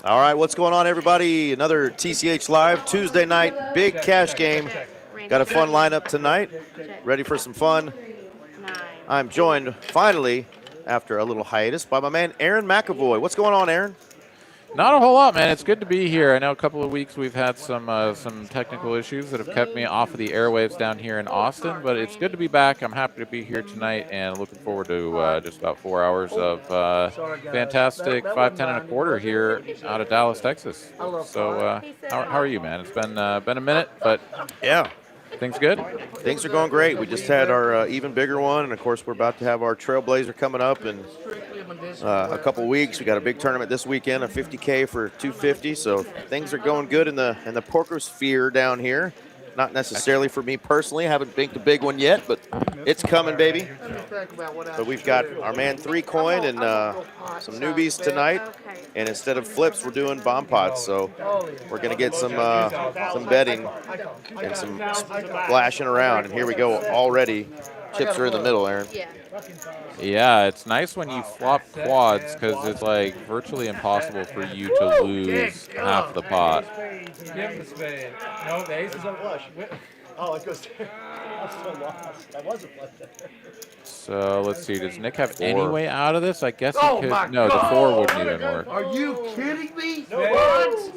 All right, what's going on, everybody? Another TCH Live Tuesday night big cash game. Got a fun lineup tonight. Ready for some fun? I'm joined finally after a little hiatus by my man Aaron McAvoy. What's going on, Aaron? Not a whole lot, man. It's good to be here. I know a couple of weeks we've had some technical issues that have kept me off of the airwaves down here in Austin, but it's good to be back. I'm happy to be here tonight and looking forward to just about 4 hours of fantastic 5-10 and a quarter here out of Dallas, Texas. So how are you, man? It's been a minute, but yeah. Things good? Things are going great. We just had our even bigger one, and of course we're about to have our Trailblazer coming up in a couple weeks. We got a big tournament this weekend, a 50K for 250. So things are going good in the poker sphere down here. Not necessarily for me personally. I haven't banked a big one yet, but it's coming, baby. But we've got our man 3Coin and some newbies tonight. And instead of flips, we're doing bomb pots. So we're going to get some betting and some splashing around. And here we go already. Chips are in the middle, Aaron. Yeah, it's nice when you flop quads because it's like virtually impossible for you to lose half the pot. Give him the spade. No, the ace is on flush. Oh, it goes there. I'm so lost. I wasn't flush there. So let's see. Does Nick have any way out of this? I guess he could. No, the 4 wouldn't even work. Are you kidding me? No, what?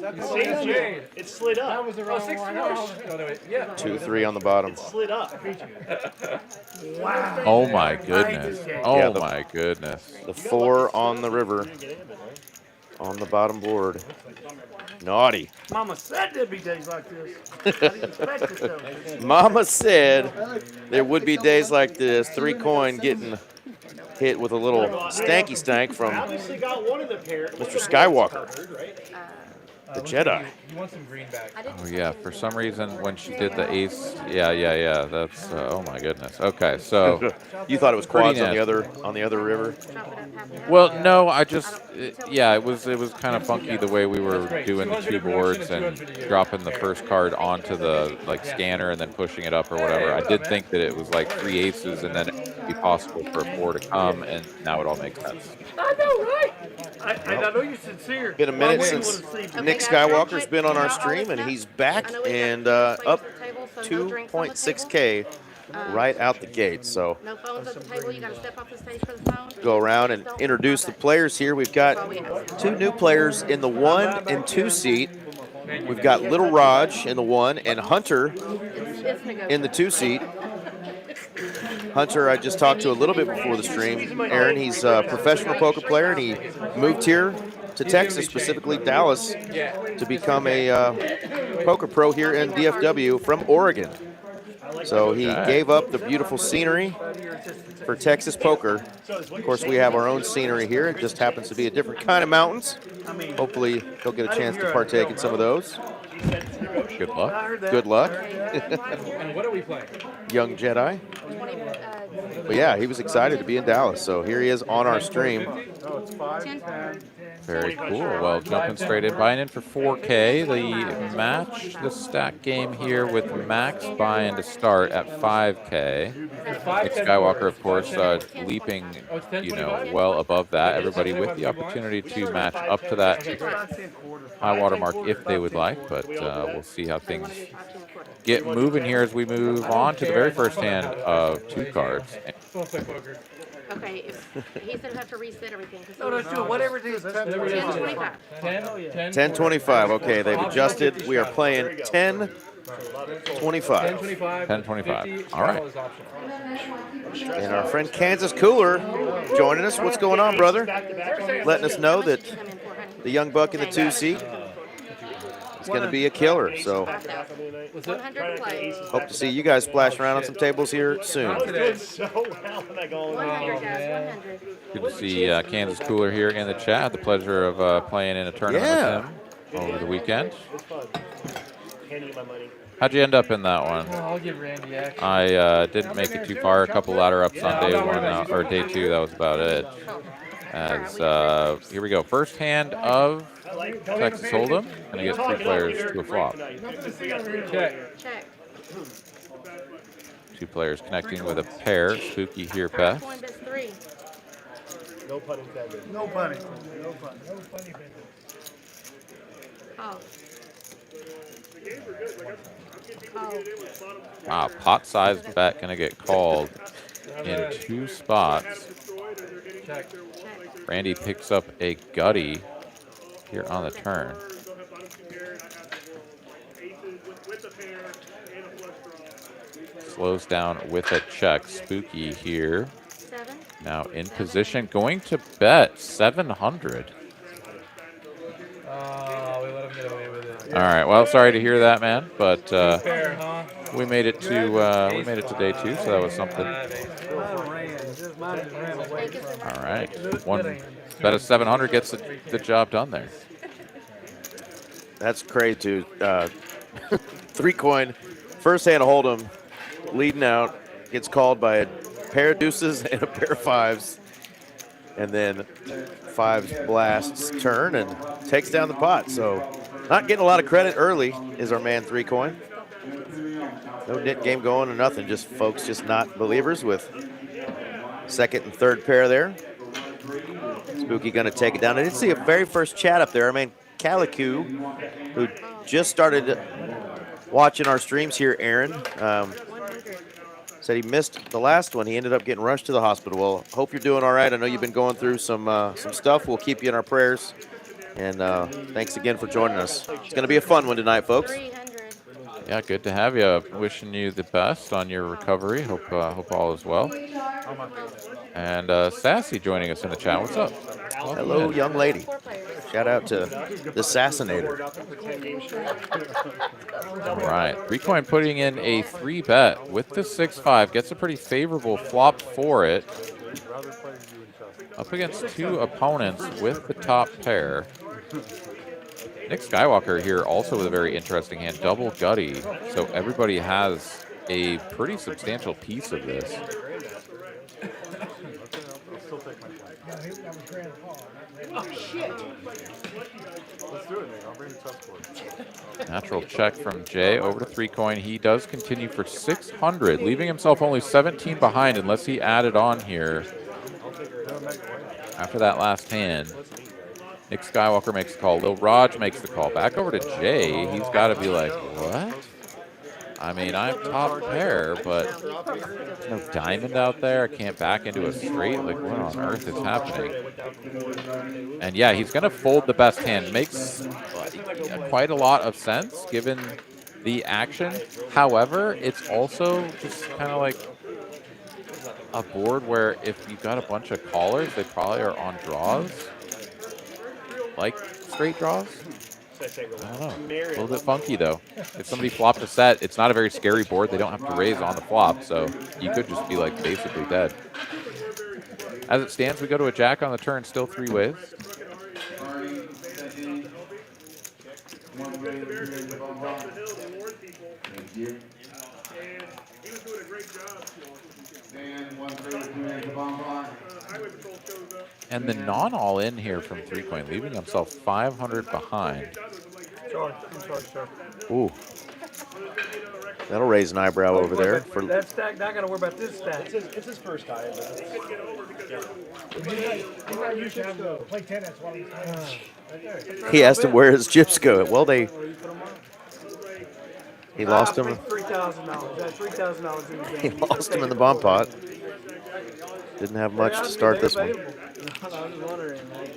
It slid up. That was the wrong one. Yeah. 2-3 on the bottom. It slid up. Wow. Oh my goodness. Oh my goodness. The 4 on the river. On the bottom board. Naughty. Mama said there'd be days like this. I didn't expect it though. Mama said there would be days like this. 3Coin getting hit with a little stanky stank from Mr. Skywalker, the Jedi. You want some green back. Oh yeah, for some reason when she did the ace, yeah. That's oh my goodness. Okay, so you thought it was quads on the other river. Well, no, I just it was kind of funky the way we were doing the 2 boards and dropping the first card onto the scanner and then pushing it up or whatever. I did think that it was like 3 aces and then it'd be possible for a 4 to come, and now it all makes sense. I know, right? I know you're sincere. Been a minute since Nick Skywalker's been on our stream, and he's back and up 2.6K right out the gate. So go around and introduce the players here. We've got 2 new players in the 1 and 2 seat. We've got Little Raj in the 1 and Hunter in the 2 seat. Hunter, I just talked to a little bit before the stream. Aaron, he's a professional poker player, and he moved here to Texas, specifically Dallas, to become a poker pro here in DFW from Oregon. So he gave up the beautiful scenery for Texas poker. Of course, we have our own scenery here. It just happens to be a different kind of mountains. Hopefully, he'll get a chance to partake in some of those. Good luck. Good luck. And what are we playing? Young Jedi. But yeah, he was excited to be in Dallas. So here he is on our stream. Very cool. Well, jumping straight in, buying in for 4K. The match, the stack game here with Max buying to start at 5K. Nick Skywalker, of course, leaping, well above that. Everybody with the opportunity to match up to that high water mark if they would like, but we'll see how things get moving here as we move on to the very first hand of 2 cards. Okay, he said we have to reset everything. No, do it. Whatever it is. 10-25. 10-25. Okay, they've adjusted. We are playing 10-25. 10-25. All right. And our friend Kansas Cooler joining us. What's going on, brother? Letting us know that the young buck in the 2 seat is going to be a killer. So hope to see you guys splash around on some tables here soon. Good to see Kansas Cooler here in the chat. Had the pleasure of playing in a tournament with him over the weekend. How'd you end up in that one? I'll give Randy action. I didn't make it too far. A couple ladder ups on day 1 or day 2. That was about it. As here we go. First hand of Texas Hold'em, and he gets 3 players to a flop. Check. 2 players connecting with a pair. Spooky here, Beth. No pun intended. No pun intended. No pun. No funny Oh. Oh. Wow, pot size bet gonna get called in 2 spots. Check. Randy picks up a gutty here on the turn. Slows down with a check. Spooky here. 7. Now in position, going to bet 700. Oh, we let him get away with it. All right. Well, sorry to hear that, man. But Fair, huh? we made it to day 2, so that was something. All right. One bet of 700 gets the job done there. That's crazy, too. 3 coin, first hand hold'em, leading out, gets called by a pair of deuces and a pair of 5s, and then 5s blasts turn and takes down the pot. So not getting a lot of credit early is our man 3 coin. No knit game going or nothing, just folks just not believers with second and third pair there. Spooky gonna take it down. I did see a very first chat up there. I mean, Calicu, who just started watching our streams here, Aaron, 100. said he missed the last one. He ended up getting rushed to the hospital. Well, hope you're doing all right. I know you've been going through some stuff. We'll keep you in our prayers. And thanks again for joining us. It's going to be a fun one tonight, folks. 300. Yeah, good to have you. Wishing you the best on your recovery. Hope all is well. And Sassy joining us in the chat. What's up? Hello, young lady. 4 players. Shout out to the Assassinator. All right. 3 coin putting in a 3 bet with the 6-5. Gets a pretty favorable flop for it. Up against 2 opponents with the top pair. Nick Skywalker here also with a very interesting hand. Double gutty. So everybody has a pretty substantial piece of this. Oh, shit. Natural check from Jay over to 3 coin. He does continue for 600, leaving himself only 17 behind unless he added on here after that last hand. Nick Skywalker makes the call. Lil Raj makes the call. Back over to Jay. He's got to be like, what? I mean, I'm top pair, but there's no diamond out there. I can't back into a straight. Like, what on earth is happening? And yeah, he's going to fold the best hand. Makes quite a lot of sense given the action. However, it's also just kind of like a board where if you've got a bunch of callers, they probably are on draws. Like straight draws? I don't know. A little bit funky, though. If somebody flopped a set, it's not a very scary board. They don't have to raise on the flop, so you could just be, like, basically dead. As it stands, we go to a jack on the turn, still 3 ways. And the non-all-in here from 3 coin, leaving himself 500 behind. Ooh. That'll raise an eyebrow over there. For that stack, not gonna worry about this stack. It's his first time. Play tennis while he's playing. he asked him where his chips go. Well, he lost him. $3,000. That's $3,000 in the game. He lost him in the bomb pot. Didn't have much to start this one.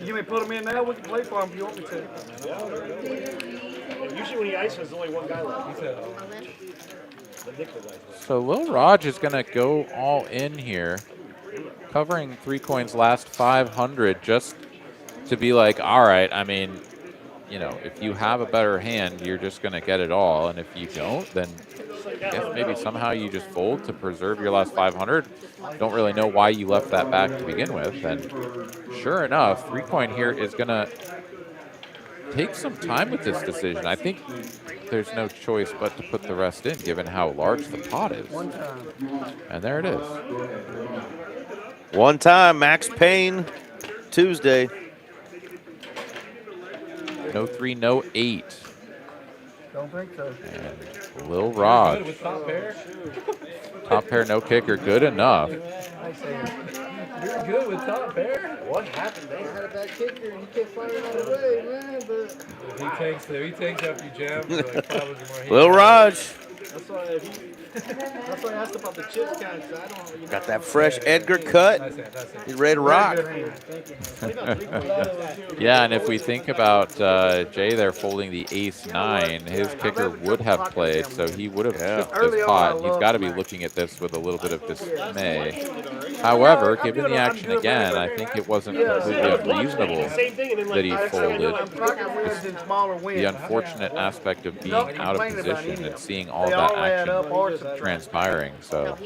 You may put him in now. We can play for him if you want me to. Usually when he ices, there's only one guy left. So Lil Raj is going to go all in here, covering 3 coin's last 500 just to be like, all right, I mean, you know, if you have a better hand, you're just going to get it all. And if you don't, then I guess maybe somehow you just fold to preserve your last 500. Don't really know why you left that back to begin with. And sure enough, 3 coin here is going to take some time with this decision. I think there's no choice but to put the rest in, given how large the pot is. And there it is. One time, Max Payne, Tuesday. No 3, no 8. Don't think so. And Lil Raj. Good with top pair. Top pair, no kicker, good enough. I say, You're good with top pair. what happened there? I had a bad kicker and you kept firing all the way, man. But He takes up you jam for like 500 more. Lil Raj that's why I asked about the chips count. I don't. You know, got that fresh Edgar cut. That's it. He's ready to rock. Yeah, and if we think about Jay there folding the ace-9, his kicker would have played, so he would have chipped this pot. He's got to be looking at this with a little bit of dismay. However, given the action again, I think it wasn't completely unreasonable that he folded. The unfortunate aspect of being out of position and seeing all that action transpiring. No, So he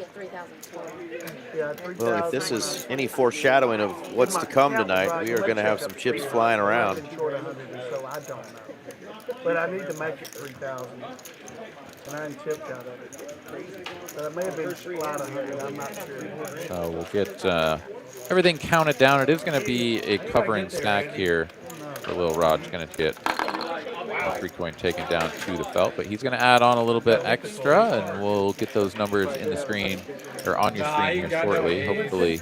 had 3,000. Well, if this is any foreshadowing of what's to come tonight, we are going to have some chips flying around. Short 100 or so, I don't know. But I need to make it 3,000. 9 chips out of it. But it may have been flat 100. I'm not sure. So we'll get everything counted down. It is going to be a covering stack here. The Lil Raj going to get a 3-coin taken down to the felt, but he's going to add on a little bit extra, and we'll get those numbers in the screen or on your screen here shortly. Hopefully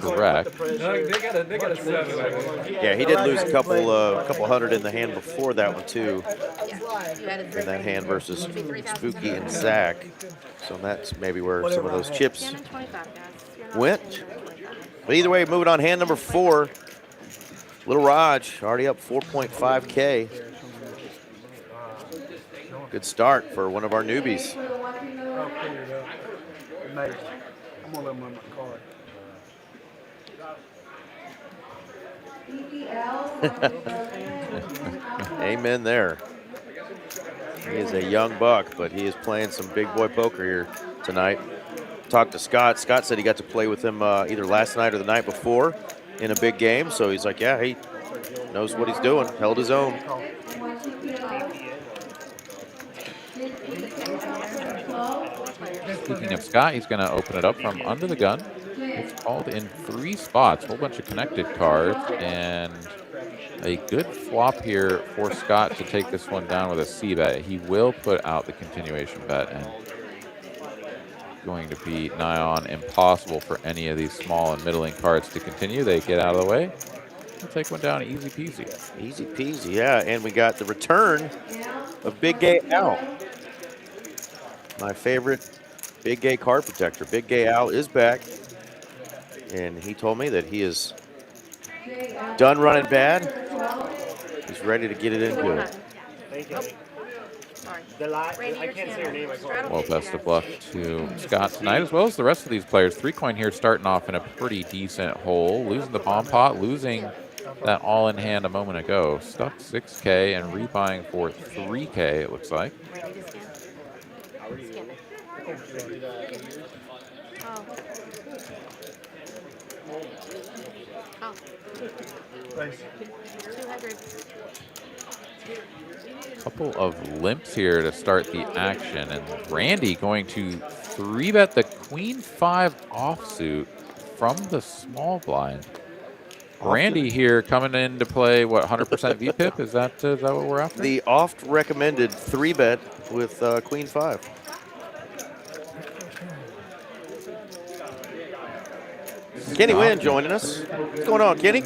correct. No, they got a 7. Yeah, he did lose a couple hundred in the hand before that one too. Yeah, you had a In that hand versus Spooky and Zach. So that's maybe where some of those chips 10 and 25, guys. You're not went. really like that. But either way, moving on, hand number 4. Lil Raj already up 4.5K. Good start for one of our newbies. I'll figure it out. Nice. I'm gonna let him run my card. Amen there. He is a young buck, but he is playing some big boy poker here tonight. Talked to Scott. Scott said he got to play with him either last night or the night before in a big game. So he's like, yeah, he knows what he's doing. Held his own. Speaking of Scott, he's going to open it up from under the gun. It's called in 3 spots, a whole bunch of connected cards, and a good flop here for Scott to take this one down with a C bet. He will put out the continuation bet, and going to be nigh on impossible for any of these small and middling cards to continue. They get out of the way. We'll take one down easy peasy. Easy peasy, yeah. And we got the return of Big Gay Al. My favorite Big Gay card protector. Big Gay Al is back. And he told me that he is done running bad. He's ready to get it in good. Thank you. Sorry. I can't say your name. Well, best of luck to Scott tonight, as well as the rest of these players. 3-coin here starting off in a pretty decent hole. Losing the bomb pot, losing that all in hand a moment ago. Stuck 6K and rebuying for 3K, it looks like. Ready to scan? Scan it. Oh. Oh. 200. Couple of limps here to start the action, and Randy going to 3-bet the Queen 5 offsuit from the small blind. Randy here coming in to play, what, 100% VPIP? Is that what we're after? The oft recommended 3-bet with Queen 5. Kenny Wynn joining us. What's going on, Kenny?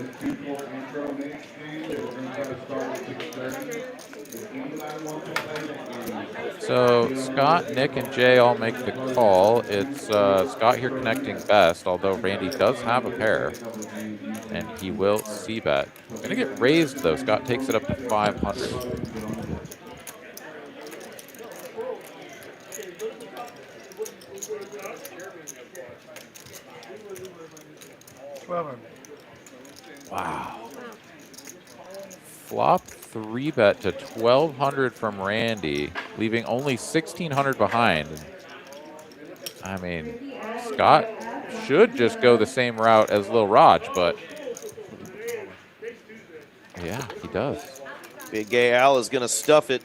So Scott, Nick, and Jay all make the call. It's Scott here connecting best, although Randy does have a pair, and he will c-bet. Gonna get raised though. Scott takes it up to 500. Wow. Flop 3-bet to 1,200 from Randy, leaving only 1,600 behind. I mean, Scott should just go the same route as Lil Raj, but yeah, he does. Big Gay Al is going to stuff it.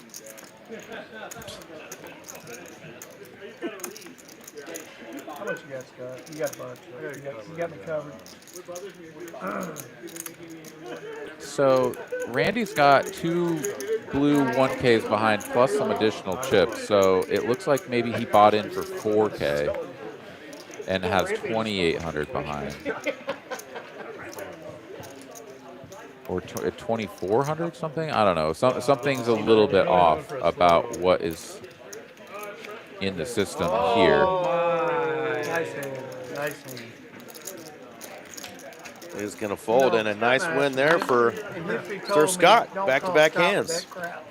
How much you got, Scott? You got a bunch. You got me covered. So Randy's got 2 blue 1K is behind plus some additional chips, so it looks like maybe he bought in for 4K and has 2,800 behind. Or 2,400 something? I don't know. Something's a little bit off about what is in the system here. Nice hand. Nice hand. He's going to fold, and a nice win there for And if he Sir told me, Scott. "Don't Back-to-back call stop hands. that crap."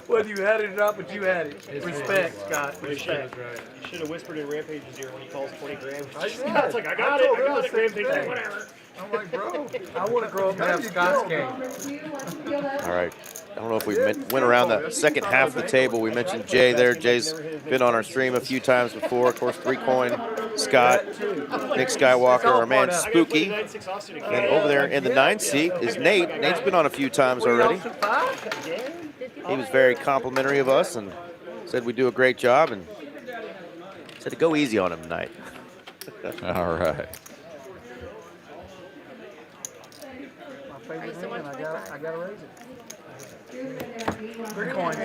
Whether you had it or not, but you had it. Respect, Scott. Respect. You should have whispered in Rampage's ear when he calls 20 grand. Scott's like, I got it, Rampage, whatever. I'm like, bro, I want to grow up and have Scott's game. All right. I don't know if we went around the second half of the table. We mentioned Jay there. Jay's been on our stream a few times before. Of course, 3-coin, Scott, Nick Skywalker, our man Spooky. And over there in the 9th seat is Nate. Nate's been on a few times already. He was very complimentary of us and said we do a great job and said to go easy on him tonight. All right. My favorite hand, I gotta raise it. 3 coins.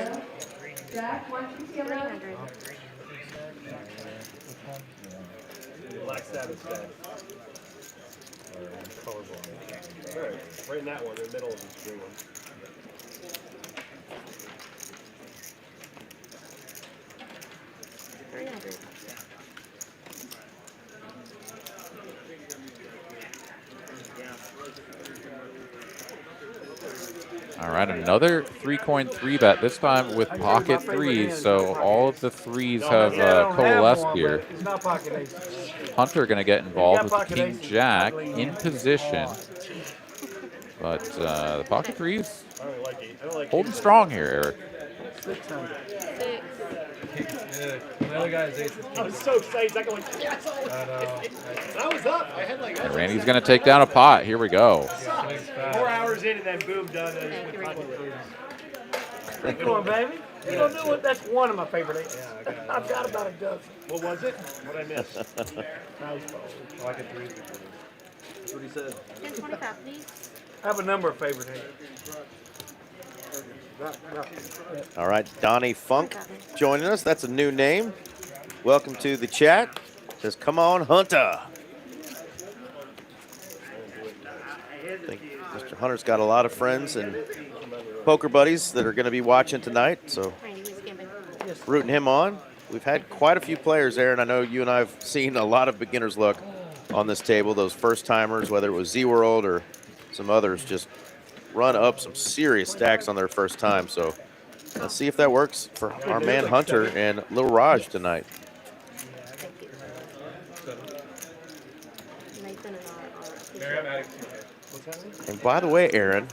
300. Black Sabbath guy. Right in that one, in the middle of this green one. All right, another 3-coin 3-bet, this time with pocket threes. So all of the threes have coalesced here. It's not pocket ace. Hunter going to get involved with King Jack in position. But the pocket threes holding strong here, Eric. 600. My other guy is ace. I was so excited. Zach went, yes! I was up. I had like. And Randy's going to take down a pot. Here we go. 4 hours in and then boom, done. Keep going, baby. You don't do it. That's one of my favorite aces. I've got about a dozen. What was it? What I missed? Nice ball. Pocket threes. That's what he said. 1025, please. I have a number of favorite hands. All right, Donnie Funk joining us. That's a new name. Welcome to the chat. Says, come on, Hunter. I think Mr. Hunter's got a lot of friends and poker buddies that are going to be watching tonight, so rooting him on. We've had quite a few players there, and I know you and I have seen a lot of beginner's luck on this table. Those first-timers, whether it was Z-World or some others, just run up some serious stacks on their first time. So let's see if that works for our man Hunter and Lil Raj tonight. And by the way, Aaron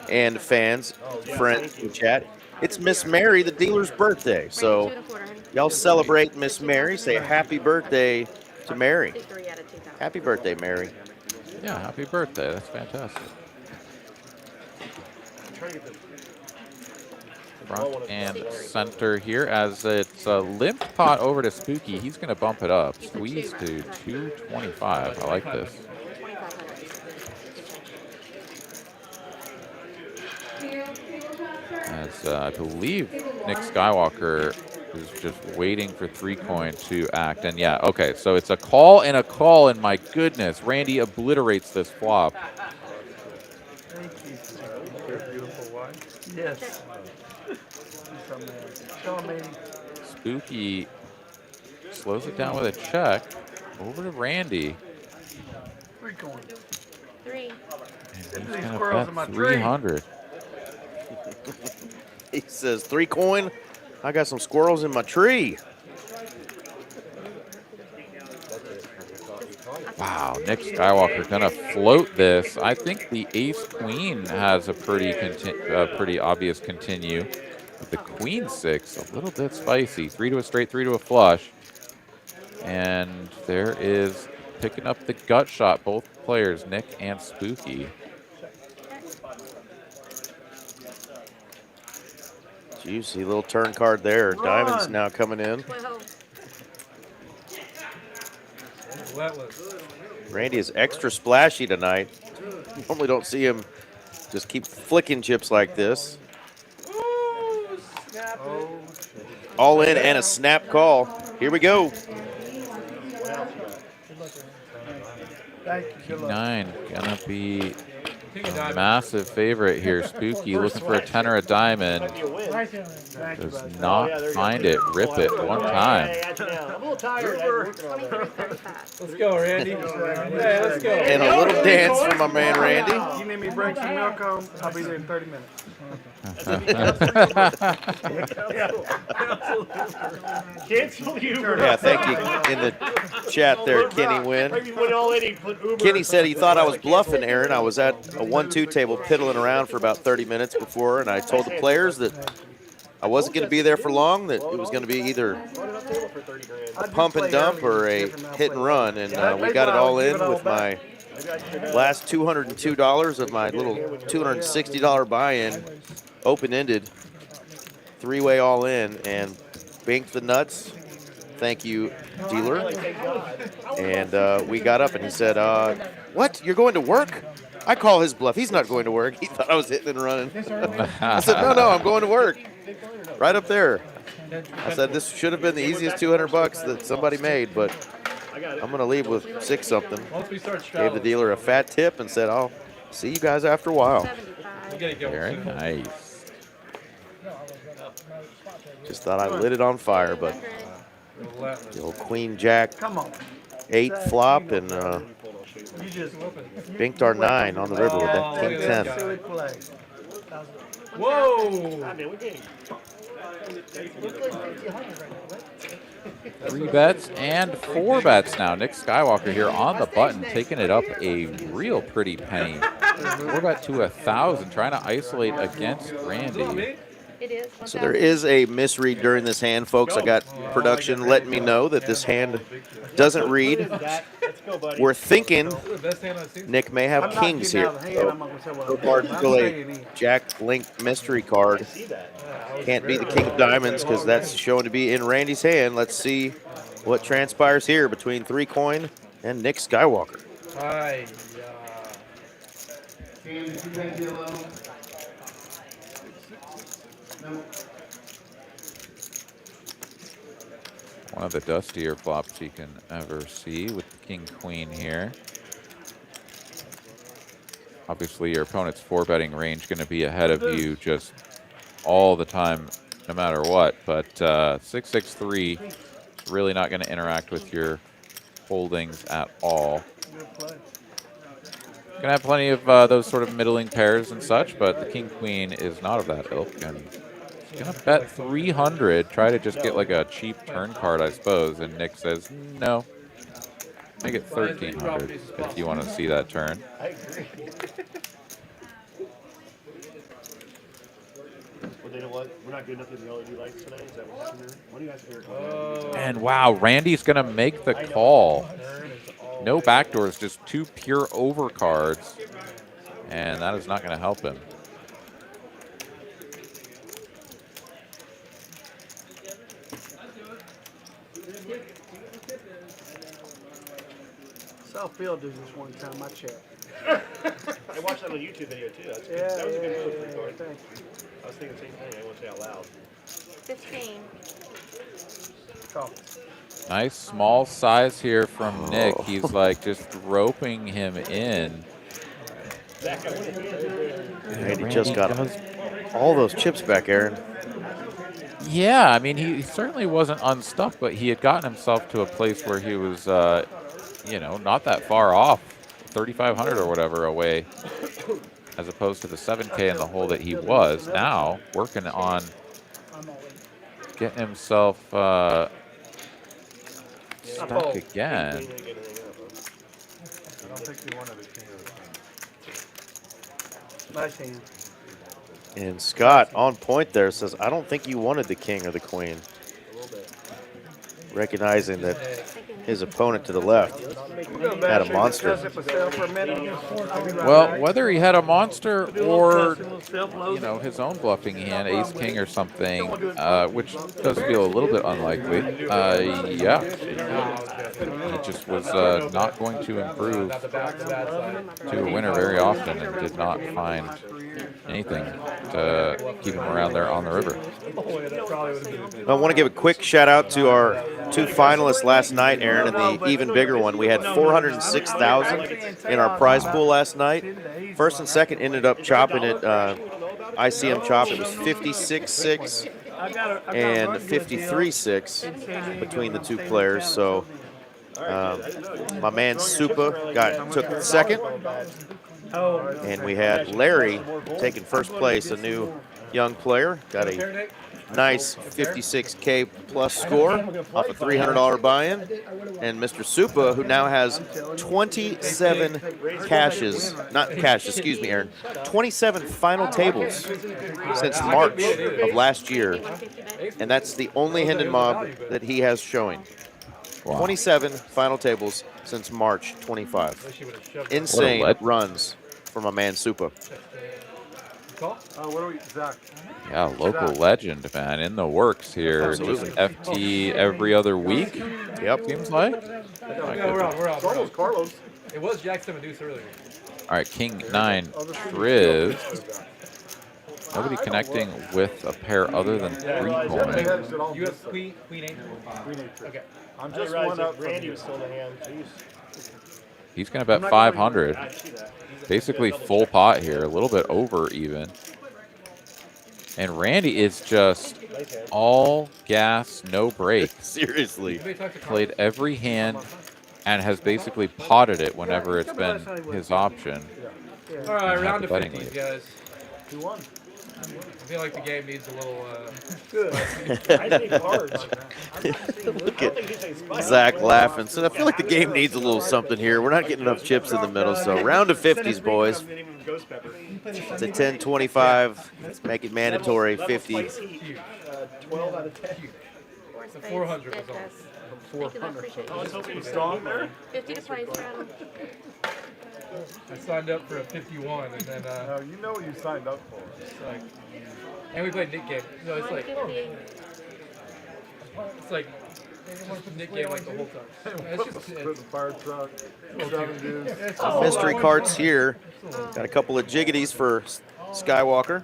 and fans, friends in chat, it's Miss Mary, the dealer's birthday. So y'all celebrate Miss Mary. Say happy birthday to Mary. Happy birthday, Mary. Yeah, happy birthday. That's fantastic. Front and center here as it's a limp pot over to Spooky. He's going to bump it up. Squeeze to 225. I like this. As I believe Nick Skywalker is just waiting for 3-coin to act. And yeah, okay, so it's a call, and my goodness, Randy obliterates this flop. Yes. Spooky slows it down with a check. Over to Randy. 3 coins. 3. And he's going to bet 300. He says, 3-coin? I got some squirrels in my tree. Wow, Nick Skywalker gonna float this. I think the ace-queen has a pretty obvious continue. But the queen-6, a little bit spicy. 3 to a straight, 3 to a flush. And there is picking up the gut shot, both players, Nick and Spooky. Juicy little turn card there. Diamonds now coming in. Randy is extra splashy tonight. Normally don't see him just keep flicking chips like this. All in and a snap call. Here we go. King 9 gonna be a massive favorite here. Spooky looking for a 10 or a diamond. Does not find it. Rip it one time. Let's go, Randy. Hey, let's go. And a little dance from my man Randy. You need me to bring some milk home? I'll be there in 30 minutes. Yeah, thank you in the chat there, Kenny Wynn. Kenny said he thought I was bluffing, Aaron. I was at a 1-2 table piddling around for about 30 minutes before, and I told the players that I wasn't going to be there for long, that it was going to be either a pump and dump or a hit and run, and we got it all in with my last $202 of my little $260 buy-in, open-ended, three-way all in, and banked the nuts. Thank you, dealer. And we got up, and he said, what, you're going to work? I call his bluff. He's not going to work. He thought I was hitting and running. I said, no, I'm going to work. Right up there. I said, this should have been the easiest 200 bucks that somebody made, but I'm going to leave with 6 something. Gave the dealer a fat tip and said, I'll see you guys after a while. Very nice. Just thought I lit it on fire, but the old Queen Jack 8 flop and binked our 9 on the river with that King 10. Whoa! 3 bets and 4 bets now. Nick Skywalker here on the button, taking it up a real pretty penny. 4 bet to 1,000, trying to isolate against Randy. So there is a misread during this hand, folks. I got production letting me know that this hand doesn't read. We're thinking Nick may have kings here. So far, still a Jack Link mystery card. Can't be the king of diamonds because that's shown to be in Randy's hand. Let's see what transpires here between 3 coin and Nick Skywalker. One of the dustier flops you can ever see with the King Queen here. Obviously, your opponent's 4-betting range going to be ahead of you just all the time, no matter what. But 663 is really not going to interact with your holdings at all. Going to have plenty of those sort of middling pairs and such, but the King Queen is not of that ilk. And gonna bet 300, try to just get like a cheap turn card, I suppose. And Nick says, no, make it 1,300 if you want to see that turn. I agree. Well, you know what? We're not good enough in the LED lights tonight. Is that what's happening there? What do you guys think? And wow, Randy's gonna make the call. No backdoors, just 2 pure overcards, and that is not gonna help him. South Field did this one time, I checked. I watched that on a YouTube video too. That was a good move for Ricardo. Thank you. I was thinking the same thing. I won't say out loud. 15. Nice small size here from Nick. He's like just roping him in. Randy just got all those chips back, Aaron. Yeah, I mean, he certainly wasn't unstuck, but he had gotten himself to a place where he was, you know, not that far off, 3,500 or whatever away, as opposed to the 7K in the hole that he was. Now working on getting himself stuck again. I don't think he wanted the king of the Nice hand. And Scott, on point there, says, I don't think you wanted the king or the queen. Recognizing that his opponent to the left had a monster. Well, whether he had a monster or, you know, his own bluffing hand, ace king or something, which does feel a little bit unlikely. Yeah, he just was not going to improve to a winner very often and did not find anything to keep him around there on the river. I want to give a quick shout out to our 2 finalists last night, Aaron, in the even bigger one. We had 406,000 in our prize pool last night. First and second ended up chopping it. ICM chop. It was 56-6 and 53-6 between the 2 players. So my man Supa took second, and we had Larry taking first place, a new young player. Got a nice 56K plus score off a $300 buy-in. And Mr. Supa, who now has 27 Aaron, 27 final tables since March of last year. And that's the only Hendon mob that he has showing. Wow. 27 final tables since March 25. Insane runs for my man Supa. What are we, Zach? Yeah, local legend, man, in the works here. Absolutely. Just FT every other week. Yep. Seems like. We're on. Carlos. It was Jack 7 deuce earlier. All right, King 9 Triv. Nobody connecting with a pair other than 3 Coleman. You have Queen 8. Okay. I'm just one up. Randy was still in the hand. He's going to bet 500. Basically full pot here, a little bit over even. And Randy is just all gas, no brakes. Seriously. Played every hand and has basically potted it whenever it's been his option. All right, round of betting 50s, lead. guys. Who won? I feel like the game needs a little. I think cards. Look at Zach laughing. So I feel like the game needs a little something here. We're not getting enough chips in the middle. So round of 50s, boys. It's a 10-25. Let's make it mandatory. 50. 12 out of 10. The 400 was on. 400. I was hoping you strong there. 50 to place round. I signed up for a 51, and then No, you know what you signed up for. it's like, and we played Nick game. No, it's like Nick game like the whole time. It's just Put the fire truck, 7 dudes. Mystery cards here. Got a couple of jiggities for Skywalker.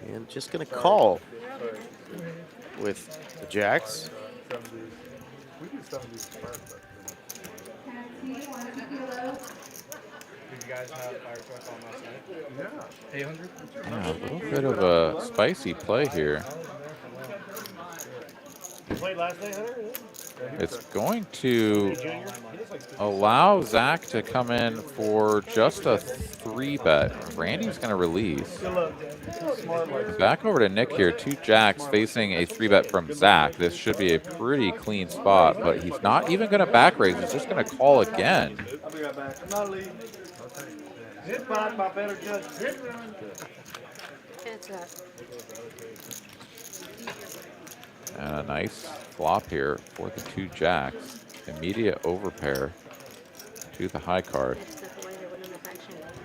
And just going to call with the jacks. 7 dudes. We do 7 dudes fire truck. Did you guys have fire truck on last night? Yeah. 800. Yeah, a little bit of a spicy play here. You played last night, Hunter? It's going to allow Zach to come in for just a 3-bet. Randy's going to release. Back over to Nick here. 2 jacks facing a 3-bet from Zach. This should be a pretty clean spot, but he's not even going to back raise. He's just going to call again. I'll be right back. I'm not leaving. Hit by my better judge. It's up. And a nice flop here for the 2 jacks. Immediate overpair to the high card.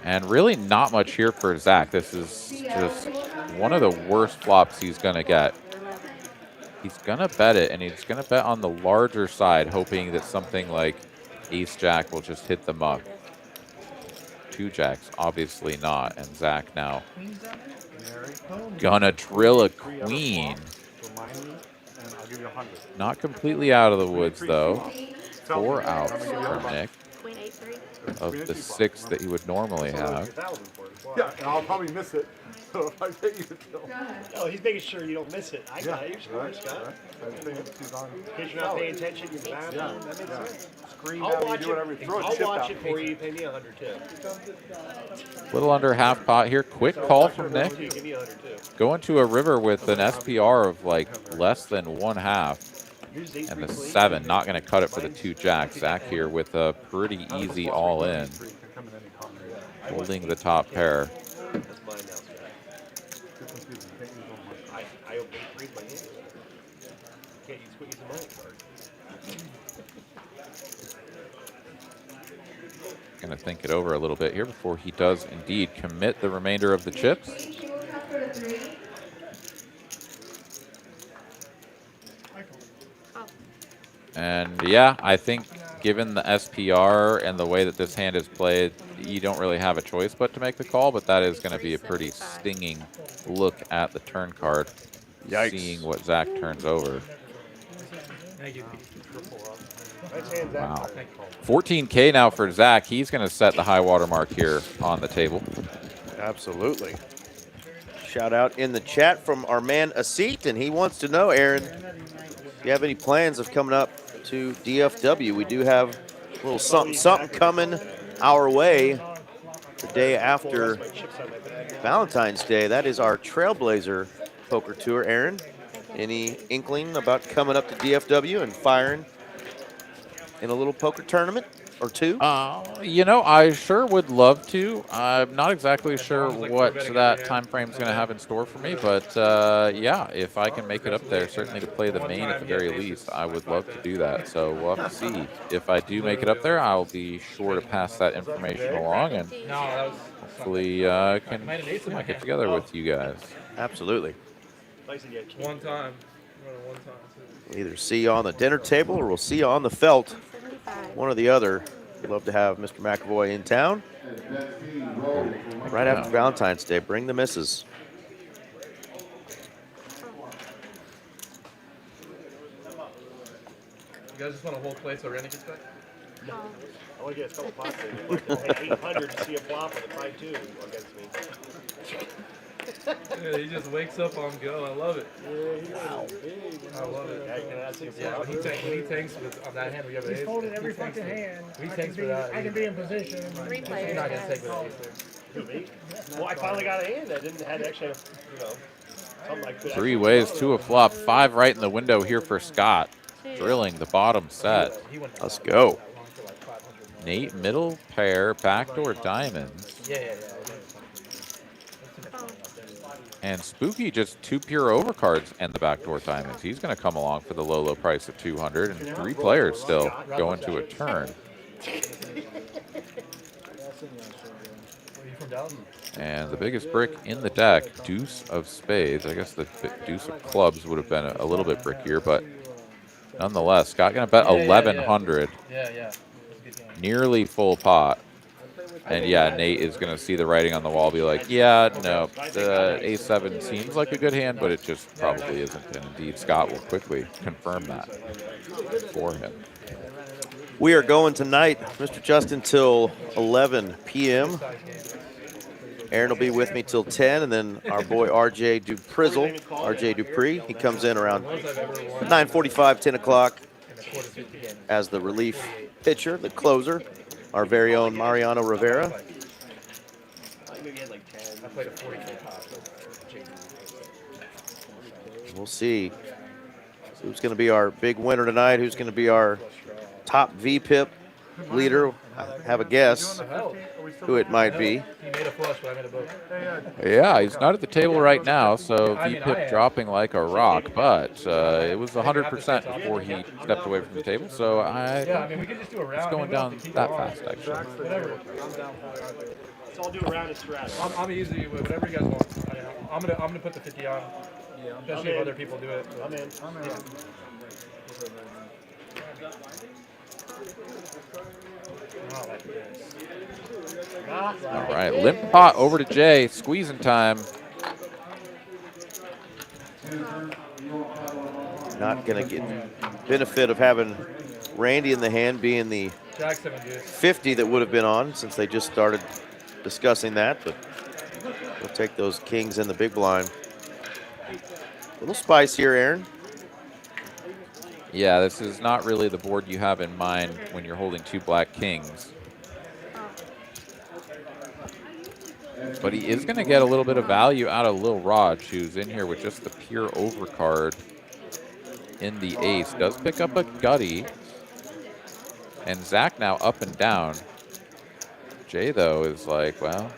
And really not much here for Zach. This is just one of the worst flops he's going to get. He's going to bet it, and he's going to bet on the larger side, hoping that something like Ace-Jack will just hit them up. 2 jacks, obviously not. And Zach now gonna drill a queen. Not completely out of the woods, though. 4 outs for Nick Queen 8-3. of the 6 that he would normally have. Yeah, and I'll probably miss it. So if I pay you till. Oh, he's making sure you don't miss it. I got it. You're smart, Scott. Because you're not paying attention, you're bad. Yeah. That makes sense. Screen I'll down, you watch do whatever, it. throw a I'll chip watch out. it for you. You pay me 100 too. Little under half pot here. Quick call from Nick. Give me 100 too. Going to a river with an SPR of like less than 1/2. And the 7, not going to cut it for the 2 jacks. Zach here with a pretty easy all-in. Holding the top pair. That's mine now, Scott. I obey read my hand. Can't use a money card. Going to think it over a little bit here before he does indeed commit the remainder of the chips. And yeah, I think given the SPR and the way that this hand is played, you don't really have a choice but to make the call, but that is going to be a pretty stinging look at the turn card. Yikes. Seeing what Zach turns over. Thank you. Nice hand, Zach. Wow. 14K now for Zach. He's going to set the high water mark here on the table. Absolutely. Shout out in the chat from our man Asit, and he wants to know, Aaron, if you have any plans of coming up to DFW. We do have a little something coming our way the day after Valentine's Day. That is our Trailblazer Poker Tour. Aaron, any inkling about coming up to DFW and firing in a little poker tournament or two? You know, I sure would love to. I'm not exactly sure what that time frame is going to have in store for me, but yeah, if I can make it up there, certainly to play the main at the very least, I would love to do that. So we'll have to see. If I do make it up there, I'll be sure to pass that information along, and hopefully can get together with you guys. Absolutely. One time. We'll either see you on the dinner table or we'll see you on the felt. One or the other. We'd love to have Mr. McAvoy in town right after Valentine's Day. Bring the missus. You guys just want to hold play so Randy gets back? No. I want to get a couple pots in. Pay 800 to see a flop with a 5-2 against me. Yeah, he just wakes up on go. I love it. Wow. I love it. Yeah, can I see a Yeah, flop? when he tanks with, on that hand, we have an ace. He's holding every fucking hand. He takes for that. I can be in position. Three You're players. not gonna take with an ace. Who, me? Well, I finally got a hand that didn't had actually, you know, something I could. Three ways to a flop. 5 right in the window here for Scott. Drilling the bottom set. Let's go. Nate, middle pair, backdoor diamonds. Yeah. And Spooky just 2 pure overcards and the backdoor diamonds. He's going to come along for the low price of 200, and 3 players still going to a turn. And the biggest brick in the deck, deuce of spades. I guess the deuce of clubs would have been a little bit brickier, but nonetheless, Scott going to bet 1,100. Yeah. Nearly full pot. And yeah, Nate is going to see the writing on the wall, be like, yeah, no, the A7 seems like a good hand, but it just probably isn't. And indeed, Scott will quickly confirm that for him. We are going tonight, Mr. Justin, till 11 p.m. Aaron will be with me till 10, and then our boy RJ Dupree, he comes in around 9:45, 10 o'clock as the relief pitcher, the closer, our very own Mariano Rivera. We'll see who's going to be our big winner tonight, who's going to be our top VPIP leader. I have a guess who it might be. He made a flush, but I made a both. Yeah, he's not at the table right now, so VPIP dropping like a rock, but it was 100% before he stepped away from the table, so we could just do a round. it's going down that fast, actually. Whatever. Let's all do a round of stress. I'm easy with whatever you guys want. I'm gonna put the 50 on, especially if other people do it. I'm in. All right, limp pot over to Jay, squeezing time. Not going to get benefit of having Randy in the hand being the 50 that would have been on since they just started discussing that, but we'll take those kings in the big blind. Little spice here, Aaron. Yeah, this is not really the board you have in mind when you're holding 2 black kings. But he is going to get a little bit of value out of Lil Raj, who's in here with just the pure overcard in the ace. Does pick up a gutty. And Zach now up and down. Jay, though, is like, well,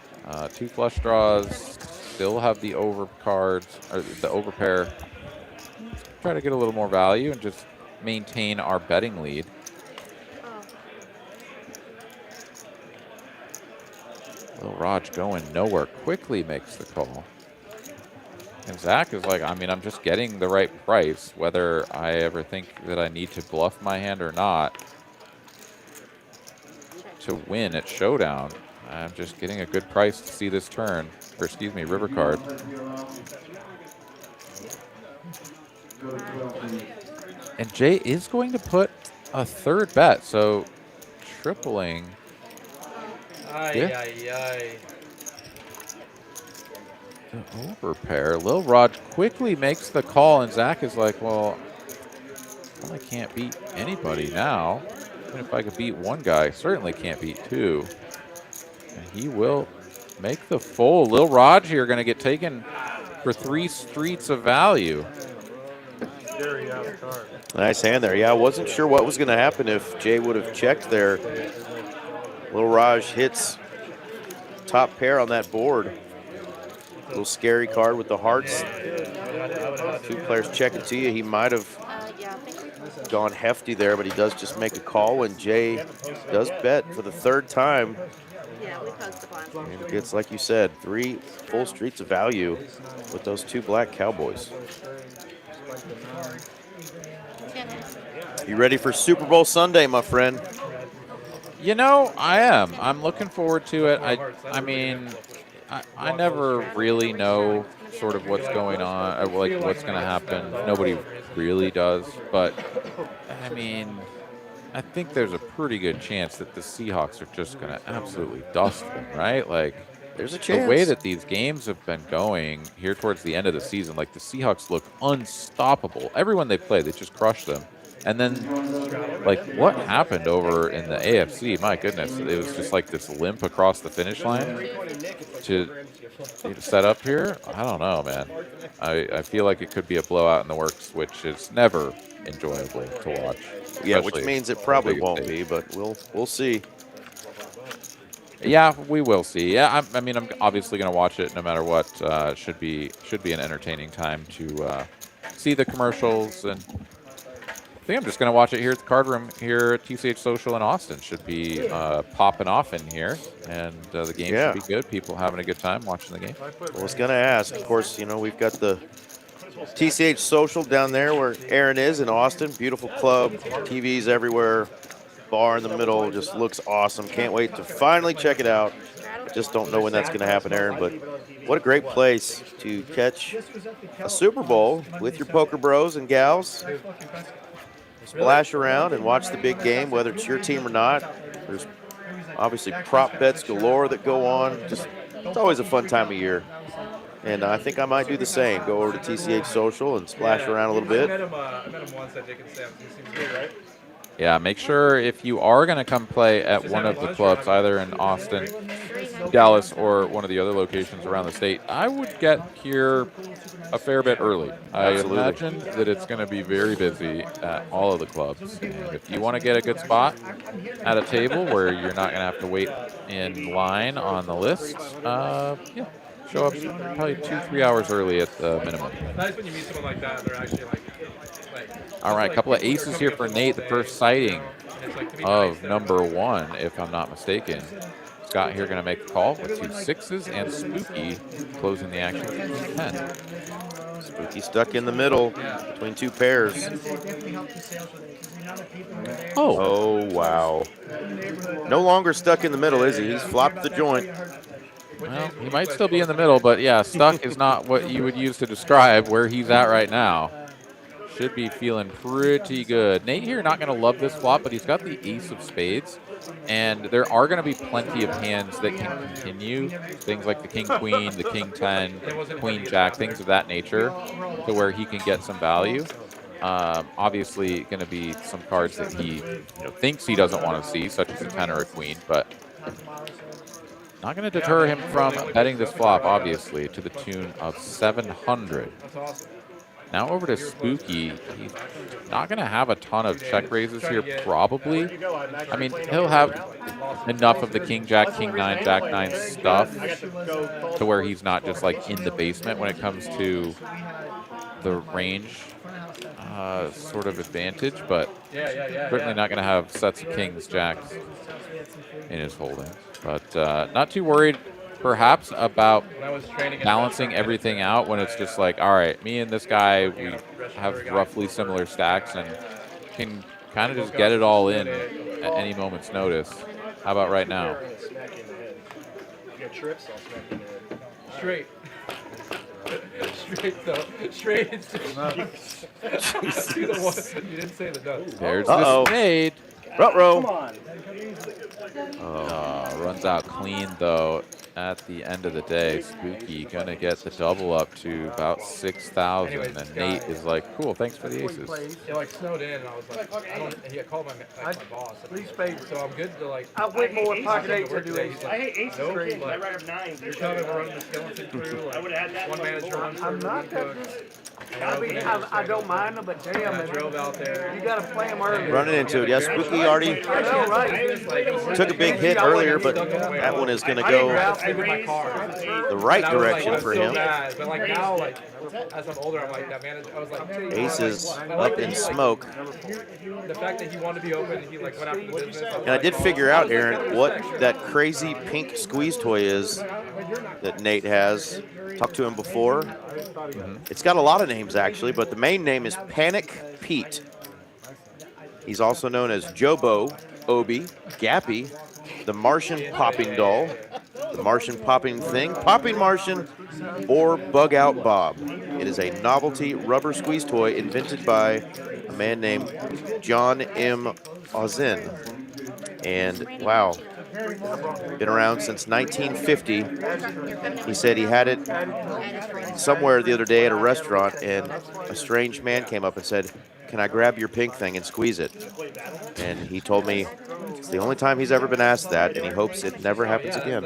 2 flush draws, still have the overcards, or the overpair. Try to get a little more value and just maintain our betting lead. Lil Raj going nowhere, quickly makes the call. And Zach is like, I mean, I'm just getting the right price, whether I ever think that I need to bluff my hand or not to win at Showdown. I'm just getting a good price to see this turn, or excuse me, river card. And Jay is going to put a third bet, so tripling. Ay, ay, ay. The overpair. Lil Rod quickly makes the call, and Zach is like, well, I can't beat anybody now. Even if I could beat one guy, certainly can't beat two. And he will make the fold. Lil Rod here going to get taken for 3 streets of value. Nice hand there. Yeah, I wasn't sure what was going to happen if Jay would have checked there. Lil Raj hits top pair on that board. Little scary card with the hearts. 2 players check it to you. He might have gone hefty there, but he does just make a call, and Jay does bet for the 3rd time. Yeah, we posted the blind. And gets, like you said, 3 full streets of value with those 2 black cowboys. You ready for Super Bowl Sunday, my friend? You know, I am. I'm looking forward to it. I mean, I never really know sort of what's going on, or like what's going to happen. Nobody really does. But, I mean, I think there's a pretty good chance that the Seahawks are just going to absolutely dust them, right? Like, there's a chance. The way that these games have been going here towards the end of the season, like the Seahawks look unstoppable. Everyone they play, they just crush them. And then, like, what happened over in the AFC? My goodness, it was just like this limp across the finish line to set up here. I don't know, man. I feel like it could be a blowout in the works, which is never enjoyable to watch. Yeah, which means it probably won't be, but we'll see. Yeah, we will see. Yeah, I mean, I'm obviously going to watch it no matter what. Should be an entertaining time to see the commercials, and I think I'm just going to watch it here at the card room here at TCH Social in Austin. Should be popping off in here, and the game should be good. People having a good time watching the game. I was going to ask, of course, you know, we've got the TCH Social down there where Aaron is in Austin. Beautiful club, TVs everywhere. Bar in the middle, just looks awesome. Can't wait to finally check it out. Just don't know when that's going to happen, Aaron, but what a great place to catch a Super Bowl with your poker bros and gals. Splash around and watch the big game, whether it's your team or not. There's obviously prop bets galore that go on. Just, it's always a fun time of year. And I think I might do the same. Go over to TCH Social and splash around a little bit. I met him once at Dickens Sam. He seems good, right? Yeah, make sure if you are going to come play at one of the clubs, either in Austin, Dallas, or one of the other locations around the state, I would get here a fair bit early. I imagine that it's going to be very busy at all of the clubs. And if you want to get a good spot at a table where you're not going to have to wait in line on the list, yeah, show up probably 2-3 hours early at the minimum. Nice when you meet someone like that. They're actually like all right, a couple of aces here for Nate. The first sighting of number 1, if I'm not mistaken. Scott here going to make the call with 2 sixes, and Spooky closing the action with 10. Spooky stuck in the middle between 2 pairs. Oh, wow. No longer stuck in the middle, is he? He's flopped the joint. Well, he might still be in the middle, but yeah, stuck is not what you would use to describe where he's at right now. Should be feeling pretty good. Nate here not going to love this flop, but he's got the ace of spades, and there are going to be plenty of hands that can continue. Things like the king-queen, the king-10, queen-jack, things of that nature, to where he can get some value. Obviously, going to be some cards that he thinks he doesn't want to see, such as a 10 or a queen, but not going to deter him from betting this flop, obviously, to the tune of 700. that's awesome. Now over to Spooky. He's not going to have a ton of check raises here, probably. I mean, he'll have enough of the king, jack, king 9, jack 9 stuff to where he's not just like in the basement when it comes to the range sort of advantage, but certainly not going to have sets of kings, jacks in his holdings. But not too worried, perhaps, about balancing everything out when it's just like, all right, me and this guy, we have roughly similar stacks and can kind of just get it all in at any moment's notice. How about right now? trips, I'll smack you in the head. Straight. Straight though. Straight. It's just you didn't say the nuts. There's Uh-oh. the spade. Ruh-roh. Runs out clean though. At the end of the day, Spooky gonna get the double up to about 6,000, Anyways, and this Nate guy- is like, "Cool, thanks for the aces." It like snowed in, and I was like, I don't. And he had called my boss. These spades. So I'm good to like. I went more with pocket to eights work than do today. aces. He's I like, hate aces nope, and kings. but I'd rather have nines. you're telling me we're running the skeleton crew. Like, I would have had that one on the manager, board. one I'm server, not one that. cook. I mean, I don't mind them, but damn, And I drove out there. you got to play them early. Running into it. Yeah, Spooky already I know, right? took a big hit earlier, but that one is going to go Sleep in my car. the right And I was like, direction I'm for so him. mad. But like now, like as I'm older, I'm like that manager. I was like, Aces I like up that in he, like, smoke. The fact that he wanted to be open and he like went after the business. And I did figure out, Aaron, what that crazy pink squeeze toy is that Nate has. Talked to him before. It's got a lot of names, actually, but the main name is Panic Pete. He's also known as Jobo, Obi, Gappy, the Martian Popping Doll, the Martian Popping Thing, Popping Martian, or Bug Out Bob. It is a novelty rubber squeeze toy invented by a man named John M. Ozin. And wow, been around since 1950. He said he had it somewhere the other day at a restaurant, and a strange man came up and said, "Can I grab your pink thing and squeeze it?" And he told me it's the only time he's ever been asked that, and he hopes it never happens again.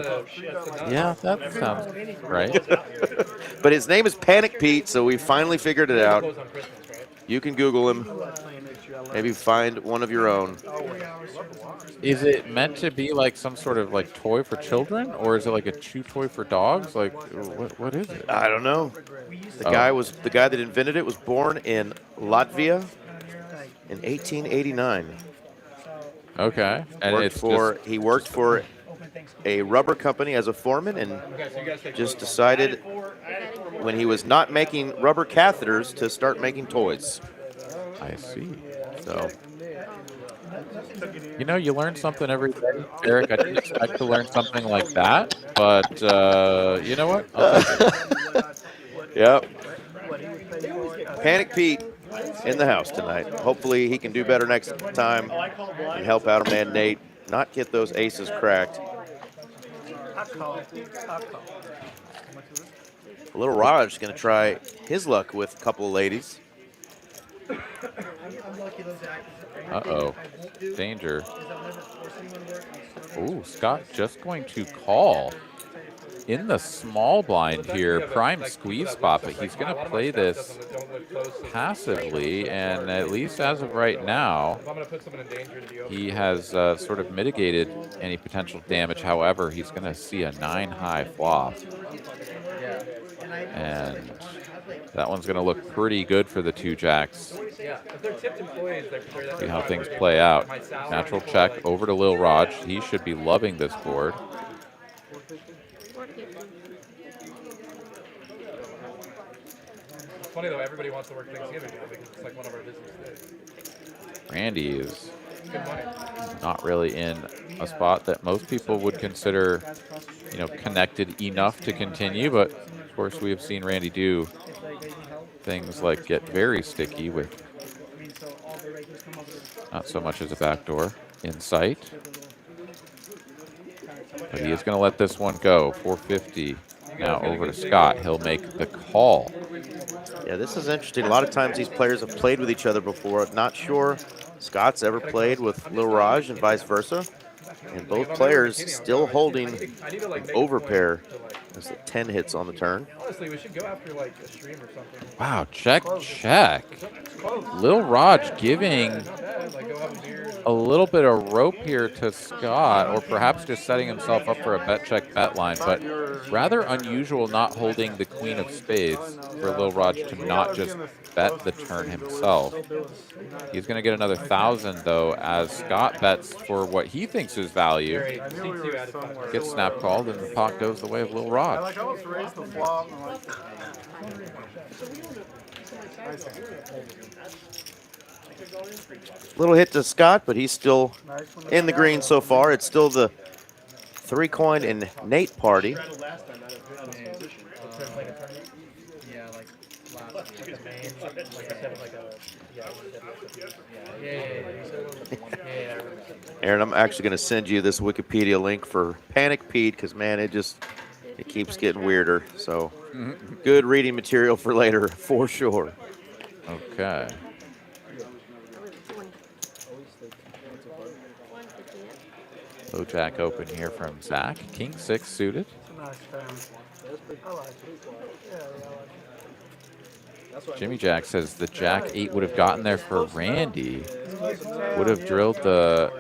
Yeah, that sounds right. But his name is Panic Pete, so we finally figured it out. You can Google him. Maybe find one of your own. Is it meant to be like some sort of like toy for children, or is it like a chew toy for dogs? Like, what is it? I don't know. The guy that invented it was born in Latvia in 1889. Okay, and He worked for a rubber company as a foreman, and just decided when he was not making rubber catheters to start making toys. I see. So You know, you learn something every day, Eric. I didn't expect to learn something like that, but you know what? I'll take it. Yep. Panic Pete in the house tonight. Hopefully he can do better next time and help out our man Nate not get those aces cracked. Little Raj is going to try his luck with a couple of ladies. Uh-oh. Danger. Ooh, Scott just going to call in the small blind here, prime squeeze spot, but he's going to play this passively, and at least as of right now, he has sort of mitigated any potential damage. However, he's going to see a 9-high flop, and that one's going to look pretty good for the two jacks. See how things play out. Natural check over to Lil Raj. He should be loving this board. It's funny though, everybody wants to work Thanksgiving now because it's like one of our business days. Randy is not really in a spot that most people would consider, you know, connected enough to continue, but of course we have seen Randy do things like get very sticky with not so much as a backdoor in sight. But he is going to let this one go. 450 now over to Scott. He'll make the call. Yeah, this is interesting. A lot of times these players have played with each other before. Not sure Scott's ever played with Lil Raj and vice versa. And both players still holding an overpair as the 10 hits on the turn. Honestly, we should go after like a stream or something. Wow, check. Lil Raj giving a little bit of rope here to Scott, or perhaps just setting himself up for a bet check bet line, but rather unusual not holding the queen of spades for Lil Raj to not just bet the turn himself. He's going to get another 1,000 though, as Scott bets for what he thinks is value. Gets snap called, and the pot goes the way of Lil Raj. Little hit to Scott, but he's still in the green so far. It's still the 3-coin and Nate party. Straddled last time out of position. Instead of like a tournament? Yeah, like last year. Like a main, like instead of like a, yeah, I remember that. Aaron, I'm actually going to send you this Wikipedia link for Panic Pete because, man, it keeps getting weirder. So good reading material for later for sure. Okay. Low jack open here from Zach. King 6 suited. It's a nice family. I like it. Yeah, I like it. Jimmy Jack says the Jack 8 would have gotten there for Randy. Would have drilled the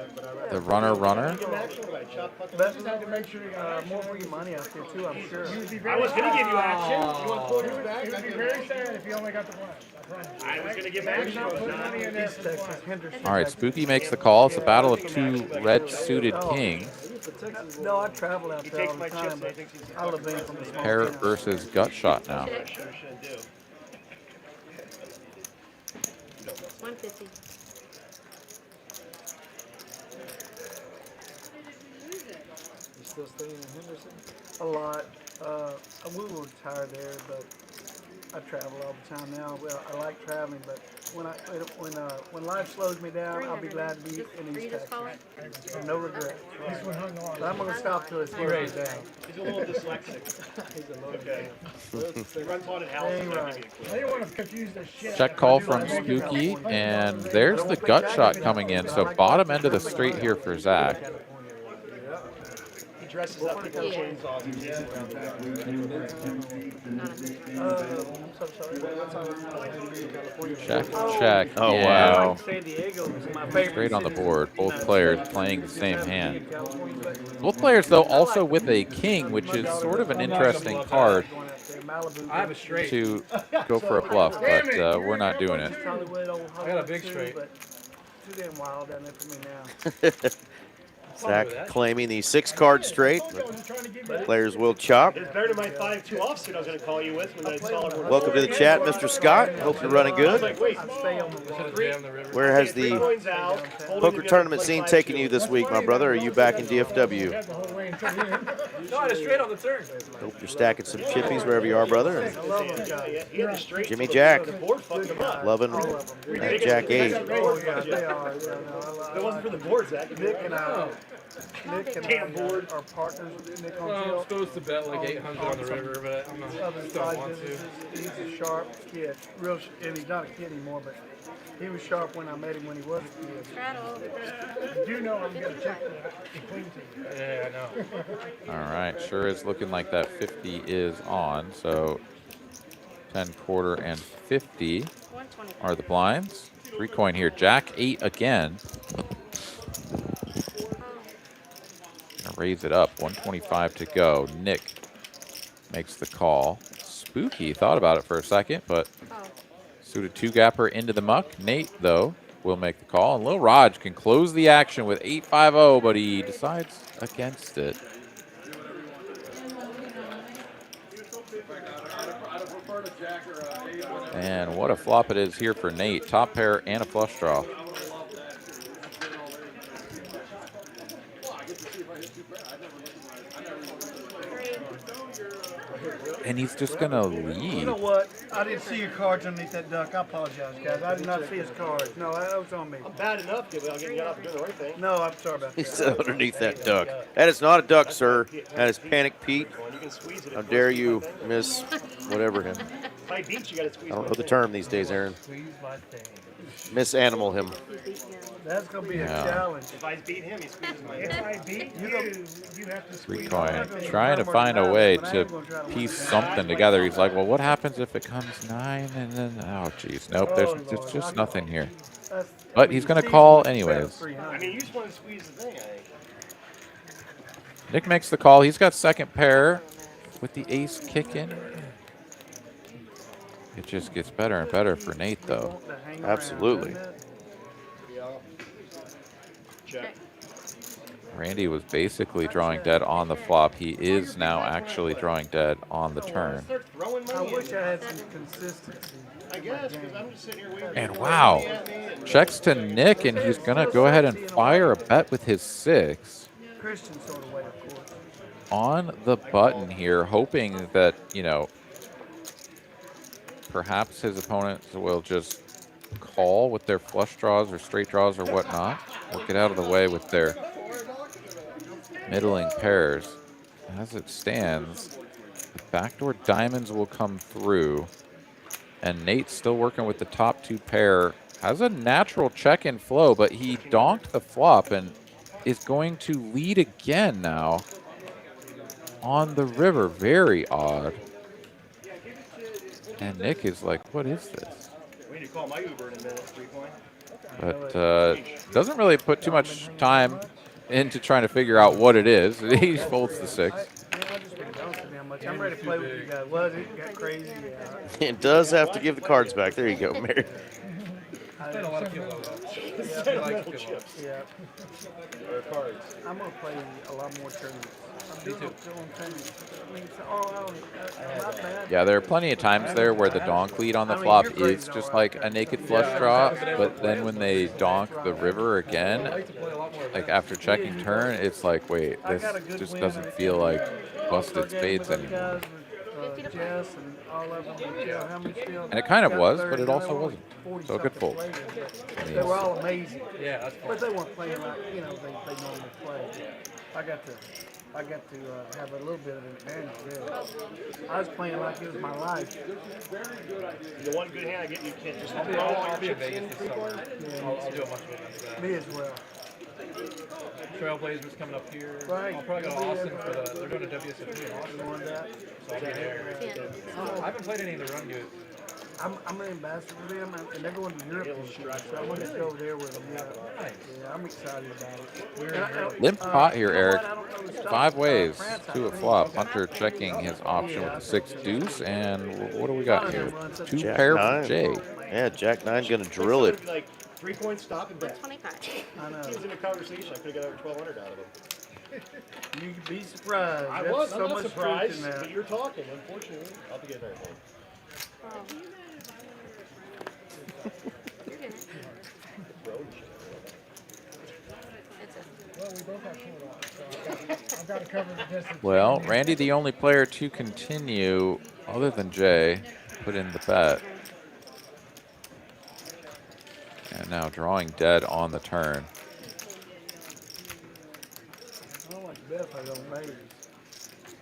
runner. Best time to make sure more for your money out there too, I'm sure. I was going to give you action. You want quarters back? You'd be very sad if you only got the one. I was going to give action. Not putting money in there East for the Texas, one. Henderson. All right, Spooky makes the call. It's a battle of 2 red suited kings. No, I travel out He there all takes the my time, chips and he but thinks he's I live in from the small Pair town. versus gut shot now. sure shouldn't do. 150. You still staying in Henderson? A lot. We will retire there, but I travel all the time now. Well, I like traveling, but when life slows me down, I'll be glad to be in Or you East just call Texas. it? So no regret. This one hung on. But I'm gonna stop till it slows me down. He's a little dyslexic. He's a little Okay. He runs haunted house. Dang He's not right. giving you a clue. I didn't want to confuse the shit. Check call from Spooky, and there's the gut shot coming in. So bottom end of the straight here for Zach. He dresses up people with chainsaws. I'm so sorry. What's on Check. Oh, Yeah. wow. San Diego is my favorite. Straight on the city. board. Both players playing the same hand. California, but Both players, though, also with a king, which is sort of an interesting card going out there, Malibu, I have a straight. to go for a bluff, but we're not doing it. Hollywood, old I got a big Hollywood too, straight. but too damn wild down there for me now. Zach claiming the 6-card straight. I was trying to give you Players will chop. It's better than my 5-2 offsuit I was going to call you with when I saw it. Welcome to the chat, Mr. Scott. Hope you're running I was good. like, wait, I stay on the water. Down the river. Where has the coins out. holding poker together, tournament play scene 5-2. taken you this week, my brother? Are you back in DFW? the whole way until the end. No, I had a straight on the turn. Hope you're stacking some chippies wherever you are, brother. And Yeah, he had the straight Jimmy till Jack. The board fucked him up. loving that Jack 8. Oh yeah, they are. Yeah, If it no, wasn't for the board, Zach, Nick and Damn I board. are partners with Nick on Well, I'm tilt. supposed to bet like 800 on the river, but I'm not, Other don't side want to. businesses. He's a sharp kid, and he's not a kid anymore, but he was sharp when I met him when he was a kid. Straddle. You do know I'm going to check the queen to you. Yeah, I know. All right, sure is looking like that 50 is on. So 10, quarter, and 50 120. are the blinds. 3-coin here. Jack 8 again. Gonna raise it up. 125 to go. Nick makes the call. Spooky thought about it for a second, but Oh. suited 2-gapper into the muck. Nate, though, will make the call. And Lil Raj can close the action with 8-5-0, but he decides against it. And what a flop it is here for Nate. Top pair and a flush draw. And he's just going to You lead. know what? I didn't see your cards underneath that duck. I apologize, guys. I did not see his cards. No, that was on me. I'm bad enough, but I'll get you out for doing the right thing. No, I'm sorry about He that. said underneath that duck. That is not a duck, sir. That is Panic Pete. You can squeeze it. How dare you miss whatever him. If I beat you, got to squeeze I don't my know the thing. term these days, Aaron. Squeeze my thing. Miss animal him. That's going to be Yeah. a challenge. If I beat him, he squeezes my If thing. I beat you have to squeeze 3-coin. Trying to find a way to piece something together. He's like, well, what happens if it comes 9 and then, oh, geez. Nope, there's just nothing here. But he's going to call anyways. I mean, you just want to squeeze the thing, I think. Nick makes the call. He's got second pair with the ace kicking. It just gets better and better for Nate, though. Absolutely. Check. Randy was basically drawing dead on the flop. He is now actually drawing dead on the turn. Start throwing I money wish in. I had some consistency. I guess, because I'm just sitting here waiting. And wow, checks to Nick, and he's going to go ahead and fire a bet with his 6. Christian sort of way, of course. On the button here, hoping that, you know, perhaps his opponents will just call with their flush draws or straight draws or whatnot, or get out of the way with their middling pairs. As it stands, the backdoor diamonds will come through, and Nate's still working with the top 2 pair. Has a natural check in flow, but he donked the flop and is going to lead again now on the river. Very odd. And Nick is like, what is this? We need to call my Uber in a minute, 3-point. But doesn't really put too much time into trying to figure out what it is. He folds the 6. I've just been dumping that much. I'm ready to play with you guys. Was it got crazy? Yeah. It does have to give the cards back. There you go, Mary. Playing a lot of people though. Sentimental chips. Yeah. Or cards. I'm gonna play a lot more tournaments. I'm doing tournaments. I mean, not bad. Yeah, there are plenty of times there where the donk lead on the flop is just like a naked flush draw, but then when they donk the river again, like after checking turn, it's like, wait, this just doesn't feel like busted spades anymore. Jess and all of them. And it kind of was, but it also wasn't. So a good fold. They were all amazing. Yeah, that's fun. But they weren't playing like, you know, they normally play. I got to have a little bit of an advantage there. I was playing like it was my life. The one good hand I get, you can't just I'll be in Vegas this summer. Yeah, I'll do a bunch of it after that. me as well. Trailblazers coming up here. Right. I'll probably go to Austin for they're doing a WSOP in Austin. You want that? So I'll be there. I haven't played any of the run goods. I'm an ambassador for them, and they're going to Europe this year, so I want to go over there with them. Nice. Yeah, I'm excited about it. Limp pot here, Eric. I don't know the stuff. 5 ways France, I to a think. flop. Hunter checking his option with the 6 deuce, and what do we got here? 2 Jack pair nine. for Jay. Yeah, Jack 9's going to drill it. Like 3-point stop and bet. 25. I know. He was in a conversation. I could have got over 1,200 out of him. You could be surprised. I There's was. so I'm not much surprised, truth in that. but you're talking. Unfortunately, I'll be getting everything. Oh. You're good. Well, we both have short odds, so I've got to cover the distance. Well, Randy, the only player to continue, other than Jay, put in the bet. And now drawing dead on the turn. I don't like to bet if I don't raise.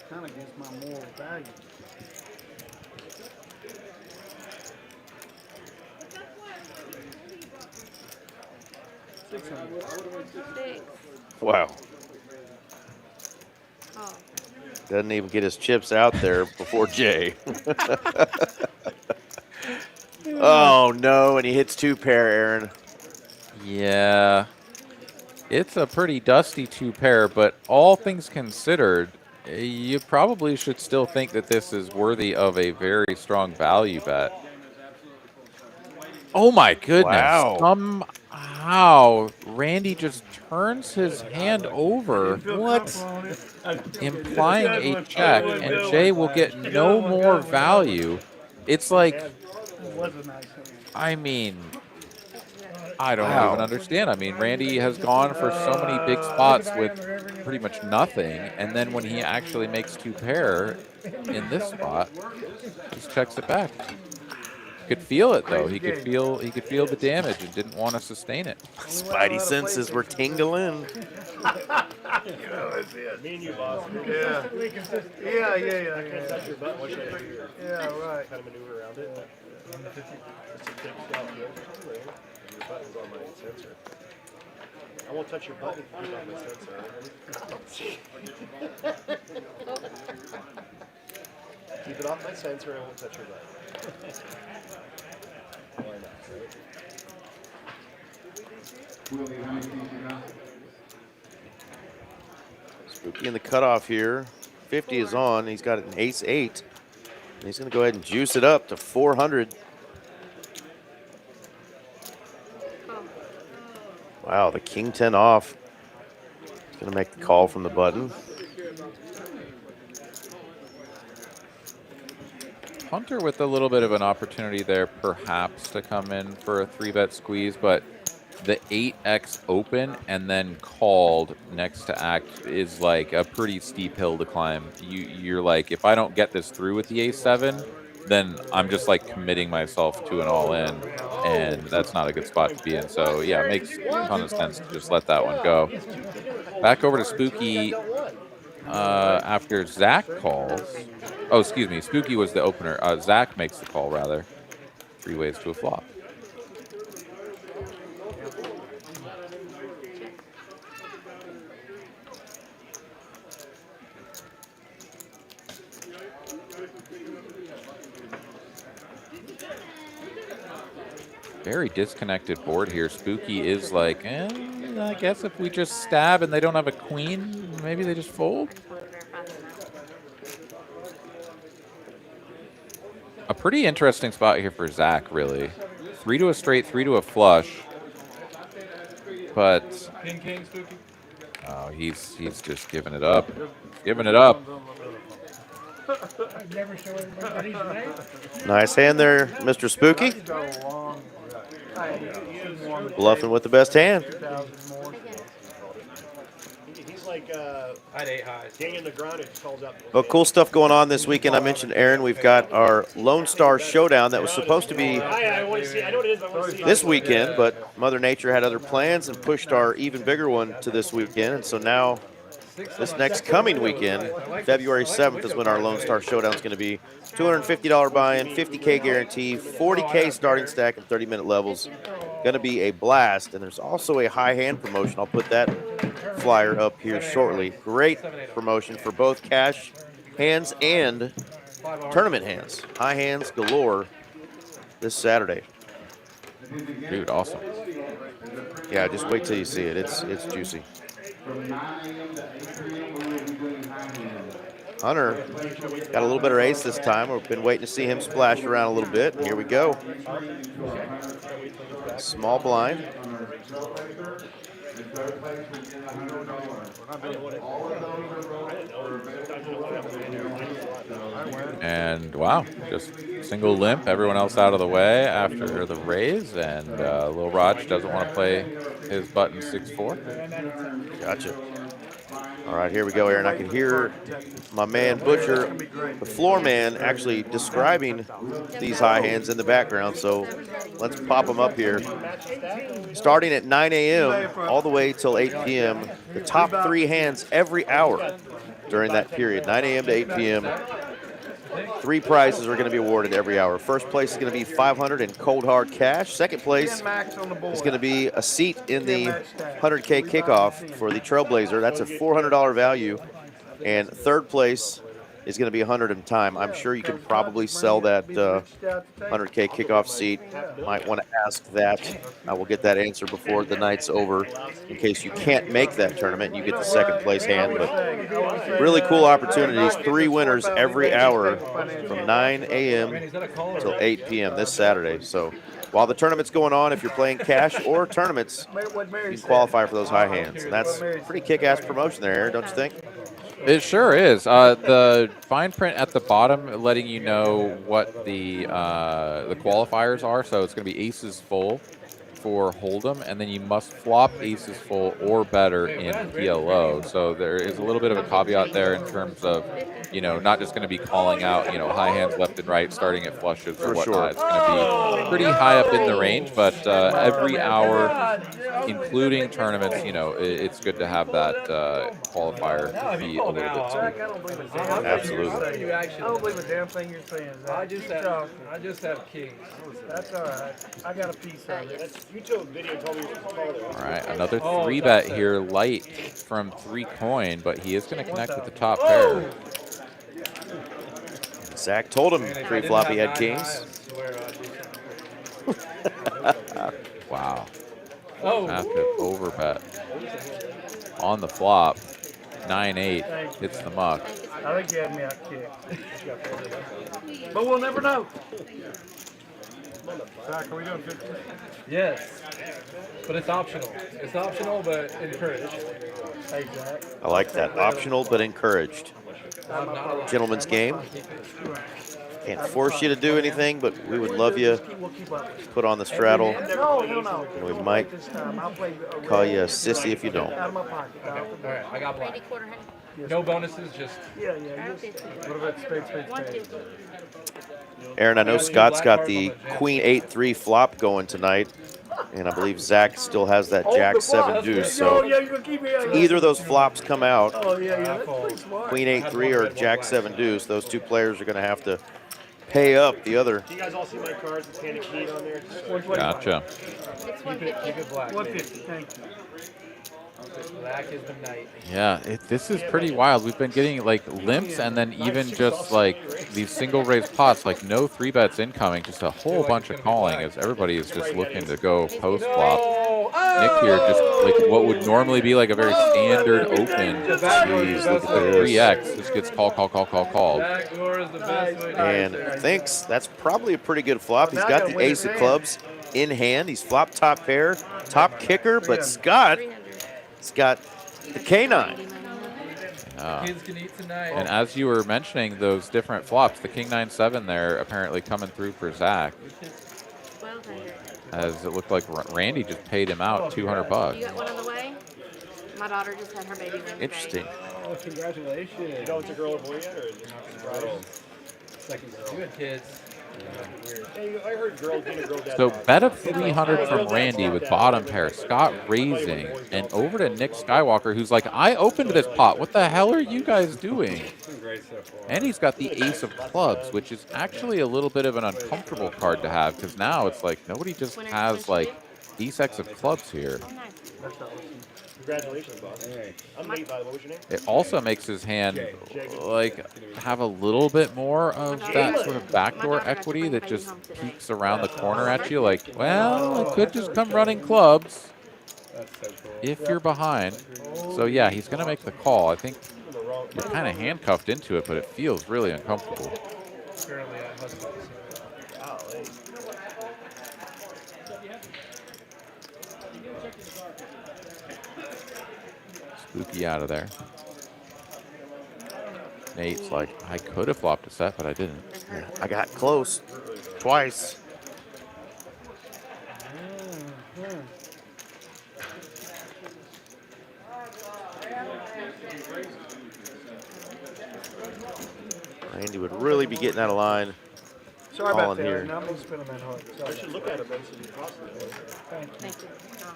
Kind of against my moral value. Six. Wow. Oh. Doesn't even get his chips out there before Jay. Oh, no, and he hits 2 pair, Aaron. Yeah. It's a pretty dusty 2 pair, but all things considered, you probably should still think that this is worthy of a very strong value bet. Oh my goodness. Wow. Somehow Randy just turns his hand over, What? implying a check, and Jay will get no more value. It's like, It was a nice hand. I mean, I don't even understand. I mean, Randy has gone for so many big spots with pretty much nothing, and then when he actually makes 2 pair in this spot, just checks it back. Could feel it though. He could feel the damage and didn't want to sustain it. Spidey senses were tingling. Me and you, boss. Yeah. Yeah. Touch your button. What should I do here? Yeah, right. Kind of maneuver around it. Just a tip downfield. Your button's on my sensor. I won't touch your button if you put it on my sensor. Keep it off my sensor and I won't touch your button. Why not, right? Spooky in the cutoff here. 50 is on. He's got an ace-8. He's going to go ahead and juice it up to 400. Wow, the king 10 off. He's going to make the call from the button. Hunter with a little bit of an opportunity there, perhaps, to come in for a 3-bet squeeze, but the 8x open and then called next to act is like a pretty steep hill to climb. You're like, if I don't get this through with the A7, then I'm just like committing myself to an all in, and that's not a good spot to be in. So yeah, it makes a ton of sense to just let that one go. Back over to Spooky after Zach calls. Oh, excuse me. Spooky was the opener. Zach makes the call, rather. 3 ways to a flop. Very disconnected board here. Spooky is like, I guess if we just stab and they don't have a queen, maybe they just fold. A pretty interesting spot here for Zach, really. 3 to a straight, 3 to a flush. But King, Spooky. oh, he's just giving it up. Giving it up. I'd never show everybody his name. Nice hand there, Mr. Spooky. Bluffing with the best hand. He's like I'd 8 highs. gang in the ground. It calls out. Well, cool stuff going on this weekend. I mentioned, Aaron, we've got our Lone Star Showdown that was supposed to be I want to see. I know what it is. But I want to see this weekend, but Mother Nature had other plans and pushed our even bigger one to this weekend. And so now this next coming weekend, February 7th, is when our Lone Star Showdown is going to be. $250 buy-in, $50K guarantee, $40K starting stack, and 30-minute levels. Going to be a blast. And there's also a high hand promotion. I'll put that flyer up here shortly. Great promotion for both cash hands and tournament hands. High hands galore this Saturday. Dude, awesome. Yeah, just wait till you see it. It's juicy. Hunter got a little better ace this time. We've been waiting to see him splash around a little bit. And here we go. Small blind. And wow, just single limp, everyone else out of the way after the raise, and Lil Raj doesn't want to play his button 6-4. Gotcha. All right, here we go, Aaron. I can hear my man Butcher, the floor man, actually describing these high hands in the background. So let's pop them up here. Starting at 9 a.m. all the way till 8 p.m. The top 3 hands every hour during that period, 9 a.m. to 8 p.m. 3 prizes are going to be awarded every hour. First place is going to be $500 in cold hard cash. Second place is going to be a seat in the 100K kickoff for the Trailblazer. That's a $400 value. And third place is going to be $100 in time. I'm sure you can probably sell that 100K kickoff seat. Might want to ask that. I will get that answer before the night's over in case you can't make that tournament and you get the second place hand. But really cool opportunities. 3 winners every hour from 9 a.m. till 8 p.m. this Saturday. So while the tournament's going on, if you're playing cash or tournaments, you can qualify for those high hands. And that's a pretty kick-ass promotion there, Aaron, don't you think? It sure is. The fine print at the bottom letting you know what the qualifiers are. So it's going to be aces full for Hold'em, and then you must flop aces full or better in PLO. So there is a little bit of a caveat there in terms of, not just going to be calling out, high hands left and right, starting at flushes or whatnot. Sure. It's going to be pretty high up in the range, but every hour, including tournaments, it's good to have that qualifier be a little bit sweet. Absolutely. I don't believe a damn thing you're saying, Zach. I just have kings. That's all right. I got a piece of it. You told video told me you should call there. All right, another 3-bet here, light from 3 coin, but he is going to connect with the top pair. Zach told him pre-flop he had kings. Wow. Oh. Massive overbet. On the flop, 9-8 hits the muck. I think you had me out kicked. But we'll never know. Zach, are we doing 50? Yes. But it's optional. It's optional, but encouraged. Hey, Zach. I like that. Optional but encouraged. Gentleman's game. Can't force you to do anything, but we would love you. We'll keep up. Put on the straddle. No. We might This time I'll play call you a sissy if you don't. out of my pocket. All right, I got black. Randy quarter hand. No bonuses, just Yeah. 50. what about spades, 150. Aaron, I know Scott's got the Queen 8-3 flop going tonight, and I believe Zach still has that Jack 7 deuce. So you're gonna keep me. either of those flops come out, Oh yeah. That's pretty smart. Queen 8-3 or Jack 7 deuce, those two players are going to have to pay up the other. Do you guys all see my cards with Candy Key on there? Gotcha. It's keep 150. it black. 150. Thank you. Black is the night. Yeah, this is pretty wild. We've been getting like limps and then even just like these single raise pots, like no 3-bets incoming, just a whole bunch of calling as everybody is just looking to go post flop. Nick here just like what would normally be like a very standard open. Jeez, look at the 3x. Just gets called. Backdoor is the best way to And thinks that's probably a pretty good flop. He's got the ace of clubs in hand. He's flop top pair, top kicker, but Scott's got the K9. Kids can eat tonight. And as you were mentioning those different flops, the King 9-7 there apparently coming through for Zach, 1200. as it looked like Randy just paid him out $200. You got one on the way? My daughter just had her baby Wednesday. Interesting. Oh, congratulations. You know it's a girl or boy yet, or is it girl? Second girl. Good kids. Hey, I heard girl being a girl dad. So bet of 300 from Randy with bottom pair, Scott raising, and over to Nick Skywalker, who's like, I opened this pot. What the hell are you guys doing? And he's got the ace of clubs, which is actually a little bit of an uncomfortable card to have, because now it's like nobody just has like ace-x of clubs here. Oh, nice. Congratulations, boss. I'm Nate, by the way. What's your name? It also makes his hand like have a little bit more of that sort of backdoor equity that just peeks around the corner at you like, well, I could just come running clubs if you're behind. So yeah, he's going to make the call. I think you're kind of handcuffed into it, but it feels really uncomfortable. Apparently I hustled. Spooky out of there. Nate's like, I could have flopped a set, but I didn't. Yeah, I got close twice. Randy would really be getting out of line. Sorry about Calling that. here. I'm gonna spin them that hard. I Sorry. should look at it then, so you possibly. Thank you. Oh.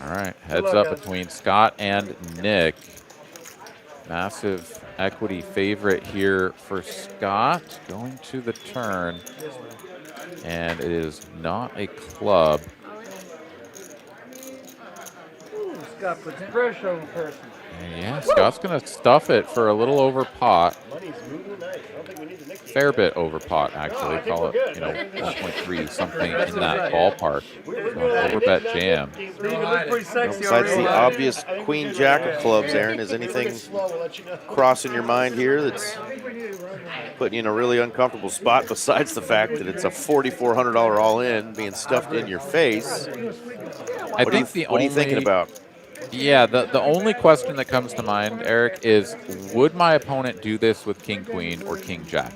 All right, heads luck, up guys. between Scott and Nick. Massive equity favorite here for Scott going to the turn. And it is not a club. Ooh, Scott puts pressure on the person. And yeah, Scott's going to stuff it for a little over pot. Money's moving tonight. I don't think we need to nick it. Fair bit over pot, actually. I think Call we're it, good. 1.3, something in that ballpark. Over bet jam. You look pretty sexy Besides already. the obvious Queen Jack of clubs, Aaron, is anything Slow, we'll let you know. crossing your mind here that's putting you in a really uncomfortable spot besides the fact that it's a $4,400 all-in being stuffed in your face? I What are you thinking about? Yeah, the only question that comes to mind, Eric, is would my opponent do this with King Queen or King Jack?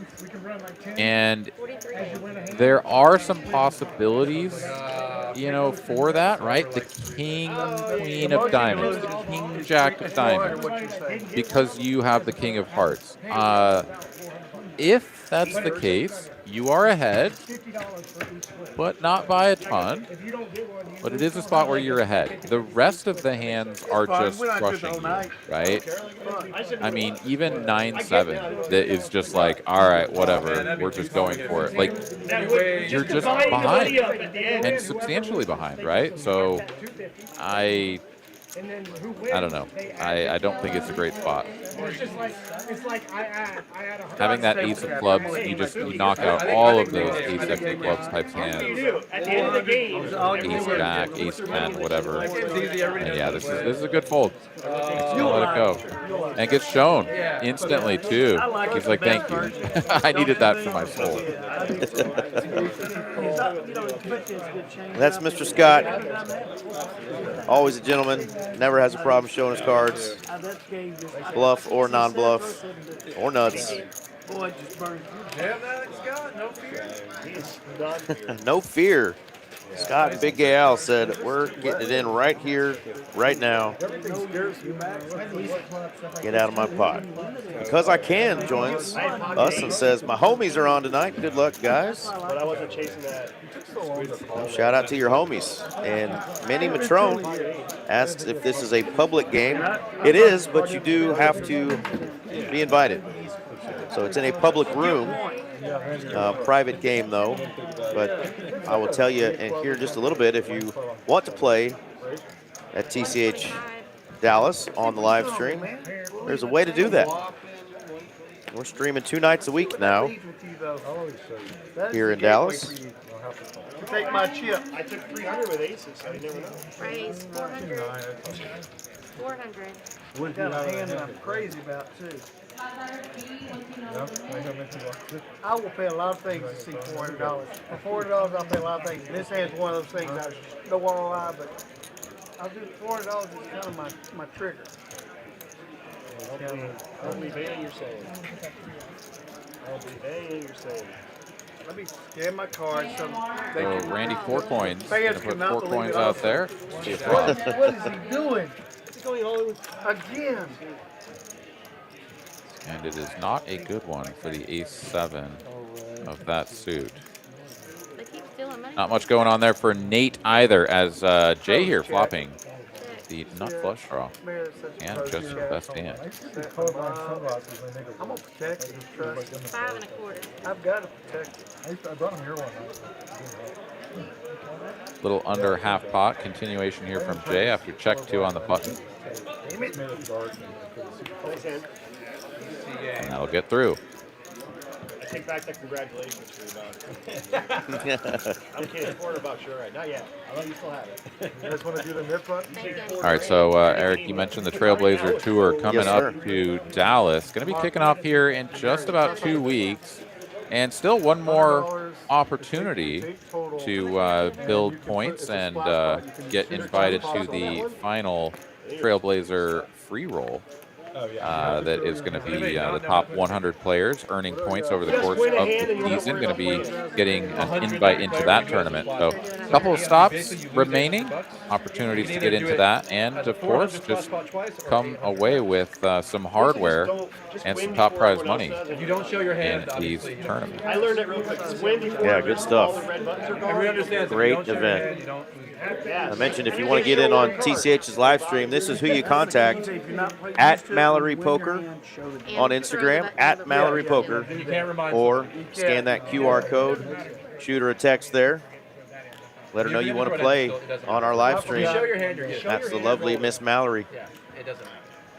And there are some possibilities, for that, right? The King Queen of Diamonds, the King Jack of Diamonds, because you have the King of Hearts. If that's the case, you are ahead, but not by a ton. But it is a spot where you're ahead. The rest of the hands are just crushing you, right? I mean, even 9-7 that is just like, all right, whatever, we're just going for it. Like, you're just behind, and substantially behind, right? So I don't know. I don't think it's a great spot. It's like I had a Having that ace of clubs, you knock out all of those ace-x of clubs type hands. At the end of the game, Ace jack, ace 10, whatever. And yeah, this is a good fold. Just gonna let it go. And it gets shown instantly too. He's like, thank you. I needed that for my soul. That's Mr. Scott. Always a gentleman. Never has a problem showing his cards. Bluff or non-bluff or nuts. Boy, just burned. Damn that, Scott. No fear. He is not here. No fear. Scott and Big Gay Al said, we're getting it in right here, right now. Everything scares you, Max. Get out of my pot. Because I Can joins us and says, my homies are on tonight. Good luck, guys. But I wasn't chasing that. Shout out to your homies. And Minnie Matrone asks if this is a public game. It is, but you do have to be invited. So it's in a public room. Private game, though. But I will tell you in here just a little bit, if you want to play at TCH Dallas on the live stream, there's a way to do that. We're streaming 2 nights a week now here in Dallas. Take my chip. I took 300 with aces, so you never know. Raise 400. 400. What kind of hand I'm crazy about too. I will pay a lot of things to see $400. For $400, I'll pay a lot of things. This hand's one of those things I don't want to lie, but I'll do $400 is kind of my trigger. I'll believe anything you're saying. I'll believe anything you're saying. Let me scan my card. So So Randy, 4 coins. Gonna Fans put cannot 4 believe coins it out also. there. See if Rob- what is he doing? He's going all over. Again. And it is not a good one for the ace-7 of that suit. They keep stealing money. Not much going on there for Nate either, as Jay here flopping the nut flush draw. And just the best hand. I'm gonna protect it. Trust. 5 1/4. I've got to protect it. I brought him here one night. Little under half pot. Continuation here from Jay after check 2 on the button. And that'll get through. I take back that congratulations for your dog. I'm kidding. $400 bucks, you're right. Not yet. I know you still have it. You guys want to do the mid front? All right, so Eric, you mentioned the Trailblazer Tour coming Yes, sir. up to Dallas. Going to be kicking off here in just about 2 weeks. And still one more opportunity to build points and get invited to the final Trailblazer free roll. That is going to be the top 100 players earning points over the course of the season. Going to be getting an invite into that tournament. So a couple of stops remaining, opportunities to get into that, and of course just come away with some hardware and some top prize money If you don't show your in hand, these obviously, tournaments. I learned it real quick. Swim before Yeah, good stuff. all the red buttons are gone. everyone understands. Great if you don't show your event. hand, you don't lose. I mentioned if you want to get in on TCH's live stream, this is who you contact at Mallory Poker on Instagram, at Mallory Poker, You can't remind or scan that QR code, shoot her a text there, let her know you want to play on our live If stream. you show your hand, you're good. That's the lovely Miss Mallory. Yeah, it doesn't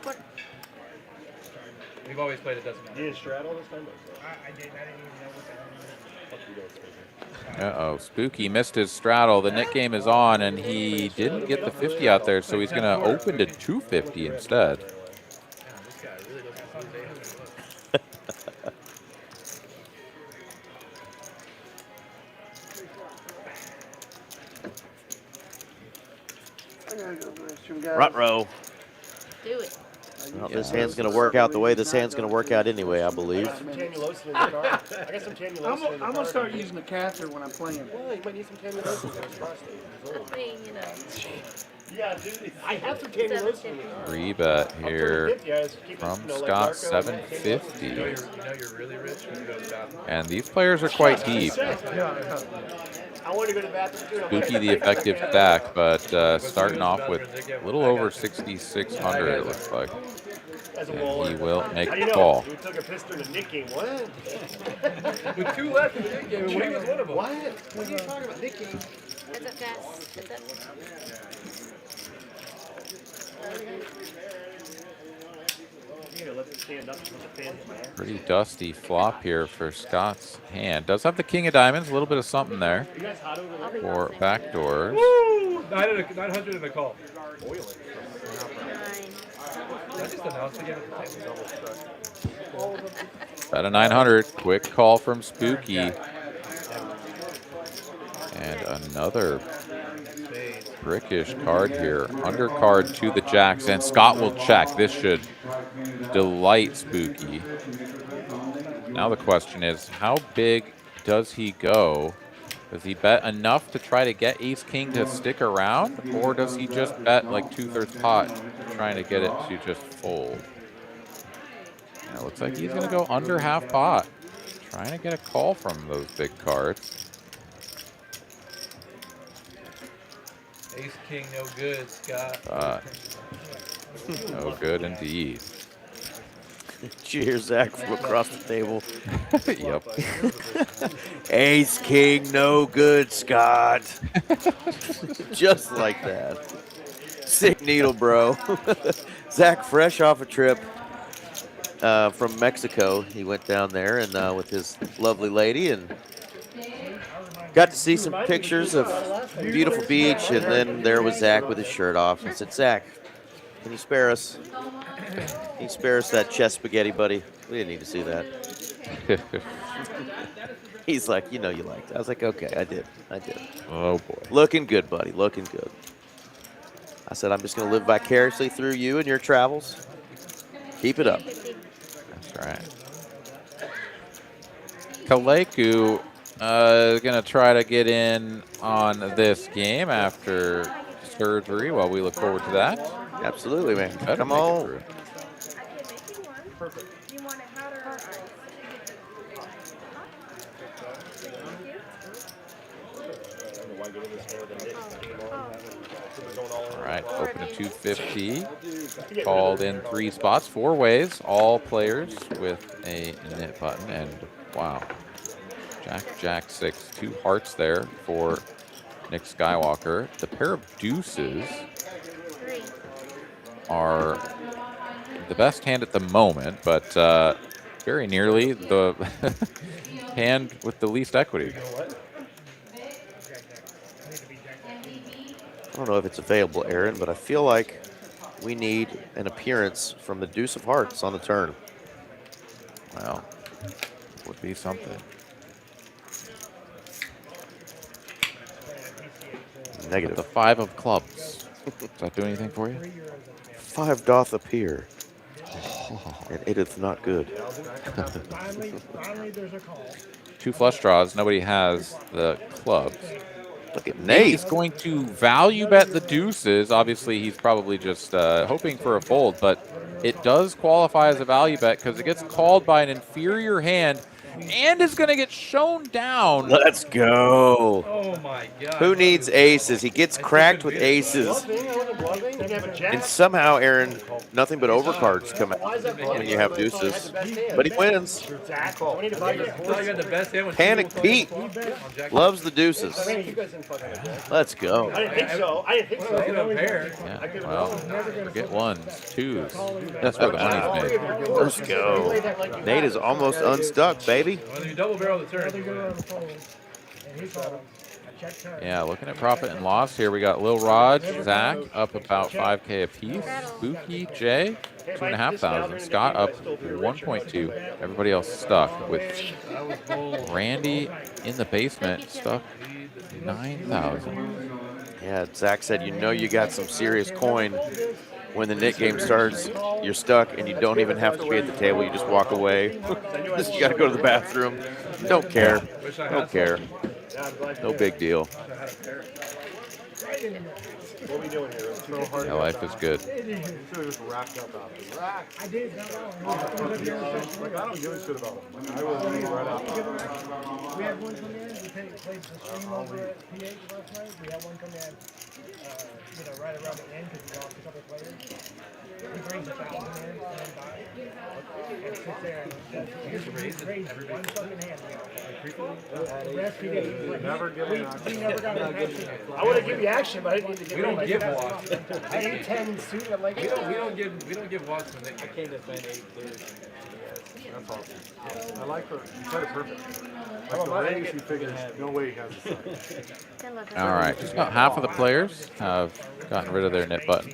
matter. We've always played it doesn't matter. You didn't straddle this time? I didn't even know what Uh-oh, Spooky missed his straddle. The net game is on, and he didn't get the 50 out there, so he's going to open to 250 instead. Front row. Do it. Well, this hand's going to work out the way this hand's going to work out anyway, I believe. Some Tamulosin in the car. I got some Tamulosin in the I'm car. gonna start using the catheter when I'm playing. Well, you might need some Tamulosin for his prostate. He's old. I mean, you know. Yeah, dude. I have some Tamulosin in the car. 3-bet here 50, I was keeping, from you know, like Scott, Marco, 750. You know you're really rich when you go to the bathroom. And these players are quite deep. I want to go to the bathroom too. I'm like, Spooky the effective stack, but starting off with a little over 6,600, it looks like. as a And roller. he will make How do the you know? call. We took a piston and Nick game. What? With 2 left in the big game, Woody was one of them. What? What are you talking about? Nick game? Heads up, guys. Heads up. Here, let it stand up. Let the fan hit my ass. Pretty dusty flop here for Scott's hand. Does have the king of diamonds, a little bit of something there You guys hot over there? for backdoors. Woo! 900 in the call. Boiling. 9. I just announced again at the table. Bet a 900. Quick call from Spooky. And another prickish card here. Undercard to the jacks, and Scott will check. This should delight Spooky. Now the question is, how big does he go? Does he bet enough to try to get ace-king to stick around? Or does he just bet like 2/3 pot, trying to get it to just fold? Yeah, it looks like he's going to go under half pot, trying to get a call from those big cards. Ace king, no good, Scott. No good indeed. Cheers, Zach, from across the table. Yep. Ace king, no good, Scott. Just like that. Sick needle, bro. Zach, fresh off a trip from Mexico. He went down there and with his lovely lady and got to see some pictures of beautiful beach. And then there was Zach with his shirt off. I said, Zach, can you spare us? Can you spare us that chest spaghetti, buddy? We didn't need to see that. He's like, you know you liked it. I was like, okay, I did. Oh, boy. Looking good, buddy. Looking good. I said, I'm just going to live vicariously through you and your travels. Keep it up. That's right. Kaleku is going to try to get in on this game after surgery. Well, we look forward to that. Absolutely, man. Better Come make it on. through. You want it hot or ice? All right, open to 250. Called in 3 spots, 4 ways. All players with a knit button. And wow, Jack 6, 2 hearts there for Nick Skywalker. The pair of deuces are the best hand at the moment, but very nearly the hand with the least equity. I don't know if it's available, Aaron, but I feel like we need an appearance from the deuce of hearts on the turn. Well, would be something. Negative. The 5 of clubs. Does that do anything for you? 5 doth appear, and it is not good. Finally, there's a call. 2 flush draws. Nobody has the clubs. Look at Nate Nate. is going to value bet the deuces. Obviously, he's probably just hoping for a fold, but it does qualify as a value bet because it gets called by an inferior hand and is going to get shown down. Let's go. Oh my God. Who needs aces? He gets cracked with aces. And somehow, Aaron, nothing but overcards come out when you have deuces. But he wins. Panic Pete loves the deuces. Let's go. I didn't think so. Yeah, well, forget 1s, 2s. That's where the money's made. Let's go. Nate is almost unstuck, baby. Well, you double barrel the turn. Yeah, looking at profit and loss here, we got Lil Raj, Zach up about 5K apiece, Spooky, Jay 2,500, Scott up 1.2. Everybody else stuck with Randy in the basement stuck 9,000. Yeah, Zach said, you know you got some serious coin when the knit game starts. You're stuck, and you don't even have to be at the table. You just walk away. You got to go to the bathroom. Don't care. Don't care. No big deal. What are we doing here? So hard. Yeah, life is good. Just racked up out there. Racked. I did. Like, I don't give a shit about them. I will leave right out. We had one come in. We played the stream over at PH last night. We had one come in, right around the end because we lost a couple players. He brings 1,000 in and then buys. And sits there and he's raised one fucking hand. The rest he did. Never give me We never got an action. I would have given you action, but I didn't need to give We don't you give walks. I need 10 suit. I'm like, We don't give walks when they can't defend 8 players. That's awesome. I like her. You played it perfect. Like the range, he figures no way he has a side. All right, just about half of the players have gotten rid of their knit button.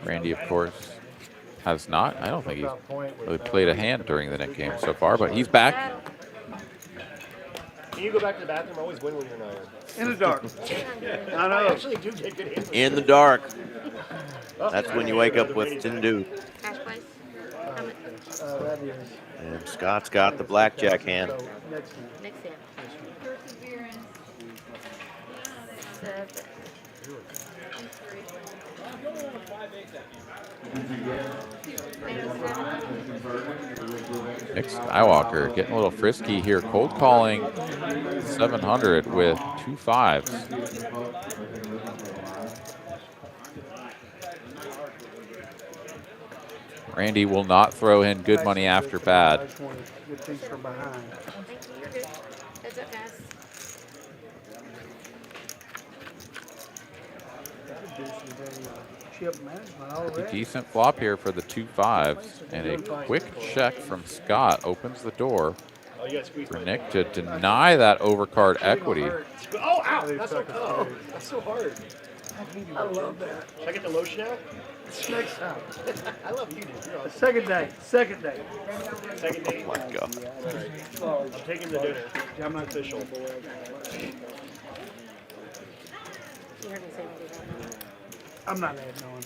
Randy, of course, has not. I don't think he's really played a hand during the knit game so far, but he's back. Can you go back to the bathroom? I always win when you're not in. In the dark. I know. I actually do get good hands. In the dark. That's when you wake up with Tindu. Cash place? How much? That is. And Scott's got the blackjack hand. So next hand. Next hand. Seven. Nick Skywalker getting a little frisky here, cold calling 700 with 2 5s. Randy will not throw in good money after I bad. just want to get things from behind. Thank you. You're good. Heads up, guys. Do some very chip management A already. decent flop here for the 2 5s, and a quick check from Scott opens the door Oh, you got squeezed. for Nick to deny that overcard equity. Oh, ow! That's so, oh, that's so hard. I love that. Should I get the lotion out? Next time. I love you, dude. You're awesome. Second day. Second day. Second date. Oh my God. All right. I'm taking the dinner. I'm not Official. You heard me say we do that. I'm not adding on.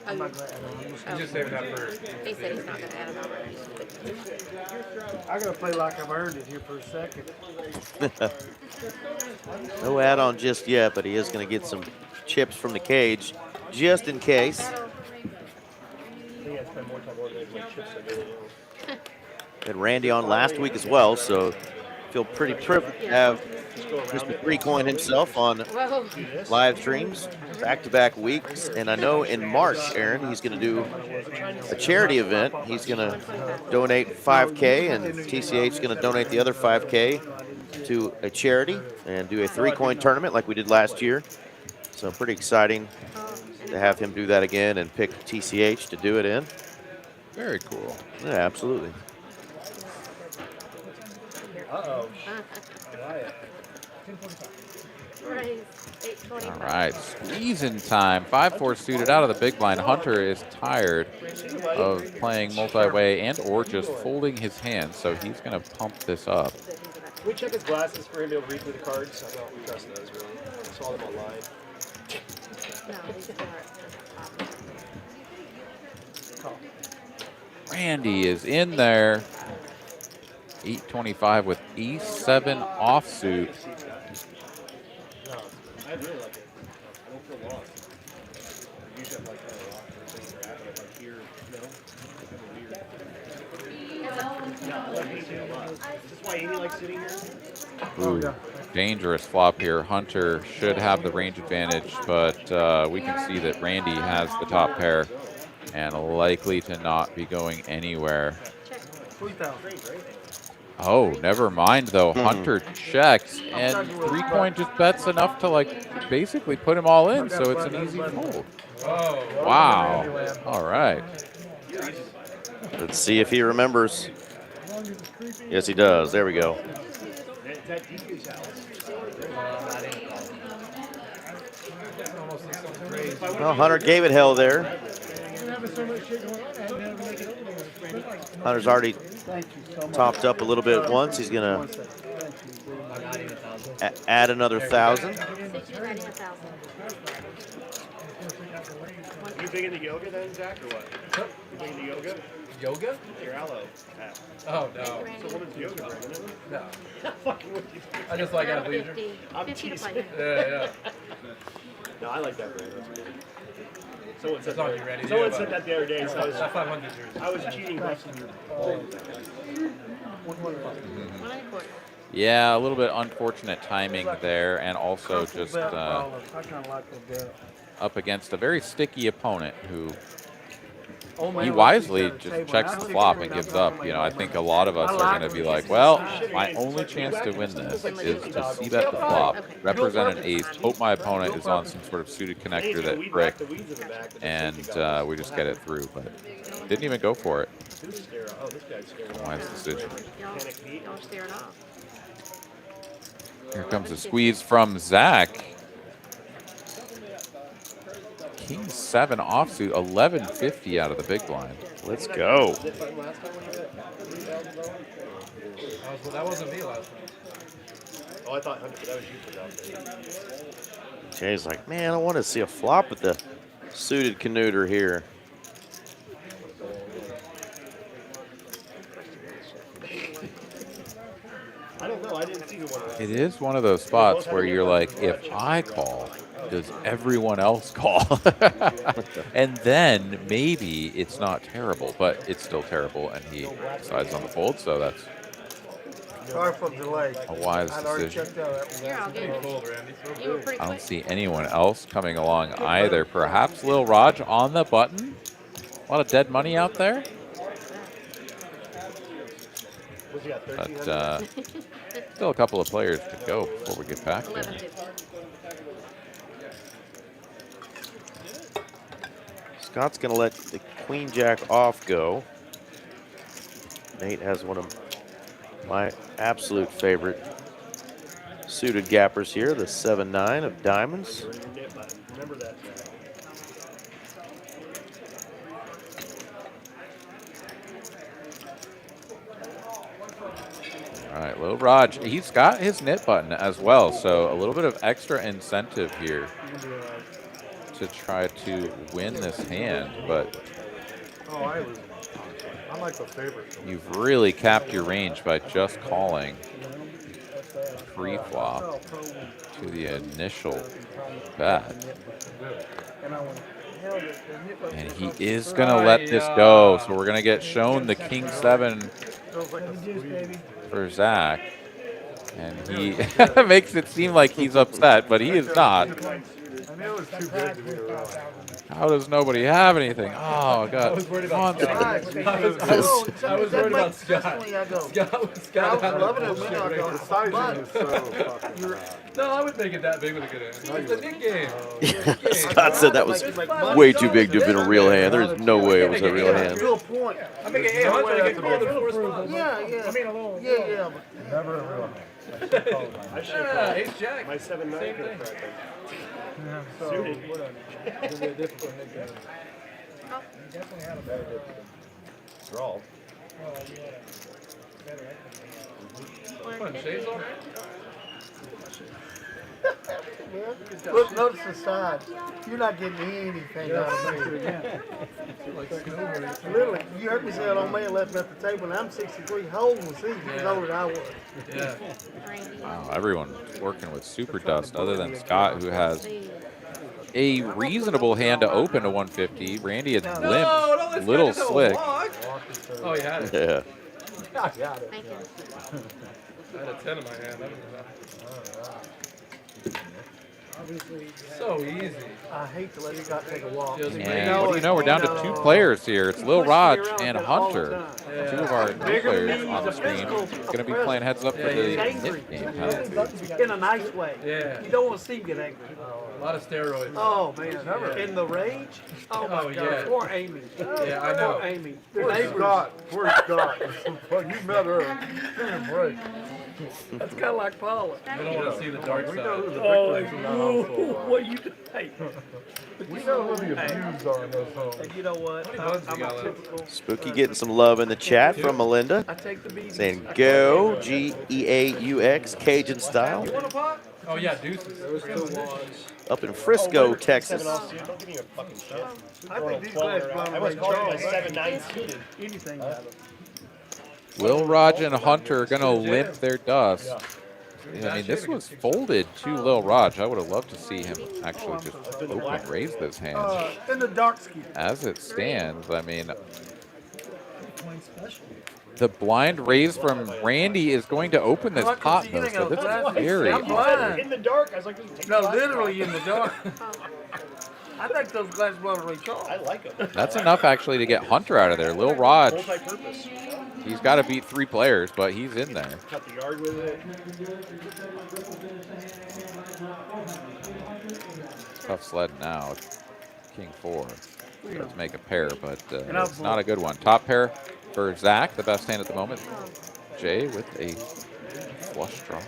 I'm not going to add on. Oh. Just saving that for. He said he's not going to add them on. I got to play like I've earned it here for a second. No add-on just yet, but he is going to get some chips from the cage just in case. I think I spend more time organizing my chips than anything else. Had Randy on last week as well, so feel pretty privileged to have Mr. 3Coin himself on Whoa. live streams back-to-back weeks. And I know in March, Aaron, he's going to do a charity event. He's going to donate 5K, and TCH is going to donate the other 5K to a charity and do a 3Coin tournament like we did last year. So pretty exciting to have him do that again and pick TCH to do it in. Very cool. Yeah, absolutely. Uh-oh. Raise 825. All right, squeezing time. 5-4 suited out of the big blind. Hunter is tired of playing multi-way and or just folding his hands, so he's going to pump this up. Can we check his glasses for him to be able to read through the cards? I don't trust those, really. I saw them online. No, these are Randy is in there. 825 with E7 offsuit. No, I really like it. I don't feel lost. I usually have like kind of lost for things that are happening like here, you know? Kind of weird. Yeah, I like Amy a lot. Is this why Amy likes sitting here? Ooh, dangerous flop here. Hunter should have the range advantage, but we can see that Randy has the top pair and likely to not be going anywhere. 3,000. Oh, never mind though. Hunter checks and 3Coin just bets enough to like basically put him all in, so it's an easy fold. Oh. Wow. All right. Let's see if he remembers. Yes, he does. There we go. Is that DQ's house? Well, Hunter gave it hell there. Hunter's already topped up a little bit once. He's going to add another 1,000. You big into yoga then, Zach, or what? You big into yoga? Yoga? Your aloe. Oh, no. It's a woman's yoga brand, isn't it? No. Fucking with you. I just like out of leisure. 50. I'm 50 to teasing. play. Yeah. No, I like that brand. That's good. Someone said It's on that. you, Randy. Someone Yeah, said that the other day, so That 500 is yours. I was cheating bucks on your. One and a quarter. Yeah, a little bit unfortunate timing there, and also just I kind of like that. up against a very sticky opponent who Old man he likes wisely these kind of just tables. checks I the don't flop think and we're gives gonna up. play You know, I like think a lot of us I are like going to be it. like, well, Shit, my it's only like chance to win this Like is to $50. c-bet the flop, Okay. represent an ace, hope my opponent is on some sort of suited Hey, connector it's gonna that weed brick, back the weeds in the back, but and that's $50. we just get it through, but didn't even go for it. Who's staring? Oh, this guy's staring off. Wise decision. Y'all staring off. Here comes a squeeze from Zach. King 7 offsuit, 1150 out of the big blind. Let's go. Was it fun last time when you bet $3,000? That wasn't me last time. Oh, I thought 100, but that was you for that. Jay's like, man, I want to see a flop with the suited Canuter here. I didn't see the one. It is one of those spots where you're like, if I call, does everyone else call? And then maybe it's not terrible, but it's still terrible, and he decides on the fold, so that's Sorry for the delay. a wise I'd already decision. checked out that one. You're all good. You were pretty I don't quick. see anyone else coming along either. Perhaps Lil Raj on the button. A lot of dead money out there. Was he at But still a couple of players to go before we get back there. 11:50. Scott's going to let the queen jack off go. Nate has one of my absolute favorite suited gappers here, the 7-9 of diamonds. Remember that. All right, Lil Raj, he's got his knit button as well, so a little bit of extra incentive here to try to win this hand, but Oh, I lose. I'm like the favorite. you've really capped your range by just calling pre-flop to the initial bet. And he is going to let this go, so we're going to get shown the King 7 for Zach. And he makes it seem like he's upset, but he is not. I knew it was too big to be around. How does nobody have anything? Oh, God. I was worried about Monster. Scott. I was worried about Scott. I go. Scott I had loving the it when I bullshit go. right The sizing is so fucking You're- bad. No, I would make it that big with a good hand. It's a big game. Scott said that was way too big to have been a real hand. There's no way it was a real hand. Good point. I make it hand when I get called in four spots. Yeah, yeah. I mean, a little. Yeah. Never a real hand. I should Yeah, have ace jack. my 7-9 Same could thing. have cracked So, Suited. whatever. It'll be a difficult nickname. You definitely had a better, Draw. well, you had a better equity. Fun, Shay's all right? Look, notice the side. You're not getting anything out of me. Literally, you heard me say it on me and left me at the table, and I'm 63 holding the seat. He was older than I was. Yeah. Randy. Wow, everyone's working with super dust other than Scott, who has a reasonable hand to open to 150. Randy is No, limp, this guy little just had a slick. walk. Oh, you had it. Yeah. Thank you. I had a 10 in my hand. That was Obviously, you had so easy. I hate to let Scott take a walk. Feels And great. what do you know? We're down to 2 players here. It's Lil Raj and Hunter. 2 of our new players on the stream going to be playing heads up for the nit game penalty. In a nice way. Yeah. You don't want to see him get angry. A lot of steroids. Oh, man. In the rage? Oh, my Oh, God. yeah. Poor Amy. Yeah, I know. Poor Amy. Their Poor neighbors. Scott. Poor Scott. You met her. Give me a break. That's kind of like Paula. I don't want to see the dark We know who side. the Oh, victims in that household what you do? Hey, are. We know who the abused are in those homes. and you know what? many buttons you I'm got a left? typical. Spooky getting some love in the chat from Melinda, I take the beatings. saying go, Geaux, Cajun style, You want a pot? Oh, yeah, deuces. up in Frisco, Texas. Don't give me a fucking shit. I think these guys blown I was away. calling my Charles. 7-9 suited. Anything. Lil Raj and Hunter going to limp their dust. I mean, this was folded to Lil Raj. I would have loved to see him actually just open raise this hand. In the dark ski. As it stands, I mean, point special. the blind raise from Randy is going to open this pot, though, so this is very I'm blind. In the dark, I was like, take No, the lights literally in the dark. I think those guys blown away. Charles. off. I like them. That's enough actually to get Hunter out of there. Lil Raj, Multi-purpose. he's got to beat 3 players, but he's in there. Cut the yard with it. Tough sled now. King 4. Let's make a pair, but it's not a good one. Top pair for Zach, the best hand at the moment. Jay with a flush draw.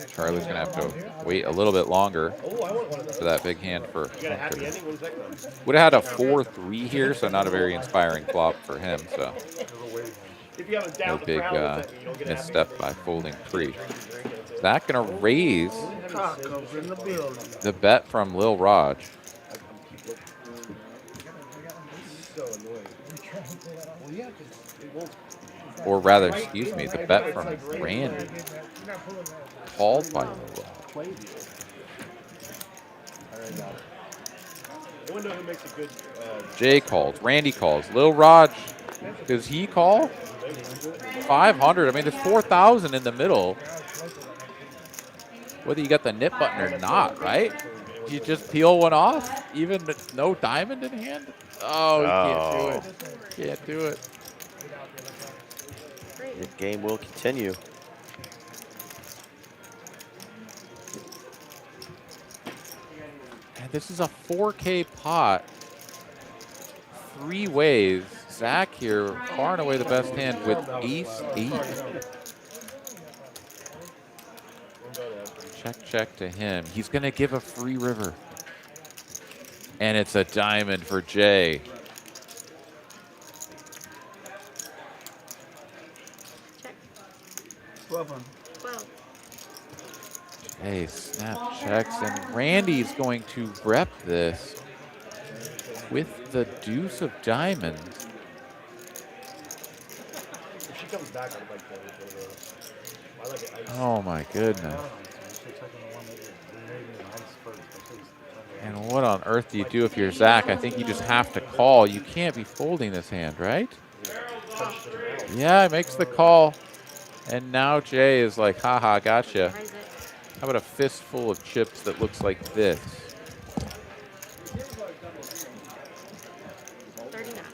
Charlie's going to have to wait a little bit longer Oh, I want one of those. for that big hand for You got a happy Hunter. ending? What does that come? Would have had a 4-3 here, so not a very inspiring flop for him. So If you have a no down big the crowd, you don't get a happy misstep by folding pre. Zach going to raise Tacos in the building. the bet from Lil Raj. So annoying. Well, yeah, 'cause it won't. or rather, excuse me, the bet from Randy called by Lil Rod. I wonder who makes a good. Jay calls, Randy calls, Lil Rod, does he call? 500. I mean, there's 4,000 in the middle. Whether you got the nip button or not, right? You just peel one off, even with no diamond in hand. Oh, you can't do it. Can't do it. The game will continue. And this is a 4K pot. 3 ways. Zach here, far and away the best hand with ace-8. Check to him. He's going to give a free river. And it's a diamond for Jay. Check. 12. 12. Jay snap checks, and Randy's going to rep this with the deuce of diamonds. If she comes back, I'd like to. I like it. Oh my goodness. And what on earth do you do if you're Zach? I think you just have to call. You can't be folding this hand, right? Yeah, he makes the call. And now Jay is like, haha, gotcha. Raise it. How about a fistful of chips that looks like this? 39.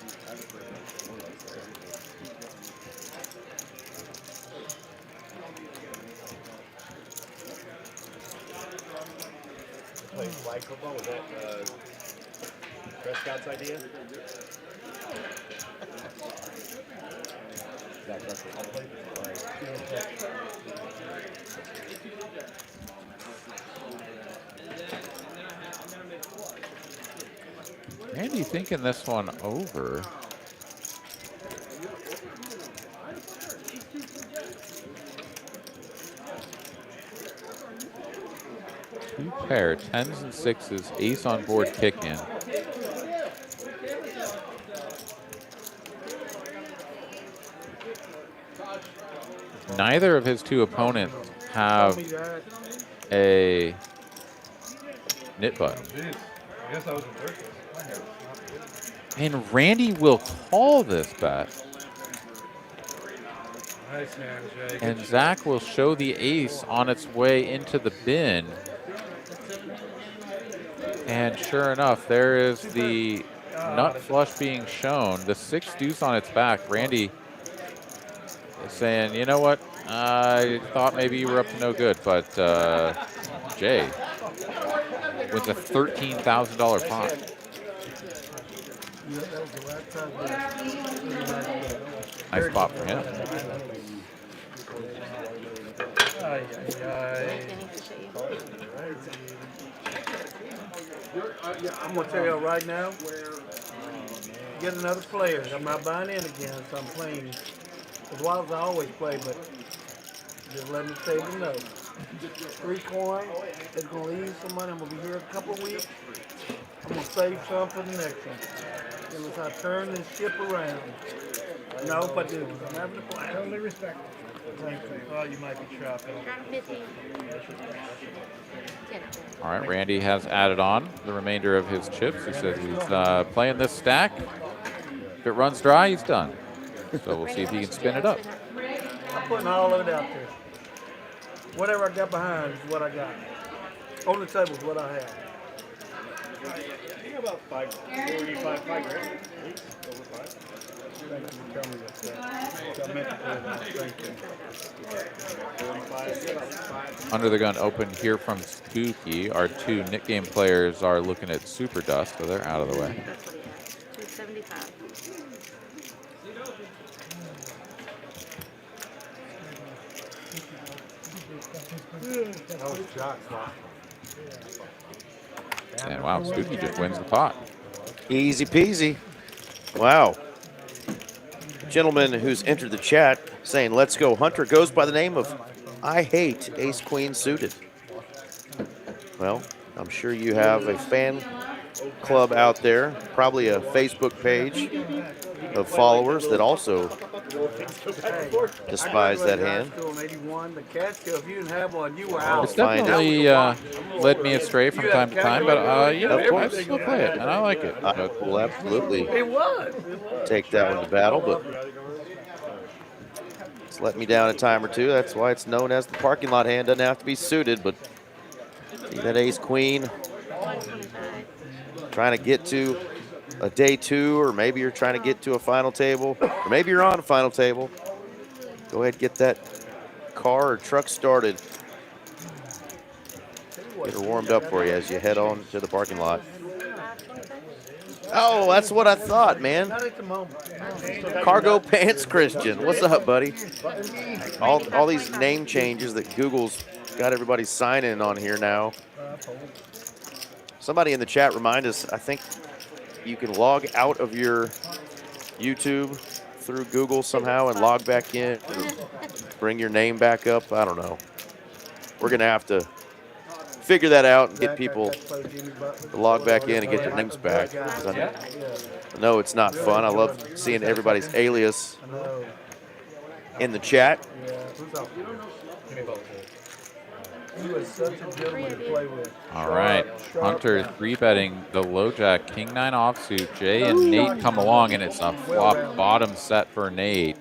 Play flag football. Was that Prescott's idea? I'll play the Randy thinking this one over. Two pair, 10s and 6s, ace on board kick in. Neither of his two opponents have a knit button. And Randy will call this bet. Nice man, Jay. And Zach will show the ace on its way into the bin. And sure enough, there is the nut flush being shown. The 6 deuce on its back. Randy is saying, you know what? I thought maybe you were up to no good, but Jay wins a $13,000 pot. Nice spot for him. I'm gonna tell you right now, get another player. I'm not buying in again, so I'm playing as wild as I always play, but just let me say the note. 3 coins, it's gonna leave some money. I'm gonna be here a couple of weeks. I'm gonna save some for the next one. Unless I turn this ship around. No, but dude, I'm having a plan. Totally respect it. Thank you. Oh, you might be trapping. Round 15. 10. All right, Randy has added on the remainder of his chips. He says he's playing this stack. If it runs dry, he's done. So we'll see if he can spin it up. I'm putting all of it out there. Whatever I got behind is what I got. On the table is what I have. I think about 5 grand. Over 5. Thank you for telling me that. I meant to put it out. Thank you. Under the gun open here from Spooky. Our 2 Nick Game players are looking at Super Dust, so they're out of the way. That's what it is. 275. And wow, Spooky just wins the pot. Easy peasy. Wow. Gentleman who's entered the chat saying, let's go. Hunter goes by the name of I Hate Ace Queen Suited. Well, I'm sure you have a fan club out there, probably a Facebook page of followers that also Despise that hand. On 81, the Catskill, if you didn't have one, you were out. It's find definitely led me astray from time to time, but you know, Of I course. still play it, and I like it. I will absolutely It was. take that one to battle, but it's let me down a time or two. That's why it's known as the parking lot hand. Doesn't have to be suited, but see that ace queen. Trying to get to a day 2, or maybe you're trying to get to a final table, or maybe you're on a final table. Go ahead, get that car or truck started. Get her warmed up for you as you head on to the parking lot. Oh, that's what I thought, man. Not at the moment. Cargo Pants Christian. What's up, buddy? All these name changes that Google's got everybody signing on here now. Somebody in the chat remind us, I think you can log out of your YouTube through Google somehow and log back in, bring your name back up. I don't know. We're going to have to figure that out and get people to log back in and get their names back. I know it's not fun. I love seeing everybody's alias in the chat. He was such a gentleman to play with. All right, Hunter 3-betting the low jack, king 9 offsuit. Jay and Nate come along, and it's a flop bottom set for Nate.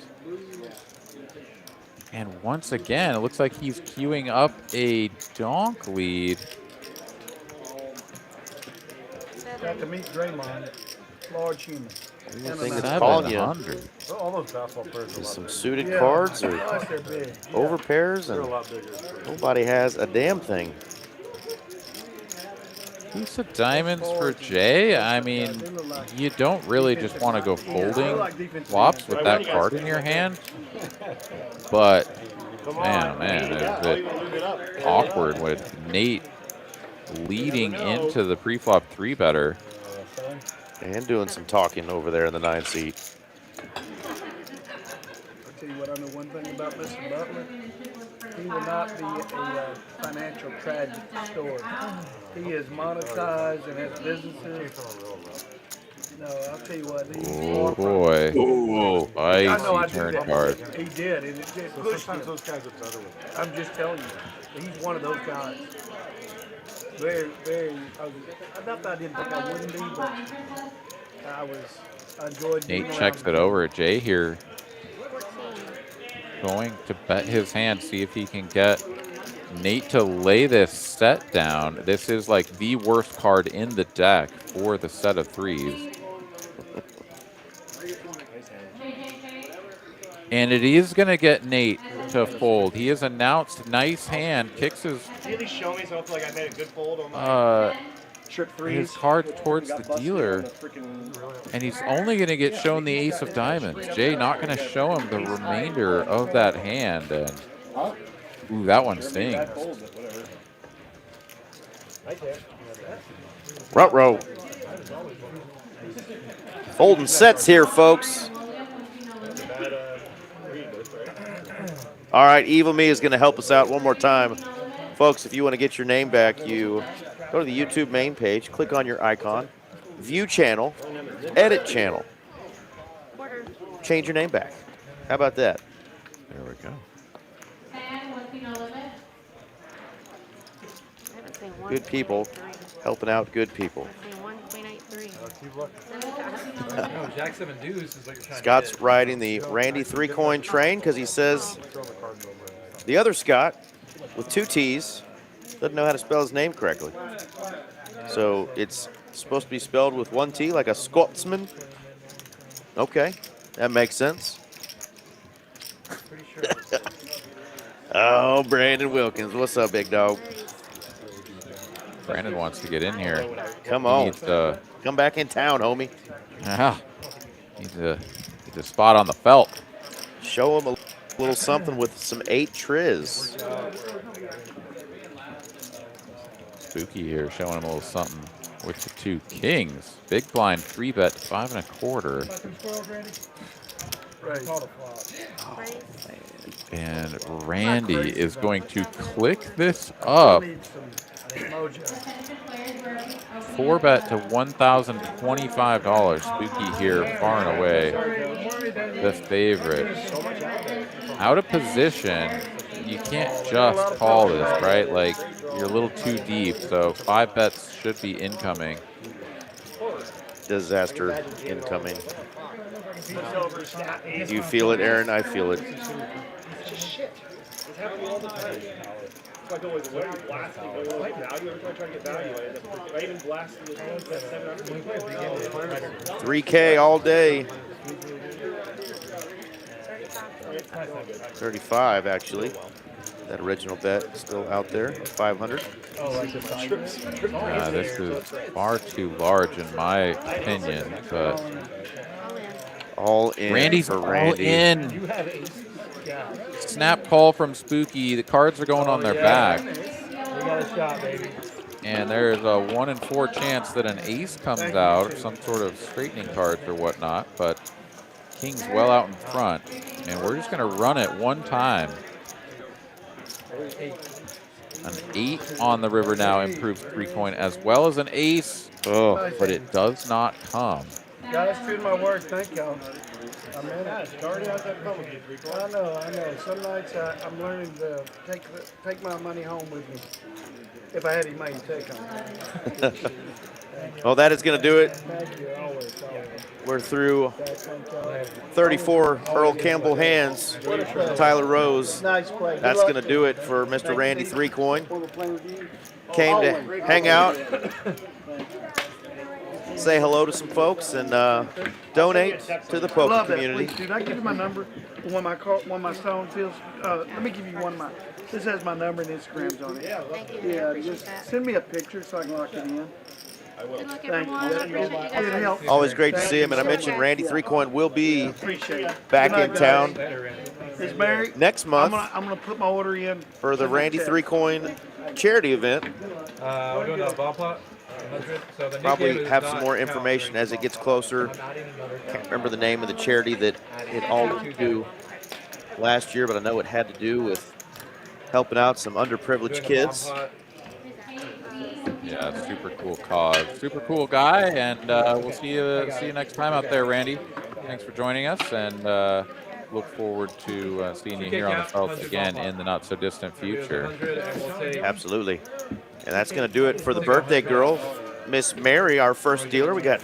And once again, it looks like he's queuing up a donk lead. Got to meet Draymond, large human. The only thing that's calling you All those basketball players are is some bigger. suited cards or Plus they're big. over pairs, They're a and lot bigger. nobody has a damn thing. Use of diamonds for Jay. I mean, you don't really just want to go folding flops with that card in your hand. But, man, oh man, is it awkward with Nate leading into the pre-flop 3-better. And doing some talking over there in the 9 seat. I'll tell you what, I know one thing about Mr. Butler. He will not be a financial tragedy story. He is monetized and has businesses. No, I'll tell you what. Oh boy. Ooh. Icy turn card. He did, and it just pushed him. Sometimes those guys are better with I'm just telling you, he's one of those guys. Very, very. Not that I didn't think I wouldn't be, but I enjoyed. Nate checks it over. Jay here going to bet his hand, see if he can get Nate to lay this set down. This is like the worst card in the deck for the set of 3s. And it is going to get Nate to fold. He has announced nice hand, kicks his Can you at least show me so I feel like I made a good fold on my trick his 3s? card towards the dealer. And he's only going to get shown the ace of diamonds. Jay not going to show him the remainder of that hand. And ooh, that one stings. Ruh-roh. Folding sets here, folks. All right, Evil Me is going to help us out one more time. Folks, if you want to get your name back, you go to the YouTube main page, click on your icon, view channel, edit channel. Change your name back. How about that? There we go. Good people helping out good people. No, Jack 7 deuce is like you're trying Scott's to riding the Randy 3-coin train because he says the other Scott with 2 T's doesn't know how to spell his name correctly. So it's supposed to be spelled with 1 T like a Scotsman. Okay, that makes sense. Oh, Brandon Wilkins. What's up, big dog? Brandon wants to get in here. Come He on. needs to, Come back in town, homie. needs a spot on the felt. Show him a little something with some 8 triz. Spooky here, showing him a little something with the 2 kings. Big blind 3-bet 5 1/4. And Randy is going to click this up. 4-bet to $1,025. Spooky here, far and away. the favorite. Out of position, you can't just call this, right? Like, you're a little too deep, so 5 bets should be incoming. Disaster incoming. You feel it, Aaron? I feel it. It's just shit. It's happening all the time. So I go like, what are you blasting? Don't you like value? Every time I try to get value, I even blasted the 700. 3K all day. 35 actually. That original bet still out there, 500. This is far too large in my opinion, but all in. Randy's for all Randy. in. Snap call from Spooky. The cards are going on their back. We got a shot, baby. And there's a 1 in 4 chance that an ace comes out, some sort of straightening cards or whatnot, but King's well out in front. And we're just gonna run it one time. An 8 on the river now improves 3 coin, as well as an ace, but it does not come. Guys, doing my work. Thank y'all. I'm in Yeah, it. started out that fun with you, 3 points. I know. Some nights I'm learning to take my money home with me. If I had any money to take home. Well, that is going to do it. Thank you. Always. We're through Thank y'all. 34 Earl Campbell hands. Tyler Rose. Nice play. That's going to do it for Mr. Randy 3 coin. Came to hang out, say hello to some folks, and donate to the poker Love that. community. Please, dude, I give you my number when my stone feels. Let me give you one of my. This has my number and Instagram's on it. Thank you. I Yeah, appreciate just that. send me a picture so I can lock it in. Good luck, Thank everyone. I you. appreciate you It guys. helps. Always great to see him, and I mentioned Randy 3 coin will be Appreciate it. back Good in night, town guys. Is Mary? next I'm month gonna put my order in for the Randy 3 coin charity event. We're doing a ball plot. 100. So the new game Probably is have not some more count information as it gets ball closer. plot. Not even another Can't count. remember the name of the charity that it all went to last year, but I know it had to do with helping out some underprivileged Doing a kids. bomb pot. Yeah, super cool cause, super cool guy, and we'll see you next time out there, Randy. Thanks for joining us, and look forward to seeing you here on the Felt again in the not so distant future. 100, and we'll take Absolutely. And that's going to do it for the birthday girl, Miss Mary, our first dealer. We got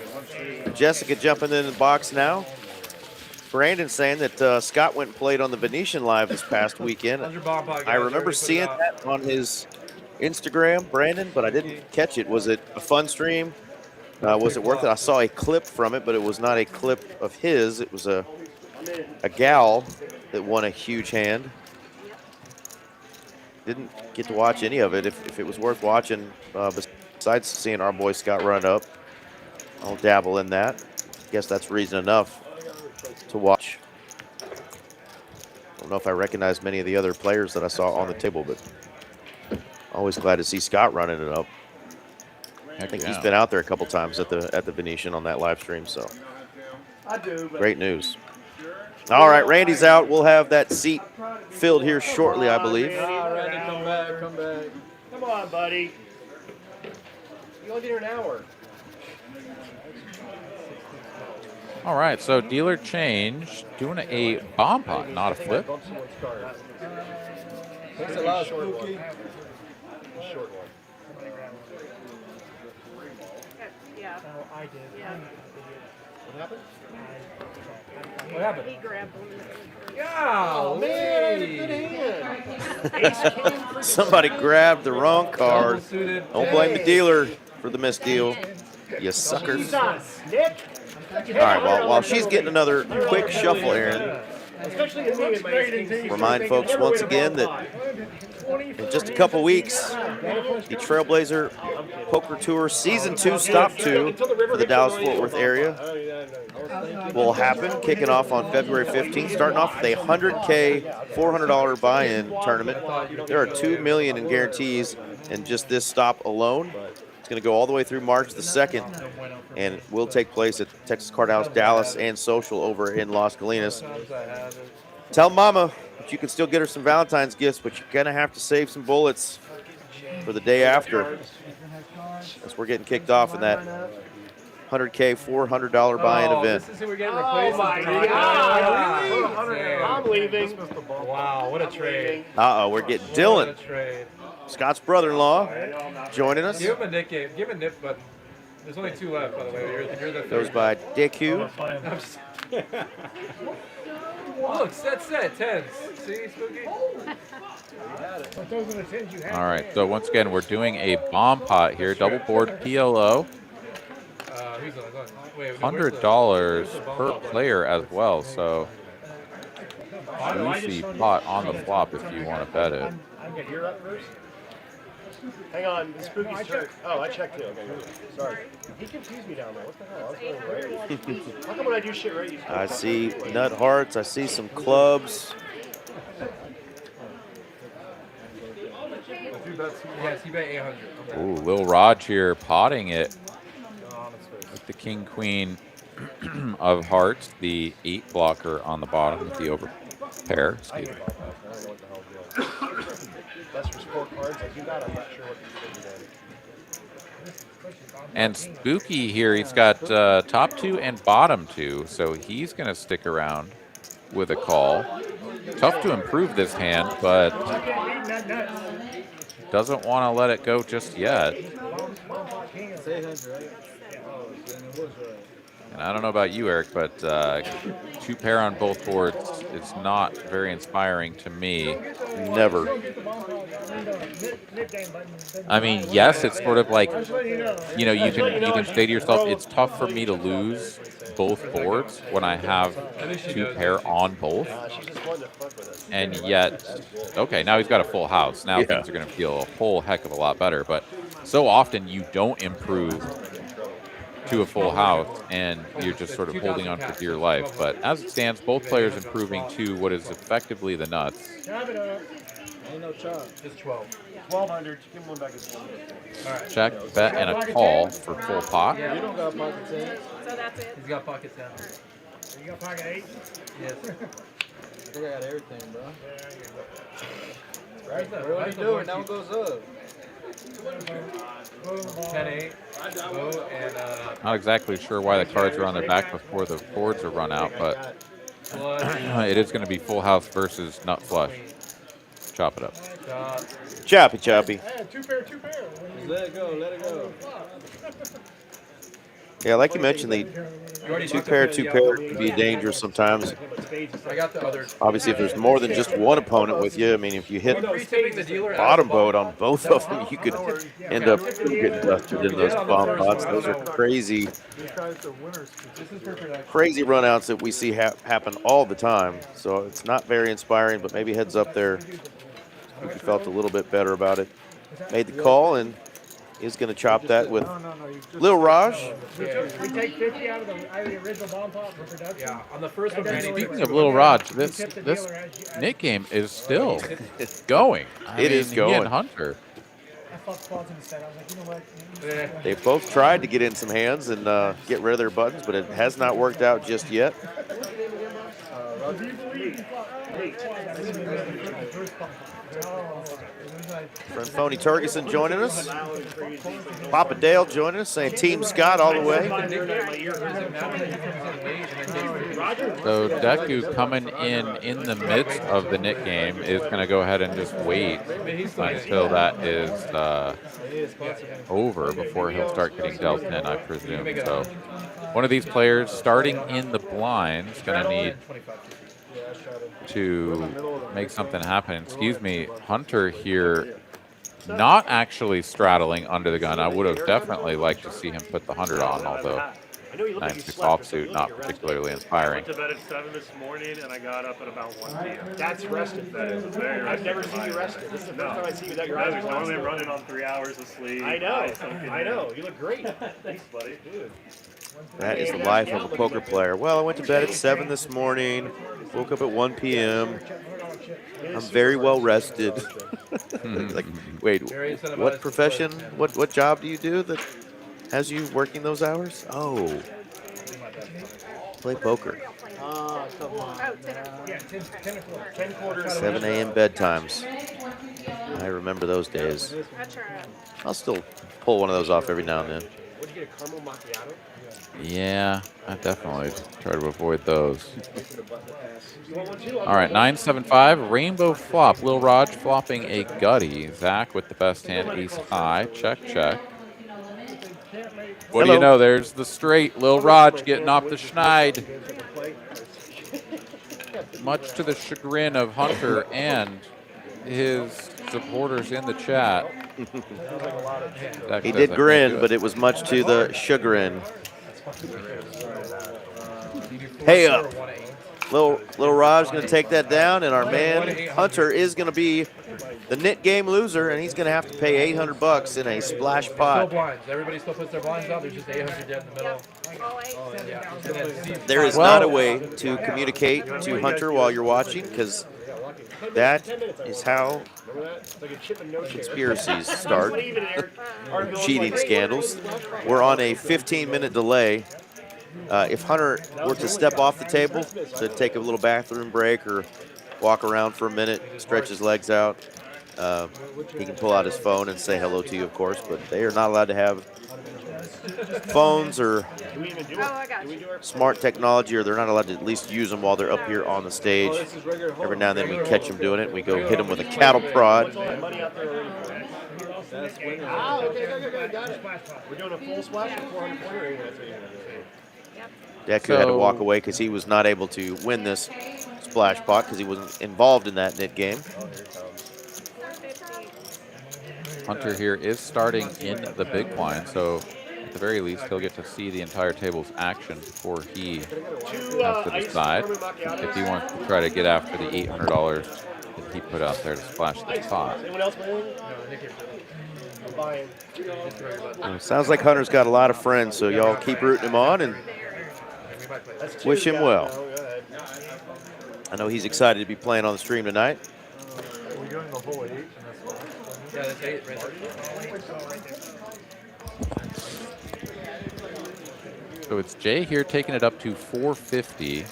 Jessica jumping in the box now. Brandon saying that Scott went and played on the Venetian Live this past weekend. 100 bomb pot. I remember seeing that on his Instagram, Brandon, but I didn't catch it. Was it a fun stream? Was it worth it? I saw a clip from it, but it was not a clip of his. It was a gal that won a huge hand. Didn't get to watch any of it. If it was worth watching, besides seeing our boy Scott run up, I'll dabble in that. Guess that's reason enough to watch. I don't know if I recognize many of the other players that I saw on the table, but always glad to see Scott running it up. I think he's been out there a couple times at the Venetian on that live stream, so I do. But great news. All right, Randy's out. We'll have that seat filled here shortly, I believe. Randy, come back, come back. Come on, buddy. You only did an hour. All right, so dealer change, doing a bomb pot, not a flip. Bump someone's card. Thanks a lot, Short Spooky. one. Short one. Yeah. Oh, I did. Yeah. What happened? What happened? He grabbed one. Oh, Man, I had a good hand. Somebody grabbed the wrong card. Suited. Don't blame the dealer for the misdeal, you suckers. Jesus, Nick. All right, while she's getting another quick shuffle, Aaron, Especially in me with my ace-king. remind folks once again that in just a couple weeks, the Trailblazer Poker Tour Season 2 Stop 2 for the Dallas-Fort Worth area will happen, kicking off on February 15th, starting off with a $100K, $400 buy-in tournament. There are $2 million in guarantees in just this stop alone. It's going to go all the way through March the 2nd, and it will take place at Texas Card House, Dallas, and Social over in Las Colinas. Tell Mama that you can still get her some Valentine's gifts, but you're going to have to save some bullets for the day after, as we're getting kicked off in that $100K, $400 buy-in event. This is who we're getting replaced. my Really? God. Damn. I'm leaving. Wow, what a trade. Uh-oh, we're getting What Dylan, a trade. Scott's brother-in-law, joining us. Give him a nip game. Give him a nip button. There's only 2 left, by the way. You're the Goes third. by Dick Hugh. Look, set, tens. See, Spooky? But those are the tens you have. All right, so once again, we're doing a bomb pot here, double board PLO, Who's on? Wait, $100 per player as well. So juicy pot on the flop if you want to bet it. Okay, you're up first. Hang on, the Spooky's turn. Oh, I checked him. Okay, sorry. He confused me down there. What the hell? I was going right. How come when I do shit right, you I see nut hearts. I see some clubs. Yes, he bet 800. Okay. Ooh, Lil Raj here potting it with the king queen of hearts, the 8 blocker on the bottom with the over pair. Excuse me. That's for sport cards. I do that. I'm not sure what he's doing. And Spooky here, he's got top 2 and bottom 2, so he's going to stick around with a call. Tough to improve this hand, but doesn't want to let it go just yet. And I don't know about you, Eric, but 2 pair on both boards, it's not very inspiring to me. Never. I mean, yes, it's sort of like, you know, you can say to yourself, it's tough for me to lose both boards when I have 2 pair on both. She's just wanting to fuck with us. And yet, okay, now he's got a full house. Now things are going to feel a whole heck of a lot better. But so often you don't improve to a full house, and you're just sort of holding on for dear life. But as it stands, both players improving to what is effectively the nuts. Ain't no chop. Just 12. 1200. Give him one back. All right. Check, bet, and a call for full pot. Yeah, you don't got pocket 10. So that's it. He's got pocket 10. You got pocket 8? Yes. I think I got everything, bro. Right? What are you doing? Now it goes up. 10-8. Go and Not exactly sure why the cards are on their back before the boards are run out, but it is going to be full house versus nut flush. Chop it up. Choppy, choppy. Hey, 2 pair. Just let it go, let it go. Yeah, like you mentioned, the 2 pair can be dangerous sometimes. I got the other. Obviously, if there's more than just one opponent with you, I mean, if you hit The dealer bottom boat on both of them, you could end up getting dusted in those bomb pots. Those are crazy, crazy runouts that we see happen all the time. So it's not very inspiring, but maybe heads up there. If you felt a little bit better about it. Made the call and is going to chop that with Lil Raj. We take 50 out of the original bomb pot for production. Yeah, on the first one. And then Speaking of Lil Raj, this Nick game is still going. It is He and going. Hunter. I fucked spots in the set. I was like, you know what? They both tried to get in some hands and get rid of their buttons, but it has not worked out just yet. Friend Phony Turgeson joining us. Papa Dale joining us, saying Team Scott all the way. So Deku coming in the midst of the Nick game is going to go ahead and just wait until that is over before he'll start getting dealt in, I presume. So one of these players starting in the blind is going to need to make something happen. Excuse me, Hunter here not actually straddling under the gun. I would have definitely liked to see him put the 100 on, although 96 offsuit, not particularly inspiring. I went to bed at 7 this morning and I got up at about 1 p.m. That's rested. I've never seen you rested. This is the first time I see you without your I eyes was normally running on 3 hours of sleep. I know. You look great. Thanks, buddy. Dude. That is the life of a poker player. Well, I went to bed at 7 this morning, woke up at 1 p.m. I'm very well rested. Like, wait, what profession, what job do you do that has you working those hours? Oh, play poker. Oh, 10 7 a.m. bedtimes. I remember those days. That's right. I'll still pull one of those off every now and then. get a caramel macchiato? Yeah, I definitely try to avoid those. You want one too? All right, 975, rainbow flop. Lil Raj flopping a gutty. Zach with the best hand, ace high. Check, check. What do you Hello. know? There's the straight. Lil Raj getting off the schneid. Much to the chagrin of Hunter and his supporters in the chat. Zach He says, did "I can't grin, do but it was much to the chagrin. Hey up. Little Raj going to take that down, and our man Hunter is going to be the knit game loser, and he's going to have to pay 800 bucks in a splash Still pot. blinds. Everybody still puts their blinds out. There's just 800 dead in the middle. There is not a way to communicate to Hunter while you're watching, because that is how conspiracies start. Cheating scandals. We're on a 15-minute delay. If Hunter were to step off the table to take a little bathroom break or walk around for a minute, stretch his legs out, he can pull out his phone and say hello to you, of course, but they are not allowed to have phones or smart technology, or they're not allowed to at least use them while they're up here on the stage. Every now and then we catch them doing it. We go hit them with a cattle prod. We're doing a full splash or 400 pointer. Deku had to walk away because he was not able to win this splash pot because he wasn't involved in that knit game. Hunter here is starting in the big blind, so at the very least, he'll get to see the entire table's action before he has to decide if he wants to try to get after the $800 that he put out there to splash the pot. Anyone else playing? I'm buying. Sounds like Hunter's got a lot of friends, so y'all keep rooting him on and wish him well. I know he's excited to be playing on the stream tonight. Are we doing the whole 8? Yeah, that's 8 right there. So it's Jay here taking it up to 450.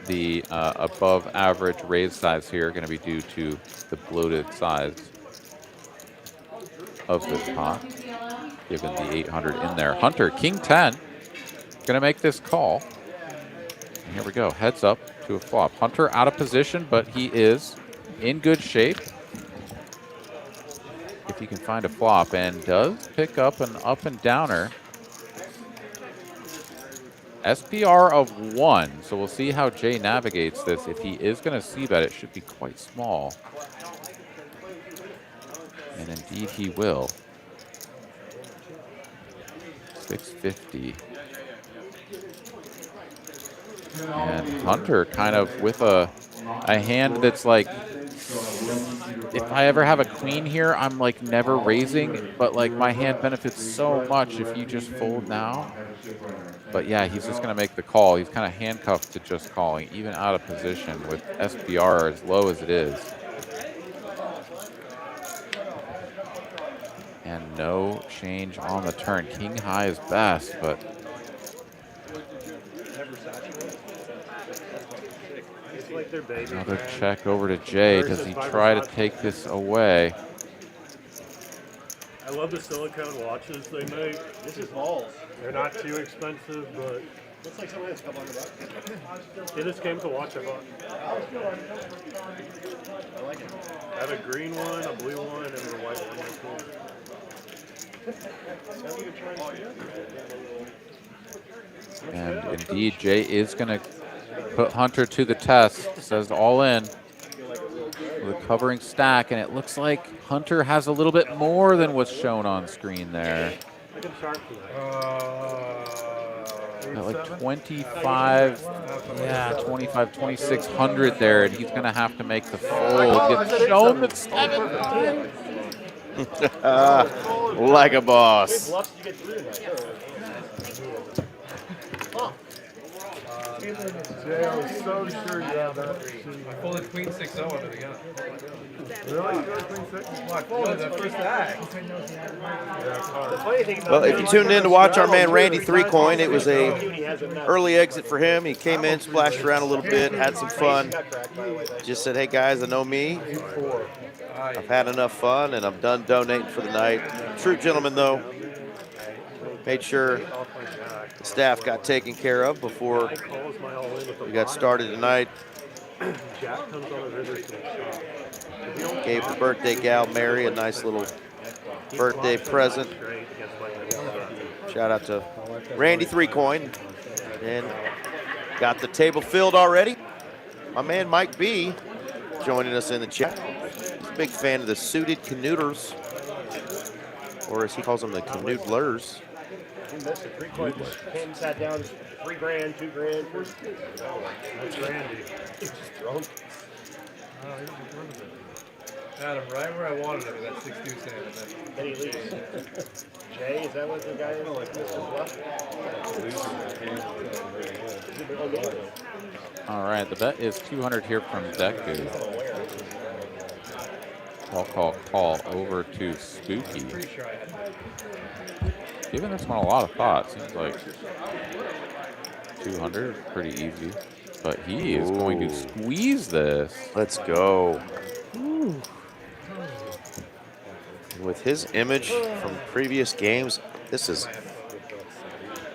The above average raise size here going to be due to the bloated size of this pot, given the 800 in there. Hunter, king 10, going to make this call. And here we go, heads up to a flop. Hunter out of position, but he is in good shape. If he can find a flop, and does pick up an up and downer. SPR of 1, so we'll see how Jay navigates this. If he is going to c-bet, it should be quite small. And indeed he will. 650. And Hunter kind of with a hand that's like, if I ever have a queen here, I'm like never raising, but like my hand benefits so much if you just fold now. But yeah, he's just going to make the call. He's kind of handcuffed to just calling, even out of position with SPR as low as it is. And no change on the turn. King high is best, but another check over to Jay. Does he try to take this away? I love the silicone watches they make. This is balls. They're not too expensive, but Looks like someone has a couple $100. it just came to watch. I bought. I like it. I have a green one, a blue one, and a white one. And indeed, Jay is going to put Hunter to the test. Says all in with a covering stack, and it looks like Hunter has a little bit more than what's shown on screen there. Got like 25, yeah, 25, 2,600 there, and he's going to have to make the fold. Gets shown the 7. Like a boss. Bluffs, you get 3 in that. Jay, I was so sure you had that. I folded queen 6-0 under the gun. Really? Queen 6? Well, I folded that first act. Well, if you tuned in to watch our man Randy 3Coin, it was a early exit for him. He came in, splashed around a little bit, had some fun. Just said, hey guys, I know me. I've had enough fun and I'm done donating for the night. True gentleman though. Made sure the staff got taken care of before we got started tonight. Gave the birthday gal Mary a nice little birthday present. Shout out to Randy 3Coin. And got the table filled already. My man Mike B joining us in the chat. He's a big fan of the suited canooders, or as he calls them, the canoodlers. He missed it. 3 coins. Came, sat down, 3 grand, 2 grand. That's Randy. He's just drunk. Had him right where I wanted him, that 6-2 stand. Then he leaves. Jay, is that what the guy is? Like Mr. Bluff? All right, the bet is 200 here from Deku. Call over to Spooky. Giving this one a lot of thought. Seems like 200 is pretty easy, but he is going to squeeze this. Let's go. Ooh. With his image from previous games, this is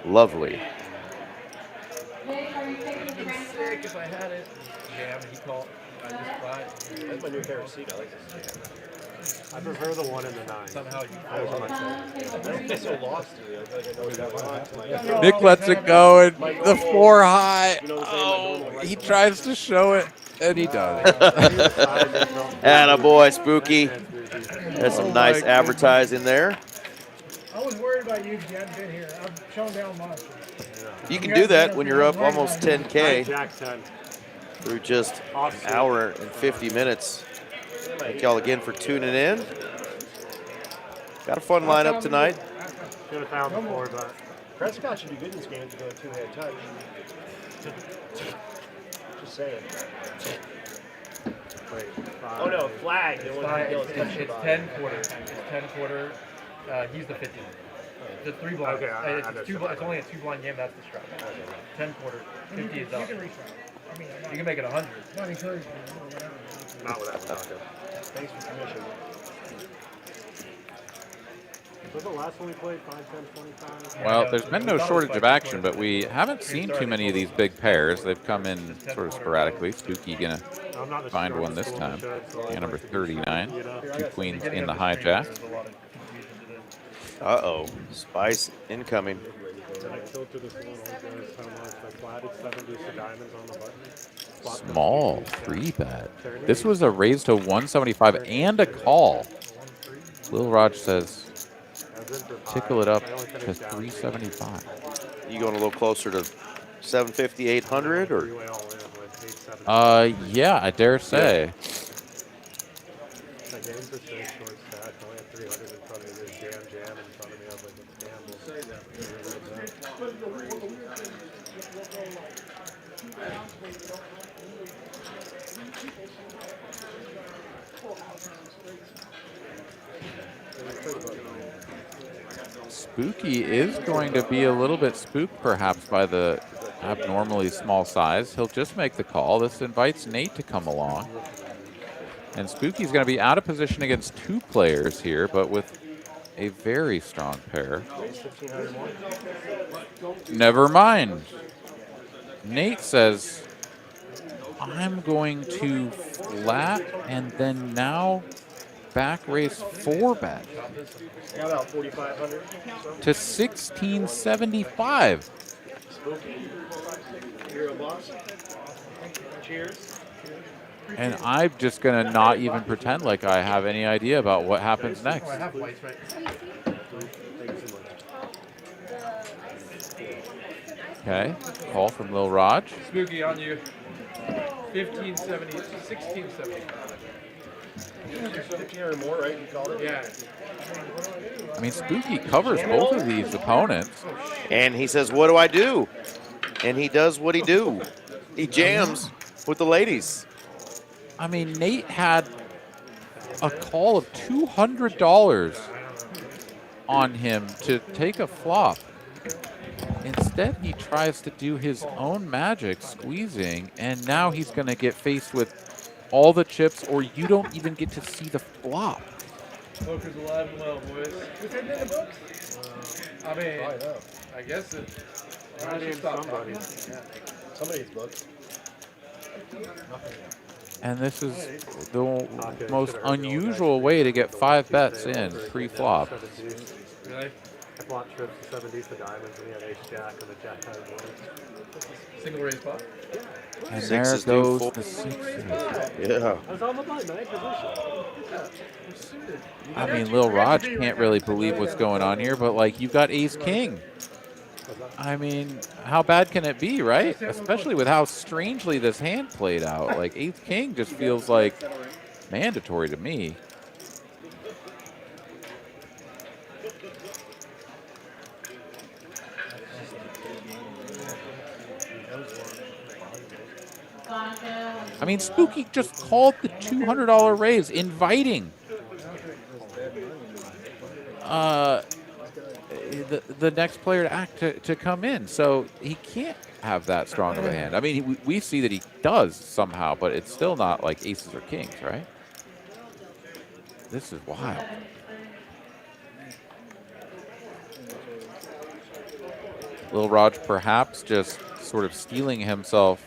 lovely. Sick if I had it. Jam, he called. I just applied. That's my new favorite seat. I like this. I prefer the 1 and the 9. Somehow you Those are my favorite. I get so lost to me. I feel like I know that one. Nick lets it go, and the 4 high. Oh, he tries to show it, and he does. Attaboy, Spooky. That's some nice advertising there. I was worried about you because you hadn't been here. I've shown down much. You can do that when you're up almost 10K Jack 10. through just an hour and 50 minutes. Thank y'all again for tuning in. Got a fun lineup tonight. Should have found the 4, but Prescott should be good in this game if you go 2-hand touch. Just saying. wait. Oh no, flag. They want to It's 10 quarter. It's 10 quarter. He's the 50. The 3 blind. Okay, it's only a 2 blind game. That's the strap. 10 quarter. 50 is up. You can retry. I mean, You can make it 100. not encouraging or whatever. Not without the knockout. Thanks for permission. Was the last one we played 5, 10, 25? Well, there's been no shortage of action, but we haven't seen too many of these big pairs. They've come in sort of sporadically. Spooky gonna find one this time. And number 39, 2 queens in the hijack. Uh-oh, spice incoming. Then I tilted this one over so much. I flatted 7 deuce of diamonds on the button. Small free bet. This was a raise to 175 and a call. Lil Raj says, tickle it up to 375. You going a little closer to 750, 800, or? Yeah, I dare say. The games are so short stack. I only have 300 in front of me. There's jam in front of me. I was like, Spooky is going to be a little bit spooked perhaps by the abnormally small size. He'll just make the call. This invites Nate to come along. And Spooky's going to be out of position against 2 players here, but with a very strong pair. Never mind. Nate says, I'm going to flat and then now back raise 4 bet How about 4,500? to 1675. Spooky. You're a boss. Cheers. And I'm just going to not even pretend like I have any idea about what happens next. I have whites, right? Okay, call from Lil Raj. Spooky on you. 1570, 1675. 1,500 more, right? You called it? Yeah. I mean, Spooky covers both of these opponents. And he says, what do I do? And he does what he do. He jams with the ladies. I mean, Nate had a call of $200 on him to take a flop. Instead, he tries to do his own magic, squeezing, and now he's going to get faced with all the chips, or you don't even get to see the flop. Poker's alive and well, boys. Was it in the books? I mean, Probably no. I guess it. I Name should stop somebody. talking. Somebody's booked. And this is the Okay, most should've heard the old unusual guy way to speak get the 5 one bets Tuesday in over again, pre-flop. 70s. Really? I bought trips to 70s to diamonds, and he had ace jack, and the jack had one. Single raise pot? And Sixes there do goes full. the 6. Yeah. I was on the button, I had position. I mean, Lil Raj can't really believe what's going on here, but like you've got ace king. I mean, how bad can it be, right? Especially with how strangely this hand played out. Like ace king just feels like mandatory to me. I mean, Spooky just called the $200 raise, inviting the next player to act to come in. So he can't have that strong of a hand. I mean, we see that he does somehow, but it's still not like aces or kings, right? This is wild. Lil Raj perhaps just sort of steeling himself,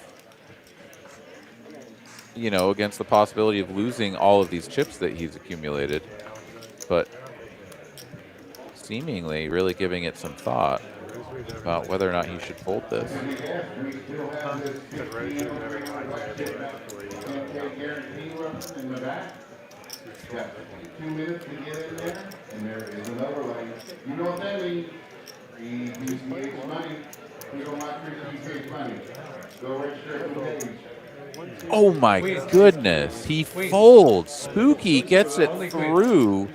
you know, against the possibility of losing all of these chips that he's accumulated, but seemingly really giving it some thought about whether or not he should fold this. Got 2 minutes to get in there, and there is another lane. You know what that means? Free TCH money. We don't like free TCH money. Go register at the page. Oh my goodness, he folds. Spooky gets it through,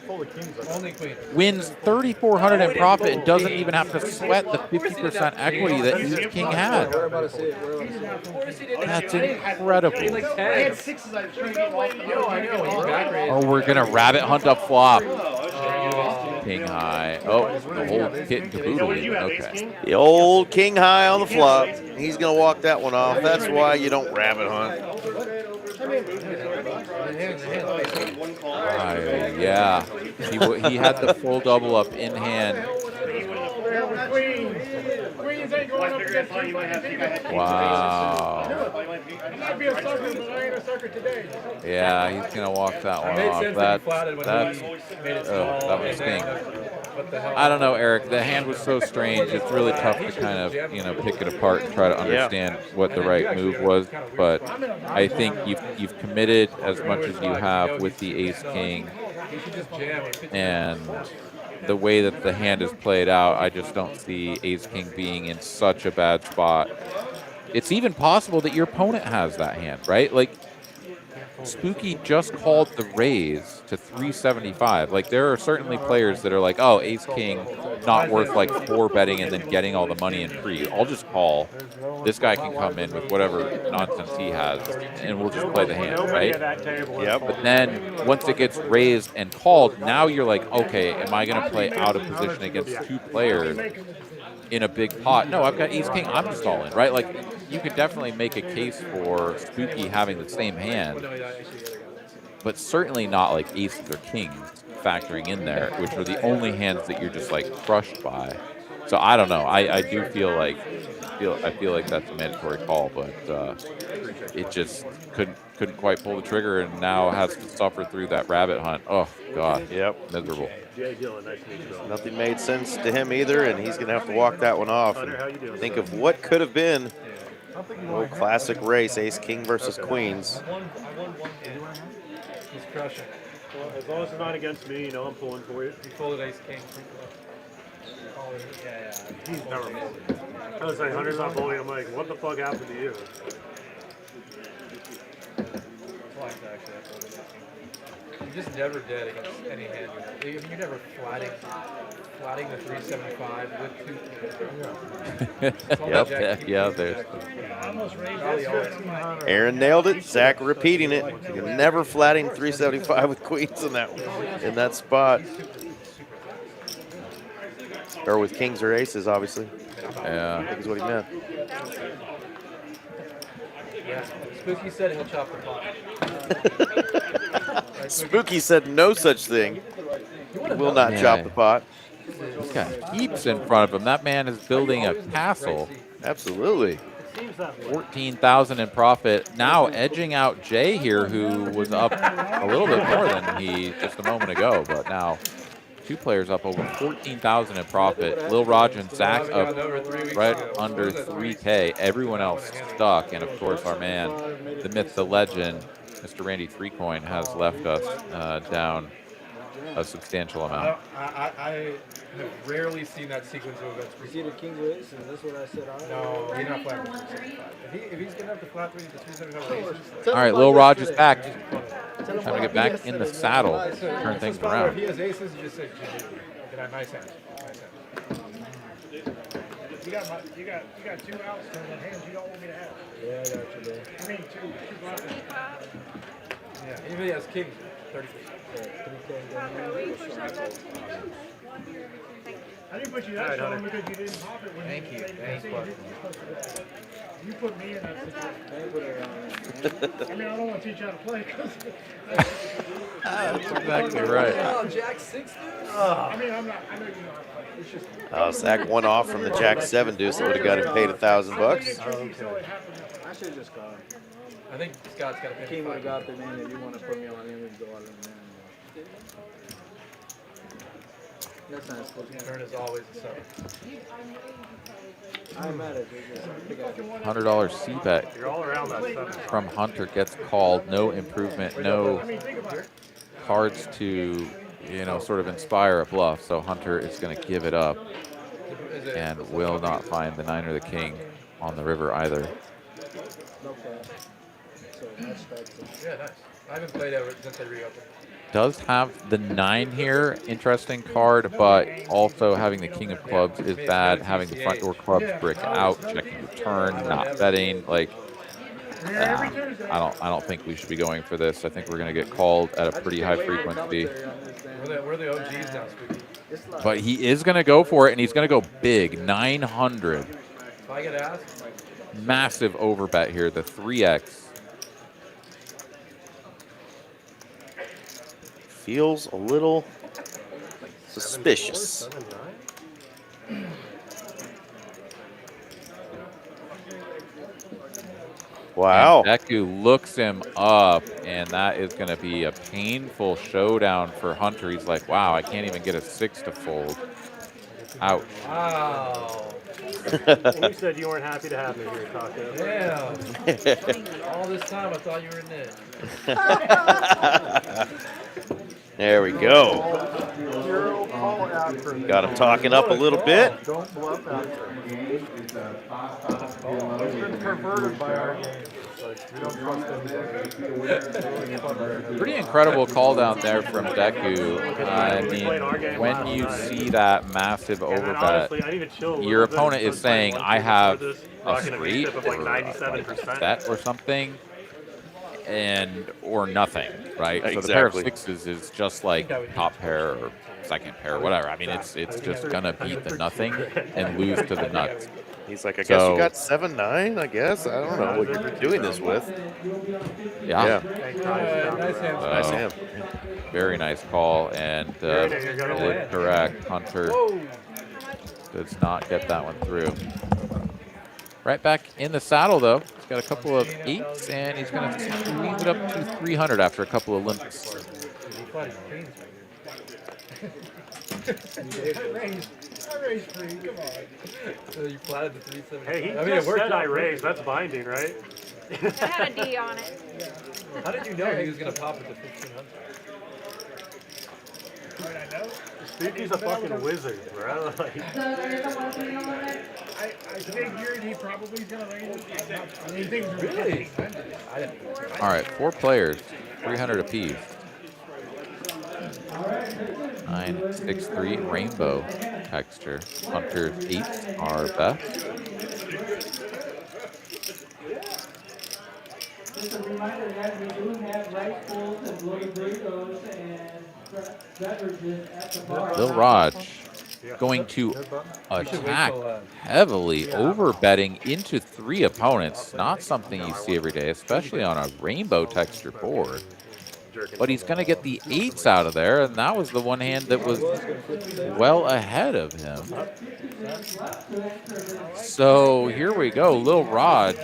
Only queen. wins $3,400 in profit, and doesn't even have to sweat the 50% equity that Ace King had. We're about to see it. We're about to see it. That's incredible. I had sixes. I was trying to get off. I know. He's back raised. Oh, we're gonna rabbit hunt up flop. King high. Oh, the whole kit and caboodle. Okay. The old king high on the flop. He's going to walk that one off. That's why you don't rabbit hunt. Yeah. He had the full double up in hand. Queens ain't going up against three fucking people. Wow. I might be a sucker, but I ain't a sucker today. Yeah, he's gonna walk that one Made off. sense that he flatted when That's he made it oh, small. that would stink. What the hell? I don't know, Eric. The hand was so strange. It's really tough to kind of, you know, pick it apart and try to understand what the right move was. But I think you've committed as much as you have with the ace king, He should just jam. and the way that the hand is played out, I just don't see ace king being in such a bad spot. It's even possible that your opponent has that hand, right? Like, Spooky just called the raise to 375. Like, there are certainly players that are like, oh, ace king, not worth like 4 betting and then getting all the money in pre. I'll just call. This guy can come in with whatever nonsense he has, and we'll just play the hand, right? Yep. But then once it gets raised and called, now you're like, okay, am I going to play out of position against 2 players in a big pot? No, I've got ace king. I'm just all in, right? Like, you could definitely make a case for Spooky having the same hand, but certainly not like aces or kings factoring in there, which are the only hands that you're just like crushed by. So I don't know. I do feel like that's a mandatory call, but it just couldn't quite pull the trigger, and now has to suffer through that rabbit hunt. Oh God, Yep. miserable. Nothing made sense to him either, and he's going to have to walk that one off and think of what could have been. Old classic race, ace king versus queens. I won one game. He's crushing. Well, as long as it's not against me, you know, I'm pulling for you. He folded ace king. Yeah. He's never folded. I was like, Hunter's not folding. I'm like, what the fuck happened to you? Twice actually. I folded ace king. You're just never dead against any hand. You're never flatting the 375 with 2. Yep. Yeah. There's. Aaron nailed it. Zach repeating it. You're never flatting 375 with queens in that spot. Or with kings or aces, obviously. Yeah. I think is what he meant. Yeah. Spooky said he'll chop the pot. Spooky said no such thing. He will not chop the pot. He's got heaps in front of him. That man is building a castle. Absolutely. 14,000 in profit. Now edging out Jay here, who was up a little bit more than he just a moment ago, but now 2 players up over 14,000 in profit. Lil Raj and Zach up right under 3K. Everyone else stuck, and of course our man, the myth, the legend, Mr. Randy Threecoin has left us down a substantial amount. I have rarely seen that sequence of events. You see the King's Race, and that's what I said. No, he's not flat 375. If he's good enough to flat 3 to 375 All right, Lil Raj is back. Time to get back in the saddle, turn things around. If he has aces, you just say, nice hand. Nice hand. You got 2 outstanding hands you don't want me to have. Yeah, I got you there. I mean, two bluffs. Yeah, even if he has kings, 30%. I didn't put you that strong because you didn't pop it when Thank you. Thanks, you bud. You put me in that situation. I mean, I don't want to teach you how to play because. That's exactly right. Oh, Jack 6, dude? I mean, I'm not. I know you know how to play. It's just. Zach one off from the Jack 7 deuce that would have got him paid $1,000. I should have just gone. I think Scott's got to pick. King would have got there, man. If you want to put me on him, we'd go out of him, man. That's not supposed to Turn is always a 7. I'm mad at it. $100 C-bet You're all around that 7. from Hunter gets called. No improvement, no cards to, sort of inspire a bluff. So Hunter is going to give it up and will not find the 9 or the king on the river either. Yeah, nice. I haven't played ever since they reopened. Does have the 9 here, interesting card, but also having the king of clubs is bad. Having the front door clubs brick out, checking the turn, not betting. Like, I don't think we should be going for this. I think we're going to get called at a pretty high frequency. We're the OGs now, Spooky. But he is going to go for it, and he's going to go big, 900. If I get asked, Massive overbet here, the 3x. Feels a little suspicious. Wow. And Deku looks him up, and that is going to be a painful showdown for Hunter. He's like, wow, I can't even get a 6 to fold. Ouch. wow. You said you weren't happy to have me here, Taco. Damn. All this time I thought you were in it. There we go. Got him talking up a little bit. Don't bluff out there. It's been perverted by our game. We don't trust anything. Pretty incredible call down there from Deku. I mean, when you see that massive overbet, your opponent is saying, I have a straight or a set or something, or nothing, right? So the pair of sixes is just like top pair or second pair, whatever. I mean, it's just gonna beat the nothing and lose to the nuts. He's like, I guess you got 7-9, I guess. I don't know what you're doing this with. Yeah. Nice hand. Nice hand. Very nice call, and correct. Hunter does not get that one through. Right back in the saddle, though. He's got a couple of 8s, and he's going to squeeze it up to 300 after a couple of limps. I raised 3. Come on. You flatted the 370. Hey, he I mean, just said I raised. That's binding, right? It had a D on it. How did you know he was going to pop it to 1,500? Right, I know. Spooky's a fucking wizard, bro. Like, I figured he probably is going to raise it. I mean, things are Really? I didn't. All right, 4 players, 300 apiece. 963 rainbow texture. Hunter's 8s are best. Just a reminder that we do have rice bowls and bloody burritos and beverages at the bar. Lil Raj going to attack heavily, overbetting into 3 opponents. Not something you see every day, especially on a rainbow texture board. but he's going to get the 8s out of there, and that was the one hand that was well ahead of him. So here we go. Lil Raj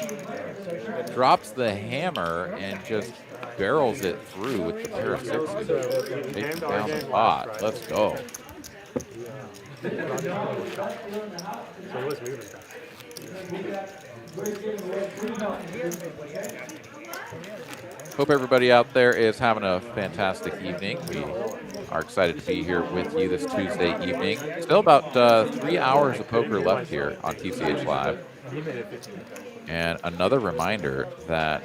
drops the hammer and just barrels it through with the pair of 6s. Taking down the pot. Let's go. So he was moving back. Hope everybody out there is having a fantastic evening. We are excited to be here with you this Tuesday evening. Still about 3 hours of poker left here on TCH Live. And another reminder that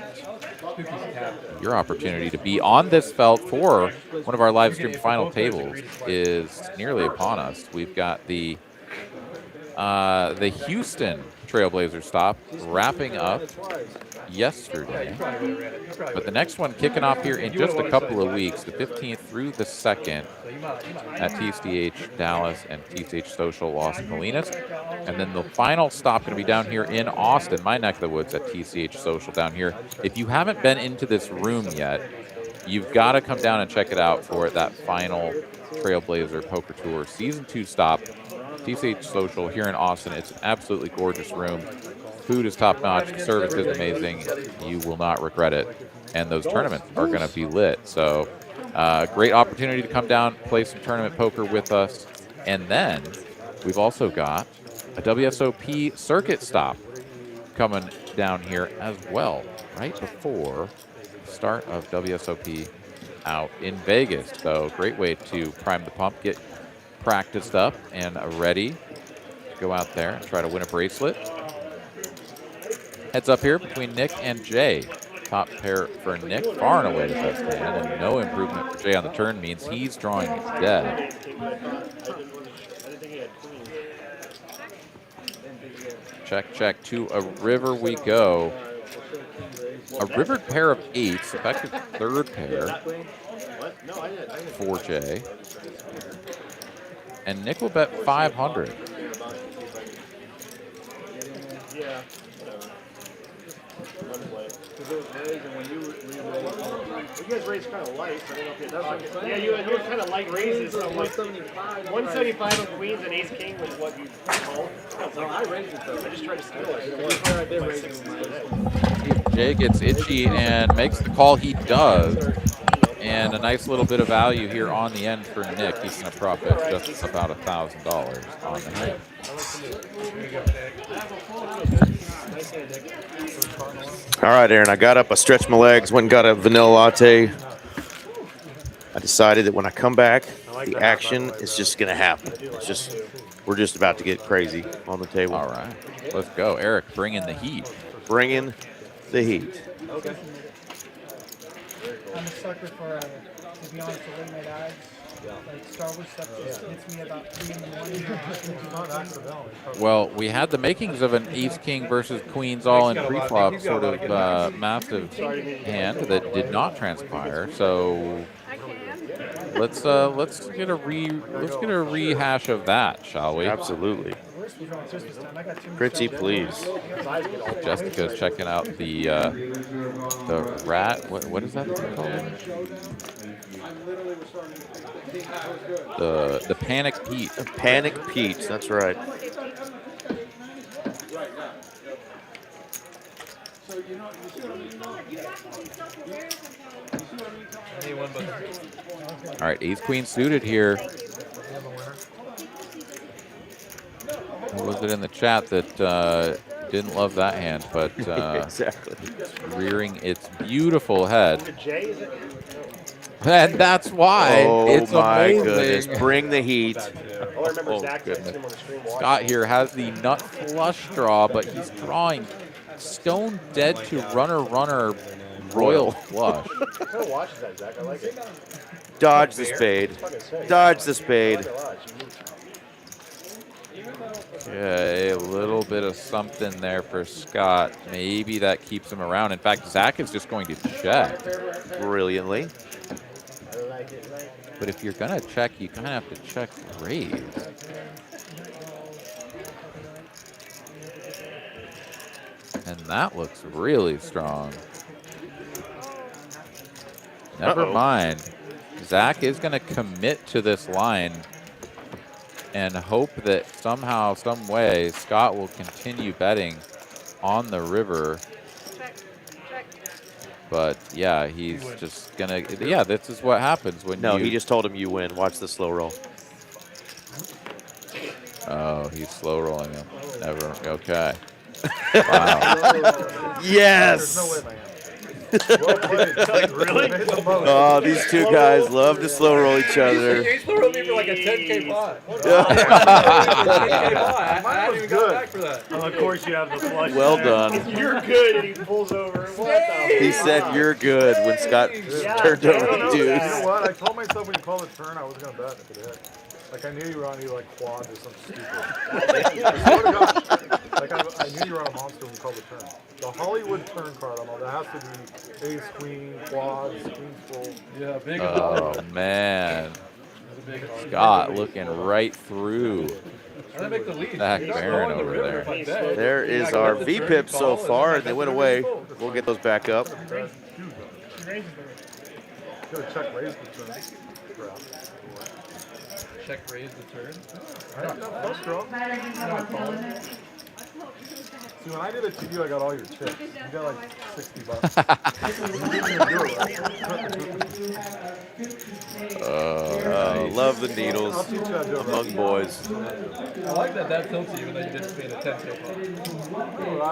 your opportunity to be on this felt for one of our live stream final tables is nearly upon us. We've got the Houston Trailblazer stop wrapping up yesterday, but the next one kicking off here in just a couple of weeks, the 15th through the 2nd at TCH Dallas and TCH Social Los Colinas, and then the final stop going to be down here in Austin, my neck of the woods, at TCH Social down here. If you haven't been into this room yet, you've got to come down and check it out for that final Trailblazer Poker Tour Season 2 stop, TCH Social here in Austin. It's an absolutely gorgeous room. Food is top-notch. The service is amazing. You will not regret it. And those tournaments are going to be lit. So great opportunity to come down, play some tournament poker with us. And then we've also got a WSOP circuit stop coming down here as well, right before the start of WSOP out in Vegas. So great way to prime the pump, get practiced up and ready to go out there and try to win a bracelet. Heads up here between Nick and Jay. Top pair for Nick, far and away the best hand, and no improvement for Jay on the turn means he's drawing dead. Check, check, to a river we go. A rivered pair of 8s, effective third pair for Jay. And Nick will bet 500. You guys raised kind of light. I don't know if it does. Yeah, you were kind of light raises. So 175 of queens and ace king was what you called. No, I raised it though. I just tried to steal it. Jay gets itchy and makes the call. He does. And a nice little bit of value here on the end for Nick. He's going to profit just about $1,000 on the hand. All right, Aaron, I got up, I stretched my legs, went and got a vanilla latte. I decided that when I come back, the action is just going to happen. It's just, we're just about to get crazy on the table. All right, let's go. Eric, bring in the heat. Bring in the heat. Okay. I'm a sucker for, to be honest, the late night odds. Like Star Wars stuff just hits me about 3 in the morning. Well, we had the makings of an ace king versus queens all in pre-flop sort of massive hand that did not transpire. So let's get a rehash of that, shall we? Absolutely. Pretty please. Jessica's checking out the rat. What is that called? The Panic Pete. Panic Pete, that's right. All right, ace queen suited here. Who was it in the chat that didn't love that hand, but exactly rearing its beautiful head? And that's why it's my amazing. Goodness, bring the heat. Oh, goodness. Scott here has the nut flush draw, but he's drawing stone dead to runner royal flush. Kind of watches that, Zach. I like it. Dodge the spade. Dodge the spade. Okay, a little bit of something there for Scott. Maybe that keeps him around. In fact, Zach is just going to check. Brilliantly. But if you're going to check, you kind of have to check raise. And that looks really strong. Never mind. Zach is going to commit to this line and hope that somehow, some way, Scott will continue betting on the river. But yeah, he's just gonna. Yeah, this is what happens when No, you. he just told him you win. Watch the slow roll. Oh, he's slow rolling him. Never. Okay. Wow. Yes. Really? Oh, these two guys love to slow roll each other. He slow rolled me for like a 10K pot. I haven't even got back for that. Of course you have the flush. Well there. done. You're good, and he pulls over. What the He said you're good when Scott turned over the You deuce. know what? I told myself when you called the turn, I was gonna bet if it hit. Like I knew you were on either like quads or something stupid. I swear to God. Like I knew you were on a monster when you called the turn. The Hollywood turn card on all that has to be ace, queen, quads, queens full. Yeah, big. Oh man. Scott looking right through Zach Barron over there. There is our VPIP so far, and they went away. We'll get those back up. Should have checked raised the turn. Check raise the turn. That's strong. See, when I did it to you, I got all your chips. You got like $60. You didn't even do it right. Oh, love the needles among boys. I like that tilts you even though you didn't pay the 10K pot.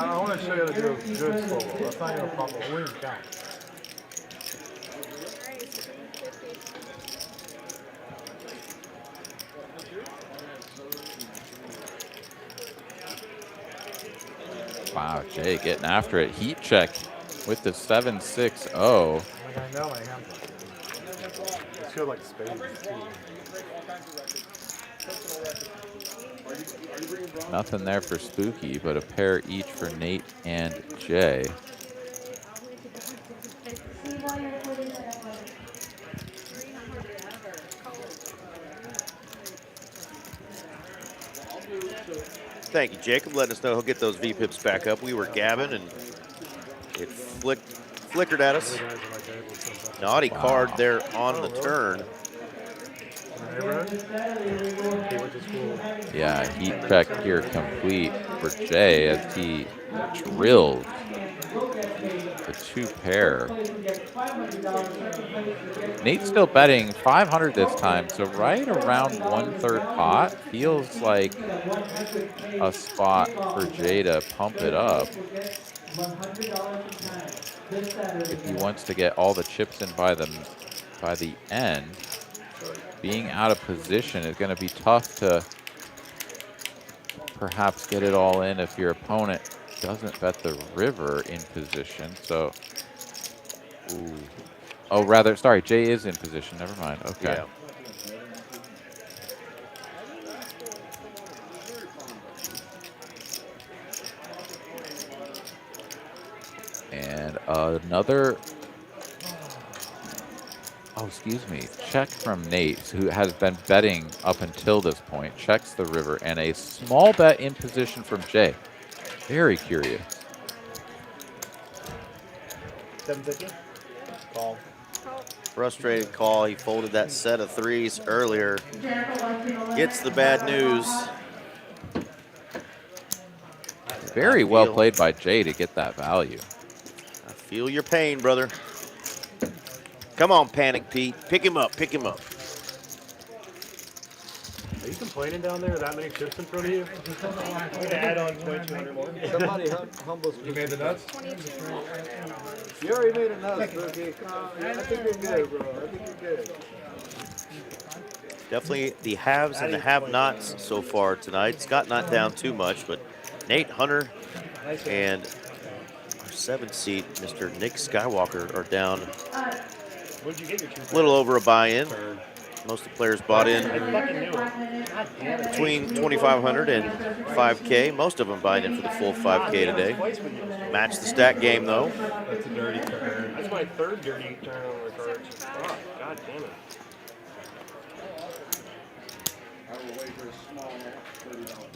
I want to show you how to do a good slow roll. That's not even a problem. It wouldn't count. Wow, Jay getting after it. Heat check with the 7-6-0. Like I know my hands. It's feel like spades too. Nothing there for Spooky, but a pair each for Nate and Jay. Thank you, Jacob, letting us know he'll get those VPIPs back up. We were gabbing, and it flickered at us. Naughty card there on the turn. Yeah, heat check here complete for Jay as he drilled the two pair. Nate's still betting 500 this time, so right around 1/3 pot feels like a spot for Jay to pump it up. If he wants to get all the chips in by the end. Being out of position is going to be tough to perhaps get it all in if your opponent doesn't bet the river in position. So, ooh. Oh, rather, sorry, Jay is in position. Never mind. Okay. Yeah. And another. Oh, excuse me. Check from Nate, who has been betting up until this point. Checks the river, and a small bet in position from Jay. Very curious. 750. Call. Frustrated call. He folded that set of threes earlier. Gets the bad news. Very well played by Jay to get that value. I feel your pain, brother. Come on, Panic Pete. Pick him up. Pick him up. Are you complaining down there? That many chips in front of you? I'm gonna add on 2,200 more. Somebody humbles me. You made the nuts? You already made a nuts, okay? I think you're good, bro. I think you're good. Definitely the haves and the have-nots so far tonight. Scott not down too much, but Nate, Hunter, and our 7th seed, Mr. Nick Skywalker, are down Where'd you get your a little over a buy-in. Most of the players bought in I fucking knew it. God damn it. between 2,500 and 5K. Most of them buying in for the full 5K today. Match the stack game, though. That's a dirty turn. That's my third dirty turn on the cards. Fuck. God damn it. I will wager a small $30.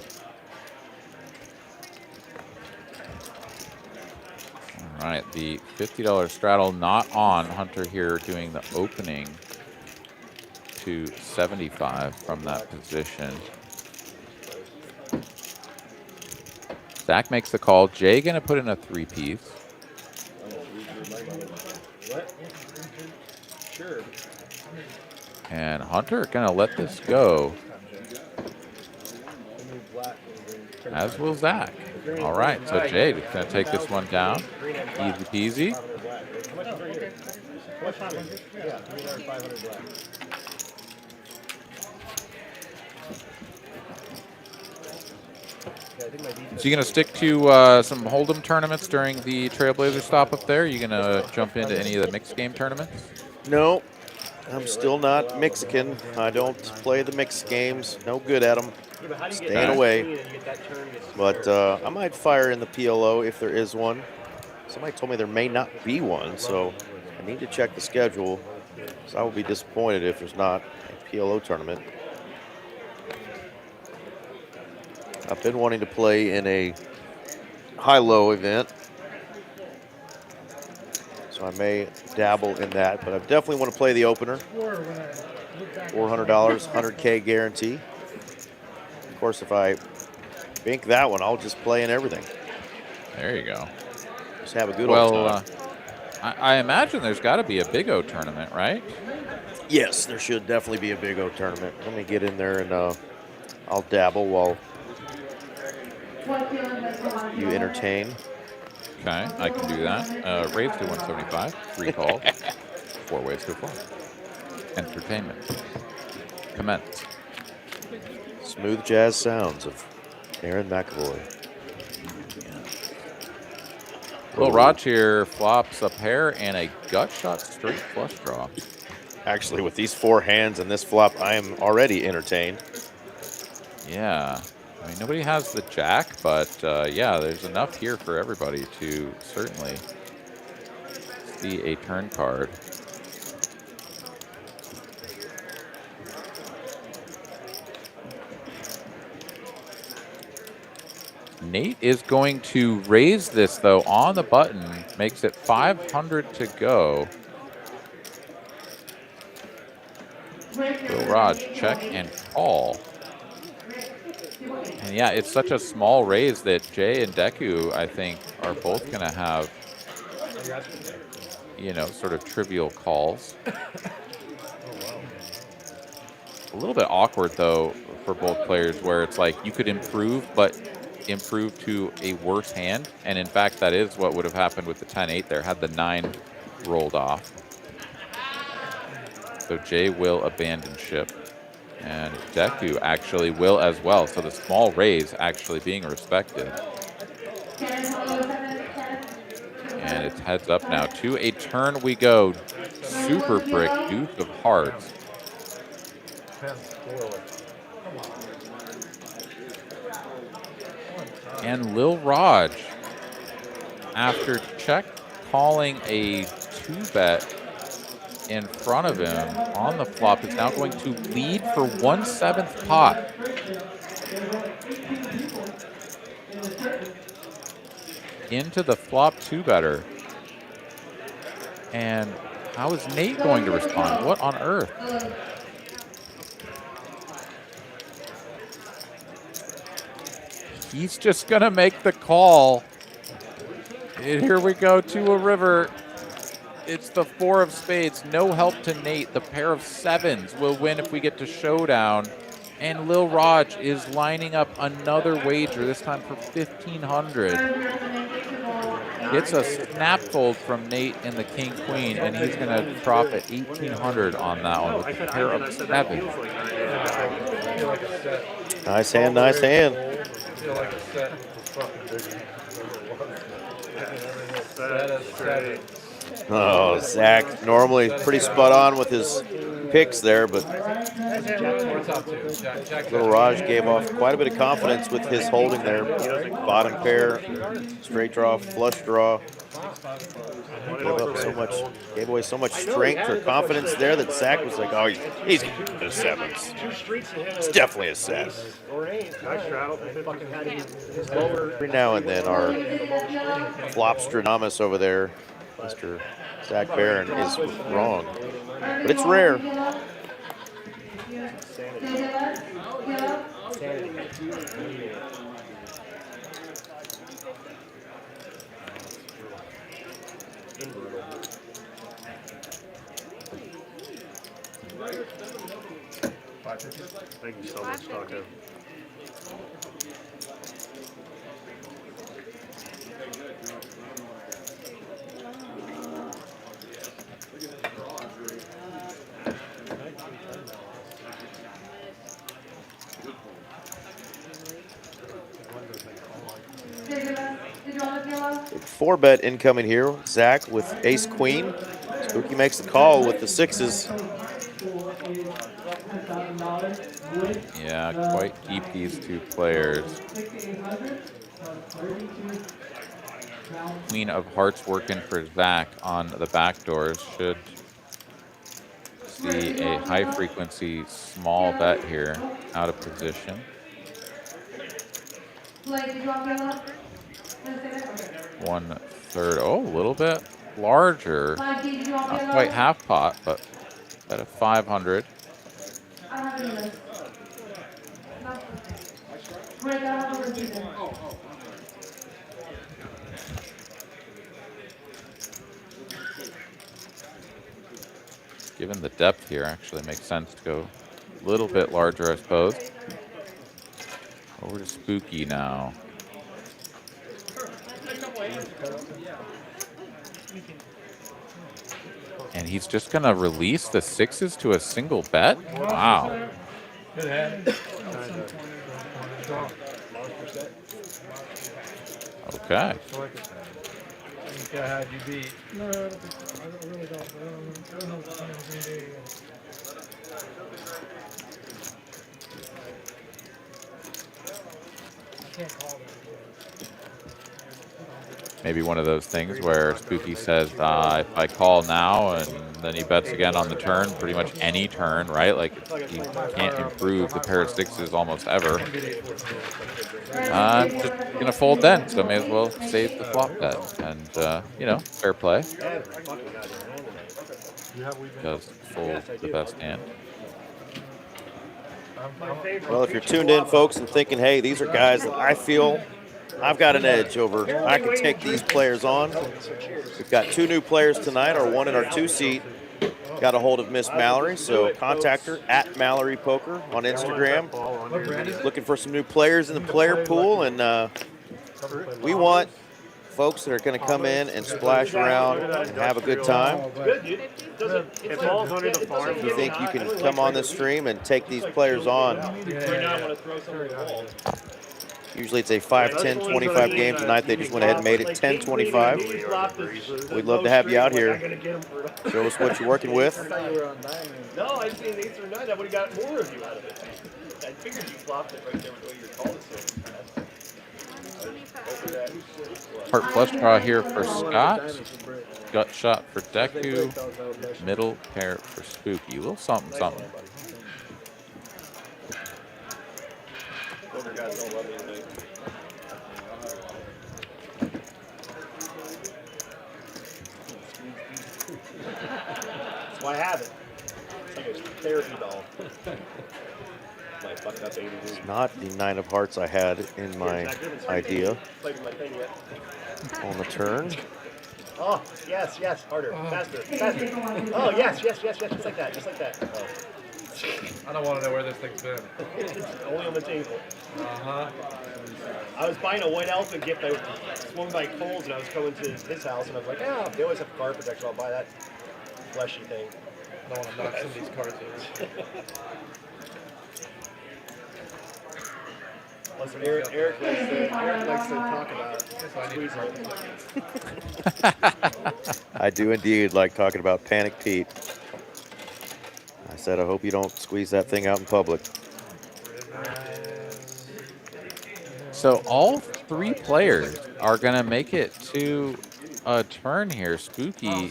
All right, the $50 straddle not on. Hunter here doing the opening to 75 from that position. Zach makes the call. Jay gonna put in a 3-piece. What? Sure. And Hunter gonna let this go. As will Zach. All right, so Jay is gonna take this one down. Easy peasy. Yeah, 500 black. So you gonna stick to some Hold'em tournaments during the Trailblazer stop up there? You gonna jump into any of the mixed game tournaments? No, I'm still not Mexican. I don't play the mixed games. No good at them. Staying away. But I might fire in the PLO if there is one. Somebody told me there may not be one, so I need to check the schedule. So I will be disappointed if there's not a PLO tournament. I've been wanting to play in a high-low event, so I may dabble in that, but I definitely want to play the opener. $400, 100K guarantee. Of course, if I bink that one, I'll just play in everything. There you go. Just have a good old time. I imagine there's got to be a Big O tournament, right? Yes, there should definitely be a Big O tournament. Let me get in there and I'll dabble while you entertain. Okay, I can do that. Raise to 175, 3 calls, 4 ways to apply. Entertainment. Commence. Smooth jazz sounds of Aaron McAvoy. Little Raj here flops a pair and a gut shot straight flush draw. Actually, with these 4 hands and this flop, I am already entertained. Yeah. I mean, nobody has the jack, but yeah, there's enough here for everybody to certainly see a turn card. Nate is going to raise this, though, on the button. Makes it 500 to go. Will Raj check and call. And yeah, it's such a small raise that Jay and Deku, I think, are both going to have, you know, sort of trivial calls. A little bit awkward, though, for both players, where it's like you could improve, but improve to a worse hand. And in fact, that is what would have happened with the 10-8 there, had the 9 rolled off. So Jay will abandon ship. And Deku actually will as well. So the small raise actually being respected. And it's heads up now. To a turn we go. Super brick, Duke of Hearts. And Lil Raj, after check calling a 2-bet in front of him on the flop, is now going to lead for 1/7 pot. Into the flop 2-better. And how is Nate going to respond? What on earth? He's just going to make the call. And here we go to a river. It's the 4 of spades. No help to Nate. The pair of 7s will win if we get to showdown. And Lil Raj is lining up another wager, this time for 1,500. It's a snap fold from Nate in the King Queen, and he's going to drop at 1,800 on that one with a pair of 7s. Nice hand, nice hand. Oh, Zach normally pretty spot on with his picks there, but Little Raj gave off quite a bit of confidence with his holding there. Bottom pair, straight draw, flush draw. gave away so much strength or confidence there that Zach was like, oh, he's getting the sevens. It's definitely a set. Every now and then our Flopstradamus over there, Mr. Zach Barron, is wrong. But it's rare. Thank you so much, Taco. Big 4-bet incoming here. Zach with ace queen. Spooky makes the call with the sixes. Yeah, quite deep, these two players. Queen of hearts working for Zach on the back doors. Should see a high frequency small bet here, out of position. 1/3. Oh, a little bit larger. Not quite half pot, but at a 500. Given the depth here, actually makes sense to go a little bit larger, I suppose. Over to Spooky now. And he's just gonna release the sixes to a single bet? Wow. Okay. How'd you beat? No, I really don't. I don't know what the plan is going to be. I can't call it. Maybe one of those things where Spooky says, if I call now, and then he bets again on the turn, pretty much any turn, right? Like, he can't improve the pair of sixes almost ever. Just gonna fold then, so may as well save the flop bet. And, you know, fair play. Does fold the best hand. Well, if you're tuned in, folks, and thinking, hey, these are guys that I feel I've got an edge over, I can take these players on. We've got 2 new players tonight, our 1 and our 2 seat. Got a hold of Miss Mallory, so contact her at Mallory Poker on Instagram. Looking for some new players in the player pool, and we want folks that are going to come in and splash around and have a good time. If you think you can come on this stream and take these players on, usually it's a 5, 10, 25 game. Tonight they just went ahead and made it 10, 25. We'd love to have you out here. Show us what you're working with. No, I seen 8 or 9. I would have got more of you out of it. I figured you flopped it right there with the way you called it. Heart flush draw here for Scott. Gut shot for Deku. Middle pair for Spooky. A little something, something. Guys don't love anything. That's why I have it. It's like a therapy doll. It's not the 9 of hearts I had in my idea on the turn. Oh, yes, yes, harder, faster, faster. Oh, yes, yes, yes, yes, just like that, just like that. Oh. I don't want to know where this thing's been. It's only on the table. Uh-huh. I was buying a white elephant gift. I swung by Kohl's and I was going to his house and I was like, yeah, they always have fire protection. I'll buy that fleshy thing. I don't want to knock some of these cards over. Listen, Eric likes to talk about I do indeed like talking about Panic Pete. I said, I hope you don't squeeze that thing out in public. So all 3 players are going to make it to a turn here. Spooky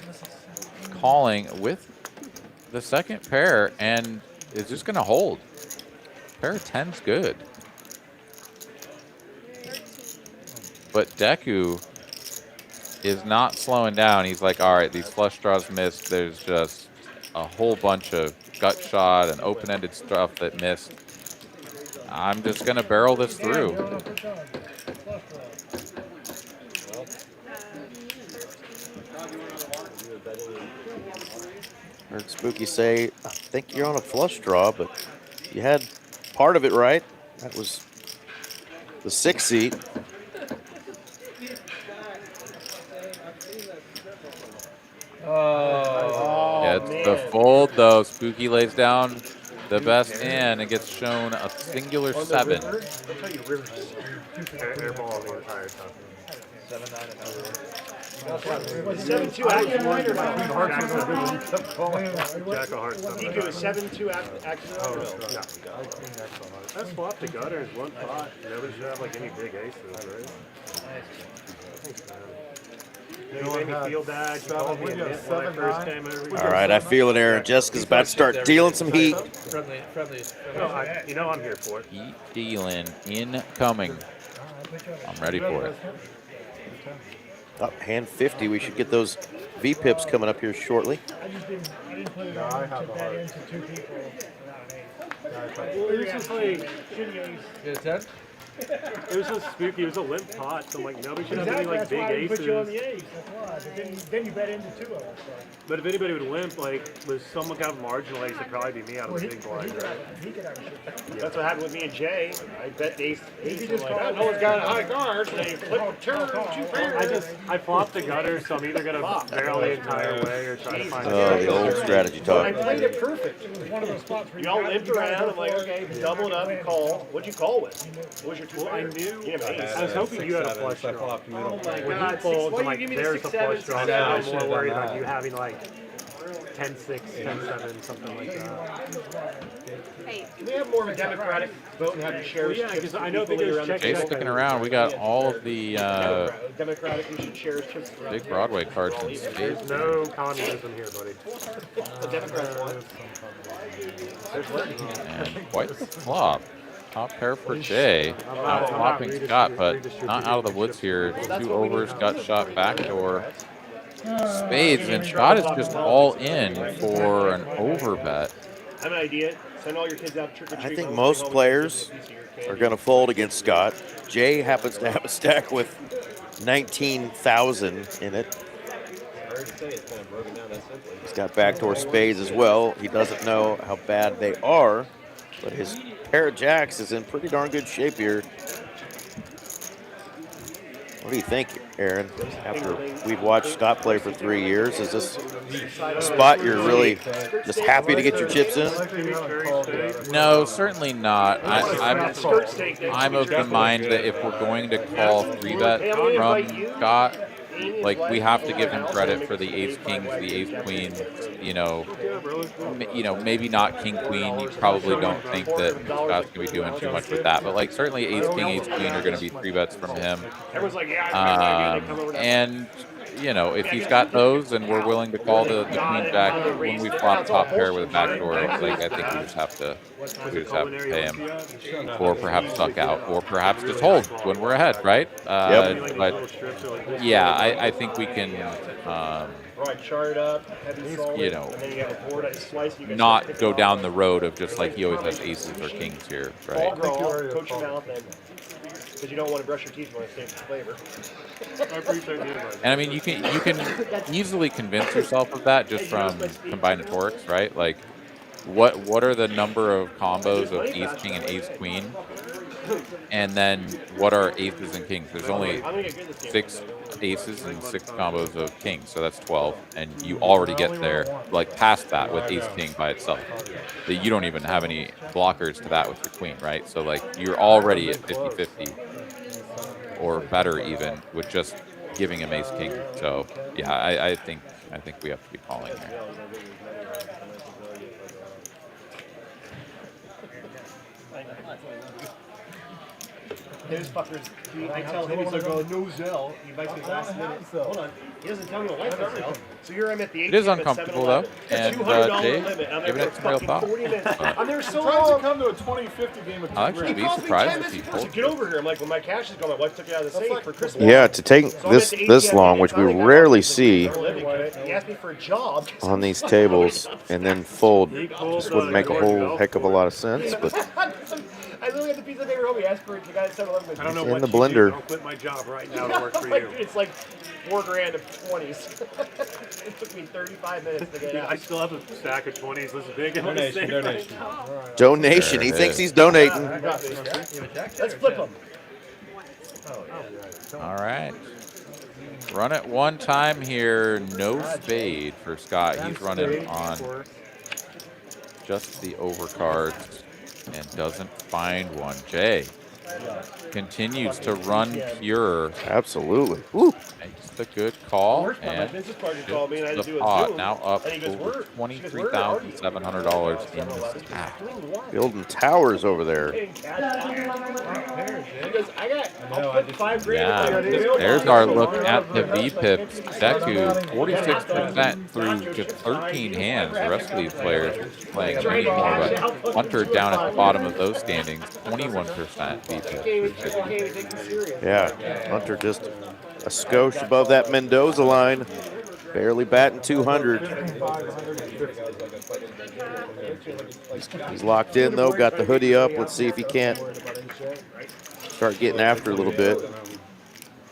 calling with the second pair and is just going to hold. Pair of 10's good. But Deku is not slowing down. He's like, all right, these flush draws missed. There's just a whole bunch of gut shot and open-ended stuff that missed. I'm just going to barrel this through. Heard Spooky say, I think you're on a flush draw, but you had part of it right. That was the 6 seat. Yeah, it's the fold though. Spooky lays down the best hand and gets shown a singular 7. I'll tell you, Rivers just Airball the entire time. 7-9 and over. was 7-2 accurate or no? Jack of hearts. Nico is 7-2 accurate or no? Yeah. That's flop to gutter is one pot. Nobody should have like any big aces, right? Thanks, man. You made me feel bad. You called me a bit when I first came over. All right, I feel it, Aaron. Jessica's about to start dealing some heat. Friendly. No, you know I'm here for it. Heat dealing incoming. I'm ready for it. Up hand 50. We should get those V-pips coming up here shortly. I didn't put it on to bet into 2 people without an ace. Well, it was just like, Shitty ace. Get a 10? it was so spooky. It was a limp pot, so I'm like, nobody should have any like That's big why I didn't put you on aces. the ace. That's why. But then you bet into 2 of us. But if anybody would limp, like, was someone kind of marginal ace, it'd probably be me out of the big blind, right? He could have a shit. That's what happened with me and Jay. I bet ace. You I'm just like, call oh, it no one's got a high there. guard. So they flip turn, 2 pairs. I flopped the gutter, so I'm either gonna barrel the entire way or try to find The old strategy I talk. played it perfect. It was one of those spots where Y'all gotta- limped gotta around. go I'm like, for it. okay, double it up and call. What'd you call with? What was your 2 Well, I pairs? knew. You have ace. I was hoping you had a flush draw. Oh my When God, he folds, why I'm you like, give me the there's a 6-7, flush draw. 6-7? I'm more worried about you having like 10-6, 10-7, something like that. Hey, Can we have more of a democratic vote and have your shares? Well, yeah, chips 'cause I know equally there's around the check- Jay's table? sticking around. We got all of the Democratic, we should share chips. around big the Broadway table. cards in spades. There's no communism here, buddy. The Democrats want. And quite the flop. Top pair for Jay. Not flopping Scott, but not out of the woods here. 2 overs, gut shot, backdoor. Spades, and Scott is just all in for an over bet. I have an idea. Send all your kids out trick or treat. I think most players are going to fold against Scott. Jay happens to have a stack with 19,000 in it. He's got backdoor spades as well. He doesn't know how bad they are, but his pair of jacks is in pretty darn good shape here. What do you think, Aaron? After we've watched Scott play for 3 years, is this a spot you're really just happy to get your chips in? No, certainly not. I'm of the mind that if we're going to call 3-bet from Scott, like, we have to give him credit for the ace kings, the ace queens. You know, maybe not king queen. You probably don't think that Scott's gonna be doing too much with that, but like certainly ace king, ace queen are gonna be 3-bets from him. And you know, if he's got those and we're willing to call the queen jack when we flop top pair with a backdoor, like I think we just have to pay him, or perhaps duck out, or perhaps just hold when we're ahead, right? But yeah, I think we can. Right, chart up, heavy solid, You know, and then you have a board that you slice. And you guys not pick go off. down the road of just like he always has aces or kings here, Ball right? grow, coach your mouth, and because you don't want to brush your teeth, you want to save the flavor. I appreciate the advice. And I mean, you can easily convince yourself of that just from combinatorics, right? Like, what are the number of combos of ace king and ace queen, and then what are aces and kings? There's only 6 aces and 6 combos of kings, so that's 12, and you already get there, like past that with ace king by itself. That you don't even have any blockers to that with your queen, right? So like you're already at 50-50 or better even with just giving him ace king. So yeah, I think we have to be calling here. His fuckers, I tell him he's like, oh, no Zell. He bites me last minute. Hold on. He doesn't tell me what life is, so here I'm at the It is ATM at uncomfortable though, 7-Eleven. and $200 Jay, limit. I'm giving there it for some real fucking thought. 40 minutes. But I'm there so Tries long. to come to a 20-50 game of I'll actually He be calls me surprised 10 if minutes he before. folds. Get over here. I'm like, well, my cash is gone. My wife took it out of the safe for Christmas. Yeah, to take So I'm at the this ATM, long, and which we finally got rarely off, he's like, see "Where are you living?" He asked me for a job. on these tables, and then fold just wouldn't make a whole heck of a lot of sense. But I literally had the piece of paper home. He asked for it. The guy at 7-Eleven. I don't know in what the you do, blender. but I'll quit my job right now to work for you. It's like $4 grand of 20s. It took me 35 minutes to get Dude, out. I still have a stack of 20s this big. Donation. donation. He There it thinks is. he's donating. Let's flip them. All right. Run it one time here. No spade for Scott. He's running on just the overcards and doesn't find one. Jay continues to run pure. Absolutely. Woo. Makes the good call Worst part, my and business partner called me and I had the to do a pot Zoom. now up And he goes, over "Where are you?" $23,700 in the stack. Building towers over there. He goes, I'll put $5 grand. Yeah, there's our look at the V-Pips. Deku, 46% through just 13 hands. The rest of these players playing many more, but Hunter down at the bottom of those standings, 21% V-Pips. Yeah, Hunter just a skosh above that Mendoza line. Barely batting 200. He's locked in though, got the hoodie up. Let's see if he can't start getting after a little bit.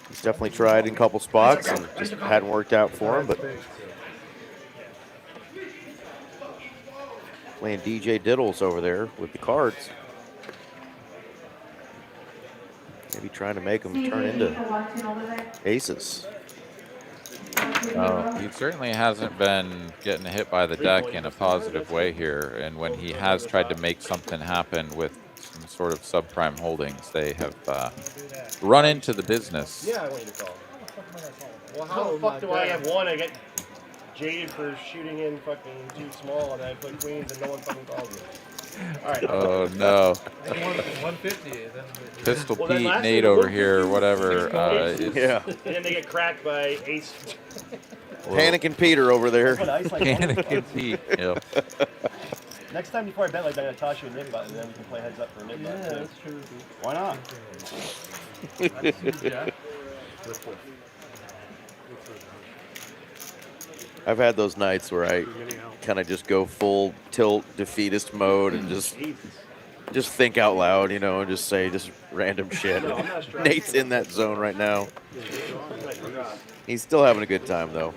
He's definitely tried in a couple spots and just hadn't worked out for him, but playing DJ Diddles over there with the cards. Maybe trying to make him turn into aces. He certainly hasn't been getting hit by the deck in a positive way here, and when he has tried to make something happen with some sort of subprime holdings, they have run into the business. Yeah, I want you to call. Well, how the fuck do I have one? I get jaded for shooting in fucking too small, and I play queens, and no one fucking calls me. All right. Oh no. 150. Pistol Well, then Pete, last Nate year, over here, whatever. Yeah. And then they get cracked by ace. Panicking Peter over there. Panicking Pete. Yep. Next time before I bet like that, I toss you a nib button, and then we can play heads up for a nib button. Yeah, that's true. Why not? I've had those nights where I kind of just go full tilt defeatist mode and just think out loud, you know, and just say just random shit. Nate's in that zone right now. He's still having a good time though.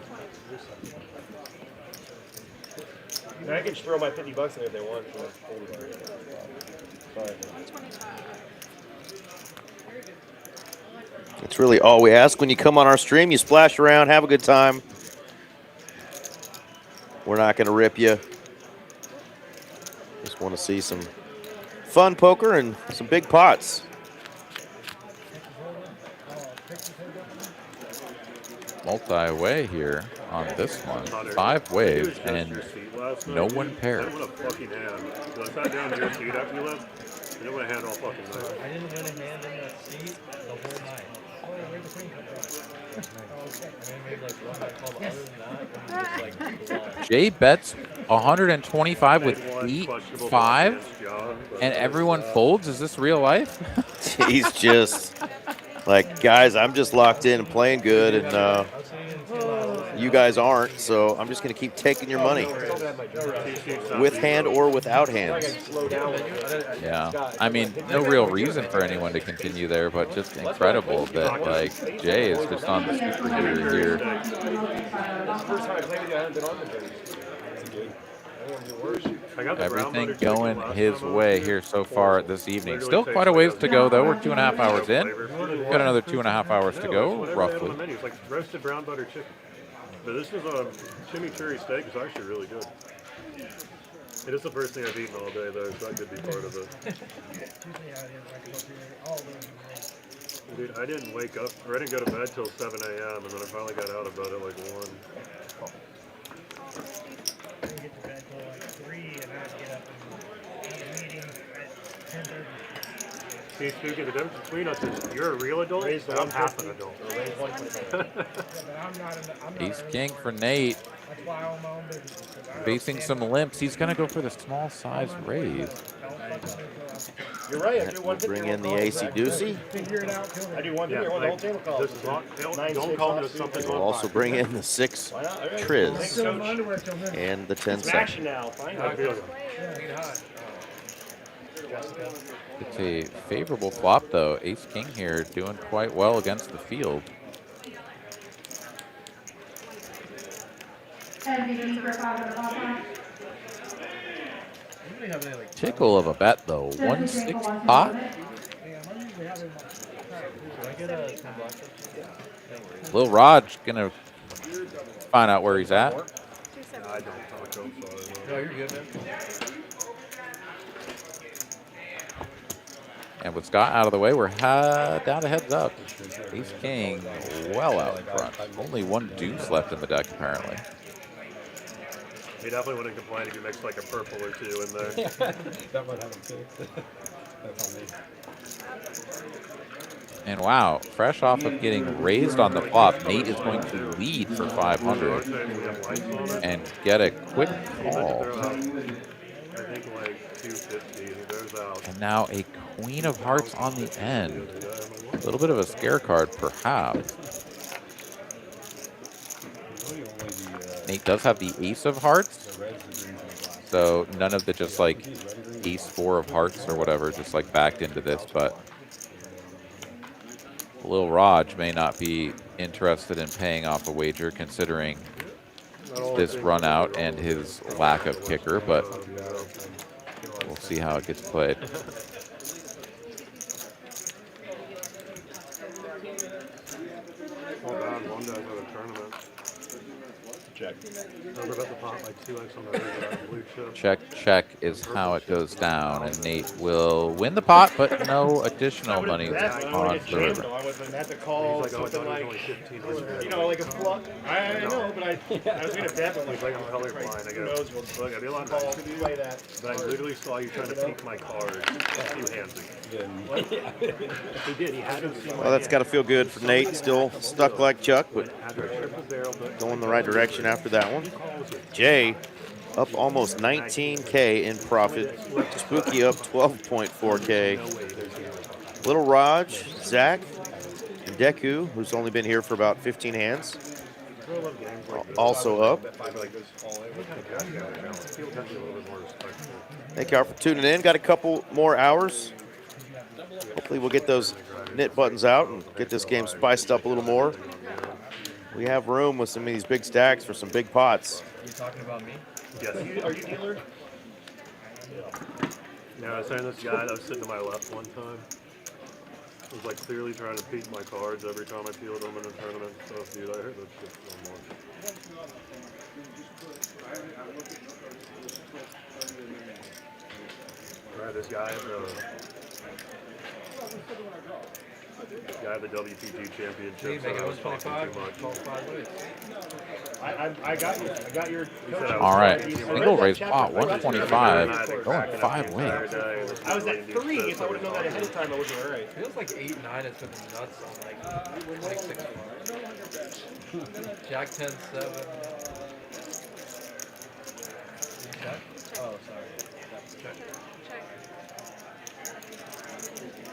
I can just throw my $50 in if they want. Sorry. It's really all we ask when you come on our stream. You splash around, have a good time. We're not going to rip you. Just want to see some fun poker and some big pots. Multi-way here on this one. 5 waves and no one paired. What a fucking hand. So I sat down to your seat after you left, and it went a hand all fucking night. I didn't win a hand in that seat the whole night. Jay bets 125 with 8-5, and everyone folds. Is this real life? He's just like, guys, I'm just locked in and playing good, and you guys aren't, so I'm just going to keep taking your money with hand or without hands. Yeah, I mean, no real reason for anyone to continue there, but just incredible that like Jay is just on the superhero here. Everything going his way here so far this evening. Still quite a ways to go though. We're 2.5 hours in. Got another 2.5 hours to go, roughly. It's like roasted brown butter chicken. But this is a chimichurri steak. It's actually really good. It is the first thing I've eaten all day, though, so that could be part of it. Dude, I didn't wake up, or I didn't go to bed till 7 a.m., and then I finally got out of bed at like 1. I didn't get to bed till like 3, and I had to get up and have a meeting at 10:30. See, Spooky, the difference between us is you're a real adult, Raise and I'm half an adult. Raise 125. Yeah, but I'm not in the Ace king for Nate. That's why I own my own business. 'Cause I Facing some limps. He's going to go for the small size raise. You're right. I That do will 150. bring in the AC Doozy. figure it out till I do 150. Yeah, The whole table calls. this is not, don't call me something We'll also bring in the 6 Why not? All right. Triz Thanks, still in Coach. my underwear till then. and the 10 It's action second. now. Finally. I feel good. Jessica. It's a favorable flop, though. Ace king here doing quite well against the field. Tickle of a bet, though. 1/6 pot. Lil Raj gonna find out where he's at. I don't talk, I'm sorry. No, you're good, man. And with Scott out of the way, we're down to heads up. Ace king well out front. Only one deuce left in the deck, apparently. He definitely wouldn't complain if you mixed like a purple or two in there. That might happen too. That's on me. And wow, fresh off of getting raised on the flop, Nate is going to lead for 500 and get a quick call. I think like 250. There's out. And now a queen of hearts on the end. A little bit of a scare card, perhaps. Nate does have the ace of hearts, so none of the just like ace 4 of hearts or whatever just like backed into this, but Lil Raj may not be interested in paying off a wager considering this run out and his lack of kicker, but we'll see how it gets played. One guy's at a tournament. Check. Remember about the pot like 2x on the blue chip. Check, check is how it goes down, and Nate will win the pot, but no additional money on the river. I would have had to call something like, you know, like a fluff. I know, but I was going to bet, but like, I'm colorblind. I who go, knows what look, I do a lot of call play that. But I literally saw you trying to peek my card two-handed. He did. He had to see my Well, that's got to feel good for Nate. Still stuck like Chuck, but going the right direction after that one. Jay up almost 19K in profit. Spooky up 12.4K. Little Raj, Zach, and Deku, who's only been here for about 15 hands, also up. Thank y'all for tuning in. Got a couple more hours. Hopefully we'll get those knit buttons out and get this game spiced up a little more. We have room with some of these big stacks for some big pots. You talking about me? Yes. Are you dealer? Yeah, I was saying this guy that was sitting to my left one time was like clearly trying to peek my cards every time I peeled them in a tournament and stuff. Dude, I heard that shit so much. Right, this guy the WPG championship. Make it I was talking 25, too much. 5 ways. I got you. I got your. All right, single raise pot, 125, going 5 ways. I was at 3. If I would have known that ahead of time, I would have been all right. Feels like 8, 9 has been nuts on like 26 months. Jack 10, 7. Check? Oh, sorry. Check.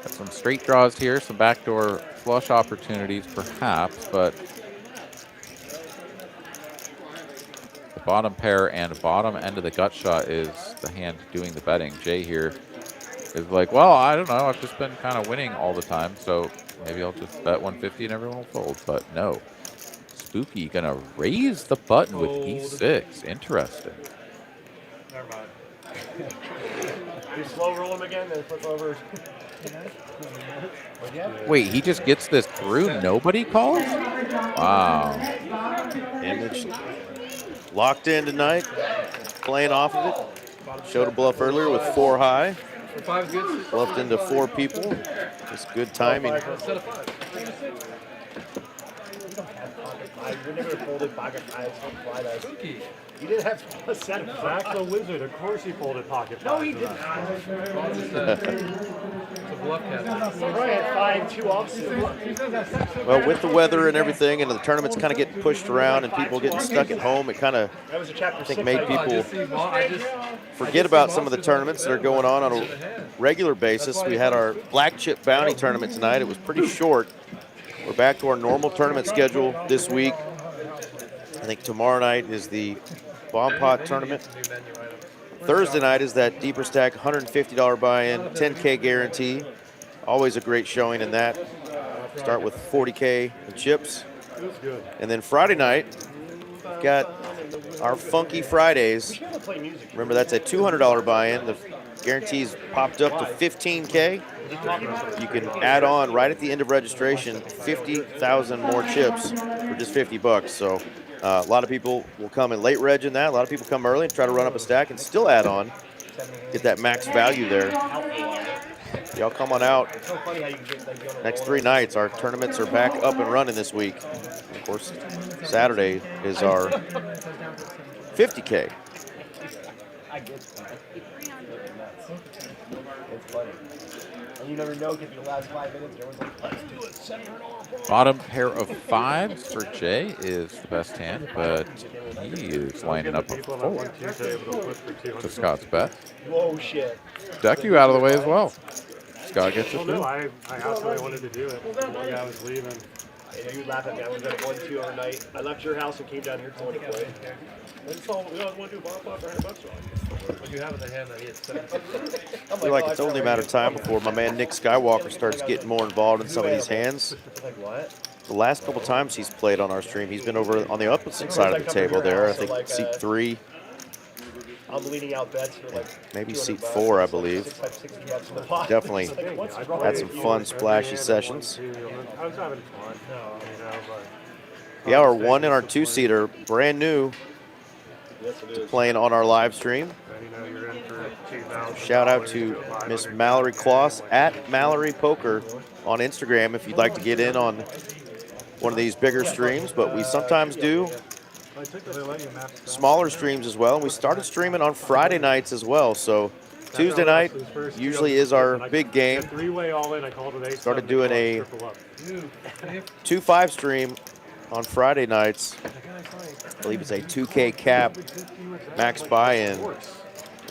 Got some straight draws here, some backdoor flush opportunities perhaps, but the bottom pair and bottom end of the gut shot is the hand doing the betting. Jay here is like, well, I don't know, I've just been kind of winning all the time, so maybe I'll just bet 150 and everyone will fold, but no. Spooky gonna raise the button with E6. Interesting. Never mind. You slow roll him again, then flip over. Wait, he just gets this through? Nobody calls? Wow. Image locked in tonight, playing off of it. Showed a bluff earlier with 4 high. 5 good. Bluffed into 4 people. Just good timing. Instead of 5. You never folded pocket fives. Spooky. You didn't have a set of Zach the wizard, of course he folded pocket No, fives he to did that. not. It's a bluff cast. Probably had 5-2 offsuit. Well, with the weather and everything, and the tournaments kind of getting pushed around and people getting stuck at home, it kind of, That was a chapter I think, 6. made people forget about some of the tournaments that are going on a regular basis. We had our black chip bounty tournament tonight. It was pretty short. We're back to our normal tournament schedule this week. I think tomorrow night is the bomb pot tournament. Thursday night is that deeper stack $150 buy-in, 10K guarantee. Always a great showing in that. Start with 40K in chips. And then Friday night, got our Funky Fridays. Remember, that's a $200 buy-in. The guarantees popped up to 15K. You can add on right at the end of registration 50,000 more chips for just 50 bucks. So a lot of people will come in late reg in that. A lot of people come early and try to run up a stack and still add on. Get that max value there. Y'all come on out. Next 3 nights, our tournaments are back up and running this week. Of course, Saturday is our 50K. It's funny. And you never know, because in the last 5 minutes, everyone's like, let's do it, $700. Bottom pair of 5s for Jay is the best hand, but he is lining up a 4 to Scott's bet. Whoa, shit. Deck you out of the way as well. Scott gets it Well, no, I asked when I wanted to do it. The guy was leaving. And you laugh at me. I was at 1-2 overnight. I left your house and came down here to want to play. That's all. We want to do bomb pot for $100 on. What you have in the hand that he had said. I feel like it's only a matter of time before my man Nick Skywalker starts getting more involved in some of these hands. Like what? The last couple times he's played on our stream, he's been over on the opposite side of the table there. I think seat 3. I'm leading out bets for like Maybe seat 4, I believe. Definitely had some fun, splashy sessions. I was having fun. Yeah, our 1 and our 2-seater, brand new, playing on our live stream. Shout out to Miss Mallory Kloss at Mallory Poker on Instagram if you'd like to get in on one of these bigger streams, but we sometimes do smaller streams as well. And we started streaming on Friday nights as well. So Tuesday night usually is our big game. Started doing a 2-5 stream on Friday nights. I believe it's a 2K cap max buy-in.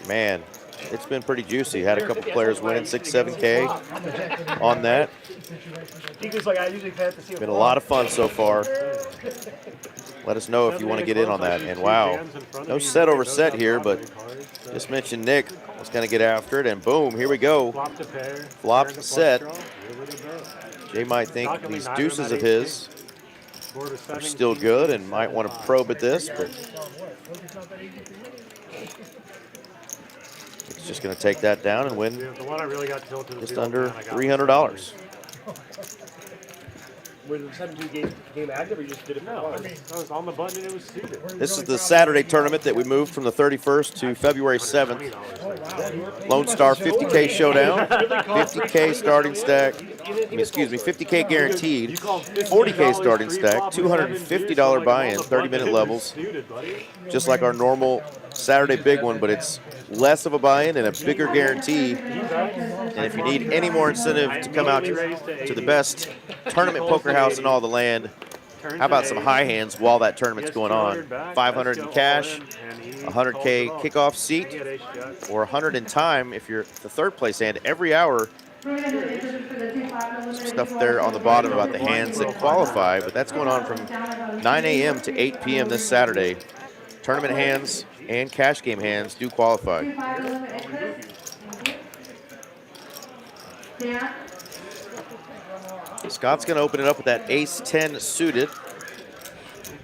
Man, it's been pretty juicy. Had a couple players winning 6-7K on that. Been a lot of fun so far. Let us know if you want to get in on that. And wow, no set over set here, but just mentioned Nick was going to get after it, and boom, here we go. Flop set. Jay might think these deuces of his are still good and might want to probe at this, but it's just going to take that down and win just under $300. Was the 17 game active, or you just did it for fun? I was on the button and it was suited. This is the Saturday tournament that we moved from the 31st to February 7th. Lone Star 50K showdown, 50K starting stack, 50K guaranteed, 40K starting stack, $250 buy-in, 30-minute levels, just like our normal Saturday big one, but it's less of a buy-in and a bigger guarantee. And if you need any more incentive to come out to the best tournament poker house in all the land, how about some high hands while that tournament's going on? 500 in cash, 100K kickoff seat, or 100 in time if you're the third place hand every hour. Some stuff there on the bottom about the hands that qualify, but that's going on from 9 a.m. to 8 p.m. this Saturday. Tournament hands and cash game hands do qualify. Scott's going to open it up with that ace-10 suited.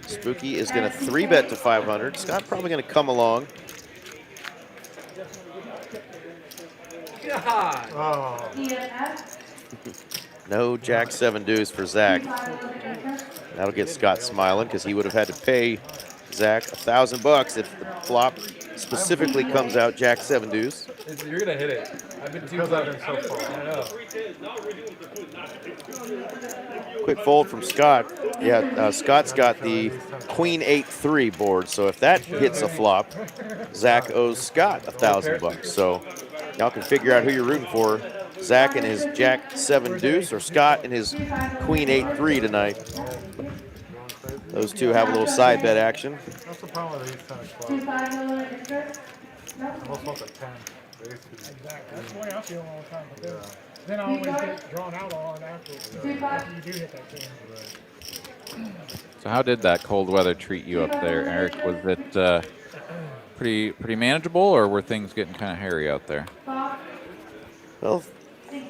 Spooky is going to 3-bet to 500. Scott probably going to come along. No Jack-7 deuce for Zach. That'll get Scott smiling because he would have had to pay Zach $1,000 if the flop specifically comes out Jack-7 deuce. You're gonna hit it. I've been too clever so far. I know. Quick fold from Scott. Yeah, Scott's got the Queen 8-3 board, so if that hits a flop, Zach owes Scott $1,000. So y'all can figure out who you're rooting for Zach and his Jack 7 deuce, or Scott and his Queen 8-3 tonight. Those two have a little side bet action. That's the problem with these kind of clubs. Almost want a 10. Exactly. That's the way I feel all the time. But then I always get drawn out on after you do hit that 10. So how did that cold weather treat you up there, Eric? Was it pretty manageable, or were things getting kind of hairy out there? Well,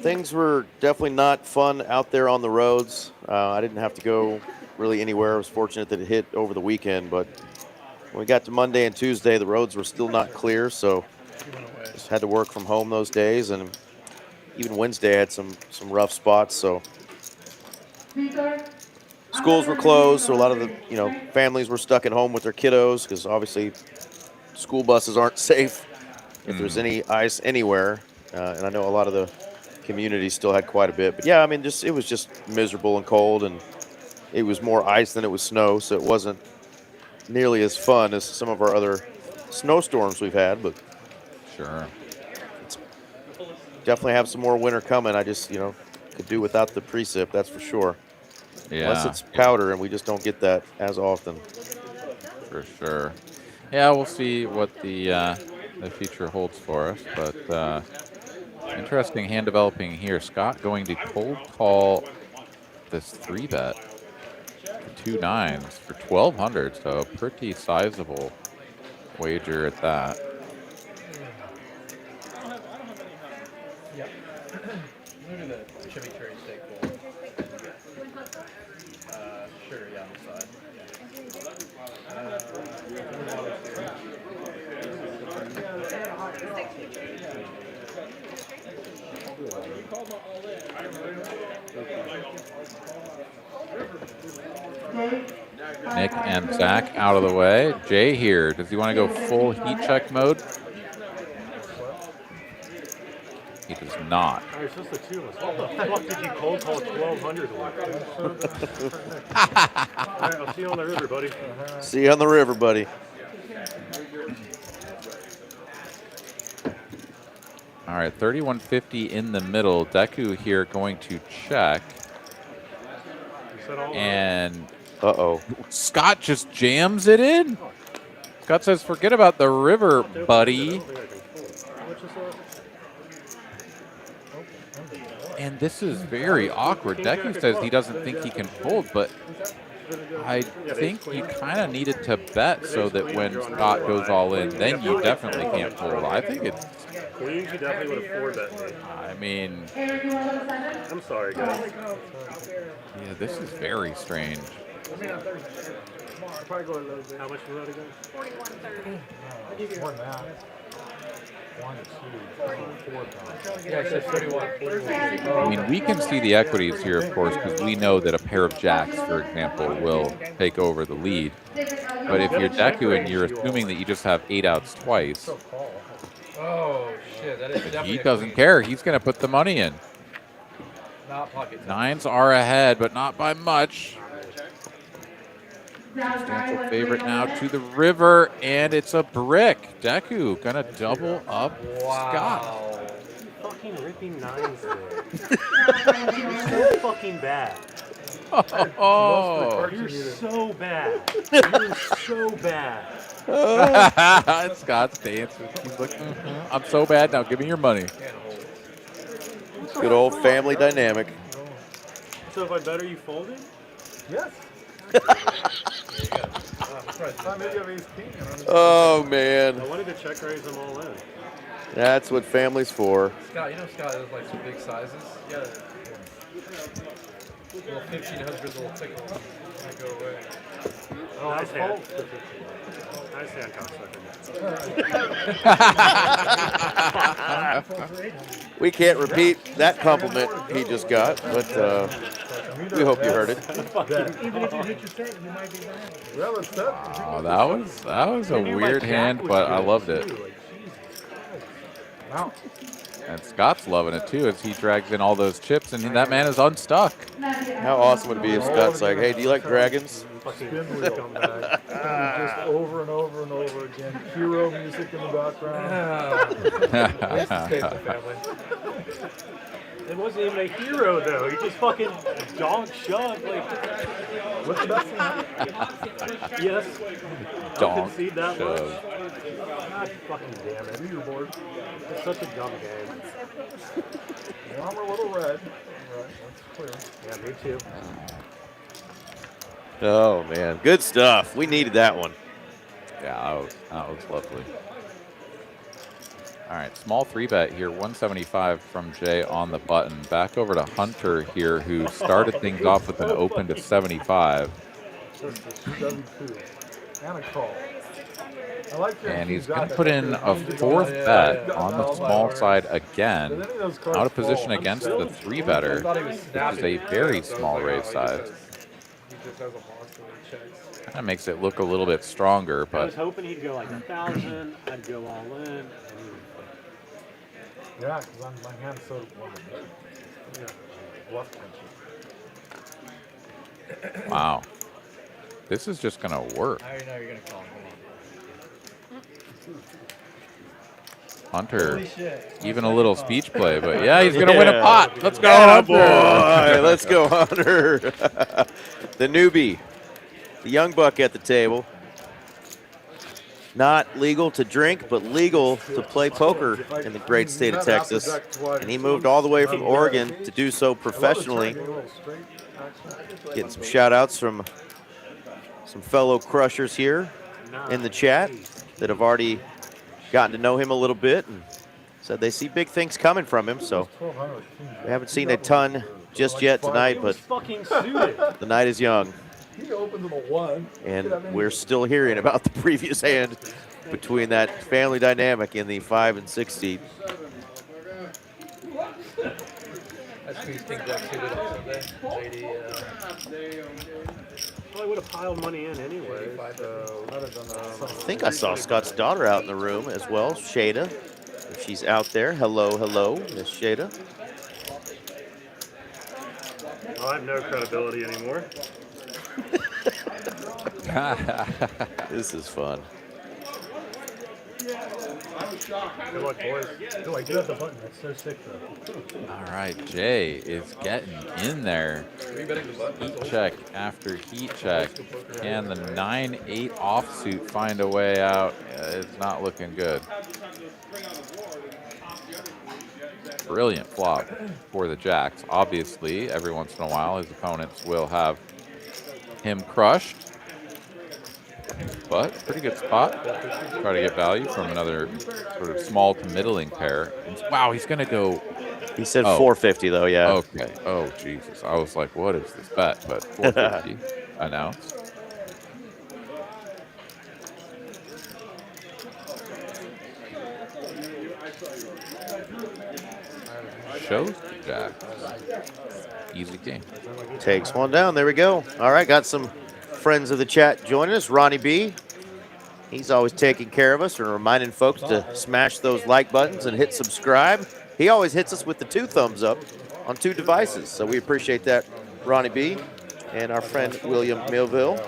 things were definitely not fun out there on the roads. I didn't have to go really anywhere. I was fortunate that it hit over the weekend, but when we got to Monday and Tuesday, the roads were still not clear, so just had to work from home those days, and even Wednesday I had some rough spots. So schools were closed, so a lot of the families were stuck at home with their kiddos because obviously school buses aren't safe if there's any ice anywhere. And I know a lot of the community still had quite a bit. But yeah, I mean, it was just miserable and cold, and it was more ice than it was snow, so it wasn't nearly as fun as some of our other snowstorms we've had. But sure, definitely have some more winter coming. I just, could do without the precip, that's for sure. Yeah. Unless it's powder, and we just don't get that as often. For sure. Yeah, we'll see what the future holds for us, but interesting hand developing here. Scott going to cold call this 3-bet for 2 9s for 1,200, so pretty sizable wager at that. Yep. Move to the chimichurri steak bowl. Sure, yeah, on the side. Nick and Zach out of the way. Jay here. Does he want to go full heat check mode? He does not. Oh, it's just the two of us. What the fuck did you cold call 1,200 with? All right, I'll see you on the river, buddy. See you on the river, buddy. All right, 3150 in the middle. Deku here going to check. And Scott just jams it in. Scott says, forget about the river, buddy. And this is very awkward. Deku says he doesn't think he can fold, but I think you kind of needed to bet so that when Scott goes all in, then you definitely can't fold. I think it's... Queens, you definitely would have 4-bet me. I mean... I'm sorry, guys. Yeah, this is very strange. How much was that again? 41.30. More than that. 1, 2, 4. Yeah, it says 31. I mean, we can see the equities here, of course, because we know that a pair of jacks, for example, will take over the lead. But if you're Deku and you're assuming that you just have 8 outs twice, Oh, shit. That is definitely he doesn't care. He's going to put the money in. not pocket. 9s are ahead, but not by much. Substantial favorite now to the river, and it's a brick. Deku gonna double up Scott. Fucking ripping 9s there. You're so fucking bad. Oh, you're so bad. You're so bad. Scott's dancing. He's like, I'm so bad now. Give me your money. Good old family dynamic. So if I bet, are you folding? Yes. Oh, man. I wanted to check raise them all in. That's what family's for. Scott, Scott has like some big sizes. Yeah. Little 1,500 little tickle. Might go away. Oh, nice hand. Nice hand, cocksucker. We can't repeat that compliment he just got, but we hope you heard it. Even if you hit your set, you might be back. Oh, that was a weird hand, but I loved it. Wow. And Scott's loving it too as he drags in all those chips, and that man is unstuck. How awesome would it be if Scott's like, hey, do you like dragons? Spin wheel come back. Just over and over and over again. Hero music in the background. It wasn't even a hero though. He just fucking donk shoved. Like, what's the best thing? Yes. I'll Donk concede that much. shove. God fucking damn it. Leaderboard. It's such a dumb game. Warm a little red. Right, that's clear. Yeah, me too. Oh man, good stuff. We needed that one. Yeah, that was lovely. All right, small 3-bet here, 175 from Jay on the button. Back over to Hunter here, who started things off with an open to 75. Just a 7-2. And a call. I like your And he's keys going out to put there. in a fourth bet on the small side again. Out of position against the 3-better. This is a very small raise size. He just has a monster when he checks. Kind of makes it look a little bit stronger, I but was hoping he'd go like 1,000. I'd go all in. And Yeah, because my hand's so bluff tension. wow. This is just going to work. I already know you're going to call him. Hunter, Holy shit. even a little speech play, but yeah, he's going to win a pot. Let's go, Atta Hunter. boy. Let's go, Hunter. The newbie, the young buck at the table. Not legal to drink, but legal to play poker in the great state of Texas. And he moved all the way from Oregon to do so professionally. Getting some shout outs from some fellow crushers here in the chat that have already gotten to know him a little bit and said they see big things coming from him. So we haven't seen a ton just yet tonight, but the night is young. He opens him a 1. And we're still hearing about the previous hand between that family dynamic in the 5 and 6 seed. That's Queen's King Jack suited on Sunday. JD, well, I would have piled money in anyway. So I think I saw Scott's daughter out in the room as well, Shada. If she's out there, hello, hello, Miss Shada. well, I have no credibility anymore. This is fun. Good luck, boys. Oh, I do have the button. That's so sick, though. All right, Jay is getting in there. Heat check after heat check. Can the 9-8 offsuit find a way out? It's not looking good. Brilliant flop for the Jacks. Obviously, every once in a while, his opponents will have him crushed. But pretty good spot. Try to get value from another sort of small to middling pair. And wow, he's going to go. He said 450 though, yeah. Okay. Oh, Jesus. I was like, what is this bet? But 450 announced. Shows the Jack. Easy game. Takes one down. There we go. All right, got some friends of the chat joining us. Ronnie B. He's always taking care of us and reminding folks to smash those like buttons and hit subscribe. He always hits us with the 2 thumbs up on 2 devices, so we appreciate that, Ronnie B. And our friend William Millville.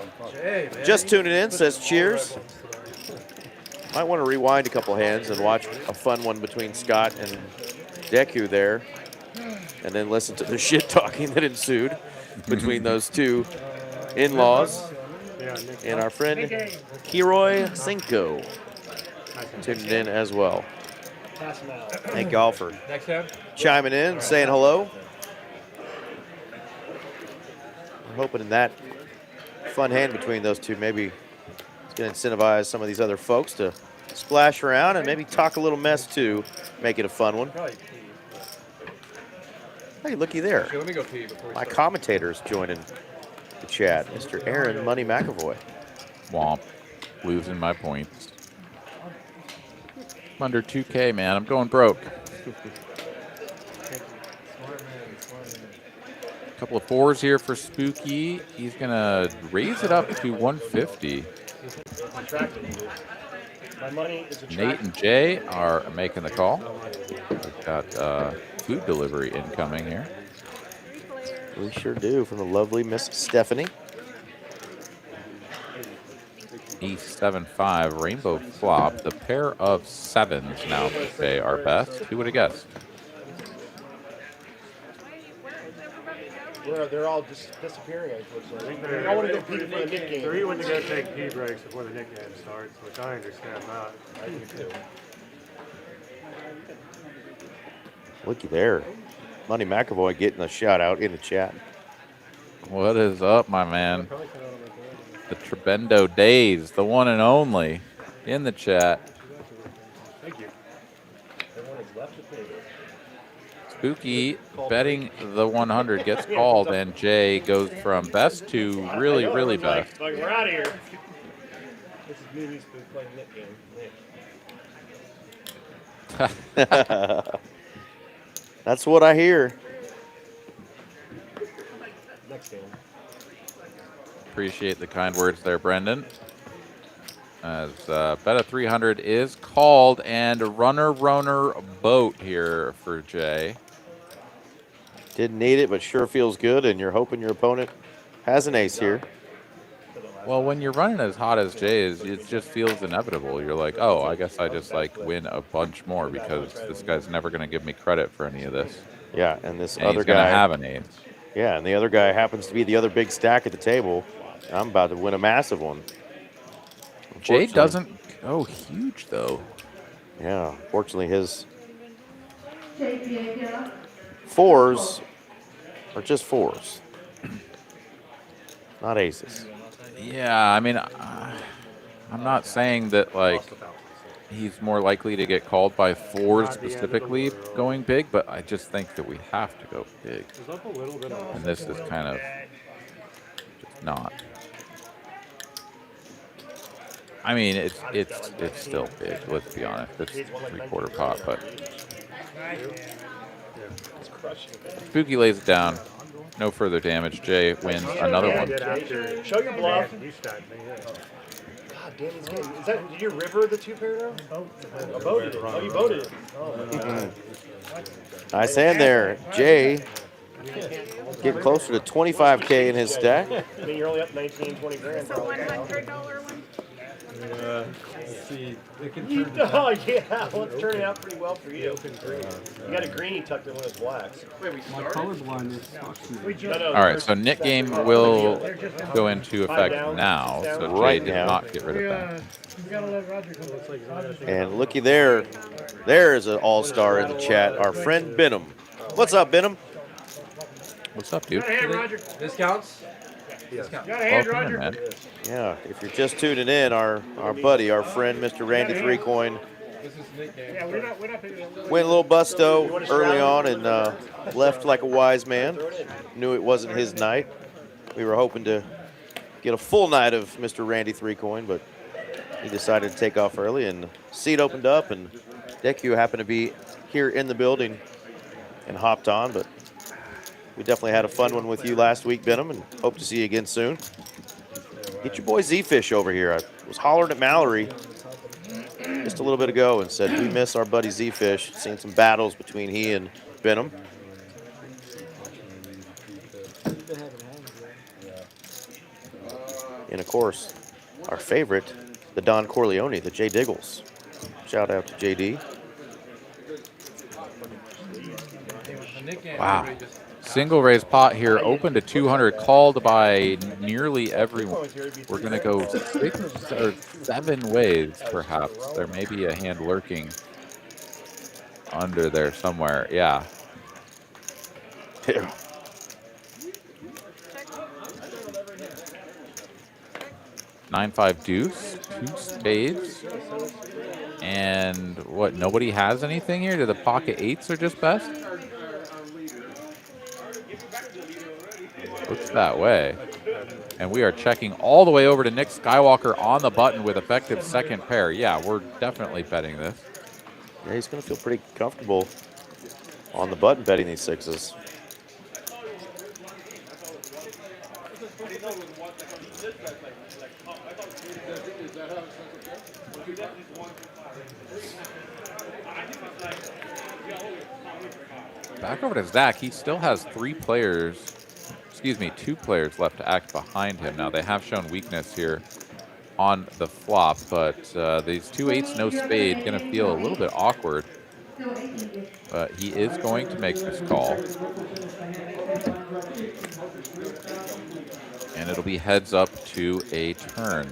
Just tuning in, says cheers. Might want to rewind a couple hands and watch a fun one between Scott and Deku there, and then listen to the shit talking that ensued between those 2 in-laws and our friend Kiroi Cinco tuned in as well. Thank y'all for chiming in, saying hello. I'm hoping in that fun hand between those 2, maybe it's going to incentivize some of these other folks to splash around and maybe talk a little mess too, make it a fun one. Hey, looky there. Let me go pee before we My start. commentator's joining the chat, Mr. Aaron Money McAvoy. Womp. Losing my points. I'm under 2K, man. I'm going broke. Couple of 4s here for Spooky. He's going to raise it up to 150. My money is Nate and Jay are making the call. We've got food delivery incoming here. We sure do, from the lovely Miss Stephanie. E7-5 rainbow flop. The pair of 7s now today are best. Who would have guessed? They're all just disappearing, unfortunately. They're- They all want to go pee before the Nick game. Three went to go take pee breaks before the Nick game starts, which I understand that. I do too. Looky there. Money McAvoy getting a shout out in the chat. What is up, my man? The Trebendo Days, the one and only, in the chat. Thank you. Everyone is left to pay. Spooky betting the 100 gets called, and Jay goes from best to really, really best. Like, we're out of here. This is me and Spook playing Nick game. That's what I hear. Next game. Appreciate the kind words there, Brendan. As bet of 300 is called, and a runner boat here for Jay. Didn't need it, but sure feels good, and you're hoping your opponent has an ace here. Well, when you're running as hot as Jay is, it just feels inevitable. You're like, oh, I guess I just like win a bunch more because this guy's never going to give me credit for any of this. Yeah, and this And other he's going guy to have an ace. Yeah, and the other guy happens to be the other big stack at the table. I'm about to win a massive one. Jay doesn't go huge though. Yeah, fortunately his fours are just fours, not aces. Yeah, I mean, I'm not saying that like he's more likely to get called by fours specifically going big, but I just think that we have to go big. And this is kind of just not. I mean, it's still big. Let's be honest. It's 3/4 pot, but Spooky lays it down. No further damage. Jay wins another one. Show your bluff. God damn this game. Is that, did you river the two pair now? I voted it. Oh, you voted it. Oh, Nice hand there, Jay. Getting closer to 25K in his stack. I mean, you're only up 19, 20 grand. It's a $100 one. Let's see. They can You, turn oh, yeah. Well, it's turning out pretty well for you. You got a greenie tucked in one of those blacks. my color blindness sucks me. No, All right, so Nick game will go into effect now. So Jay Right did now. not get rid of that. We gotta let Roger come. And looky there, there is an all-star in the chat, our friend Benham. What's up, Benham? What's up, dude? Discounts? Welcome in, man. Yeah, if you're just tuning in, our buddy, our friend, Mr. Randy Three Coin, Yeah, we're not picking it up. went a little busto early on and left like a wise man. Knew it wasn't his night. We were hoping to get a full night of Mr. Randy Three Coin, but he decided to take off early, and the seat opened up, and Deku happened to be here in the building and hopped on. But we definitely had a fun one with you last week, Benham, and hope to see you again soon. Get your boy Z-Fish over here. I was hollering at Mallory just a little bit ago and said we miss our buddy Z-Fish. Seen some battles between he and Benham. And of course, our favorite, the Don Corleone, the Jay Diggles. Shout out to JD. Wow. Single raise pot here, open to 200, called by nearly everyone. We're going to go 6 or 7 ways, perhaps. There may be a hand lurking under there somewhere. Yeah. 9-5 deuce, 2 spades. And what, nobody has anything here? Do the pocket 8s are just best? Looks that way. And we are checking all the way over to Nick Skywalker on the button with effective second pair. Yeah, we're definitely betting this. Yeah, he's going to feel pretty comfortable on the button betting these sixes. Back over to Zach. He still has 2 players left to act behind him. Now, they have shown weakness here on the flop, but these 2 8s, no spade, going to feel a little bit awkward But he is going to make this call. And it'll be heads up to a turn.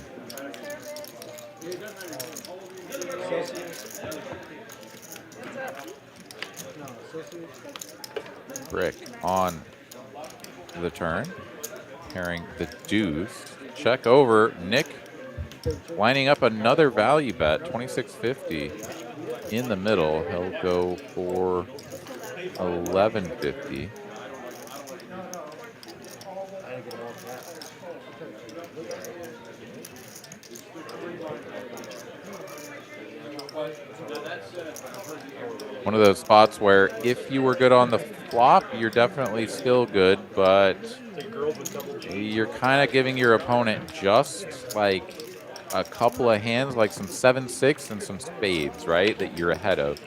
Brick on the turn, pairing the deuce. Check over. Nick lining up another value bet, 2650 in the middle. He'll go for 1150. One of those spots where if you were good on the flop, you're definitely still good, but you're kind of giving your opponent just like a couple of hands, like some 7-6 and some spades, right, that you're ahead of.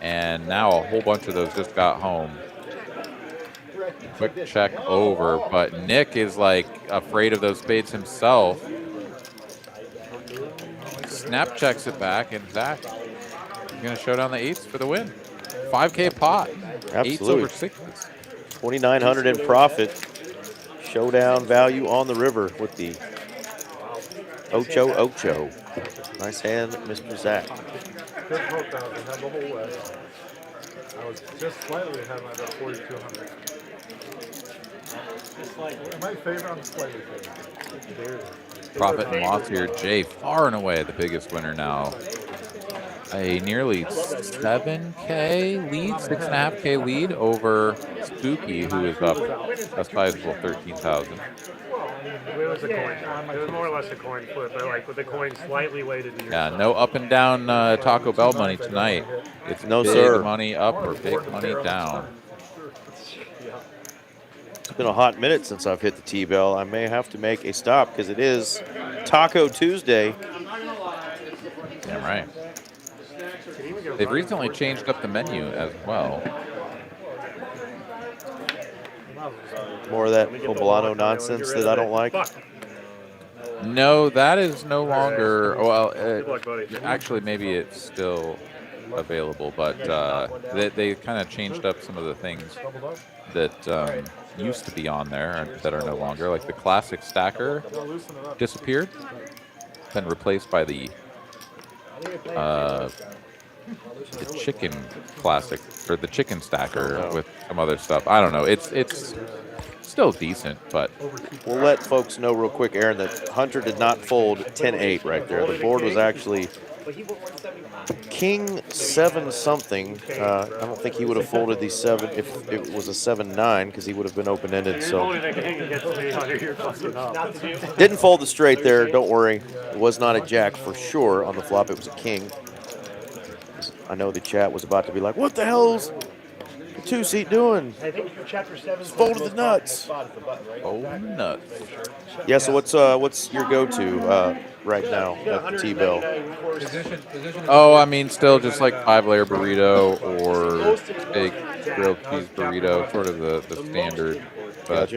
And now a whole bunch of those just got home. Quick check over, but Nick is like afraid of those spades himself. Snap checks it back, and Zach is going to show down the eights for the win. 5K pot. Absolutely. Eights over sixes. 2,900 in profit. Showdown value on the river with the Ocho Ocho. Nice hand, Mr. Zach. Good hope that I had the whole way. I was just slightly ahead by about 4,200. In my favor, I'm slightly favored. Profit and loss here. Jay far and away the biggest winner now. A nearly 7K lead, 6.5K lead over Spooky, who is up a sizable 13,000. It was a coin. It was more or less a coin flip, but like with the coin slightly weighted to your Yeah, no up and down Taco Bell money tonight. It's no big sir. money up or big money down. It's been a hot minute since I've hit the T-bell. I may have to make a stop because it is Taco Tuesday. Damn right. They've recently changed up the menu as well. More of that poblano nonsense that I don't like. No, that is no longer. Well, actually, maybe it's still available, but they kind of changed up some of the things that used to be on there that are no longer. Like the classic stacker disappeared, been replaced by the chicken classic or the chicken stacker with some other stuff. I don't know. It's still decent, but we'll let folks know real quick, Aaron, that Hunter did not fold 10-8 right there. The board was actually King 7 something. I don't think he would have folded the 7 if it was a 7-9 because he would have been open-ended. So didn't fold the straight there. Don't worry. It was not a jack for sure on the flop. It was a king. I know the chat was about to be like, "What the hell's the two-seat doing?" I think chapter 7 folded the nuts. Oh, nuts. Yeah. So what's your go-to right now at the T-bell? Oh, I mean, still just like 5-layer burrito or big grilled cheese burrito, sort of the standard. But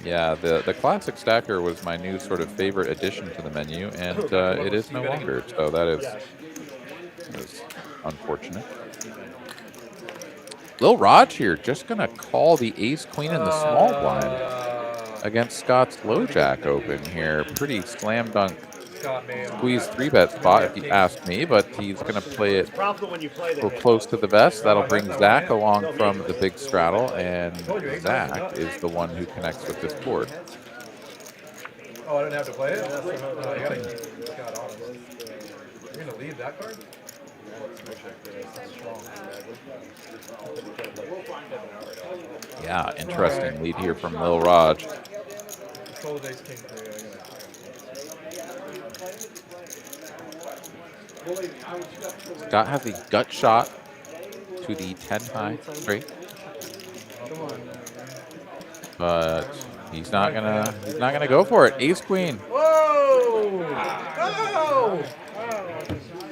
yeah, the classic stacker was my new sort of favorite addition to the menu, and it is no longer. So that is unfortunate. Lil Raj here, just gonna call the ace queen in the small blind against Scott's low jack open here. Pretty slam dunk squeeze 3-bet spot if you ask me, but he's gonna play it for close to the best. That'll bring Zach along from the big straddle, and Zach is the one who connects with this board. Oh, I didn't have to play it? You gotta keep God honest. You're gonna leave that card? Yeah, interesting lead here from Lil Raj. Scott has a gut shot to the 10 high straight, but he's not gonna go for it. Ace queen. Whoa! No!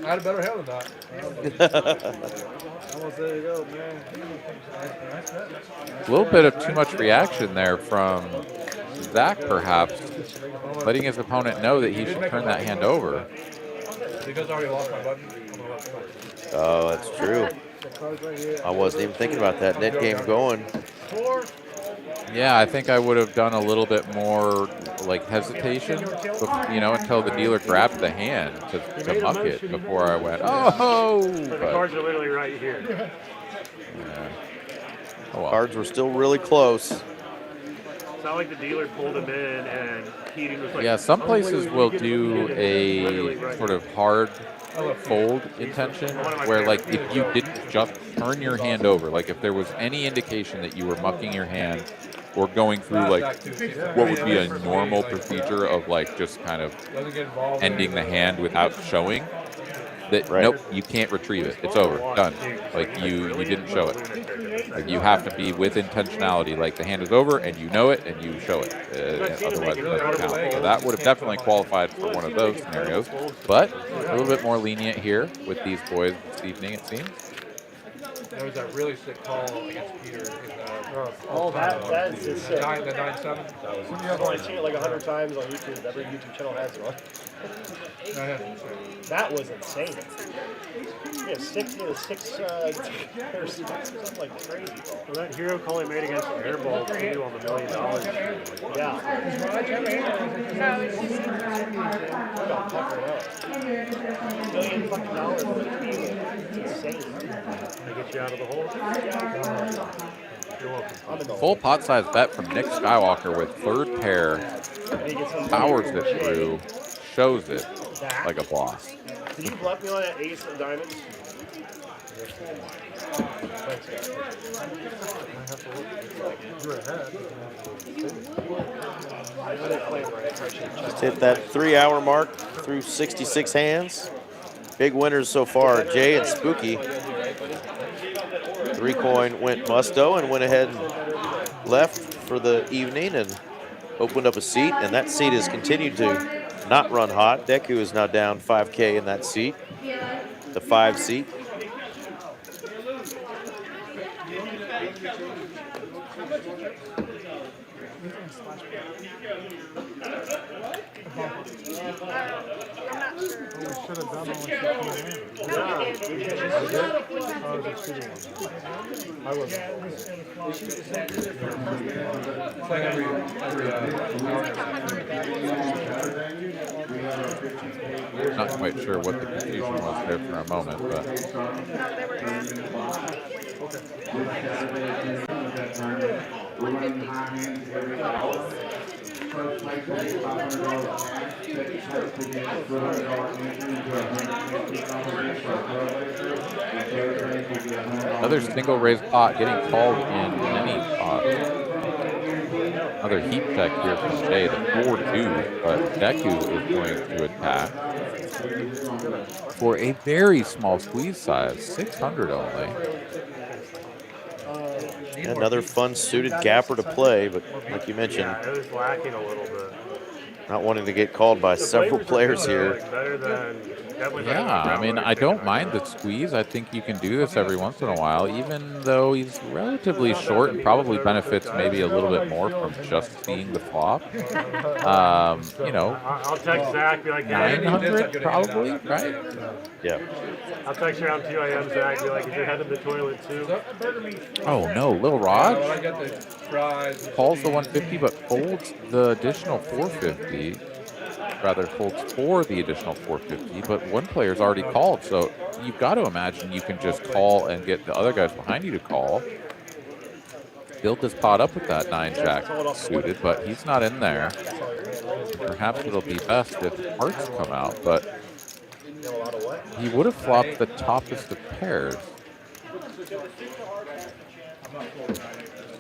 I had a better hand than that. Almost there you go, man. A little bit of too much reaction there from Zach, perhaps, letting his opponent know that he should turn that hand over. Because I already lost my button. Oh, that's true. I wasn't even thinking about that net game going. Yeah, I think I would have done a little bit more like hesitation, you know, until the dealer grabbed the hand to muck it before I went, oh! The cards are literally right here. Yeah. Oh, well. Cards were still really close. It's not like the dealer pulled him in and Keating was like, Yeah, some places will do a sort of hard fold intention where, like, if you didn't just turn your hand over, like if there was any indication that you were mucking your hand or going through like what would be a normal procedure of like just kind of ending the hand without showing, that nope, you can't retrieve it. It's over, done. Like you didn't show it. Like you have to be with intentionality. Like the hand is over and you know it and you show it. Otherwise, it doesn't count. So that would have definitely qualified for one of those scenarios. But a little bit more lenient here with these boys this evening, it seems. There was that really sick call against Peter in that is just sick. the 9-7. I've only seen it like 100 times on YouTube. Every YouTube channel has one. That was insane. Yeah, six there's something like crazy. Well, that hero call he made against Airball too on the $1 million. Yeah. $1 million fucking it's insane. They get you out of the hole. You're welcome. Full pot size bet from Nick Skywalker with third pair. Powers it through, shows it like a boss. Did you bluff me on that ace of diamonds? Just hit that 3-hour mark through 66 hands. Big winners so far, Jay and Spooky. 3-coin went Musto and went ahead and left for the evening and opened up a seat, and that seat has continued to not run hot. Deku is now down 5K in that seat, the 5 seat. Should have done when she came in. I was. Not quite sure what the confusion was there for a moment, but another single raise pot getting called in many pots. Another heat check here from Jay, the 4-2, but Deku is going to attack for a very small squeeze size, 600 only. Another fun suited gapper to play, but like you mentioned, Yeah, it was lacking a little bit. not wanting to get called by several players here. Better than, Yeah, I mean, I don't mind the squeeze. I think you can do this every once in a while, even though he's relatively short and probably benefits maybe a little bit more from just seeing the flop. You know, I'll text Zach, be like, 900 probably, right? Yeah. I'll text you around 2 a.m. Zach, be like, is your head in the toilet too? Oh no, Lil Raj I got the fries. calls the 150 but folds the additional 450. Rather folds for the additional 450, but one player's already called, so you've got to imagine you can just call and get the other guys behind you to call. Build this pot up with that 9-jack suited, but he's not in there. Perhaps it'll be best if hearts come out, but he would have flopped the toppest of pairs.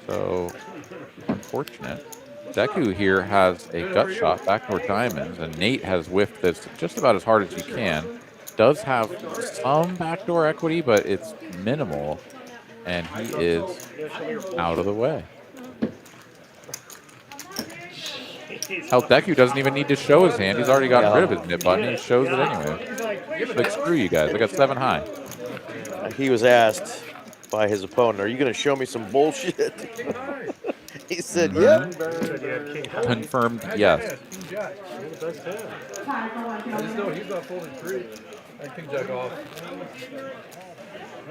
So, unfortunate. Deku here has a gut shot, backdoor diamonds, and Nate has whiffed this just about as hard as you can. Does have some backdoor equity, but it's minimal, and he is out of the way. Hell, Deku doesn't even need to show his hand. He's already gotten rid of his nip button. He shows it anyway. Like, screw you guys. I got 7 high. He was asked by his opponent, are you going to show me some bullshit? He said, yeah. Confirmed, yes. I just know he's not folding 3. I King Jack off.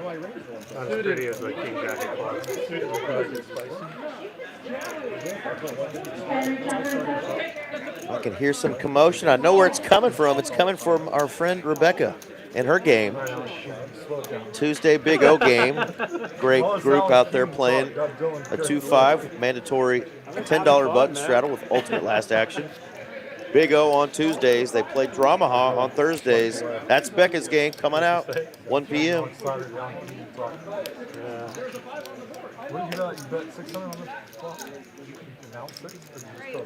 Not as pretty as the king jacket club. I can hear some commotion. I know where it's coming from. It's coming from our friend Rebecca and her game. Tuesday Big O game. Great group out there playing a 2-5 mandatory $10 button straddle with ultimate last action. Big O on Tuesdays. They play Dramaha on Thursdays. That's Becca's game coming out 1 p.m.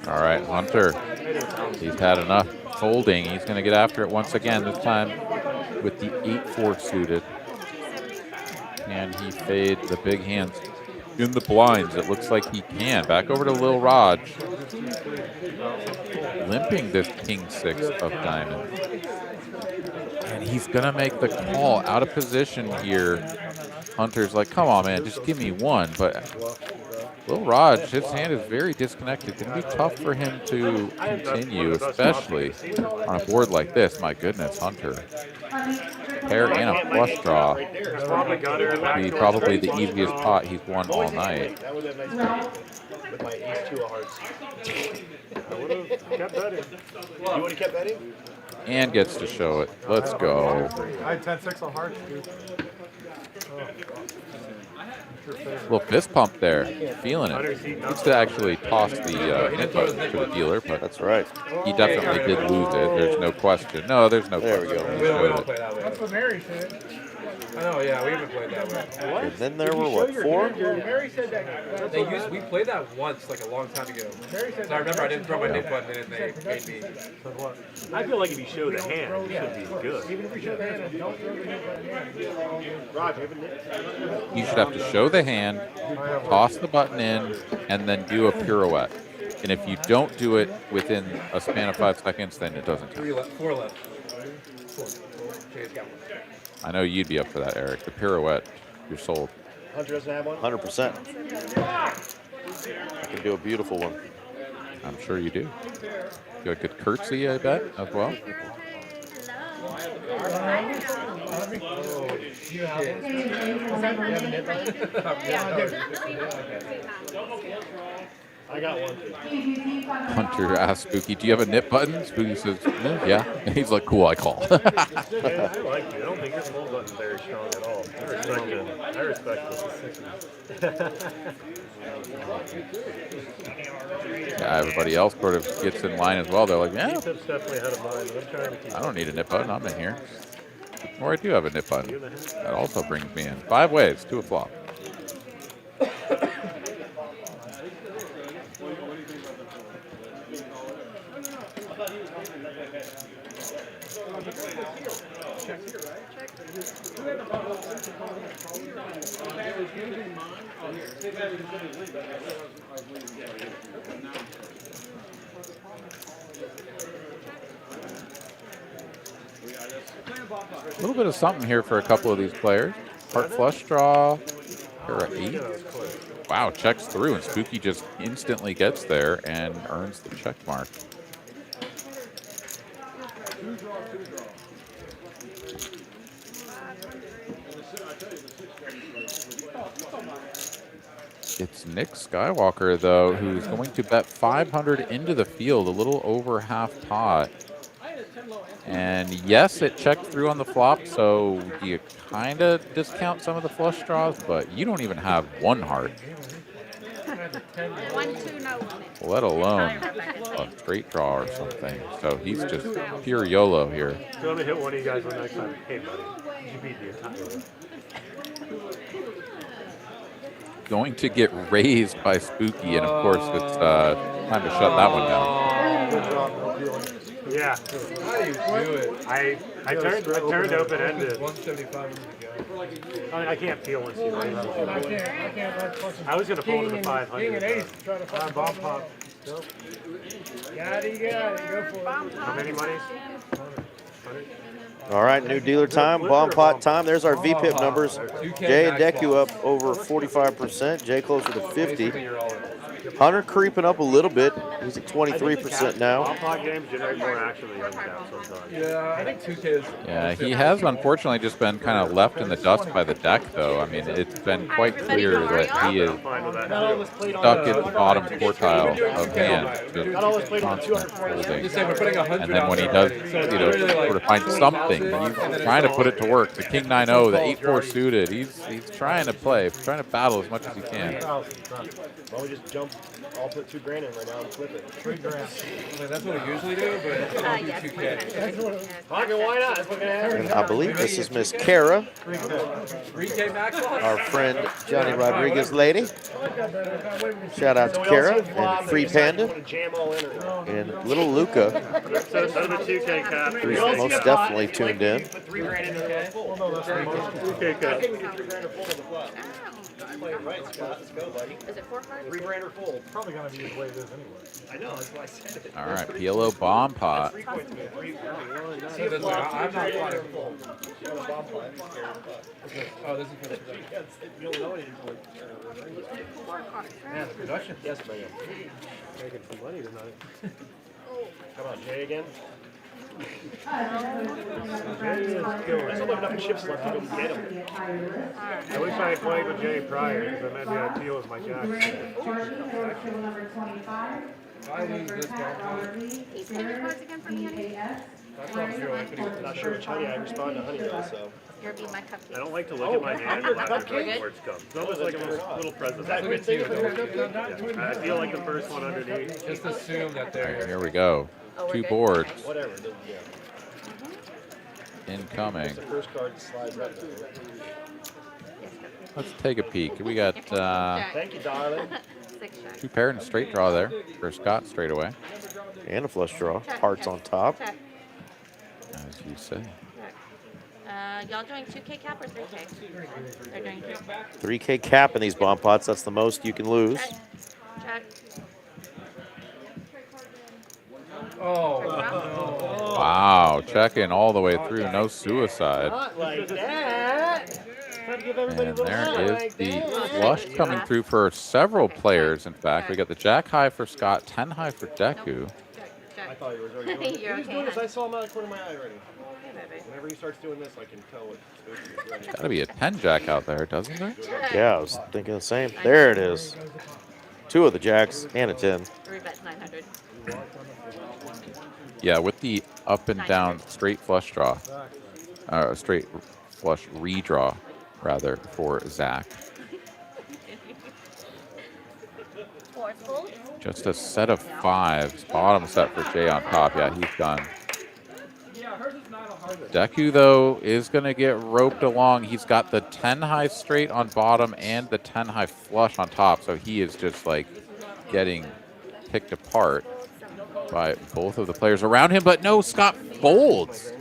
All right, Hunter. He's had enough folding. He's going to get after it once again, this time with the 8-4 suited. Can he fade the big hands in the blinds? It looks like he can. Back over to Lil Raj. Limping this king-6 of diamonds. And he's going to make the call out of position here. Hunter's like, come on, man, just give me one. But Lil Raj, his hand is very disconnected. It's going to be tough for him to continue, especially on a board like this. My goodness, Hunter. Pair and a flush draw. Be probably the easiest pot he's won all night. That would have been nice with my ace-2 of hearts. I would have kept betting. You would have kept betting? And gets to show it. Let's go. I had 10-6 on hearts, dude. Little fist pump there, feeling it. Needs to actually toss the hit button to the dealer, but that's right. He definitely did lose it. There's no question. No, there's no question. There we go. We don't play that way. That's what Mary said. I know, yeah, we haven't played that way. And then there were, what, 4? Mary said that. We played that once, like a long time ago. Mary said So I remember I didn't throw my nip button in and they made me. I feel like if you show the hand, it should be good. Even if we show the hand and don't throw the nip button in. Rob, you have a nip? You should have to show the hand, toss the button in, and then do a pirouette. And if you don't do it within a span of 5 seconds, then it doesn't count. 4 left. 4. Jay's got one. I know you'd be up for that, Eric. The pirouette, you're sold. Hunter doesn't have one? 100%. I can do a beautiful one. I'm sure you do. You could curtsy, I bet, as well. I got one. Hunter asks Spooky, do you have a nip button? Spooky says, yeah. And he's like, cool, I call. Yeah, I like it. I don't think this hold button's very strong at all. I respect it. I respect it. Yeah, everybody else sort of gets in line as well. They're like, yeah, Tip's definitely ahead of mine, but I'm trying to keep I don't need a nip button. I'm in here. Or I do have a nip button. That also brings me in. 5 ways to a flop. A little bit of something here for a couple of these players. Heart flush draw, pair of 8. Wow, checks through, and Spooky just instantly gets there and earns the check mark. It's Nick Skywalker, though, who's going to bet 500 into the field, a little over half pot. And yes, it checked through on the flop, so you kind of discount some of the flush draws, but you don't even have 1 heart. 1, 2, no on it. Let alone a straight draw or something. So he's just pure YOLO here. So I'm going to hit one of you guys one next time. Hey, buddy, you beat the entire Going to get raised by Spooky, and of course it's time to shut that one down. Yeah. How do you do it? I turned open-ended. 175 I mean, I can't feel once you raise I it. can't. I was going to fold to the King 500. and ace try to find Bomb pop. Got it, go for it. How many monies? All right, new dealer time, bomb pot time. There's our VPIP numbers. Jay and Deku up over 45%. Jay closer to 50. Hunter creeping up a little bit. He's at 23% now. Pot games generate more action than young cap sometimes. Yeah, I think 2K is. Yeah, he has unfortunately just been kind of left in the dust by the deck, though. I mean, it's been quite clear that he is stuck in the bottom quartile of hand, just constant holding. And then when he does, sort of find something, he's trying to put it to work. The King 9-0, the 8-4 suited, he's trying to play, trying to battle as much as he can. Why don't we just jump? I'll put $2 grand in right now and flip it. $3 grand. That's what we usually do, but I'll do 2K. Pocket, why not? That's what gonna happen. And I believe this is Miss Kara, 3K max loss? our friend Johnny Rodriguez lady. Shout out to Kara and Free Panda and little Luca, So the 2K cap. who's most definitely tuned in. $2K cap. Right, Scott. Let's go, buddy. Is it 4 cards? 3 grand or full. Probably gonna be the way it is anyway. I know, that's why I said it. All right, PLO bomb pot. I'm not flying full. Oh, this is for the production. You don't know anything. 4 cards, Yeah, right? the production? Yes, ma'am. Making some money tonight. Come on, Jay again. There's only enough chips left to go get him. I wish I had played with Jay prior, because then maybe I'd deal with my jack. I lose this one. He's taking cards again from me, honey. That's not zero equity. Not sure which honey I respond to honey though, so. You're being my cupcake. I don't like to look at my hand you're after cupcake? the boards come. It's almost like a little present. That good thing for Yeah, I feel like the first one underneath. Just assume that All they're. right, here we go. Oh, we're 2 good? boards Whatever. Yeah. incoming. The first card slides right there. Let's take a peek. We got Thank you, darling. 6 shots. 2 pair and a straight draw there for Scott straight away, And a flush draw. Hearts on top. Check. as you say. Y'all doing 2K cap or 3K? They're doing 2. 3K cap in these bomb pots. That's the most you can lose. Check. Oh, Wow, checking all the way through, no suicide. Not like that. Trying to give everybody And a little there not is like the that. flush coming through for several players. In fact, we got the jack high for Scott, 10 high for Deku. I thought you were already doing it. You're He's okay, doing this. hon. I saw him out of the corner of my eye already. Hey, baby. Whenever he starts doing this, I can tell what he's ready. Got to be a 10 jack out there, doesn't there? Yeah, I was thinking the same. There it is. 2 of the jacks and a 10. 3 bets 900. Yeah, with the up and down straight flush draw, straight flush redraw, rather, for Zach. Forceful. Just a set of 5s, bottom set for Jay on top. Yeah, he's done. Deku, though, is going to get roped along. He's got the 10 high straight on bottom and the 10 high flush on top, so he is just like getting picked apart by both of the players around him. But no, Scott folds.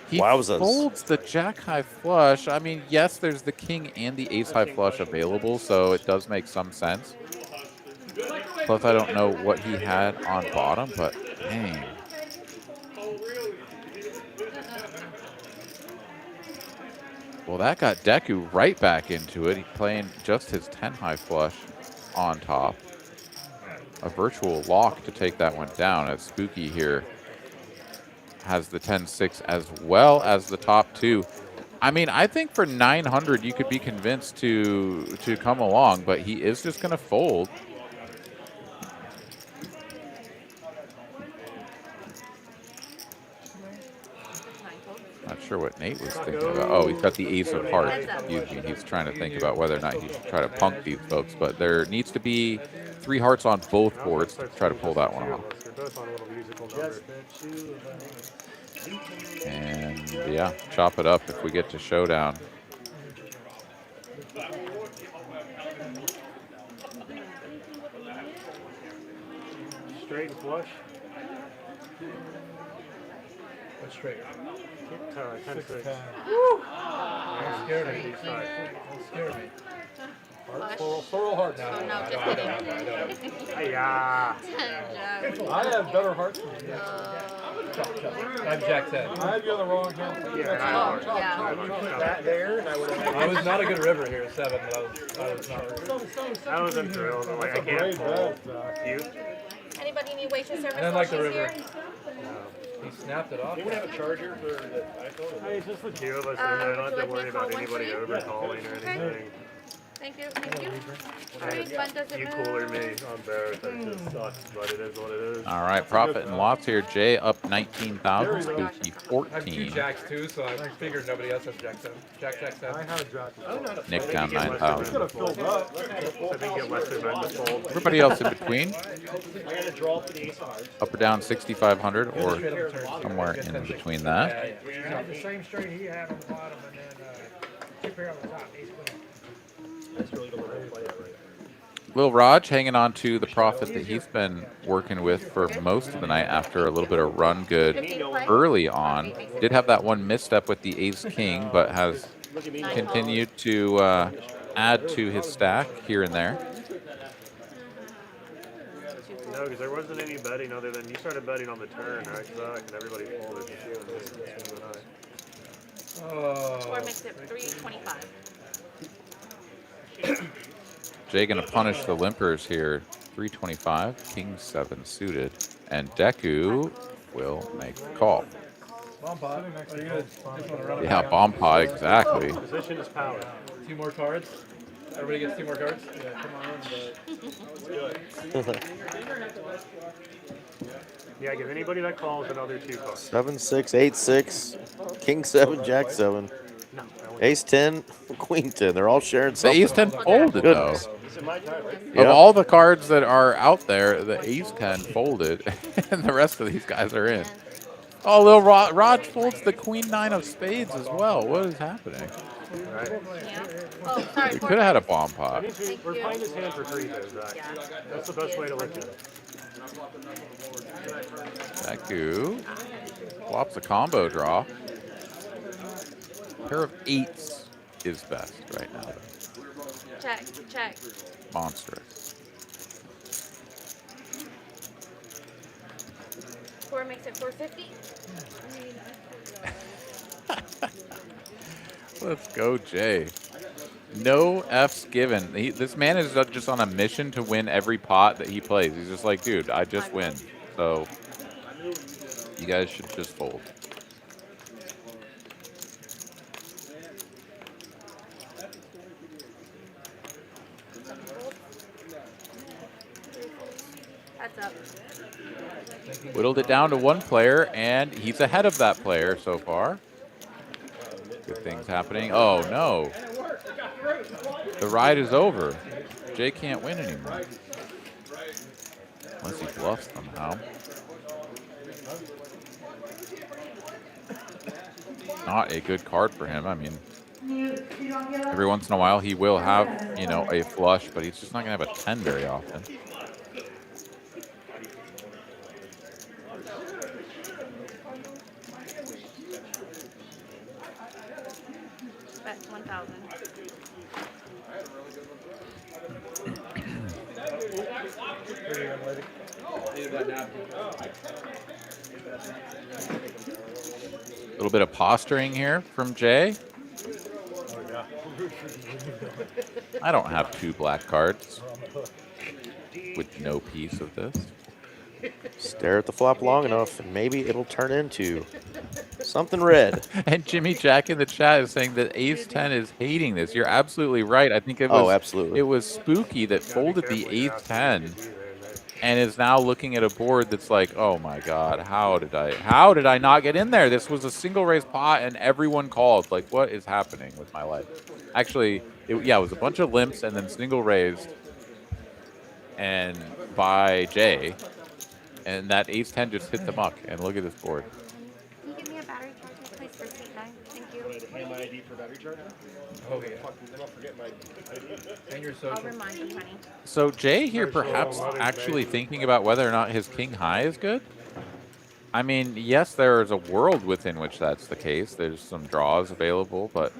He Wowzers. folds the jack high flush. I mean, yes, there's the king and the ace high flush available, so it does make some sense. Plus, I don't know what he had on bottom, but dang. Well, that got Deku right back into it. He's playing just his 10 high flush on top. A virtual lock to take that one down, as Spooky here has the 10-6 as well as the top 2. I mean, I think for 900 you could be convinced to come along, but he is just going to fold. Not sure what Nate was thinking about. Oh, he's got the ace of hearts. He's trying to think about whether or not he should try to punk these folks, but there needs to be 3 hearts on both boards to try to pull that one off. And yeah, chop it up if we get to showdown. Straight and flush. What's straight? 10-6. Don't scare me. Don't scare me. Floral hearts. Oh, no, just kidding. Hi-ya. I have better hearts than you. I have Jack 10. I had you on the wrong hand. That there, and I would have. I was not a good river here, 7, but I was not. I wasn't thrilled. I'm like, I can't fold. You? Anybody need waitress service? I didn't like the while she's river. here? He snapped it off. You would have a charger for the iPhone? Hey, it's just the two of us, and I don't have to worry about anybody overcalling or anything. Thank you. Thank you. All right, fun does it You move? cooler me. I'm embarrassed. It just sucks, but it is what it is. All right, profit and loss here. Jay up 19,000. Spooky I have 2 14. Jacks too, so I figured nobody else has Jack 7. Jack 7. I had a Jack. Nick down 9,000. Could have filled up. I think it lets him end the fold. Everybody else in between, I got to draw for the ace of hearts. up or down 6,500 or somewhere in between that. The same straight he had on the bottom, and then 2 pair on the top. Ace queen. That's really the way to play it right Lil Raj hanging on to the profit that he's been working with for most of the night after a little bit of run good early on. Did have that one misstep with the ace king, but has continued to add to his stack here and there. No, because there wasn't any betting other than you started betting on the turn, right, Zach? And everybody folded. Score makes it 325. Jay gonna punish the limpers here. 325, king 7 suited, and Deku will make the call. Bomb pot. Are you gonna just want to run it Yeah, back? bomb pot, exactly. Position is power. 2 more cards. Everybody gets 2 more cards. Yeah, come on, but Yeah, give anybody that calls another 2 cards. 7, 6, 8, 6, king 7, jack 7, No, ace 10, queen 10. They're all sharing The something. ace 10 folded though. Goodness. it's in my time, right? Of Yep. all the cards that are out there, the ace 10 folded, and the rest of these guys are in. Oh, Lil Raj folds the queen 9 of spades as well. What is happening? Right? Yeah. Oh, sorry. We could have had a bomb pot. We're playing this hand for 3 though, Zach. That's the best way to look at it. Deku flops a combo draw. Pair of 8s is best right now. Check. Check. Monstrous. Score makes it 450. Let's go, Jay. No F's given. This man is just on a mission to win every pot that he plays. He's just like, dude, I just win. So you guys should just fold. That's up. Whittled it down to 1 player, and he's ahead of that player so far. Good things happening. Oh, no. The ride is over. Jay can't win anymore. Unless he bluffs somehow. Not a good card for him. I mean, every once in a while he will have, you know, a flush, but he's just not going to have a 10 very often. Bet 1,000. A little bit of posturing here from Jay. I don't have 2 black cards with no piece of this. Stare at the flop long enough, and maybe it'll turn into something red. And Jimmy Jack in the chat is saying that Ace 10 is hating this. You're absolutely right. I think it was absolutely. It was Spooky that folded the Ace 10 and is now looking at a board that's like, oh my god, how did I not get in there? This was a single raise pot and everyone called. Like, what is happening with my life? Actually, it was a bunch of limps and then single raised and by Jay. And that Ace 10 just hit the muck. And look at this board. Can you give me a battery charger, please, for seat 9? Thank you. Hand my ID for battery charger? Oh, yeah. Then I'll forget my ID. And your I'll social. remind you, honey. So Jay here perhaps actually thinking about whether or not his king high is good. I mean, yes, there is a world within which that's the case. There's some draws available, but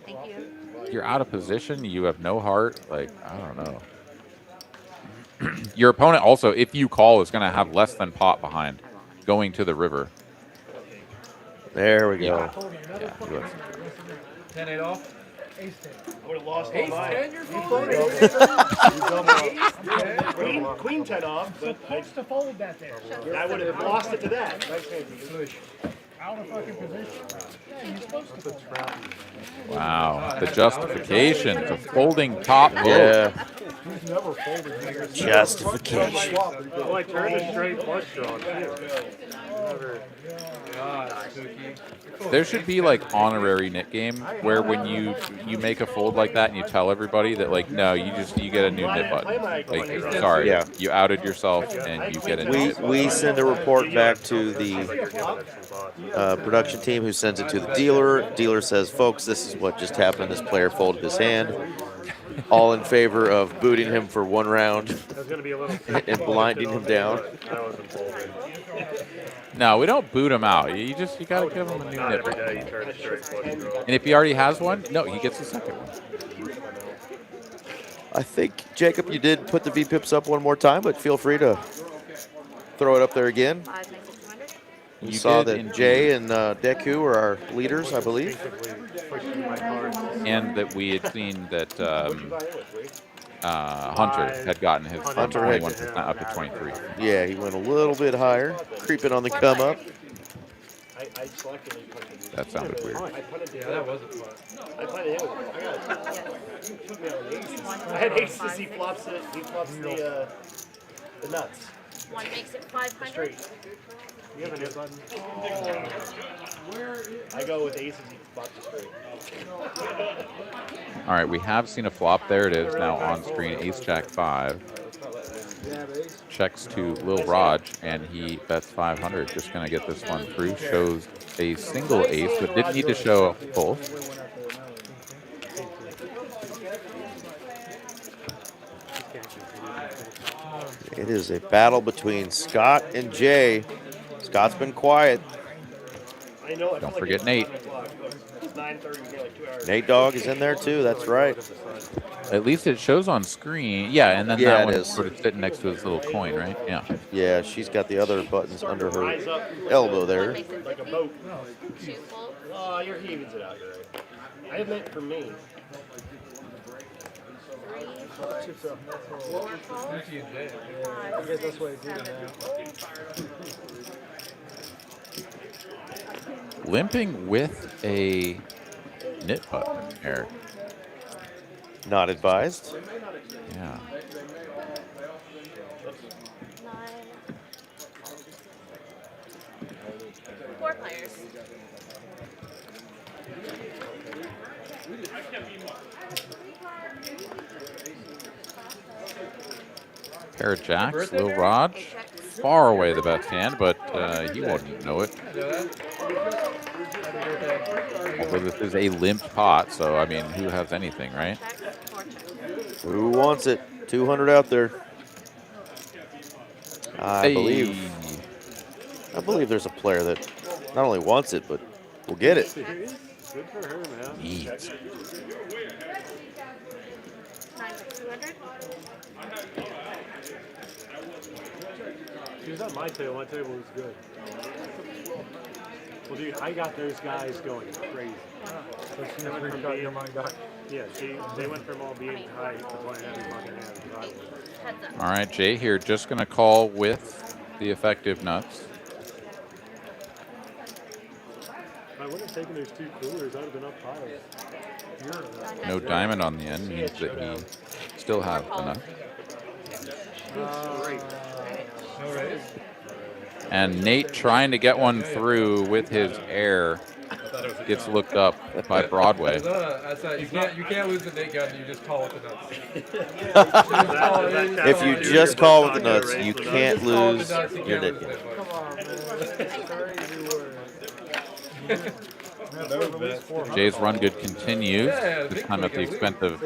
Thank you. you're out of position. You have no heart. Like, I don't know. Your opponent also, if you call, is going to have less than pot behind. going to the river. There we go. Yeah, he was. 10-8 off. Ace 10. I would have lost all Ace mine. 10, you're folding. Queen 10 off, but Supposed to fold that there. I would have lost it to that. Out of fucking position. Yeah, you're supposed to fold that. Wow, the justification to folding top both. Yeah. He's never folded. Justification. Well, I turned a straight flush draw, too. God, Suki. There should be like honorary knit game where when you make a fold like that and you tell everybody that like no, you get a new knit button. Like sorry, Yeah. you outed yourself and you get a new knit button. We send a report back to the production team who sends it to the dealer. Dealer says, folks, this is what just happened. This player folded his hand. All in favor of booting him for 1 round and blinding him down. No, we don't boot him out. You gotta give him a new knit button. And if he already has one, no, he gets the second one. I think, Jacob, you did put the V-pips up one more time, but feel free to throw it up there again. You saw did that indeed. Jay and Deku are our leaders, I believe. And that we had seen that Hunter had gotten his from Hunter had- 21% up to 23. Yeah, he went a little bit higher, creeping on the come up. I selected a punted. That sounded weird. I punted the Yeah, that wasn't fun. I punted him. You put me on aces. I had aces. He flops it. He flops the nuts. One makes it 500. Straight. You have a knit button? I go with aces. He flops it straight. All right, we have seen a flop. There it is now on screen. Ace Jack 5. Checks to Lil Raj, and he bets 500. Just going to get this one through. Shows a single ace, but didn't need to show both. It is a battle between Scott and Jay. Scott's been quiet. I know. Don't forget Nate. It's 9:30. We got like 2 hours. Nate Dogg is in there too, that's right. At least it shows on screen. Yeah, and then Yeah, that it one's is. sort of sitting next to his little coin, right? Yeah. Yeah, she's got the other buttons under her elbow there. Like a boat. Oh, he evens it out. You're right. I have meant for me. Suki and Jay. I guess that's what I do now. Limping with a knit button, Eric. Not advised. Yeah. Four players. Pair of jacks, Lil Raj. Far away the best hand, but he won't know it. Although this is a limped pot, so I mean, who has anything, right? Who wants it? 200 out there. I believe there's a player that not only wants it, but will get it. Good for her, man. Neat. 200. She was at my table. My table was good. Well, dude, I got those guys going crazy. They went from being, yeah, they went from all being tight to playing every fucking hand. as I was. All right, Jay here, just going to call with the effective nuts. If I wouldn't have taken those 2 coolers, I'd have been up higher. No diamond on the end means that he still has the nut. No raise. And Nate trying to get one through with his air gets looked up by Broadway. You can't lose the Nate gun. You just call it the nuts. If you just call with the nuts, you can't lose your knit game. Come on, man. That's crazy word. Jay's run good continues, this time at the expense of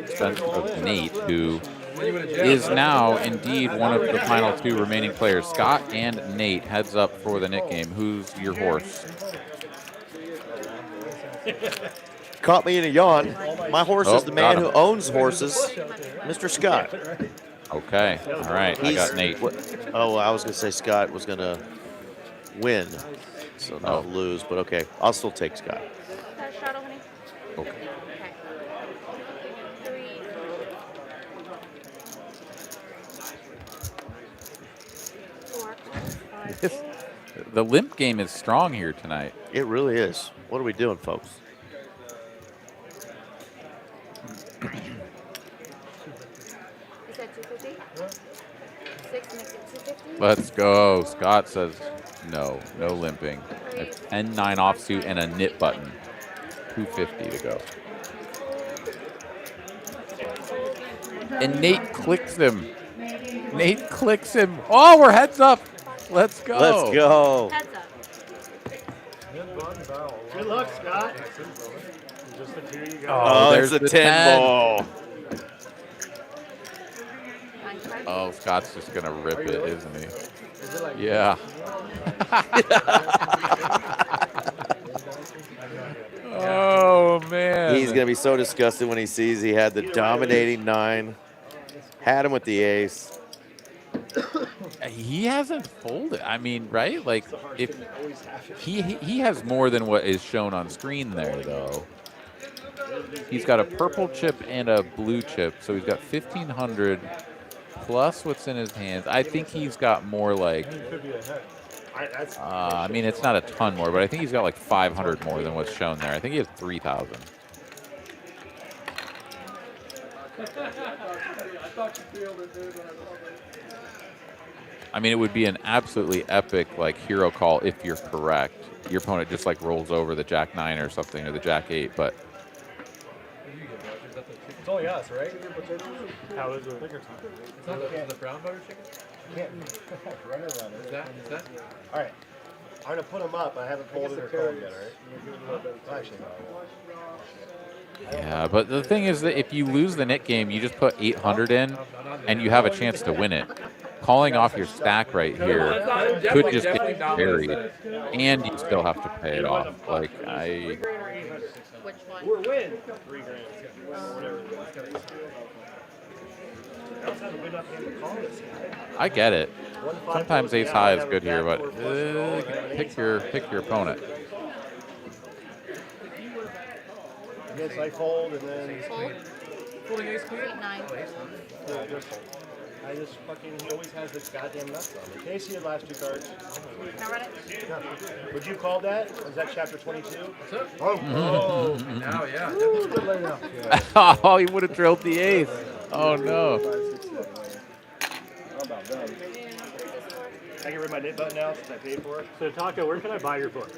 Nate, who is now indeed one of the final 2 remaining players. Scott and Nate heads up for the knit game. Who's your horse? Caught me in a yawn. My horse is the man got who him. owns horses, Mr. Scott. Okay, all right, I got Nate. Oh, I was going to say Scott was going to win, so not lose. But okay, I'll still take Scott. Straddle, honey. Okay. Okay. 3. Four. This, the limp game is strong here tonight. It really is. What are we doing, folks? You said 250? 6 makes it 250? Let's go. Scott says no limping. A 10-9 offsuit and a knit button. 250 to go. And Nate clicks him. Nate clicks him. Oh, we're heads up. Let's go. Let's go. Heads up. Good luck, Scott. Just the 2 you got. Oh, there's the 10 ball. Oh, Scott's just going to rip it, isn't he? Yeah. Oh, man. He's going to be so disgusted when he sees he had the dominating 9. Had him with the ace. He hasn't folded. I mean, right? Like, if he has more than what is shown on screen there, though. He's got a purple chip and a blue chip, so he's got 1,500 plus what's in his hands. I think he's got more like. I mean, it's not a ton more, but I think he's got like 500 more than what's shown there. I think he has 3,000. I mean, it would be an absolutely epic like hero call if you're correct. Your opponent just like rolls over the Jack 9 or something, or the Jack 8, but. It's only us, right? How is it? It's not the brown butter chicken? Runner. Is that? All right. I'm going to put them up. I haven't folded or called yet, all right? Actually, no. Yeah, but the thing is that if you lose the knit game, you just put 800 in, and you have a chance to win it. Calling off your stack right here could just get buried, and you still have to pay it off. Like, Which one? We're win. I get it. Sometimes ace high is good here, but pick your opponent. I guess I fold and then. Fold. Folding ace queen? 9. I just fucking, he always has this goddamn nuts on me. Can you see the last 2 cards? Can I run it? No. Would you call that? Is that chapter 22? Oh, now, yeah. Oh, he would have drilled the ace. Oh, no. How about that? I get rid of my knit button now since I paid for it. So, Taco, where can I buy your book?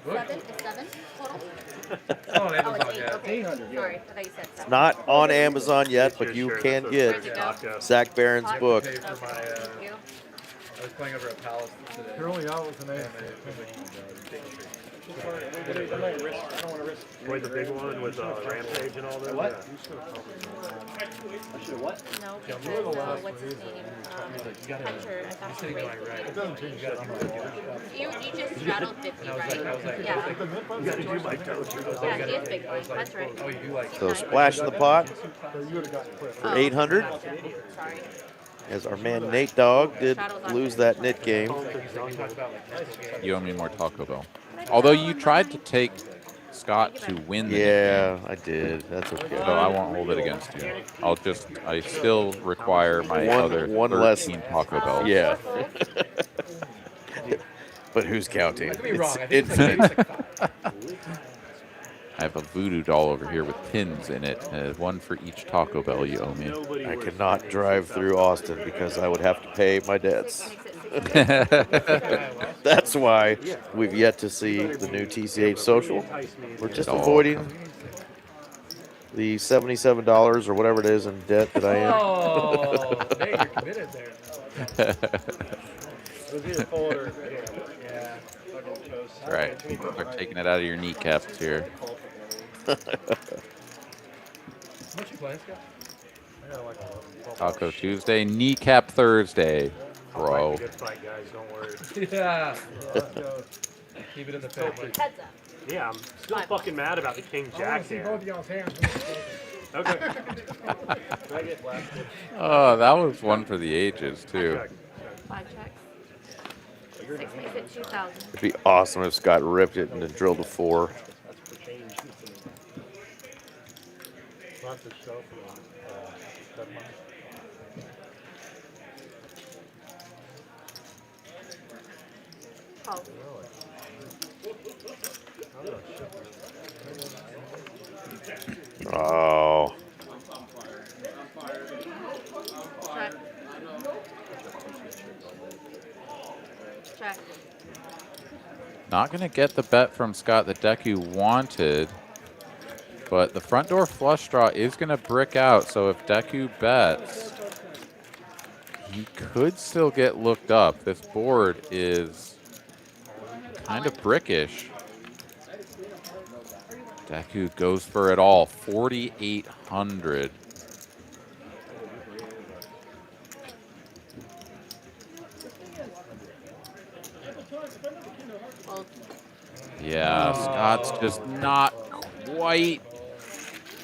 7? It's 7 total? Oh, Oh, it's 8. Okay. Sorry, I thought you said 7. Not on Amazon yet, but you can Where'd get you go? Zach Barron's book. Pay for my, Thank you. I was playing over at Palace today. You're only out with an ace. I don't want to risk. Wait, the big one with Rampage and all that? What? Yeah. I should have what? No, because what's his name? Hunter, I thought Sitting you going raised. right. It doesn't change that. You just straddled 50, right? I was like, Yeah. You got to do my toes. Yeah, he is big one. That's right. oh, you do like. So splash in the pot So you would have gotten clipped. for 800. Sorry. As our man Nate Dogg did lose that knit game. You owe me more Taco Bell. Although you tried to take Scott to win the knit Yeah, I did. That's okay. game, so I won't hold it against you. I still require my other one less 13 Taco Bells. Yeah. But who's counting? I could be wrong. I think Infinite. it's like I have a voodoo doll over here with pins in it, one for each Taco Bell you owe me. I cannot drive through Austin because I would have to pay my debts. That's why we've yet to see the new TCH Social. We're just avoiding the $77 or whatever it is in debt that I am. Oh, hey, you're committed there. It was either fold or yeah. Right. Start taking it out of your kneecaps here. What you playing, Scott? I got like a Taco Tuesday, kneecap Thursday, bro. Good fight, guys. Don't worry. Yeah. Keep it in the family. Heads up. Yeah, I'm still fucking mad about the King I want Jack to see hand. both of y'all's hands. Okay. Can I get blasted? Oh, that was one for the ages too. 5 checks. 6 makes it 2,000. It'd be awesome if Scott ripped it and then drilled a 4. That's for change. Lots of shelf that much. Oh. Oh. Check. Check. Not going to get the bet from Scott that Deku wanted, but the front door flush draw is going to brick out, so if Deku bets, he could still get looked up. This board is kind of brickish. Deku goes for it all, 4,800. Yeah, Scott's just not quite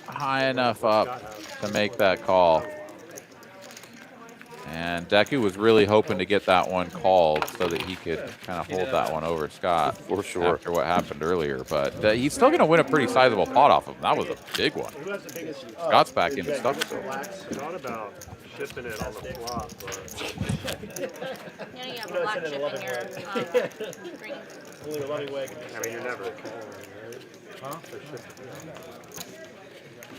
high enough up to make that call. And Deku was really hoping to get that one called so that he could kind of hold that one over Scott for sure after what happened earlier. But he's still going to win a pretty sizable pot off of him. That was a big one. Who has the biggest? Scott's back into stuff still. Thought about shipping it on the flop, but Yeah, you have a black chip in your screen. Only a loving way I can do. I mean, you're never. Huh?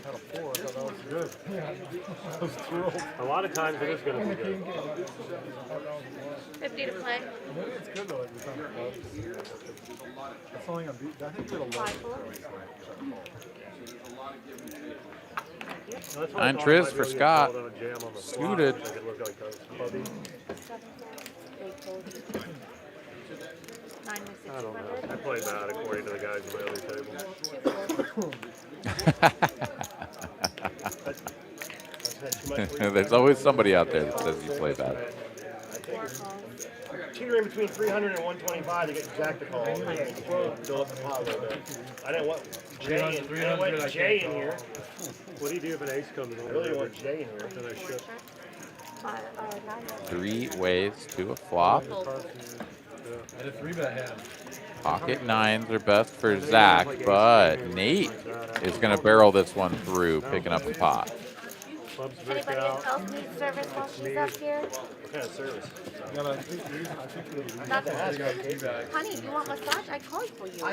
Had a 4, I thought that was good. I was thrilled. A lot of times it is going to be good. 50 to play. Maybe it's good though every time it does. That's only gonna be, I think it'll Nine tris for Scott. Suited. I don't know. I played bad according to the guys at my other table. There's always somebody out there that says you play bad. Teetering between 300 and 125 to get Jack to call. Build up the pot a little bit. I didn't want Jay in here. What do you do if an ace comes in? I really want Jay in here. Then I ship. 3 ways to a flop. And a 3-bet hand. Pocket 9s are best for Zach, but Nate is going to barrel this one through, picking up the pot. Anybody else need service while she's up here? What kind of service? Honey, you want massage? I called for you. You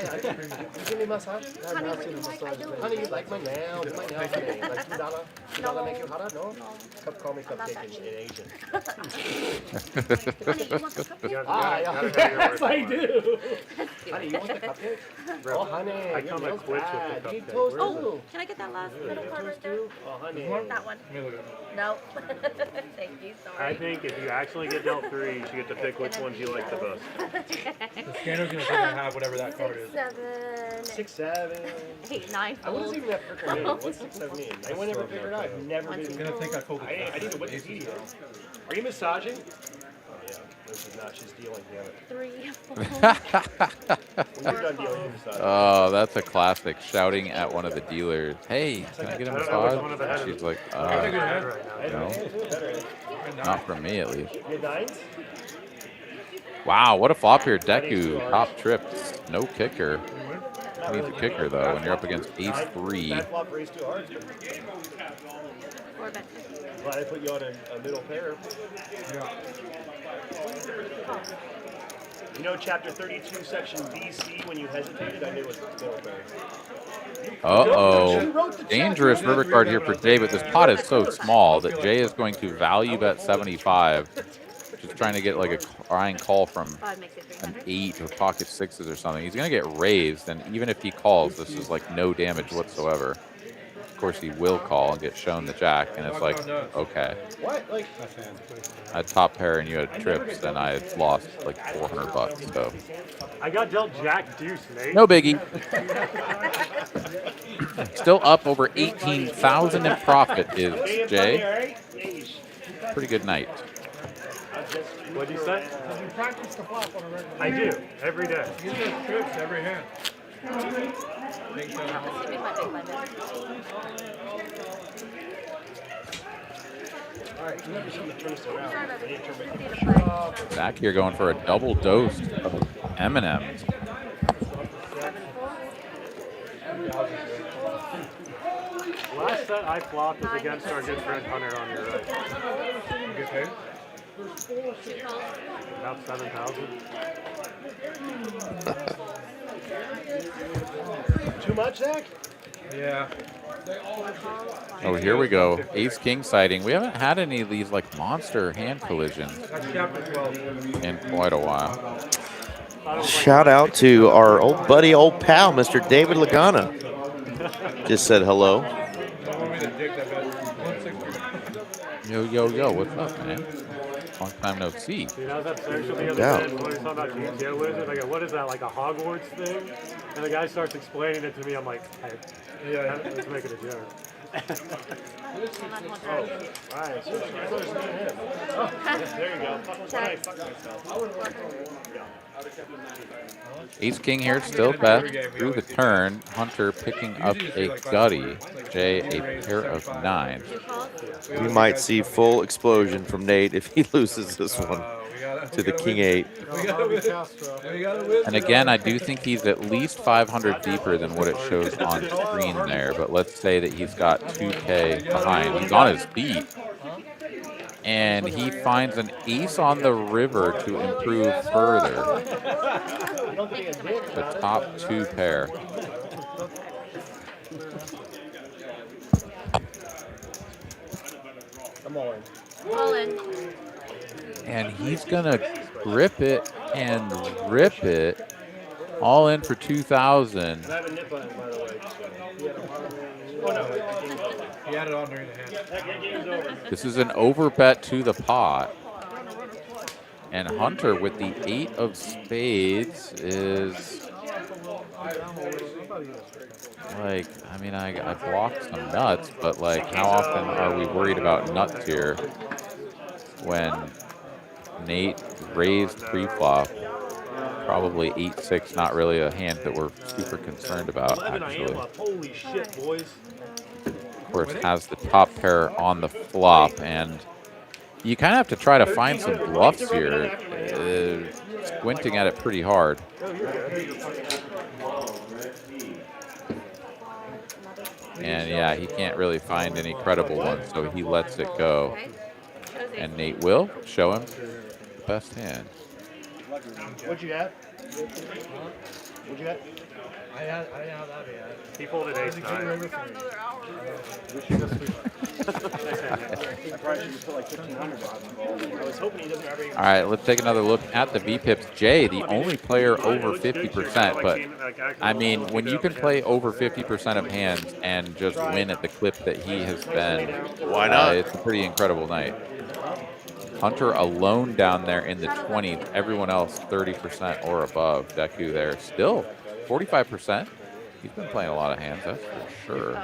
give me a massage? Honey, what do you like I do? Honey, you like my nails? My nails, honey. Like $2? $2 make you hotter? No? Call me cupcake in Asian. Honey, you want the cupcake? Yes, I do. Honey, you want the cupcake? Oh, honey, I come your and quit bad. with You the toast cupcake. too. Can I get that last little part right there? Oh, honey. That one. No. Thank you, sorry. I think if you actually get dealt 3, you should get to pick which ones you like the best. The scanner's going to have whatever that card is. 6, 7, 6, 7. 8, 9. I wasn't even that freaking mean. What's 6, 7 mean? Anyone ever figured it out? I've never been. You're going to think I told you. I need to Wikipedia. Are you massaging? Yeah, this is not. She's dealing. Damn it. 3, 4. When you're done dealing, you massage. Oh, that's a classic. Shouting at one of the dealers, "Hey, can I get a massage?" She's like, "No, not from me at least." You had 9s? Wow, what a flop here. Deku, top trips, no kicker. Needs a kicker though when you're up against ace 3. That flop raised 2 hearts. 4 bet. Glad I put you on a middle pair. You know, chapter 32, section BC, when you hesitated, I knew it was middle pair. Uh-oh. Dangerous river card here for Jay, but this pot is so small that Jay is going to value bet 75. Just trying to get like a crying call from an 8 or pocket 6s or something. He's going to get raised, and even if he calls, this is like no damage whatsoever. Of course, he will call and get shown the jack, and it's like, okay. What? Like, I had top pair and you had trips, then I had lost like $400. So I got dealt Jack Deuce, Nate. no biggie. Still up over 18,000 in profit is Jay. Pretty good night. What'd you say? You practice the flop on a regular I do, every day. You just trips every hand. Back here going for a double dose of M&M's. Last set I flopped was against our good friend Hunter on your right. You get paid? About 7,000. Too much, Zach? Yeah. Oh, here we go. Ace King sighting. We haven't had any of these like monster hand collisions That's chapter 12. in quite a while. Shout out to our old buddy, old pal, Mr. David Lagana. Just said hello. Yo, yo, yo, what's up, man? Long time no see. Dude, I was at social the other Yeah. day, and we were talking about TCH Wizard. I go, what is that, like a Hogwarts thing? And the guy starts explaining it to me. I'm like, hey, yeah, let's make it a joke. Alright, so there you go. Ace King here, still bet through the turn. Hunter picking up a gutty. Jay a pair of 9. We might see full explosion from Nate if he loses this one to the King 8. And again, I do think he's at least 500 deeper than what it shows on screen there. But let's say that he's got 2K behind. He's on his feet. And he finds an ace on the river to improve further. The top 2 pair. I'm all in. All in. And he's going to grip it and rip it. All in for 2,000. I have a nip on it, by the way. He had it on during the hand. That game's over. This is an overbet to the pot. And Hunter with the 8 of spades is like, I mean, I blocked some nuts, but like, how often are we worried about nuts here when Nate raised pre-flop? Probably 8-6, not really a hand that we're super concerned about, actually. Holy shit, boys. Of course, has the top pair on the flop, and you kind of have to try to find some bluffs here. Squinting at it pretty hard. And yeah, he can't really find any credible ones, so he lets it go. And Nate will show him the best hand. What you got? What you got? I didn't have that yet. He folded ace 9. I probably should put like 1,500 on. I was hoping he doesn't ever even. All right, let's take another look at the VPIPs. Jay, the only player over 50%, but I mean, when you can play over 50% of hands and just win at the clip that he has been, why not? It's a pretty incredible night. Hunter alone down there in the 20s. Everyone else 30% or above. Deku there still 45%. He's been playing a lot of hands, that's for sure.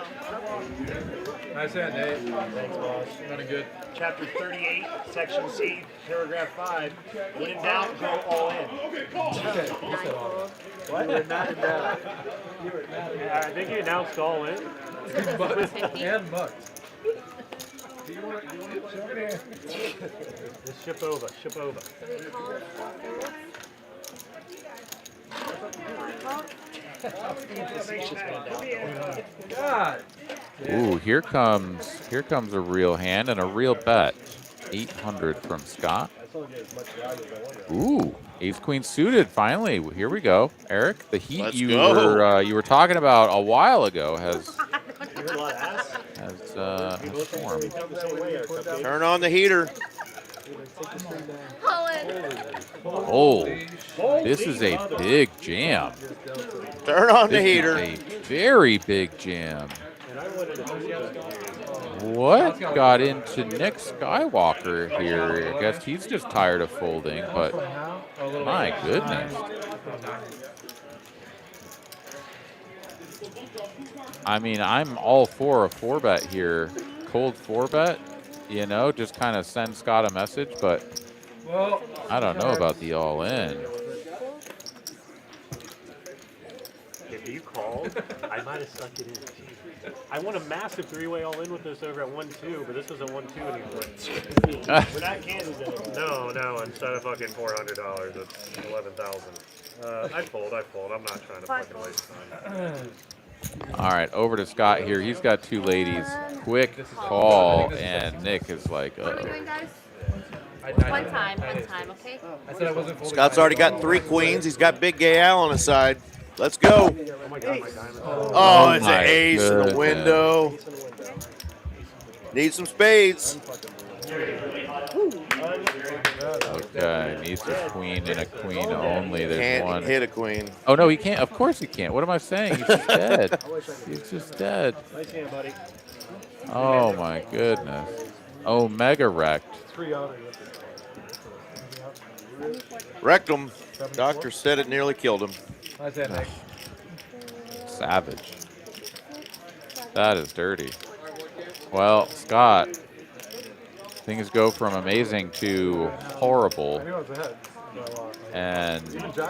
Nice hand, Nate. Thanks, boss. Running good. Chapter 38, Section C, Paragraph 5. When in doubt, go all in. What? You were not in doubt. I think you announced all in. And bucks. Just ship over, ship over. God. Ooh, here comes a real hand and a real bet. 800 from Scott. Ooh, ace queen suited. Finally, here we go. Eric, the heat you were talking about a while ago has formed. Turn on the heater. All in. Oh, this is a big jam. Turn on the This heater. is a very big jam. What got into Nick Skywalker here? I guess he's just tired of folding, but my goodness. I mean, I'm all for a 4-bet here. Cold 4-bet, you know, just kind of send Scott a message, but I don't know about the all-in. If you call, I might have stuck it in. I won a massive three-way all-in with this over at 1-2, but this isn't 1-2 anymore. We're not Kansas anymore. No. Instead of fucking $400, it's 11,000. I'd fold. I'm not trying to fucking waste time. All right, over to Scott here. He's got two ladies. Quick call, and Nick is like, What are we doing, guys? One time, okay? I said I wasn't folding. Scott's already got 3 queens. He's got Big Gay Al on his side. Let's go. Oh my god, my diamond. Oh, it's an my ace in the goodness. window. Need some spades. Okay, needs a queen and a queen only. There's Can't one. hit a queen. Oh, no, he can't. Of course he can't. What am I saying? He's just dead. He's just dead. Nice hand, buddy. Oh, my goodness. Oh, mega wrecked. Wrecked him. Doctor said it nearly killed him. Nice hand, Nick. Savage. That is dirty. Well, Scott, things go from amazing to horrible, and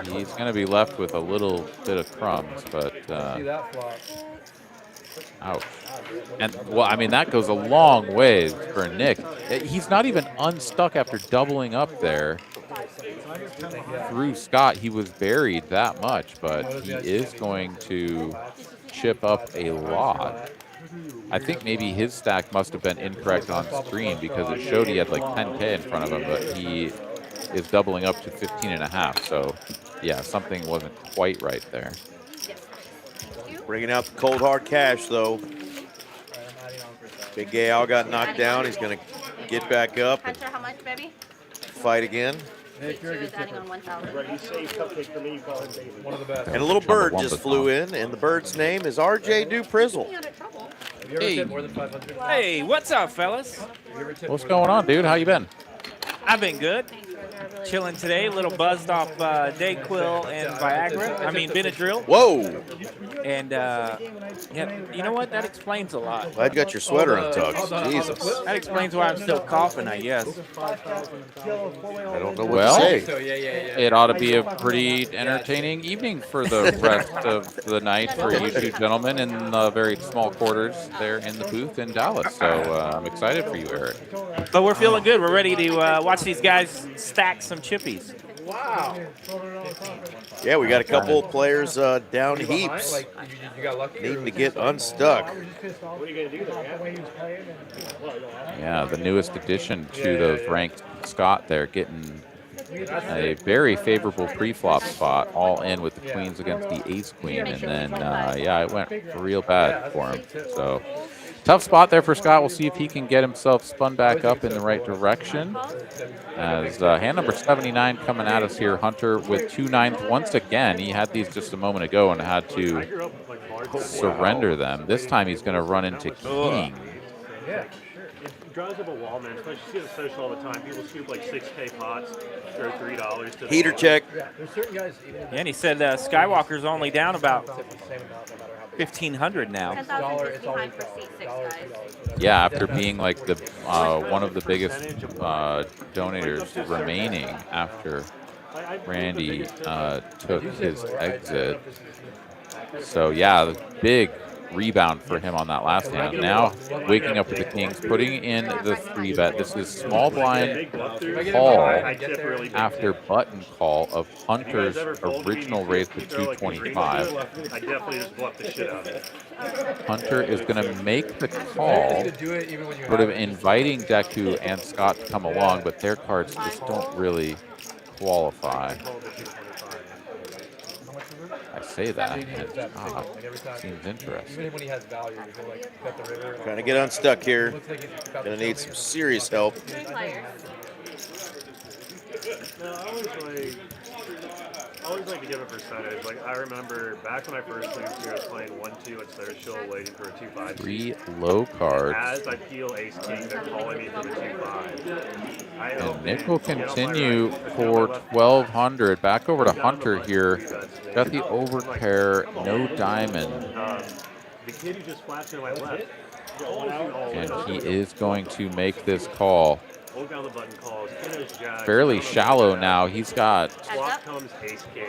he's going to be left with a little bit of crumbs, but See that flop. ouch. And, well, I mean, that goes a long way for Nick. He's not even unstuck after doubling up there. Through Scott, he was buried that much, but he is going to chip up a lot. I think maybe his stack must have been incorrect on screen because it showed he had like 10K in front of him, but he is doubling up to 15.5. So, yeah, something wasn't quite right there. Bringing out the cold hard cash, though. Big Gay Al got knocked down. He's going to get back up and Hunter, how much, baby? fight again. Nick, you're adding on 1,000. Right, you say cupcake for me, you call it baby. One of the best. And a little bird just flew in, and the bird's name is R.J. Duprizzle. Out of trouble. Have you ever tipped more than 500? Hey, what's up, fellas? Have you ever tipped What's more than going on, dude? How you been? I've been good. Chilling today, a little buzzed off Dayquil and Viagra. I mean, Benadryl. Whoa! And, yeah, you know what? That explains a lot. Glad you got your sweater untucked. Jesus. That explains why I'm still coughing, I guess. I don't know what Well, to say. So, yeah. It ought to be a pretty entertaining evening for the rest of the night for you two gentlemen in the very small quarters there in the booth in Dallas. So I'm excited for you, Eric. But we're feeling good. We're ready to watch these guys stack some chippies. Wow. Yeah, we got a couple of players down heaps, Like, you got lucky. needing to get unstuck. What are you going to do there? Yeah, the newest addition to those ranked Scott there, getting a very favorable pre-flop spot, all in with the queens against the ace queen, and then yeah, it went real bad for him. So tough spot there for Scott. We'll see if he can get himself spun back up in the right direction. As hand number 79 coming at us here, Hunter with 2/9 once again. He had these just a moment ago and had to surrender them. This time he's going to run into king. Yeah, sure. It drives up a wall, man. Especially you see it social all the time. People scoop like 6K pots, throw $3 to the Heater wall. check. There's certain guys. Yeah, and he said Skywalker's only down about 1,500 now. 10,000 just behind for seat 6, guys. Yeah, after being like the one of the biggest donators remaining after Randy took his exit. So yeah, the big rebound for him on that last hand. Now waking up with the kings, putting in the 3-bet. This is small blind call after button call of Hunter's original raise to 225. I definitely just bluffed the shit out of it. Hunter is going to make the call, sort of inviting Deku and Scott to come along, but their cards just don't really qualify. I say that, and seems interesting. Even when he has value, he'll like bet the river. Trying to get unstuck here. Gonna need some serious help. No, I always like to give a percentage. Like I remember back when I first moved here, I was playing 1-2 at Social, waiting for a 2-5. 3 low cards. As I peel ace king, they're calling me for the 2-5. And Nick will continue for 1,200. Back over to Hunter here. Got the overpair, no diamond. The kid who just flashed to my left. And he is going to make this call. hold down the button calls, finish jack. fairly shallow now. He's got Flop comes ace king,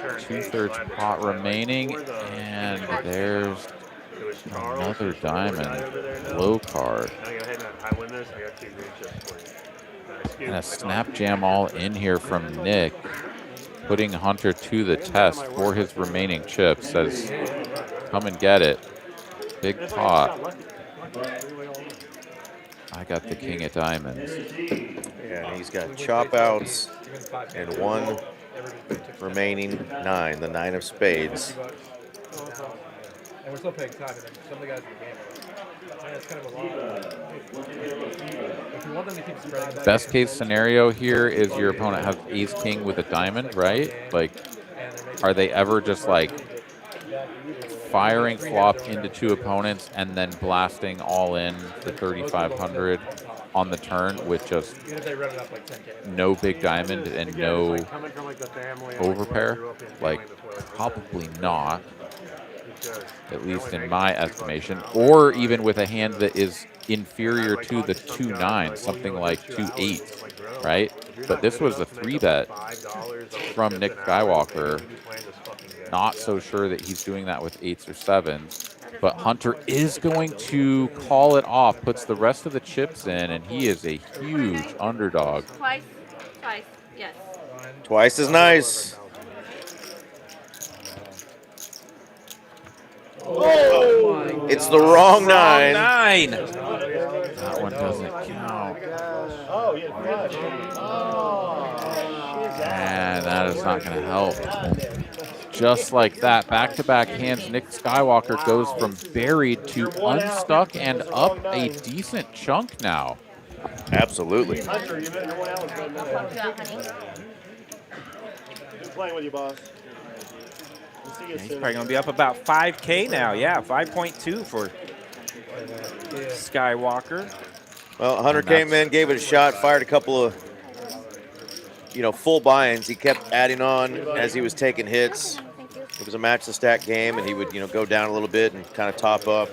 turn 2/3 ace, pot remaining, and there's another diamond low card. Now go ahead and I win this. I got 2 green chips for you. And a snap jam all in here from Nick, putting Hunter to the test for his remaining chips. Says, come and get it. Big pot. I got the king of diamonds. Yeah, and he's got chop outs and 1 remaining 9, the 9 of spades. And we're still paying time, and then some of the guys in the game. It's kind of a lot. If you want them to keep spreading. Best case scenario here is your opponent has ace king with a diamond, right? Like, are they ever just like firing flop into 2 opponents and then blasting all in for 3,500 on the turn with just no big diamond and no overpair? Like, probably not, at least in my estimation. Or even with a hand that is inferior to the 2-9, something like 2-8, right? But this was a 3-bet from Nick Skywalker. Not so sure that he's doing that with 8s or 7s. But Hunter is going to call it off, puts the rest of the chips in, and he is a huge underdog. Twice, yes. Twice as nice. Oh, it's the wrong 9. That one doesn't count. And that is not going to help. Just like that, back-to-back hands, Nick Skywalker goes from buried to unstuck and up a decent chunk now. Absolutely. Just playing with you, boss. He's probably going to be up about 5K now. Yeah, 5.2 for Skywalker. Well, Hunter came in, gave it a shot, fired a couple of, full buy-ins. He kept adding on as he was taking hits. It was a match the stack game, and he would, go down a little bit and kind of top up.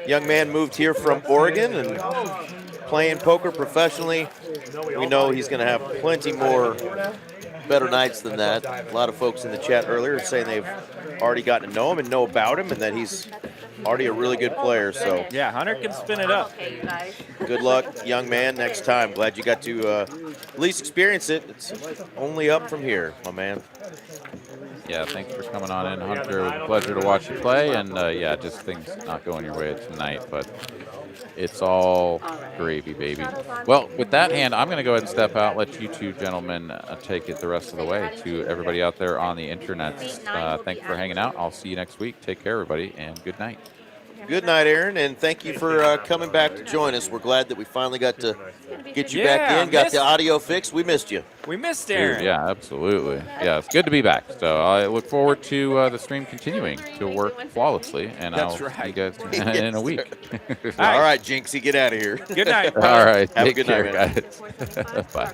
Young man moved here from Oregon and playing poker professionally. We know he's going to have plenty more better nights than that. A lot of folks in the chat earlier saying they've already gotten to know him and know about him, and that he's already a really good player. So yeah, Hunter can spin it up. Good luck, young man, next time. Glad you got to at least experience it. It's only up from here, my man. Yeah, thanks for coming on in, Hunter. It was a pleasure to watch you play. And yeah, just things not going your way tonight, but it's all gravy, baby. Well, with that hand, I'm going to go ahead and step out, let you 2 gentlemen take it the rest of the way. To everybody out there on the internet, thanks for hanging out. I'll see you next week. Take care, everybody, and good night. Good night, Aaron, and thank you for coming back to join us. We're glad that we finally got to get you back in, got the audio fixed. We missed you. We missed Aaron. Dude, yeah, absolutely. Yeah, it's good to be back. So I look forward to the stream continuing to work flawlessly, and I'll see you guys in a week. All right, Jinxie, get out of here. Good night. All right, Have a take good care, night, guys. Bye.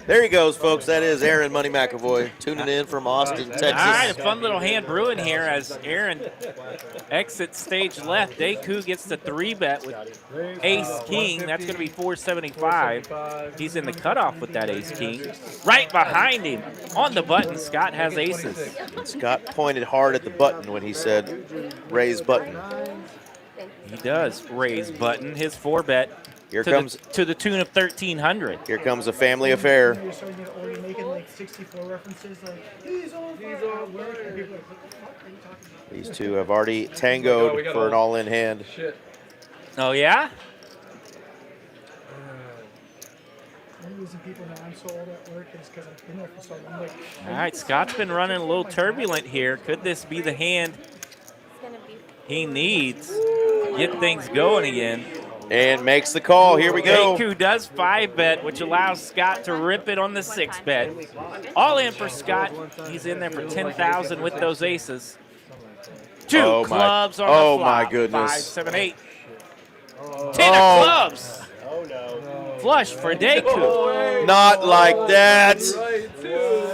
There he goes, folks. That is Aaron Money McAvoy tuning in from Austin, Texas. All right, a fun little hand brewing here as Aaron exits stage left. Daku gets the 3-bet with ace-king. That's going to be 475. He's in the cutoff with that ace-king. Right behind him on the button, Scott has aces. Scott pointed hard at the button when he said, raise button. He does raise button. His 4-bet. Here comes to the tune of 1,300. Here comes a family affair. You're starting to already making like 64 references, like he's on fire. These two have already tangoed for an all-in hand. Oh yeah. I'm losing people now. I'm so old at work. It's because I've been there for so long. Like, all right, Scott's been running a little turbulent here. Could this be the hand he needs to get things going again? And makes the call. Here we go. Daku does 5-bet, which allows Scott to rip it on the 6-bet. All in for Scott. He's in there for 10,000 with those aces. 2 clubs on the flop. My goodness. 5, 7, 8. 10 of clubs. Flush for Daku. Not like that.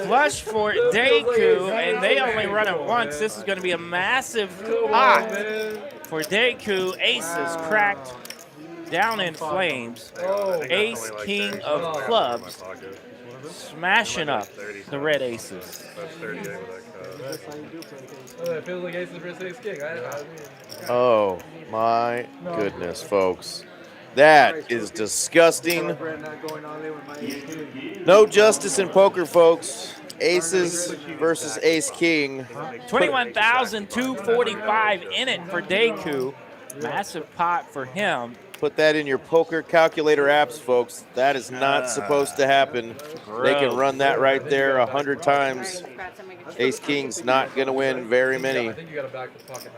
Flush for Daku, and they only run it once. This is going to be a massive pot for Daku. Aces cracked. down in flames. Ace, king of clubs, smashing up the red aces. That's 38 with that card. It feels like aces versus ace king. Oh my goodness, folks. That is disgusting. No justice in poker, folks. Aces versus ace king. 21,245 in it for Deku. Massive pot for him. Put that in your poker calculator apps, folks. That is not supposed to happen. They can run that right there 100 times. Ace King's not going to win very many. I think you got to back the pocket.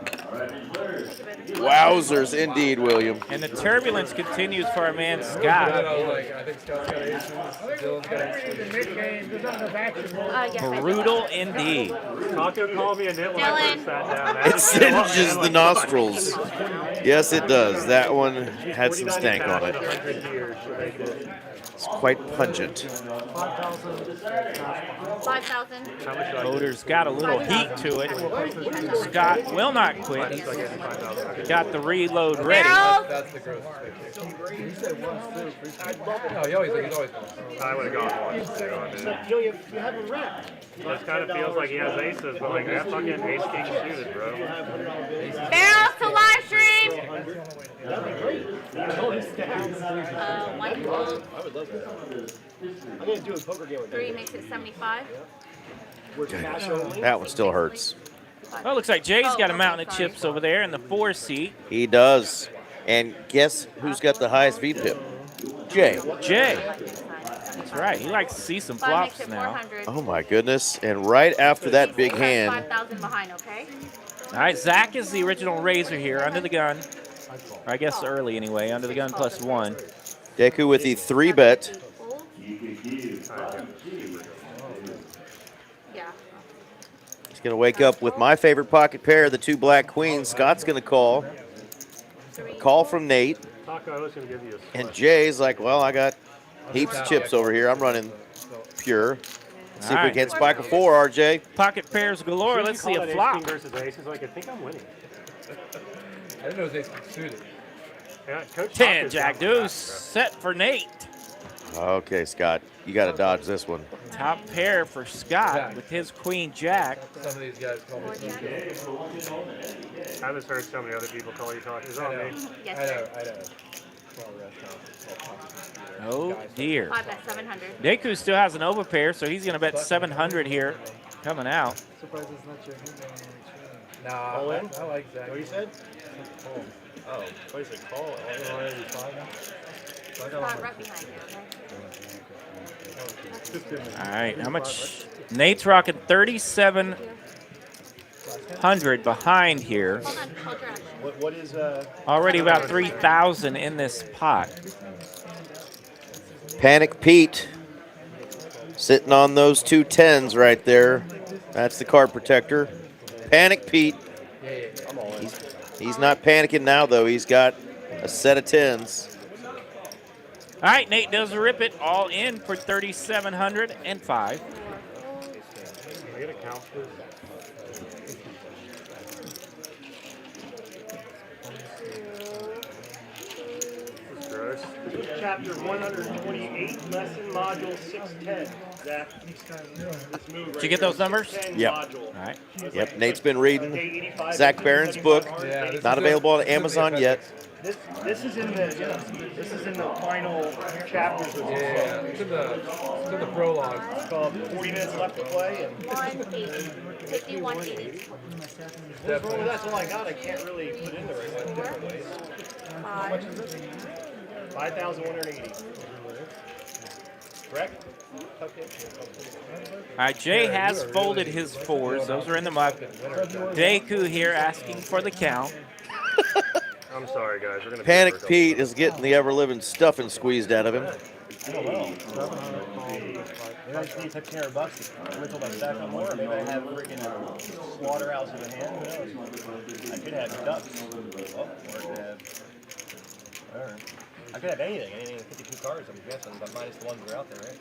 Wowzers, indeed, William. And the turbulence continues for our man Scott. I think Scott's got aces. Dylan's got aces. Brutal indeed. Taco called me a nit when I first sat down. It singes the nostrils. Yes, it does. That one had some stank on it. It's quite pungent. 5,000. Voter's got a little heat to it. Scott will not quit. He's got the reload ready. That's the gross. No, he's always I would have gone one. You have a wrap. This kind of feels like he has aces, but like that fucking ace king suited, bro. Barrels to live stream. That'd be great. One gold. I would love that. I'm going to do a poker game with 3 makes it 75. That one still hurts. Well, it looks like Jay's got a mountain of chips over there in the 4 seat. He does. And guess who's got the highest VPIP? Jay. Jay. That's right. He likes to see some flops now. Oh, my goodness. And right after that big hand. 5,000 behind, okay? All right, Zach is the original raiser here, under the gun. Or I guess early anyway, under the gun +1. Deku with the 3-bet. He's going to wake up with my favorite pocket pair, the 2 black queens. Scott's going to call. Call from Nate. And Jay's like, well, I got heaps of chips over here. I'm running pure. See if we can spike a 4, RJ. Pocket pairs galore. Let's see a flop. Versus aces, like I think I'm winning. I didn't know it was ace suited. Yeah, Coach 10 jack deuce set for Nate. Okay, Scott, you got to dodge this one. Top pair for Scott with his queen jack. Some of these guys call me. I just heard so many other people call you talk. Is on me? Yes, I know. Oh dear. 5 at 700. Deku still has an overpair, so he's going to bet 700 here coming out. Surprised it's not your hand. Nah, All in? I like that. What you said? Oh, what is it? Call it. Spot right behind you, okay? All right, how much? Nate's rocking 3,700 behind here. Hold on, hold your action. What is Already about 3,000 in this pot. Panic Pete sitting on those 2 10s right there. That's the card protector. Panic Pete. He's not panicking now, though. He's got a set of 10s. All right, Nate does rip it all in for 3,705. I get a count for Chapter 128, lesson module 610. Zach, Did you get those numbers? Yep. All right. Yep, Nate's been reading Zach Barron's book. Not available on Amazon yet. This is in the final chapters of this book. It's in the prologue. It's called 40 Minutes Left to Play. And 180. 5180. that's all I got. I can't really put in the right different ways. 5,180. Correct? Okay. All right, Jay has folded his 4s. Those are in the muck. Deku here asking for the count. I'm sorry, guys. We're gonna Panic Pete is getting the ever-living stuffing squeezed out of him. I don't know. Maybe I just need $1,500 to wiggle my stack on more. Maybe I have a freaking slaughterhouse in the hand. Who knows? I could have ducks. Oh, or I could have anything. Anything with 52 cards, I'm guessing, but minus the ones that are out there, right?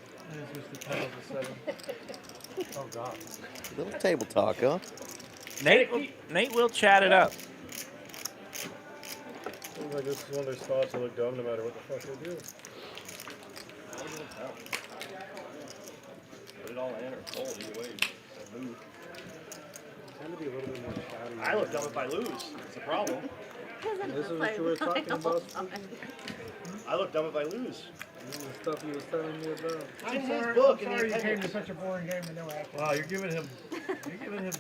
Oh, God. Little table talk, huh? Nate will chat it up. like this is one of those spots that look dumb no matter what the fuck they do. Put it all in or fold either way. Move. Tend to be a little bit more chatty. I look dumb if I lose. It's the problem. This is what you were talking about. I look dumb if I lose. This is the stuff he was telling me about. It's in his I'm book in sorry the you came to appendix. such a boring game with no action. Wow, you're giving him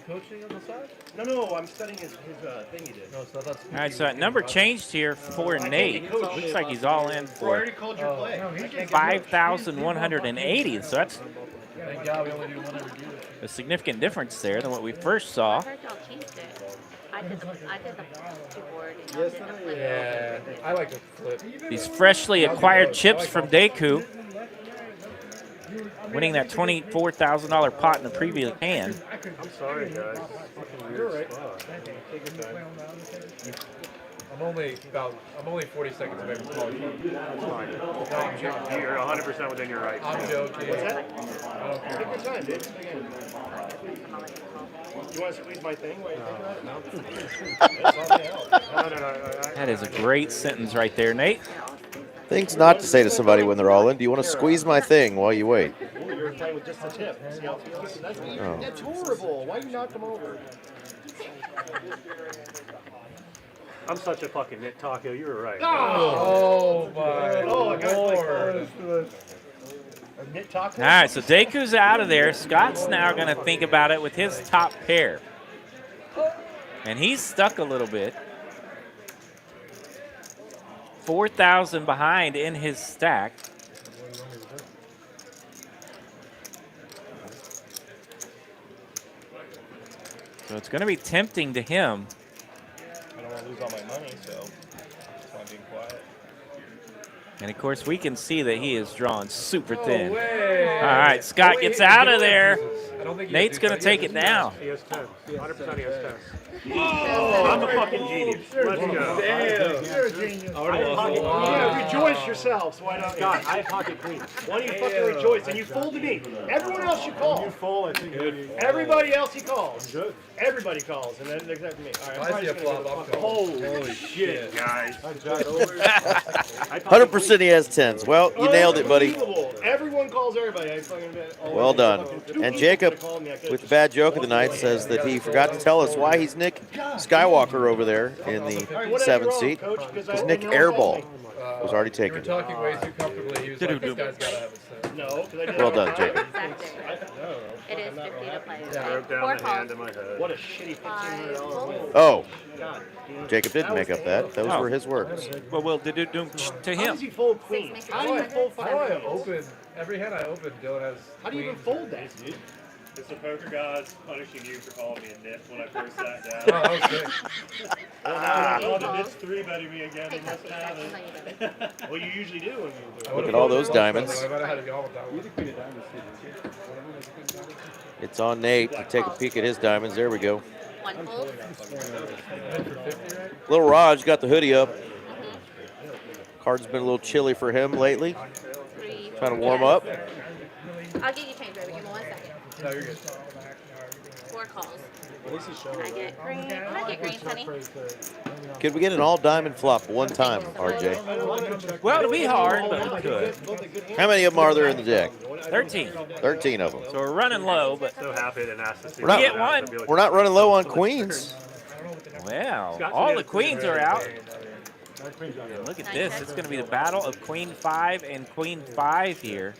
coaching on the side? No, I'm studying his thing he did. No, so that's. All right, so that number changed here for Nate. Looks like he's all in I for already called your play. No, he just 5,180. So that's Thank God we only do one every year. a significant difference there than what we first saw. I heard y'all changed it. I did the keyboard and y'all did the flip. Yeah, I like to flip. These freshly acquired chips from Deku, winning that $24,000 pot in the previous hand. I'm sorry, guys. Fucking weird spot. Take your time. I'm only 40 seconds away from calling you. That's fine. You're 100% within your rights. I'm joking. What's that? I don't care. Take your time, dude. You want to squeeze my thing while you think about it? No. That is a great sentence right there, Nate. Things not to say to somebody when they're all in. Do you want to squeeze my thing while you wait? Ooh, you're playing with just the tip. See how it feels? Oh. That's horrible. Why you knock them over? I'm such a fucking nit taco. You were right. Oh my Lord. A knit taco? All right, so Deku's out of there. Scott's now going to think about it with his top pair. And he's stuck a little bit. 4,000 behind in his stack. So it's going to be tempting to him. I don't want to lose all my money, so I just want to be quiet. And of course, we can see that he is drawn super thin. way. All right, Scott gets out of there. I don't think Nate's going to take it down. He has 10. 100% he has 10. Oh, I'm a fucking genius. Let's go. Damn. You're a genius. Yeah, rejoice yourselves. Why not? God, I have pocket queen. Why don't you fucking rejoice? And you folded me. Everyone else you call. You fold, I think good. Everybody else he calls. Good. Everybody calls, and then except for me. All right, I'm I see a probably just flop. gonna I'm go calling. Holy shit, guys. 100% he has 10s. Well, you nailed it, buddy. Unbelievable. Everyone calls everybody. I fucking bet. Well done. And Jacob, with the bad joke of the night, says that he forgot to tell us why he's Nick Skywalker over there in the 7th seat. Because Nick Airball was already You're taken. talking way too comfortably. He was like, this guy's got to have a set. No, because I didn't. Well done, Jacob. It is 50 to play. Broke down Four the hand calls. in my head. What a shitty $1,500 win. Oh, God damn. Jacob didn't make up that. Those were his words. Well, we'll do to How him. does he fold queens? How do you fold How do I 5 queens? open? Every hand I open, Dylan has. How do you even fold that, dude? It's the poker gods punishing you for calling me a nit when I first sat down. Oh, okay. Oh, the nit's 3-betting me again. He must have it. Well, you usually do when you do. Look at all those diamonds. I might have had to go with that one. It's on Nate to take a peek at his diamonds. There we go. One fold. Little Raj got the hoodie up. Card's been a little chilly for him lately. Three. Trying to warm up. I'll get you change, baby. Give me 1 second. No, you're good. 4 calls. Can I get green? Can I get green, honey? Could we get an all diamond flop one time, RJ? Well, it'll be hard, but we could. How many of them are there in the deck? 13. 13 of them. So we're running low, but So happy I didn't ask to see We're not- that. Get one. I'd be like, We're not running low on queens. well, all the queens are out. And look at this. It's going to be the battle of Queen 5 and Queen 5 here.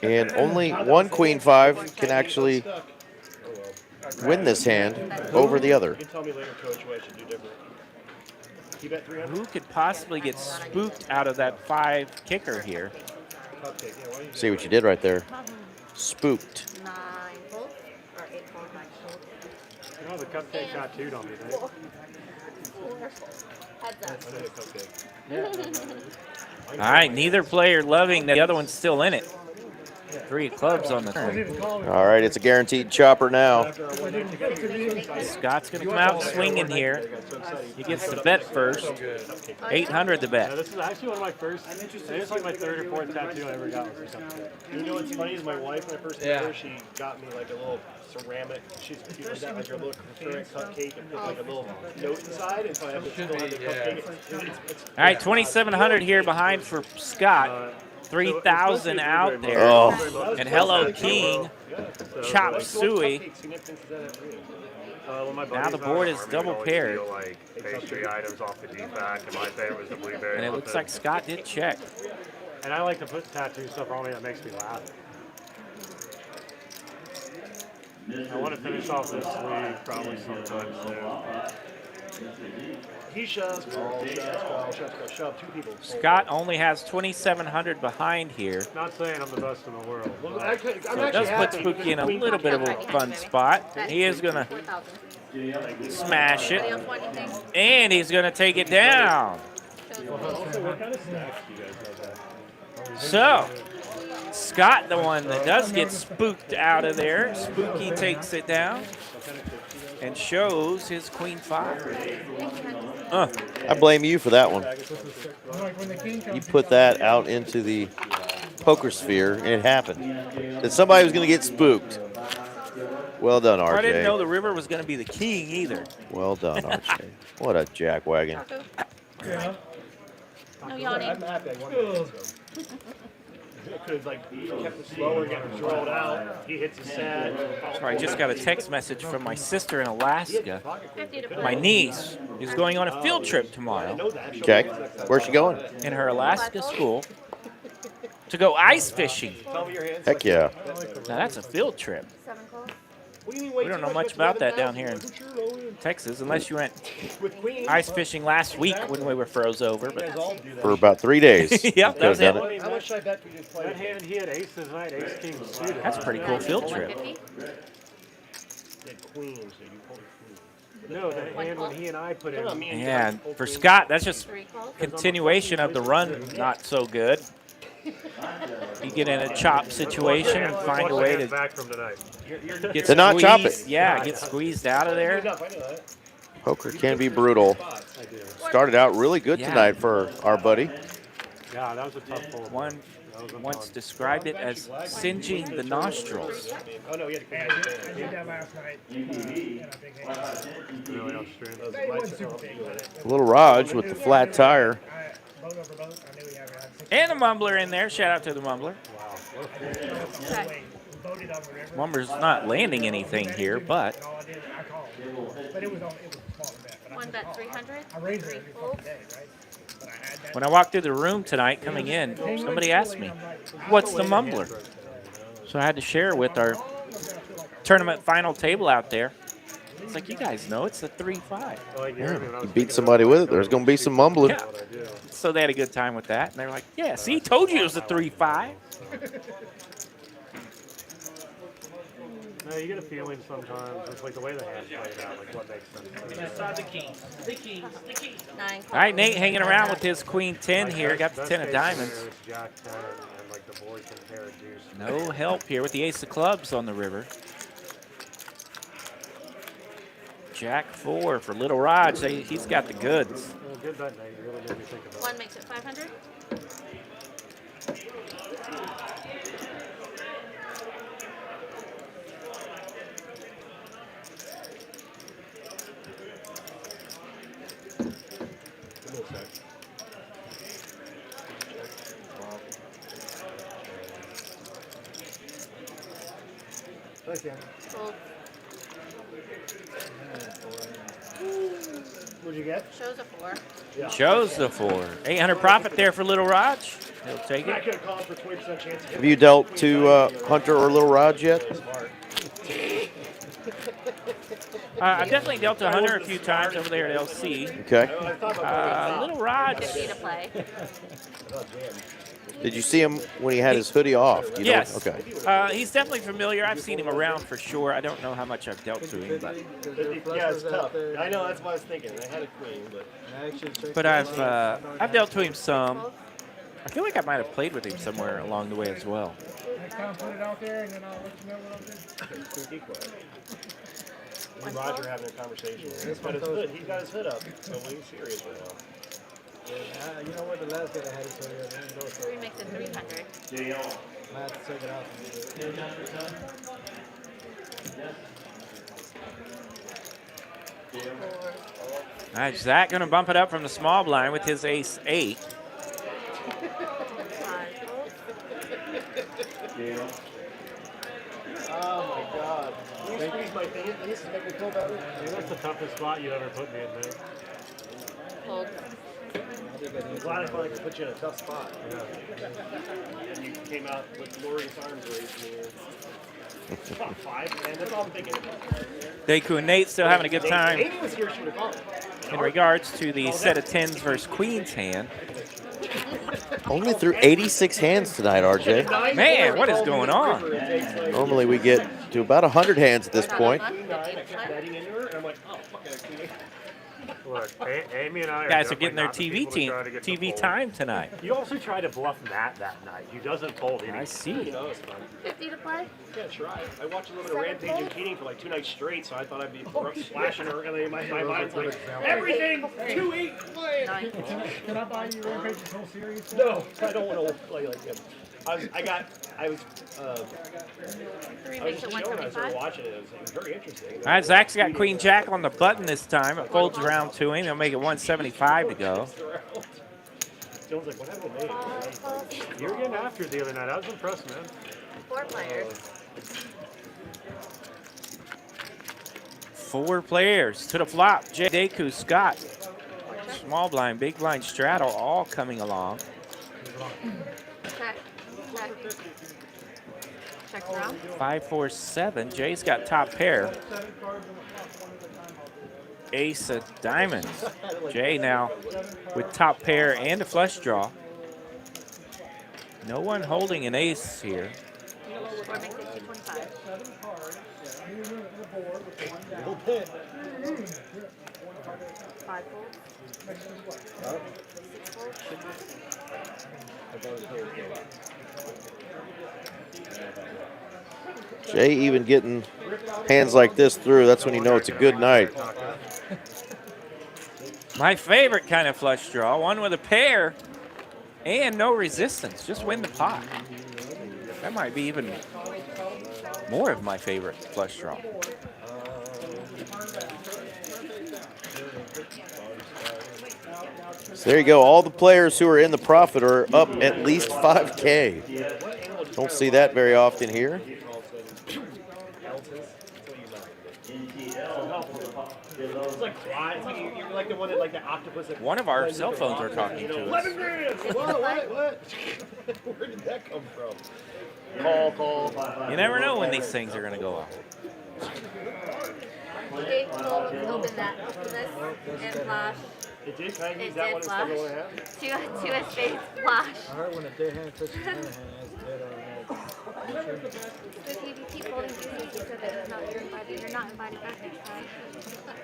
And only one queen 5 can actually win this hand over the other. You can tell me later, Coach, what I should do different. You bet 300? Who could possibly get spooked out of that 5 kicker here? Cupcake. Yeah, why don't you See what you did right there. Spooked. 9 folds or 8 folds, 9 folds. You know, the cupcake tattooed on me, right? 4 folds. Heads up. I need a cupcake. All right, neither player loving that the other one's still in it. 3 of clubs on the turn. All right, it's a guaranteed chopper now. Scott's going to come out swinging here. He gets the bet first. 800 the Yeah, bet. this is actually one of my first. I think it's like my 3rd or 4th tattoo I ever got was for something. You know what's funny is my wife, when I first met her, she got me like a little ceramic. She got like a little ceramic cupcake and put like a little note inside, and so I have to still have the cupcake. All right, 2,700 here behind for Scott. 3,000 out there. Oh. And Hello King, Chop Suey. Now the board is double paired. Like pastry items off the defac, and my favorite was the blueberry. And it looks like Scott did check. And I like to put tattoo stuff on me that makes me laugh. I want to finish off this sleeve probably sometime soon. He shoves, call, shove 2 people. Scott only has 2,700 behind here. Not saying I'm the best in the world. Well, So it does put Spooky in a little bit of a fun spot. He is going to smash it. And he's going to take it down. So, Scott, the one that does get spooked out of there. Spooky takes it down and shows his queen 5. I blame you for that one. You put that out into the poker sphere, and it happened. That somebody was going to get spooked. Well done, RJ. I didn't know the river was going to be the king either. Well done, RJ. What a jackwagon. No yawning. I'm happy I won this. Could have like kept it slower, got it rolled out. He hits a sad. Sorry, I just got a text message from my sister in Alaska. My niece is going on a field trip tomorrow. Okay. Where's she going? In her Alaska school to go ice fishing. Heck yeah. Now that's a field trip. What do you mean, We don't know much about that down here in Texas, unless you went ice fishing last week when we were froze over. But For about 3 days. Yep, that was it. How much should I bet we just played? That hand, he had aces tonight, ace king suited. That's a pretty cool field trip. Queens, No, that hand when he and I put in. Yeah, and for Scott, that's just continuation of the run not so good. You get in a chop situation and find a way to back from tonight. get To not chop it. Yeah, get squeezed out of there. Poker can be brutal. Started out really good tonight for our buddy. Yeah, that was a tough hole. One once described it as singeing the nostrils. Oh no, he had I did that last night. Really upstream. It wasn't super big, but Little Raj with the flat tire. boat over boat. I knew we had around 6. And the mumbler in there. Shout out to the mumbler. Voted on the river. Mumber's not landing anything here, but All I did, I called. But it was a smaller bet. But One bet 300. I raised it 3 every full. fucking day, right? But I had that. when I walked through the room tonight coming in, somebody asked me, what's the mumbler? So I had to share with our tournament final table out there. It's like, you guys know it's the 3-5. Yeah, you beat somebody with it, there's going to be some mumbling. Yeah. So they had a good time with that. And they were like, yeah, see, told you it was a 3-5. No, you get a feeling sometimes. It's like the way the hand played out, like what makes sense. The king. The king. The king. 9. All right, Nate hanging around with his queen 10 here. Got the 10 of diamonds. Jack 10 and like the board can pair a deuce. No help here with the ace of clubs on the river. Jack 4 for Little Raj. He's got the goods. Well, good bet, Nate. You really made me think about it. 1 makes it 500. Thanks, Dan. Fold. What'd you get? Shows a 4. Shows the 4. 800 profit there for Little Raj. He'll take I it. could have called for 20% chance. Have you dealt to Hunter or Little Raj yet? I've definitely dealt to Hunter a few times over there at LC. Okay. Little Raj. 50 to play. Did you see him when he had his hoodie off? Do you know? Yes. Okay. He's definitely familiar. I've seen him around for sure. I don't know how much I've dealt to him, but Yeah, it's tough. I know, that's what I was thinking. I had a queen, but I've dealt to him some. I feel like I might have played with him somewhere along the way as well. Next time, put it out there, and then I'll let you know what I'm doing. Me and Roger having a conversation. He's got his hood up, so he's serious right now. Yeah, you know what? The last guy that had it so yeah, didn't go so. Three makes it 300. I had to check it out. All right, Zach going to bump it up from the small blind with his ace 8. Oh my God. Can you squeeze my thing? This is making me feel better. That's the toughest spot you ever put me in, man. Hold. I'm glad I finally could put you in a tough spot. Yeah. And you came out with glorious arms raised in the air. About 5, man. That's all I'm thinking. Deku and Nate still having a good time Amy was here, she would have called. in regards to the set of 10s versus queens hand. Only through 86 hands tonight, RJ. Man, what is going on? Normally we get to about 100 hands at this point. Betting into her, and I'm like, oh, fuck it. Look, Amy and I Guys are definitely getting their not the TV people to try to get the TV fold. time tonight. You also tried to bluff Matt that night. He doesn't fold anything. I see. You know, it's fun. 50 to play? Yeah, try. I watched a little bit of Rampage and Keating for like 2 nights straight, so I thought I'd be splashing her, and then my mind's like, everything 2-8 play. Can I buy you Rampage's whole series? No, I don't want to play like him. I was Three makes it just showing, I was 175. watching it. It was very interesting. All right, Zach's got Queen Jack on the button this time. It folds around to him. He'll make it 175 to go. Dylan's like, what happened to me? You were getting after it the other night. I was impressed, man. 4 players. 4 players to the flop. Jay, Deku, Scott, small blind, big blind, straddle, all coming along. Check. Check. Check around. 5, 4, 7. Jay's got top pair. Ace of diamonds. Jay now with top pair and a flush draw. No one holding an ace here. 4 makes it 225. Little bit. 5 folds. 6 folds. Jay even getting hands like this through, that's when you know it's a good night. My favorite kind of flush draw, one with a pair and no resistance. Just win the pot. That might be even more of my favorite flush draw. So there you go. All the players who are in the profit are up at least 5K. Don't see that very often here. It's like flies. Like you're like the one that like the octopus. That One of our cell phones are talking to us. 11 grand. What? Where did that come from? Call. You never know when these things are going to go off. Okay, we'll open that. Open this and flash. It did. Can I use It that did one flash. instead of what I have? Two a spade flash. I heard when a dead hand touches another hand, it's dead automatic. So if you keep holding deuces, you said that you're not invited back next time.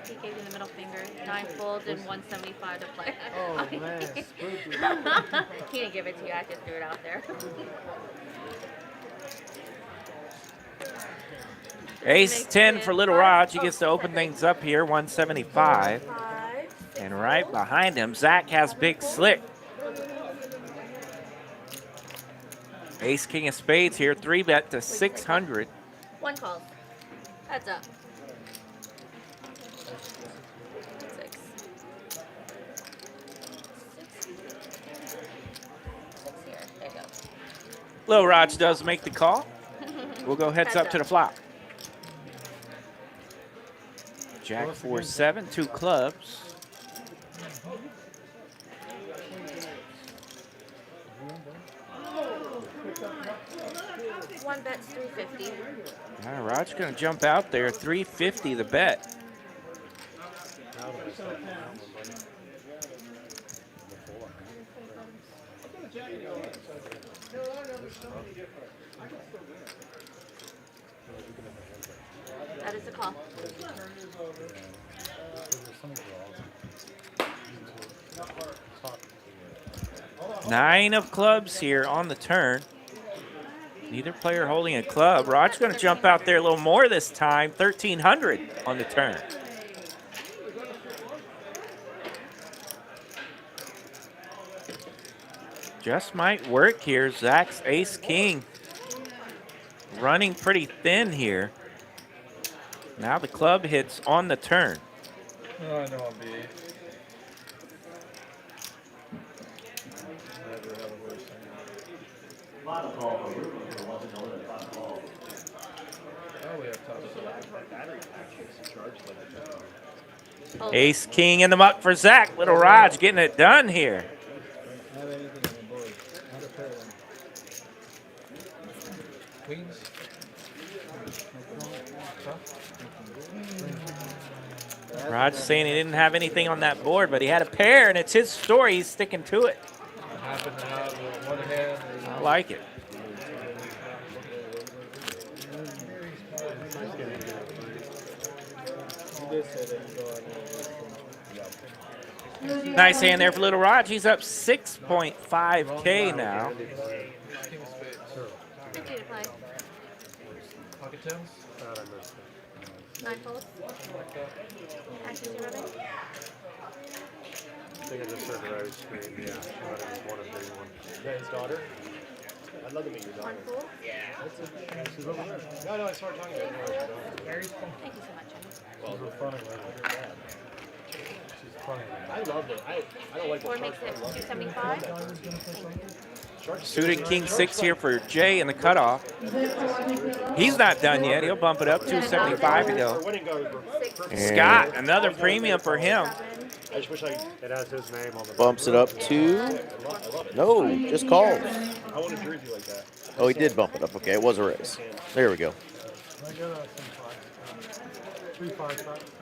He gave you the middle finger. 9 folds and 175 to play. Oh man, spooky. He didn't give it to you. I just threw it out there. Ace 10 for Little Raj. He gets to open things up here, 175. And right behind him, Zach has Big Slick. Ace King of Spades here, 3-bet to 600. 1 calls. Heads up. 6. Here. There you go. Little Raj does make the call. We'll go heads up to the flop. Jack 4-7, 2 clubs. One bet's 350. All right, Raj going to jump out there, 350 the bet. That is the call. 9 of clubs here on the turn. Neither player holding a club. Rod's going to jump out there a little more this time. 1,300 on the turn. Just might work here. Zach's ace-king running pretty thin here. Now the club hits on the turn. Oh, I know I'm beat. Ace king in the muck for Zach. Little Raj getting it done here. Queens. Raj saying he didn't have anything on that board, but he had a pair, and it's his story. He's sticking to it. Happened to have one hand. I like it. Nice hand there for Little Raj. He's up 6.5K now. Pocket tens? 9 folds. Actions you're rubbing. I think I just heard her ice cream. Yeah, she might have one a big one. Is that his daughter? I'd love to meet your daughter. 1 fold. She's over there. No, I started talking about her. Thank you so much. Well, She's funny lady. She's funny. I love it. I don't like the 4 makes it 275. Suited king 6 here for Jay in the cutoff. He's not done yet. He'll bump it up 275 to go. Scott, another premium for him. I just wish it has his name on the Bumps it up to, no, just calls. I want a jersey like that. Oh, he did bump it up. Okay, it was a raise. There we go.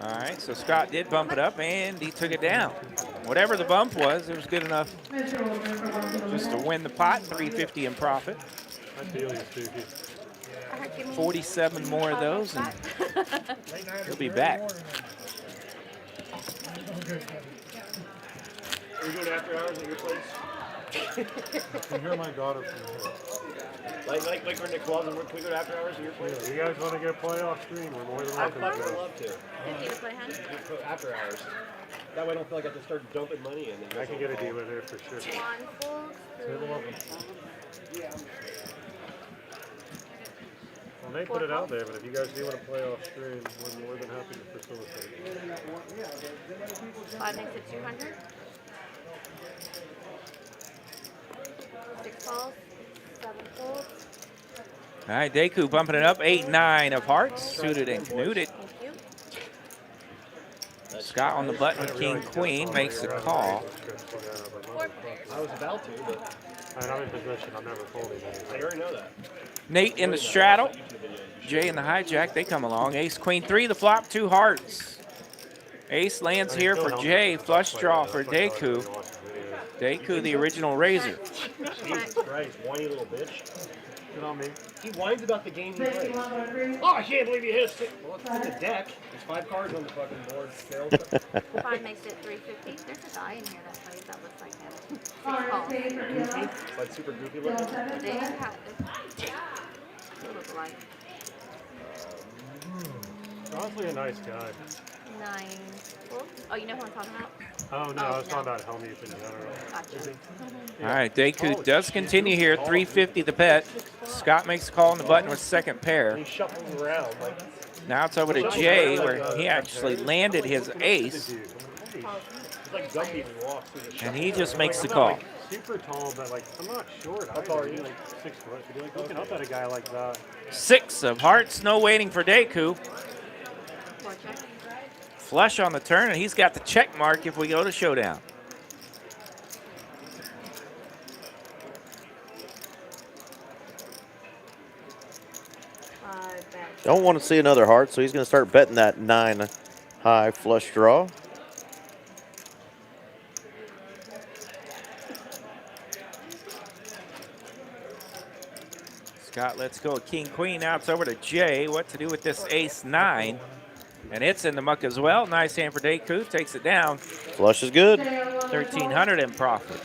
All right, so Scott did bump it up, and he took it down. Whatever the bump was, it was good enough just to win the pot, 350 in profit. I feel you, Stevie. 47 more of those, and he'll be back. Are we doing after hours at your place? You hear my daughter from here. Like we're in the club and can we go to after hours at your place? You guys want to get a playoff stream? We're more than welcome I to. would love to. 50 to play hand. After hours. That way I don't feel like I have to start dumping money in. I can get a deal in there for sure. 1 fold. Well, they put it out there, but if you guys do want a playoff stream, we're more than happy to facilitate. 5 makes it 200. 6 calls. 7 folds. All right, Deku bumping it up, 8-9 of hearts, suited and knooted. Scott on the button with king queen makes the call. I was about to, but I'm in position. I'm never folding anything. I already know that. Nate in the straddle. Jay in the hijack, they come along. Ace, queen, 3, the flop, 2 hearts. Ace lands here for Jay, flush draw for Deku. Deku, the original raiser. Jesus Christ, whiny little bitch. Good on me. He whines about the game he plays. Oh, I can't believe he hit us. Well, it's in the deck. There's 5 cards on the fucking board. 5 makes it 350. There's a die in here that plays that looks like him. 6 calls. Goofy? Like super goofy looking? They have they look alike. Honestly, a nice guy. 9 folds. Oh, you know who I'm talking about? Oh, no, I was talking about Helmuth in general. Gotcha. All right, Deku does continue here, 350 the bet. Scott makes the call on the button with second pair. He shuffles around like. Now it's over to Jay, where he actually landed his ace, He's like Gumby when he walks through the and he just makes the I'm call. not, like, super tall, but like I'm not short. How tall are you? Like 6 foot. If you're like looking up at a guy like that. 6 of hearts, no waiting for Deku. Flush on the turn, and he's got the check mark if we go to showdown. Don't want to see another heart, so he's going to start betting that 9 high flush draw. Scott, let's go. King, queen. Now it's over to Jay. What to do with this ace 9? And it's in the muck as well. Nice hand for Deku. Takes it down. Flush is good. 1,300 in profit.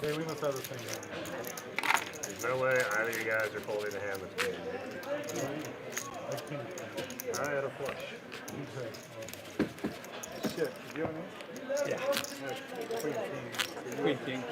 Hey, we must have the same game. There's no way either of you guys are folding a hand that's good. I had a flush. Shit, you know Yeah. Queen King.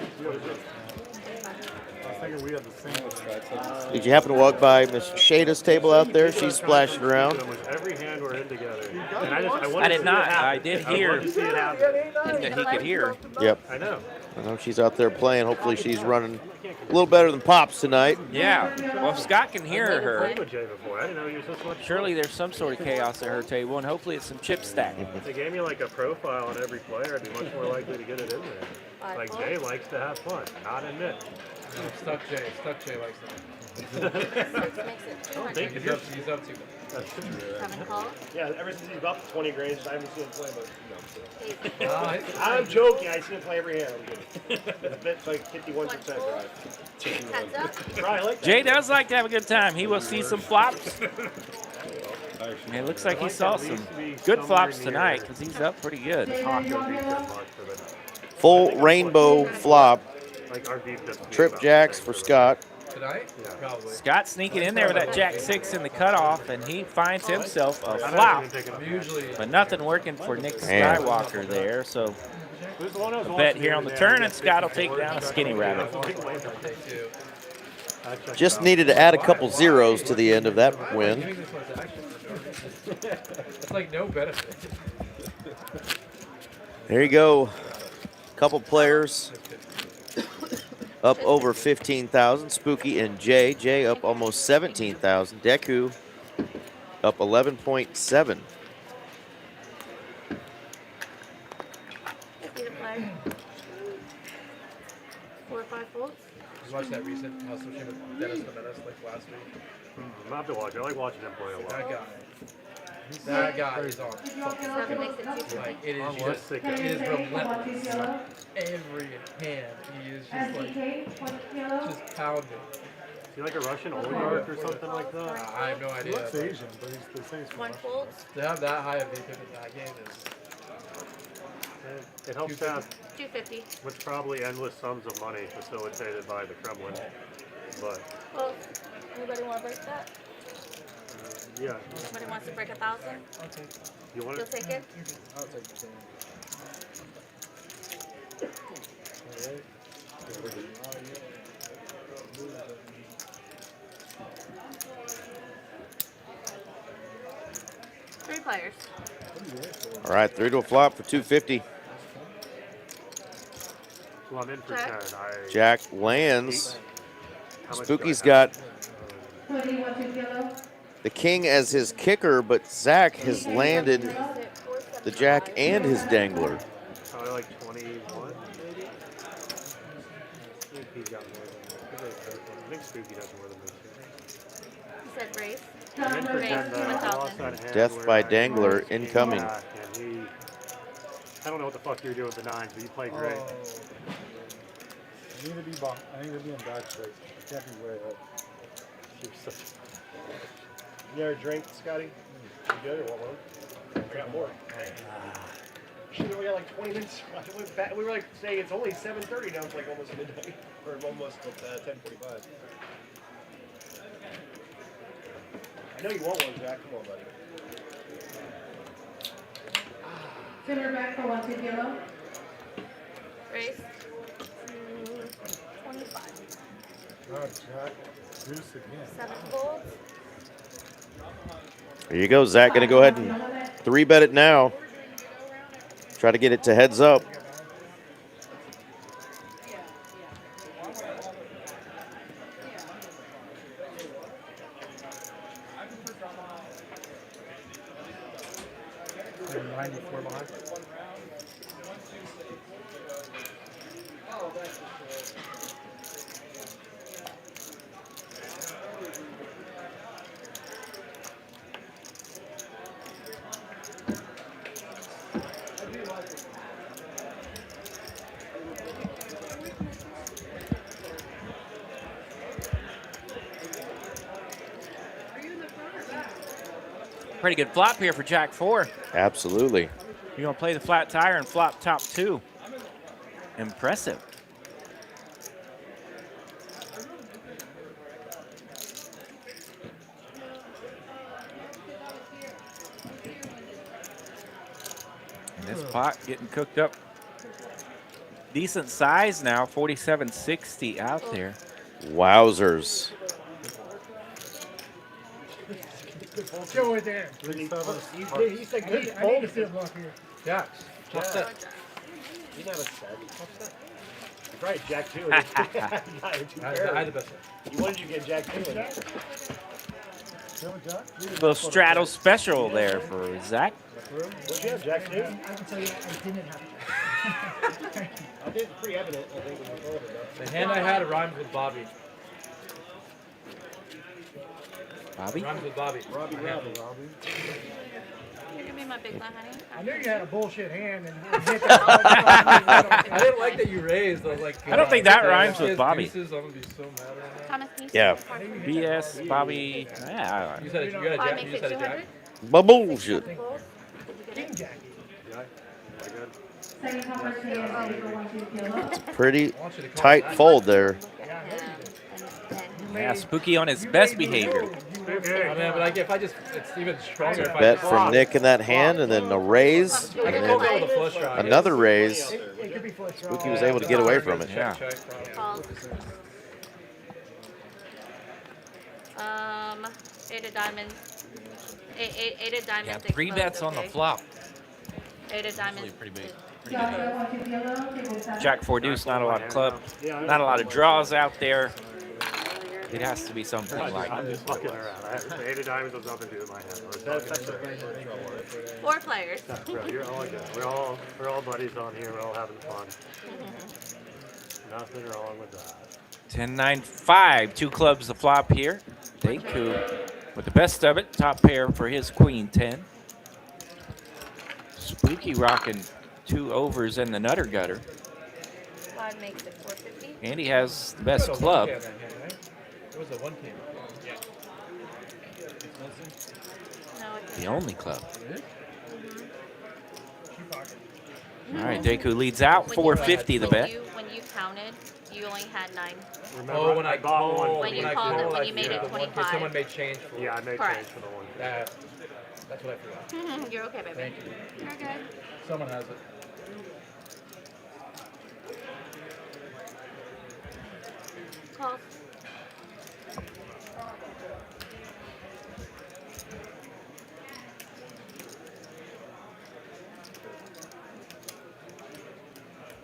I was thinking we had the same. Did you happen to walk by Miss Shada's table out there? She's splashing around. Every hand we're in together. And I did not. I did hear to see it happen. that he could hear. Yep. I know. I know she's out there playing. Hopefully she's running a little better than Pops tonight. Yeah. Well, if Scott can hear her, I didn't know you were so much. surely there's some sort of chaos at her table, and hopefully it's some chip stack. If they gave me like a profile on every player, I'd be much more likely to get it in there. Like Jay likes to have fun, not admit. Stuck Jay likes that. He's up too much. Haven't called? Yeah, ever since he's about 20 grand, I haven't seen him play, but no. Uh, I'm joking. I see him play every hand. I'm kidding. It's like 51% drive. Heads up. Right, I like that. Jay does like to have a good time. He will see some flops. And it looks like he saw some good flops tonight because he's up pretty good. Full rainbow flop. Like our deep doesn't Trip jacks for Scott. Tonight? Yeah. Probably. Scott sneaking in there with that jack 6 in the cutoff, and he finds himself a flop. But nothing working for Nick Skywalker there. So a bet here on the turn, and Scott will take down a skinny rabbit. Just needed to add a couple zeros to the end of that win. It's like no benefit. There you go. Couple players up over 15,000. Spooky and Jay. Jay up almost 17,000. Deku up 11.7. Play. 4 or 5 folds. Did you watch that recent House of Shame with Dennis the Menace like last week? I'm not to watch. I like watching him play a lot. That guy is on. Seven makes it 250. Like it is just, it is relentless. Every hand, he is just like, just pounding. Is he like a Russian oligarch or something like that? I have no idea. He looks Asian, but he's the same. 1 fold. To have that high of VPIP in that game is. It helps to have 250. what's probably endless sums of money facilitated by the Kremlin. But Well, anybody want to break that? yeah. Somebody wants to break 1,000? Okay. You want You'll it? take it? I'll take the same. Three players. All right, 3 to a flop for 250. Well, I'm in for 10. Jack lands. Spooky's got the king as his kicker, but Zach has landed the jack and his dangler. Probably like 21, maybe? I think he's got more than that. I think Spooky has more than this. You said raise? I'm in for 10, Raise, though. I lost 1,000. that hand Death where by I dangler lost king incoming. jack, and I don't know what the fuck you were doing with the 9s, but you played great. I need to be in back straight. I can't be way up. You ever drink, Scotty? You good or what one? I got more. Shit, we got like 20 minutes. We were like saying it's only 7:30 now. It's like almost midnight. Or almost 10:45. I know you want one, Jack. Come on, buddy. Center back for 1 2 yellow. Raise. 25. Oh, Jack. Deuce again. 7 folds. There you go. Zach going to go ahead and 3-bet it now. Try to get it to heads up. They're 94 behind. Pretty good flop here for Jack 4. Absolutely. You're going to play the flat tire and flop top 2. Impressive. This pot getting cooked up. Decent size now, 47.60 out there. Wowzers. Let's go with there. He's like, I need to see a bluff here. Jacks. Offset. You never said. That's right, Jack 2. I had the best. You wanted you to get Jack 2. Little straddle special there for Zach. What'd you have, Jack 2? I can tell you I didn't have Jack. I think it's pretty evident, I think, when you told it. The hand I had rhymed with Bobby. Bobby? Rhymes with Bobby. Robbie. You're gonna be my big man, honey. I knew you had a bullshit hand and hit that. I didn't like that you raised. I was like, I don't think that rhymes with Bobby. Deuces, I'm gonna be so mad right now. Thomas, can you Yeah. BS, Bobby. Yeah. You said it. You got a jack. You said a jack. Bullshit. King Jackie. It's a pretty tight fold there. Yeah, Spooky on his best behavior. I mean, but like if I just, it's even stronger. If Bet I from Nick in that hand, and then a raise, and I can call that then with a flush draw. I guess. another raise. It could be flush draw. Spooky was able to get away from it. Yeah. Calls. 8 of diamonds. Eight of diamonds. Yeah, explodes, 3 bets on the okay? flop. 8 of diamonds. Pretty big. Jack 4 deuce, not a lot of club, not a lot of draws out there. It has to be something like. I'm just fucking around. I have 8 of diamonds with nothing to do with my hand. That's 4 players. bro, you're all good. We're all buddies on here. We're all having fun. Nothing wrong with that. 10-9-5, 2 clubs the flop here. Deku with the best of it, top pair for his queen 10. Spooky rocking 2 overs in the nutter gutter. 5 makes it 450. And he has the best club. It was a 1 king. No, it's The only club. All right, Deku leads out, 450 the bet. When you counted, you only had 9. Remember when I called? When you called it, when you made it 25. Someone made change for. Yeah, I made Correct. change for the one. That's what I forgot. You're okay, baby. Thank you. You're good. Someone has it. Calls.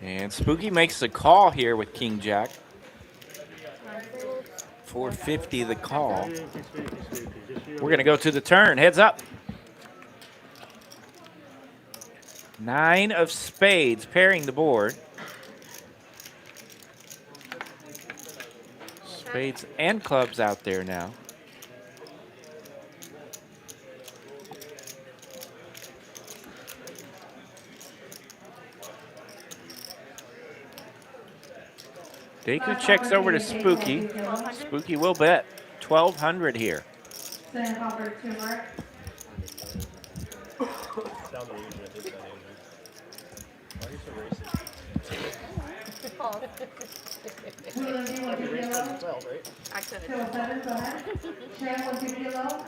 And Spooky makes the call here with King Jack. 450 the call. We're going to go to the turn. Heads up. 9 of spades pairing the board. Spades and clubs out there now. Deku checks over to Spooky. Spooky will bet 1,200 here.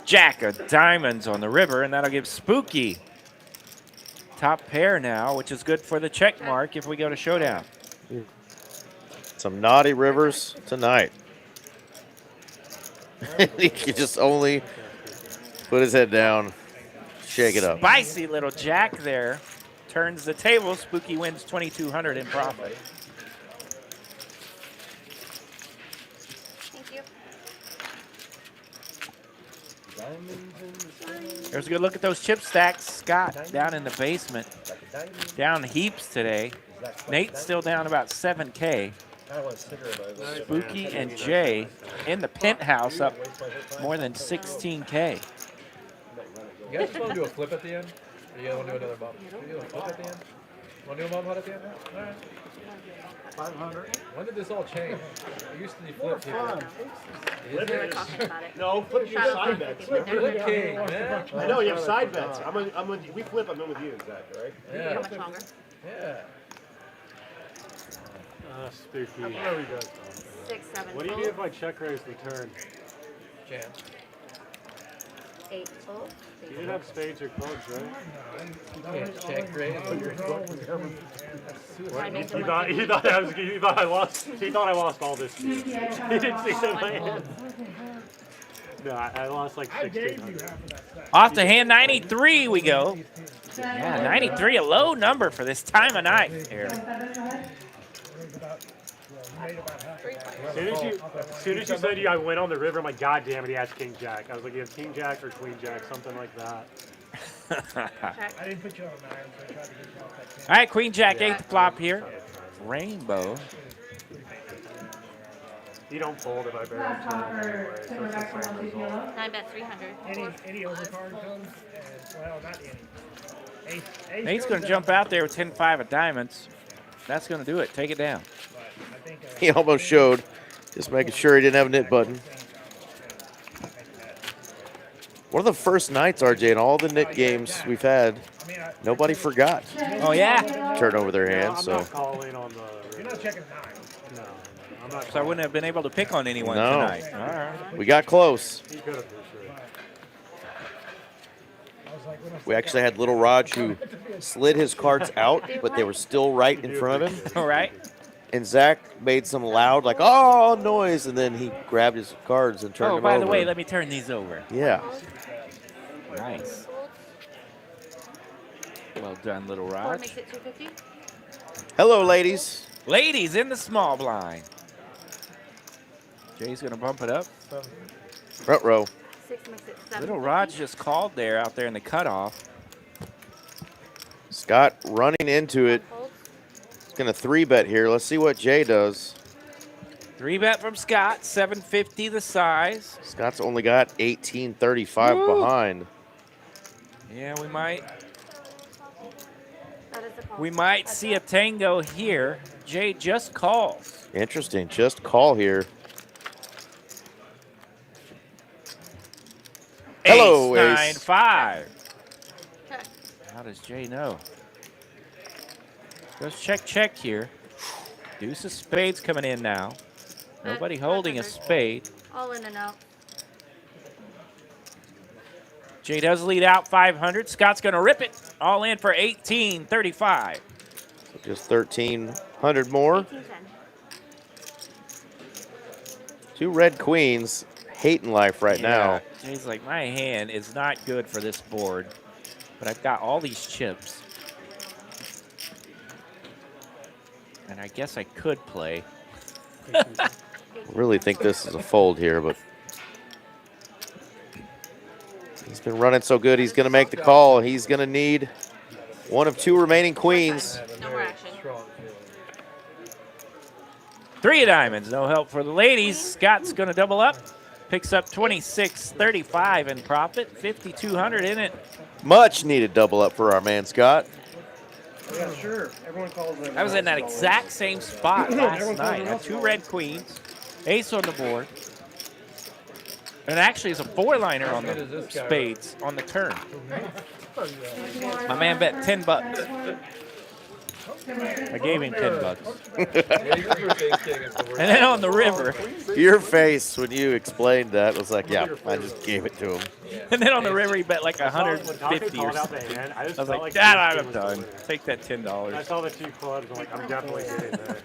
Jack of diamonds on the river, and that'll give Spooky top pair now, which is good for the check mark if we go to showdown. Some naughty rivers tonight. He can just only put his head down, shake it up. Spicy little Jack there. Turns the table. Spooky wins 2,200 in profit. Thank you. There's a good look at those chip stacks. Scott down in the basement. Down heaps today. Nate's still down about 7K. Spooky and Jay in the penthouse up more than 16K. You guys just want to do a flip at the end? Or you guys want to do another bump? You do a flip at the end? Want to do a bump at the end? All right. 500. When did this all change? It used to be flip people. We were talking about it. No, flip your side bets. Flip king, man. I know you have side bets. We flip. I'm in with you, exactly, right? Yeah. How much longer? Yeah. Spooky. What are we doing? 6, 7. What do you do if I check raise the turn? Jam. 8 full. You didn't have spades or clubs, right? You can't check raise when you're You thought I lost. He thought I lost all this. He didn't see that my hand. No, I lost like 1,600. Off to hand 93 we go. Yeah, 93, a low number for this time of night, Aaron. As soon as you said I went on the river, I'm like, God damn it, he has King Jack. I was like, you have King Jack or Queen Jack, something like that. I didn't put you on a 9, so I tried to get you off that 10. All right, Queen Jack 8 flop here. Rainbow. You don't fold if I barely turn anyway, so it's the same result. 9 bet 300. Any overcard comes, and, well, not any. Nate's going to jump out there with 10-5 of diamonds. That's going to do it. Take it down. He almost showed. Just making sure he didn't have a knit button. One of the first nights, RJ, in all the knit games we've had, nobody forgot. Oh, yeah? Turn over their hands. I'm So not calling on the... You're not checking 9. No, I'm not. So I wouldn't have been able to pick on anyone No. tonight. All right. we got close. He could have for sure. We actually had Little Raj who slid his cards out, but they were still right in front of him. All right. And Zach made some loud, like, oh, noise, and then he grabbed his cards and turned Oh, them by over. the way, let me turn these over. Yeah. Nice. Well done, Little 4 Raj. makes it 250. Hello, ladies. Ladies in the small blind. Jay's going to bump it up. Front row. 6 makes it 7. Little Raj just called there out there in the cutoff. Scott running into it. He's going to 3-bet here. Let's see what Jay does. 3-bet from Scott, 750 the size. Scott's only got 1835 Woo. behind. Yeah, we might That is the call. we might see a tango here. Jay just calls. Interesting. Just call here. Hello, Ace, Ace. 9-5. How does Jay know? Goes check here. Deuce of spades coming in now. Nobody holding a spade. All in and out. Jay does lead out 500. Scott's going to rip it. All in for 1835. So just 1,300 more. 1810. 2 red queens. Hating life right now. Jay's like, my hand is not good for this board, but I've got all these chips. And I guess I could play. I really think this is a fold here, but he's been running so good. He's going to make the call. He's going to need one of 2 remaining queens. No more action. 3 of diamonds, no help for the ladies. Scott's going to double up. Picks up 26.35 in profit, 5,200 in it. Much needed double up for our man Scott. Yeah, sure. Everyone calls them. I was in that exact same spot last night. I had 2 red queens, ace on the board. And actually, it's a 4-liner on the spades on the turn. My man bet 10 bucks. I gave him 10 bucks. And then on the river. Your face when you explained that was like, yeah, I just gave it to him. And then on the river, he bet like 150 or something. I was like, Dad, I'm done. Take that $10. I saw the 2 clubs. I'm like, I'm definitely getting that.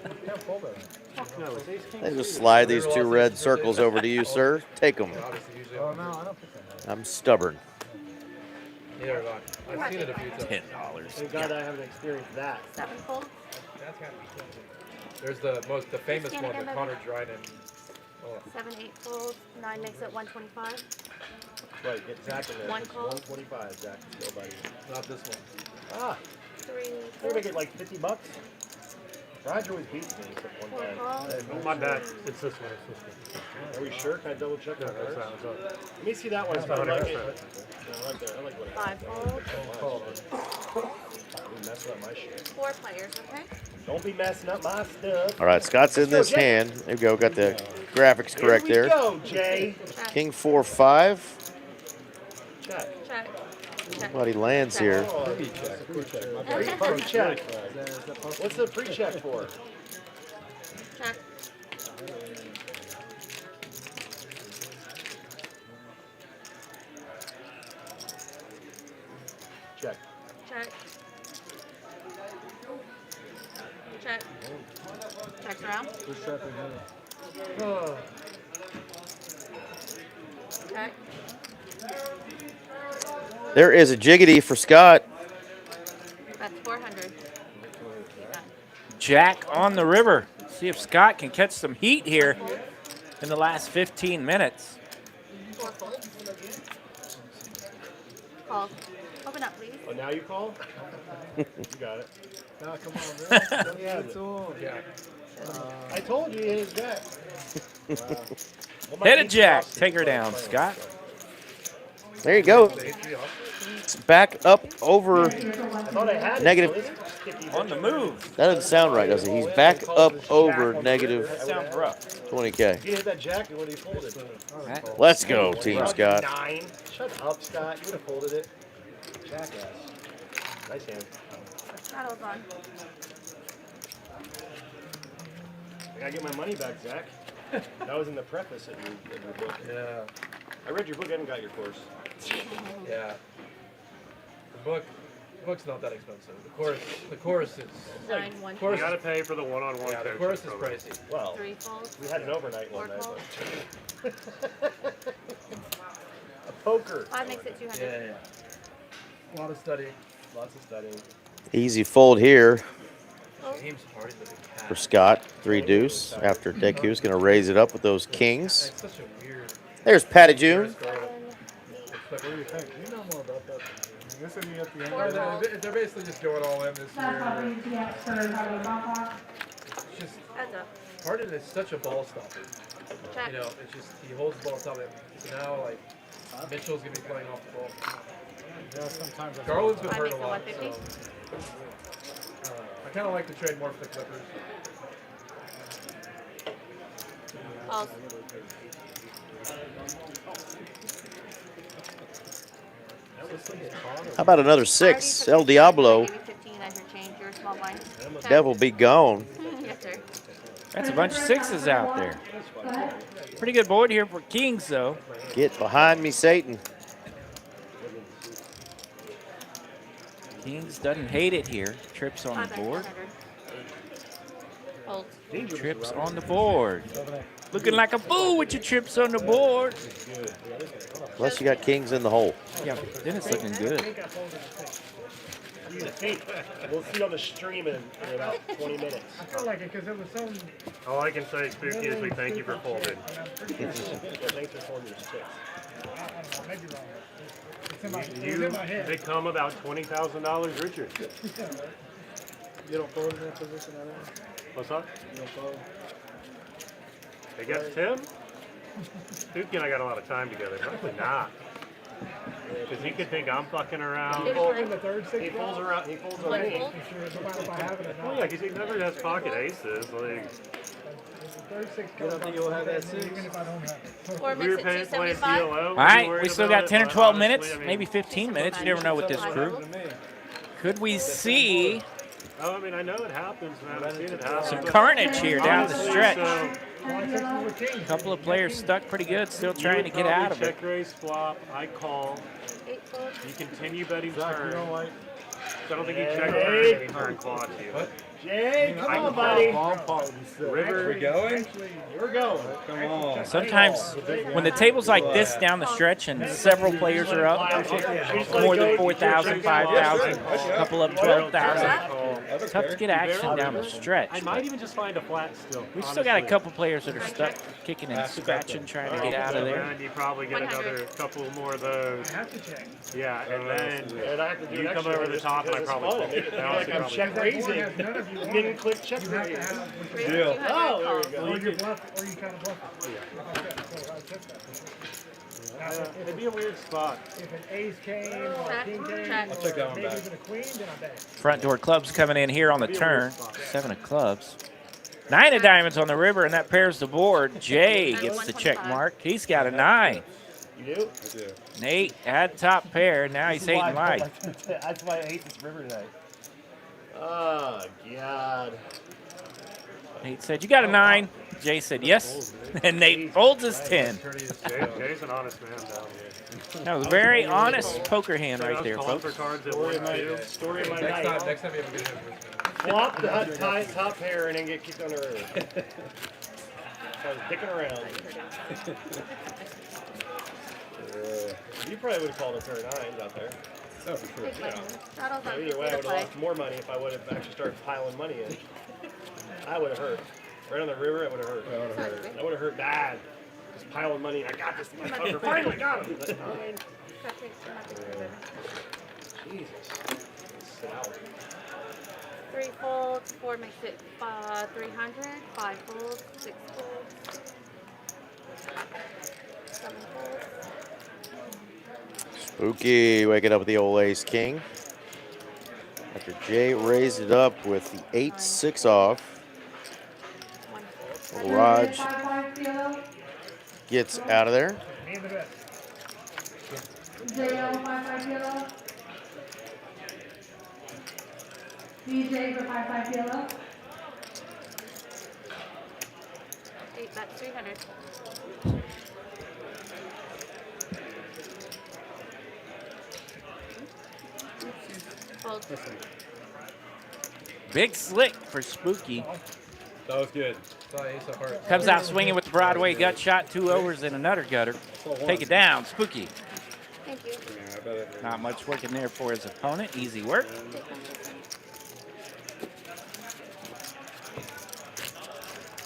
And just slide these 2 red circles over to you, sir. Take them. I'm stubborn. Neither have I. I've seen it a few times. $10. Thank God I haven't experienced that. 7 full. There's the famous one that Connor Dryden. 7, 8 full. 9 makes it 125. Right, get Zach in there. 1 call. 125, Zach. Still, buddy. Not this one. Ah, 3. we make it like 50 bucks. Roger always beats me except one time. Oh, my bad. It's this one. It's this one. Are we sure? Can I double check No, that? that's not. That's not. Let me see that one. That's I like 100%. it. I like that. I like what it 5 full. Ooh, messing up my shit. 4 players, okay? Don't be messing up my stuff. All right, Scott's in this hand. There we go. Got the graphics correct Here we there. go, Jay. King 4-5. Check. Check. Nobody lands here. Pre-check. What's the pre-check for? Check. What's happening here? Oh. Okay. There is a jiggity for Scott. That's 400. Jack on the river. See if Scott can catch some heat here in the last 15 minutes. 4 folds. Call. Open up, please. Oh, now you call? You got it. Nah, come on, man. Let me have it. Yeah. I told you he hit his jack. Hit a jack. Take her down, Scott. There you go. It's back up over I thought I had it, negative. On the move. That doesn't sound right, does it? He's back up over negative That sounds rough. 20K. He hit that jack when he folded. Let's go, Team Scott. 9. Shut up, Scott. You would have folded it. Jackass. Nice hand. Paddle's on. I gotta get my money back, Zach. That was in the preface of your book. Yeah. I read your book. I haven't got your course. Yeah. The book's not that expensive. The course is Nine, one, Course You got to pay for the one-on-one yeah, the coaching course is program. pricey. Well, 3 folds. we had an overnight one 4 night. folds. But a poker. 5 makes it 200. Yeah. A lot of studying. Lots of studying. Easy fold here James Hardy's a big cat. for Scott. 3 deuce after Deku's going to raise it up with those kings. It's such a weird. There's Patty June. It's like, what do you think? You know more about that than me. This is at the end. They're basically just going all in this year. It's just Heads up. Harden is such a ball stopper. Check. You know, it's just he holds the ball top end. So now like Mitchell's gonna be playing off the ball. Yeah, sometimes I Garland's been 5 hurt makes a it lot. 150. So, I kind of like to trade more for the Clippers. Calls. How about another 6? El Diablo. Maybe 15 as your change. Your small blind. Check. Devil be gone. Yes, sir. That's a bunch of 6s out there. Pretty good board here for Kings, though. Get behind me, Satan. Kings doesn't hate it here. Trips on 5 the makes board. 100. Folds. Trips on the board. Looking like a fool with your trips on the board. Unless you got kings in the hole. Yeah, then it's looking good. We'll see on the stream in about 20 minutes. I feel like it because it was so. All I can say, Spooky, is we thank you for folding. Yeah, thanks for folding your sticks. I don't know, maybe wrong. It's in my, it was You in my head. become about $20,000 richer. You don't fold in that position at all? What's up? You don't fold? Against him? Spooky and I got a lot of time together. Probably not. Because he could think I'm fucking around. He In the third six He folds draw? around. He folds One around. fold. If you're about if I have it or Well, not. yeah, because he never has pocket aces. Like, If the third six You don't think you'll have that six? even if I don't have it. 4 we were makes it playing 275. CLO. All right, we still got 10 or 12 minutes, maybe 15 minutes. You never know with this crew. Could we see Oh, I mean, I know it happens, man. I've seen it happen. some carnage here down the Honestly, stretch? so A couple of players stuck pretty good, still trying to get out of it. Check raise flop. I call. 8 folds. You continue betting Zach, you turn. don't like. So I don't think he checked turn and he turned quad to you. Jay, come I on, can buddy. Long pot would be sick. River. going? We're going. Come on. Sometimes when the table's like this down the stretch and several players are up, more than 4,000, 5,000, a couple up 12,000. Tough to get action down the stretch. I might even just find a flat still. We've still got a couple players that are stuck kicking and scratching, trying to get out of there. And you probably get another couple more of those. I have to check. Yeah, and then And I have to do you come extra over the just top and I because probably it's fun. fold. Make it I feel honestly like I'm probably check fold. raising. None of you want Didn't it. click check You have to raise. have it. Deal. Oh, there we go. Or you bluff, or you kind of bluff it. Okay, so I check that. It'd be a weird spot. If an ace came or a Check, king came, check. or take that one maybe back. even a queen, then I bet. Front door clubs coming in here on the turn. 7 of clubs. 9 of diamonds on the river, and that pairs the board. Jay gets the check mark. He's got a 9. You do? I do. Nate had top pair. Now he's This is why hating I life. like- That's why I hate this river tonight. Oh, God. Nate said, "You got a 9." Jay said, "Yes." And Nate folds his 10. Jay's an honest man down here. That was a very honest poker hand So I right was there, calling folks. for cards at 1-2. Story of my Next night. time you have a good hand. Flop the top pair and then get kicked on the river. I was dicking around. You probably would have called a pair of nines out there. Oh, for sure. Yeah. Either way, I would have lost more money if I would have actually started piling money in. I would have hurt. Right on the river, I would have hurt. I would have hurt bad. Just piling money. I got this in my poker. Finally got him. That's nine. Jesus. Sit out. 3 folds, 4 makes it 300, 5 folds, 6 folds, 7 folds. Spooky waking up with the old ace king. After Jay raised it up with the 8-6 off. Raj gets out of there. DJ for 5-5 yellow. 8, that's 300. Fold. Big slick for Spooky. That was good. Comes out swinging with the Broadway gut shot, 2 overs and another gutter. Take it down, Spooky. Thank you. Not much work in there for his opponent. Easy work.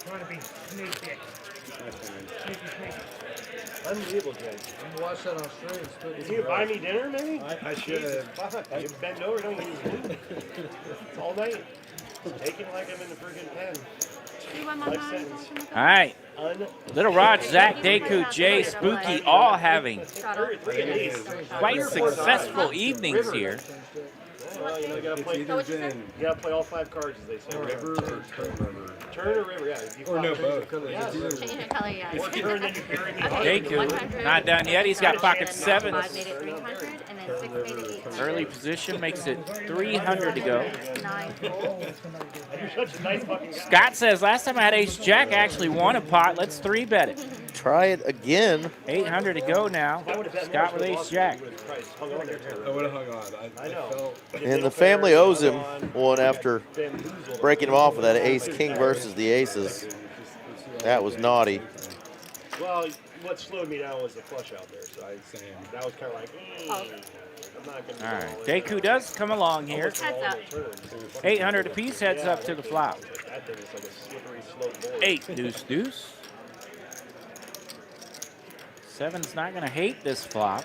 Trying to be sneaky. Unbelievable, Jay. You watch that on stream. Is he buy me dinner, maybe? I should have. You bend over, don't use it. It's all night. Taking like I'm in the freaking pen. Life sentence. All right. Little Raj, Zach, Deku, Jay, Spooky, all having quite successful evenings here. Well, you know, you gotta play all 5 cards, as they say. River or turn river? Turn or river, yeah. Or no, both. Yeah. Change the color, yeah. Or turn, then you carry me. Deku, not done yet. He's got pocket 7s. 5 made it 300, and then 6 made it 800. Early position makes it 300 to go. 9 You're such a nice fucking guy. Scott says, last time I had ace jack, I actually won a pot. Let's 3-bet it. Try it again. 800 to go now. Scott with ace jack. I would have hung on. I know. And the family owes him one after breaking him off with that ace king versus the aces. That was naughty. Well, what slowed me down was the flush out there. So that was kind of like, I'm not going to. All right. Deku does come along here. Heads up. 800 apiece, heads up to the flop. That thing is like a slippery slope board. 8 deuce deuce. 7's not going to hate this flop.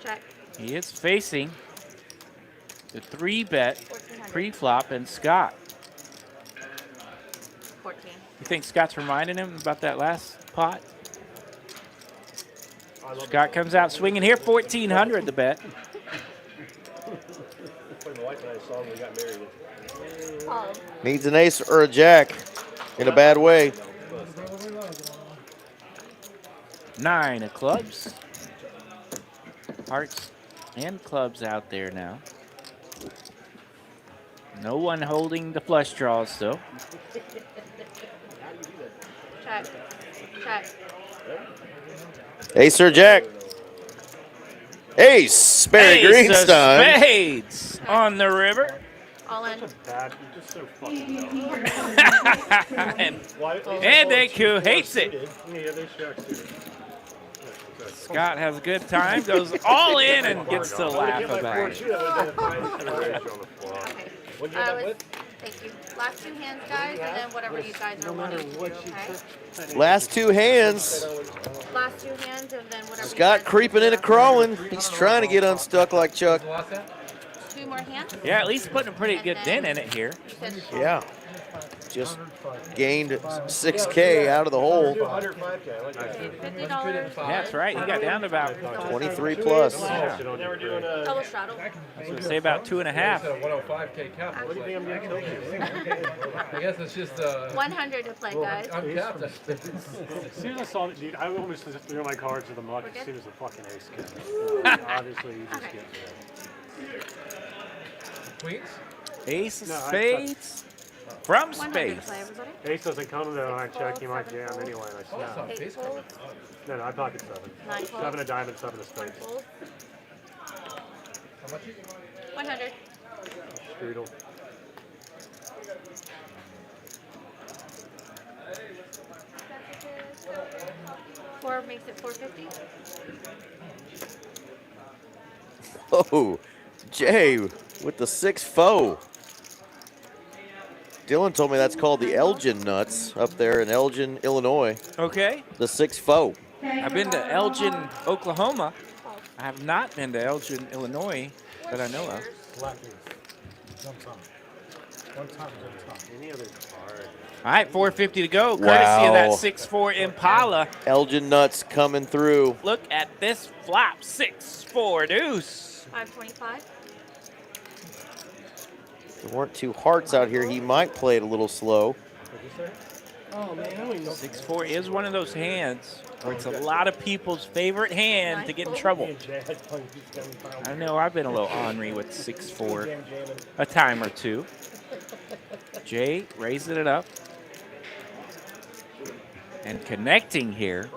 Check. He is facing the 3-bet pre-flop and Scott. 14. You think Scott's reminding him about that last pot? Scott comes out swinging here, 1,400 the bet. My wife and I saw when we got married. Needs an ace or a jack in a bad way. 9 of clubs. Hearts and clubs out there now. No one holding the flush draws still. Check. Check. Ace or jack. Ace, Barry Ace of Greenstein. spades on the river. All in. Bad. You're just so fucking and Deku hates it. Yeah, they sharks too. Scott has a good time, goes all in and gets to laugh about it. Thank you. Last 2 hands, guys, and then whatever you guys are wanting to do, okay? Last 2 hands. Last 2 hands, and then whatever. Scott creeping in and crawling. He's trying to get unstuck like Chuck. 2 more hands. Yeah, at least putting a pretty good dent in it here. Yeah. Just gained 6K out of the hole. $50. That's right. He got down to about 23 plus. Yeah. Double straddle. I was going to say about 2.5. 105K cap. I guess it's just 100 to play, guys. uncapped. As soon as I saw it, dude, I almost just threw my cards to the muck as soon as the fucking ace came. Obviously, you just get Queens? Ace of No, I- spades from 100 to space. play, everybody. Ace doesn't come though, and I check, he might jam anyway, and I snap. 8 folds. No, I pocket 7. 9 folds. 7 of diamonds, 7 of 1 spades. fold. How much? 100. Strudel. 6-4 makes it 450. Oh, Jay with the 6-4. Dylan told me that's called the Elgin nuts up there in Elgin, Illinois. Okay. The 6-4. I've been to Elgin, Oklahoma. I have not been to Elgin, Illinois, that I know of. Any other card? All right, 450 to go, courtesy Wow. of that 6-4 Impala. Elgin nuts coming through. Look at this flop, 6-4 deuce. 525. There weren't two hearts out here. He might play it a little slow. Oh man, I don't even know. 6-4 is one of those hands where it's a lot of people's favorite hand to get in trouble. I know I've been a little ornery with 6-4 a time or two. Jay raising it up and connecting here.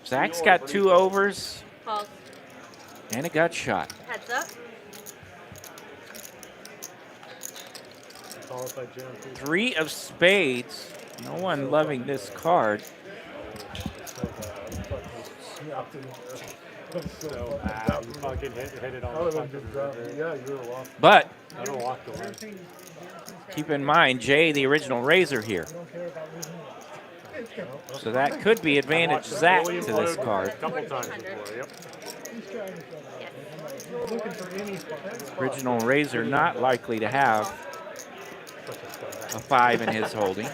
Zach's got 2 overs Calls. and a gut shot. Heads up. 3 of spades. No one loving this card. So you fucking hit it on the fucking river. Yeah, you would have But I don't walk the way. keep in mind, Jay, the original raiser here. So that could be advantage Zach to this card. A couple times before, yep. Original raiser not likely to have a 5 in his holding.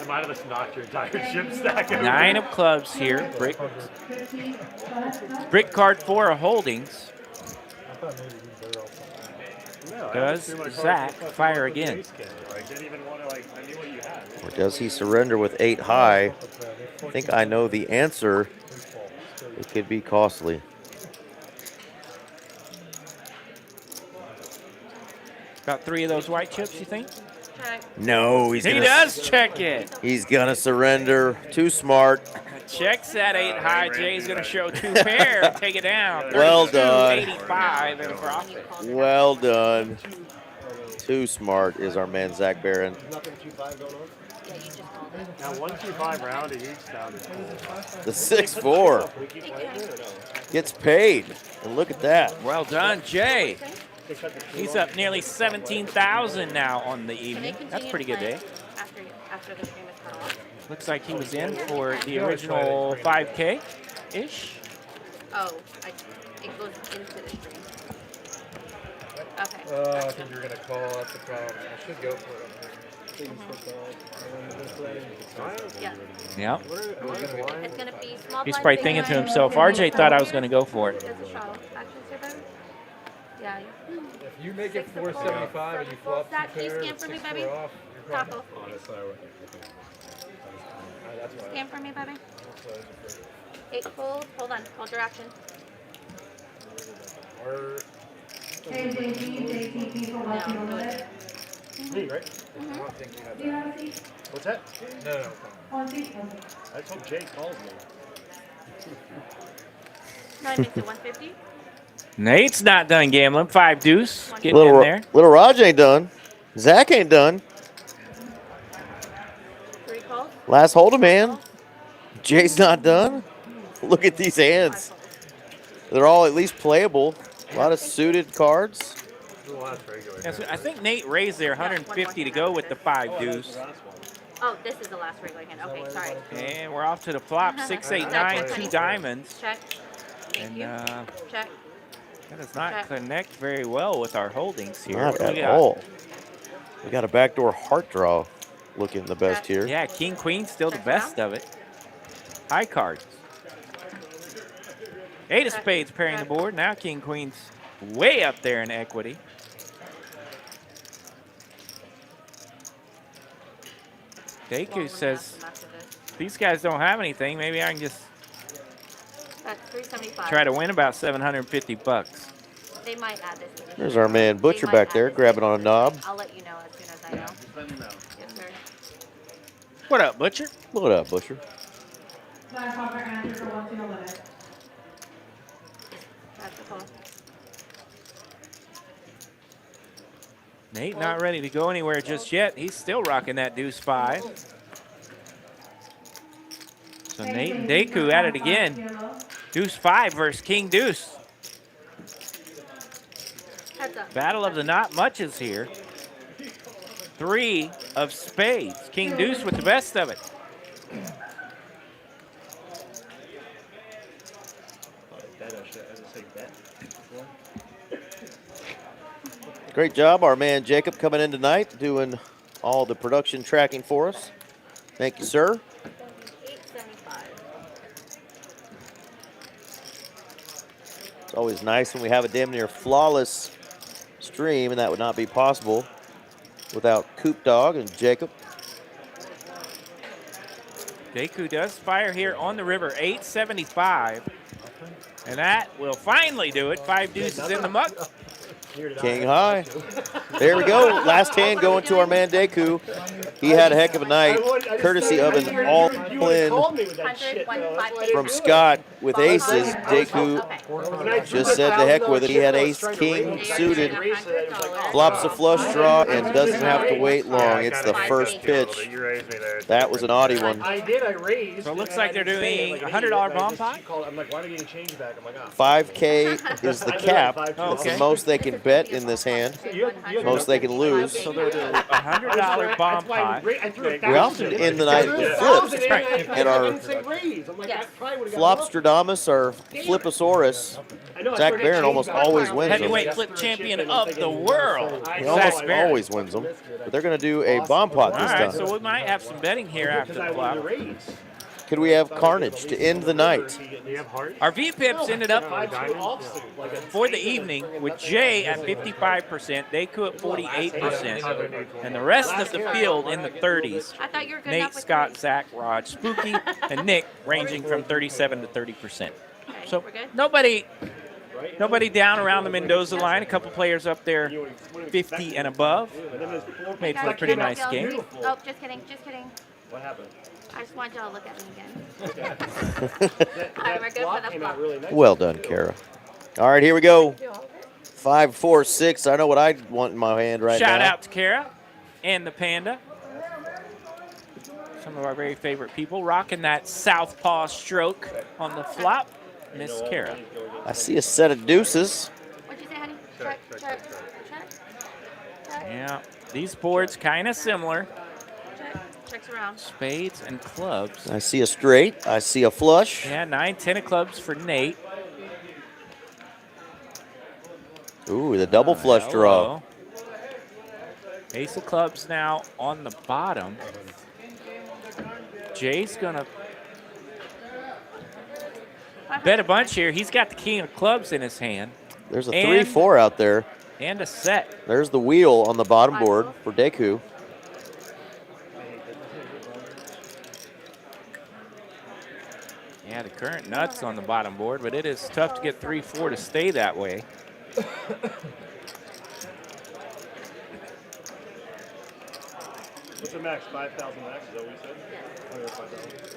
I might have just knocked your entire chip stack over. 9 of clubs here. Brick card 4 of holdings. Does Zach fire again? Or does he surrender with 8 high? I think I know the answer. It could be costly. About 3 of those white chips, you think? No, He does check it. He's gonna surrender. Too smart. Checks that 8 high. Jay's going to show 2 pair and take it down. Well done. 85 and a profit. Well done. Too smart is our man Zach Barron. Now 125 round each down. The 6-4 gets paid, and look at that. Well done, Jay. He's up nearly 17,000 now on the evening. That's a pretty good day. After the stream is cut off. Looks like he was in for the original 5K-ish. Oh, it goes into the stream. Okay. I think you're gonna call. That's the problem. I should go for it. Yeah. Yeah. It's gonna be small. He's blind probably big thinking to blind. himself, RJ thought I was going to go for it. Does the shot action survive? Yeah. If you make it 475 and you flop Zach, 2 can you pairs, scan for me, 6-4 baby? off, you're Taco. That's why. Scan for me, baby. 8 fold. Hold on. Hold your action. JTP for watching a little bit. Me, right? Do you have a seat? What's that? No. One seat? Okay. I just hope Jay calls me. 9 makes it 150. Nate's not done gambling. 5 deuce. Getting Little, in there. little Raj ain't done. Zach ain't done. 3 calls. Last hold'em, man. Jay's not done. Look at these hands. They're all at least playable. A lot of suited cards. Yes, I think Nate raised there 150 to go with the 5 deuce. Oh, this is the last regular hand. Okay, sorry. And we're off to the flop. 6, 8, 9, 2 diamonds. Check. Thank And you. Check. that does not connect very well with our holdings here. Not What do we at got? all. We got a backdoor heart draw looking the best here. Yeah, King Queen still the best of it. High cards. 8 of spades pairing the board. Now King Queen's way up there in equity. Deku says these guys don't have anything. Maybe I can just That's 375. try to win about 750 bucks. They might add this. to the There's stream. our man Butcher They back might there add this grabbing to on a the knob. stream. I'll let you know as soon as I know. Yes, sir. What up, Butcher? What up, Butcher? Last offer answer for watching a limit. That's the call. Nate not ready to go anywhere just yet. He's still rocking that deuce 5. So Nate and Deku at it again. Deuce 5 versus King Deuce. Battle of the not muches here. 3 of spades. King Deuce with the best of it. Great job, our man Jacob coming in tonight, doing all the production tracking for us. Thank you, sir. It's always nice when we have a damn near flawless stream, and that would not be possible without Coop Dog and Jacob. Deku does fire here on the river, 875. And that will finally do it. 5 deuces in the muck. King high. There we go. Last hand going to our man Deku. He had a heck of a night, courtesy of an all-in from Scott with aces. Deku just said the heck with it. He had ace-king suited, flops a flush draw, and doesn't have to wait long. It's the first pitch. That was an oddie one. I did. I raised. So it looks like they're doing a $100 bomb pot. I'm like, why am I getting change back? I'm like, 5K is the cap. It's the most they can bet in this hand. Most they can lose. So they're doing a $100 bomb pot. We often end the night with flips. And our Flopstradamus, our Fliposaurus, Zach Barron almost always wins them. Heavyweight flip champion of the world. He almost always wins them. But they're going to do a bomb pot this All right, time. so we might have some betting here after the flop. Could we have Carnage to end the night? Our V-Pips ended up for the evening with Jay at 55%, Deku at 48%, and the rest of the field in the 30s. I thought you were good Nate, enough with Scott, Zach, Raj, Spooky, and Nick ranging from 37 to 30%. So nobody down around the Mendoza line. A couple players up there 50 and above. Made for a pretty nice game. Oh, just kidding, just kidding. What happened? I just want y'all to look at me again. All right, we're good for the flop. Well done, Kara. All right, here we go. 5, 4, 6. I know what I want in my hand right now. Shout out to Kara and the Panda. Some of our very favorite people rocking that southpaw stroke on the flop. Miss Kara. I see a set of deuces. What'd you say, honey? Check, check, check. Yeah, these boards kind of similar. Checks around. Spades and clubs. I see a straight. I see a flush. Yeah, 9, 10 of clubs for Nate. Ooh, the double flush draw. Ace of clubs now on the bottom. Jay's gonna bet a bunch here. He's got the king of clubs in his hand. There's a 3-4 out there. And a set. There's the wheel on the bottom board for Deku. Yeah, the current nuts on the bottom board, but it is tough to get 3-4 to stay that way. What's the max? 5,000 max? Is that what we said? 5,000.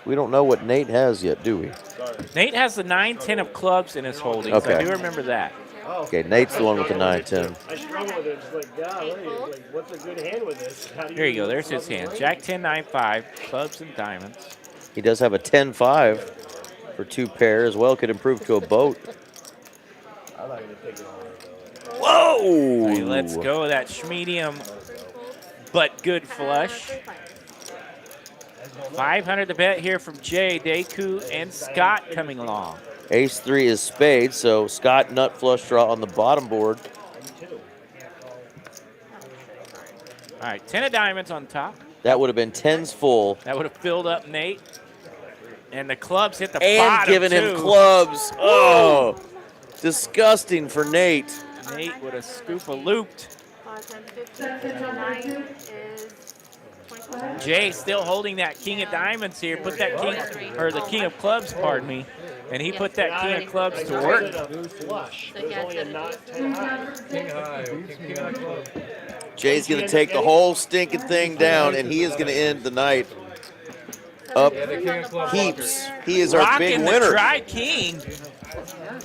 We don't know what Nate has yet, do we? Sorry. Nate has the 9, 10 of holdings. Okay. I do remember that. Okay, Nate's the one with the 9, 10. I struggle with it. It's like, golly, like, what's a good hand with this? There you go. There's his hand. Jack 10, 9, 5, clubs and diamonds. He does have a 10-5 for 2 pair as well. Could improve to a boat. Whoa! Hey, let's go. That schmedium, but good flush. 500 to bet here from Jay, Deku, and Scott coming along. Ace 3 is spades, so Scott nut flush draw on the bottom board. All right, 10 of diamonds on top. That would have been 10s full. That would have filled up Nate. And the clubs hit the And bottom, giving him too. clubs. Oh, disgusting for Nate. Nate with a scoop of looped. 59 is Jay still holding that king of diamonds here. Put that king, or the king of clubs, pardon me. And he put that king of clubs to work. Flush. There's only a not 10 high. King high. King high club. Jay's going to take the whole stinking thing down, and he is going to end the night up heaps. He is our big Rocking the winner. dry king.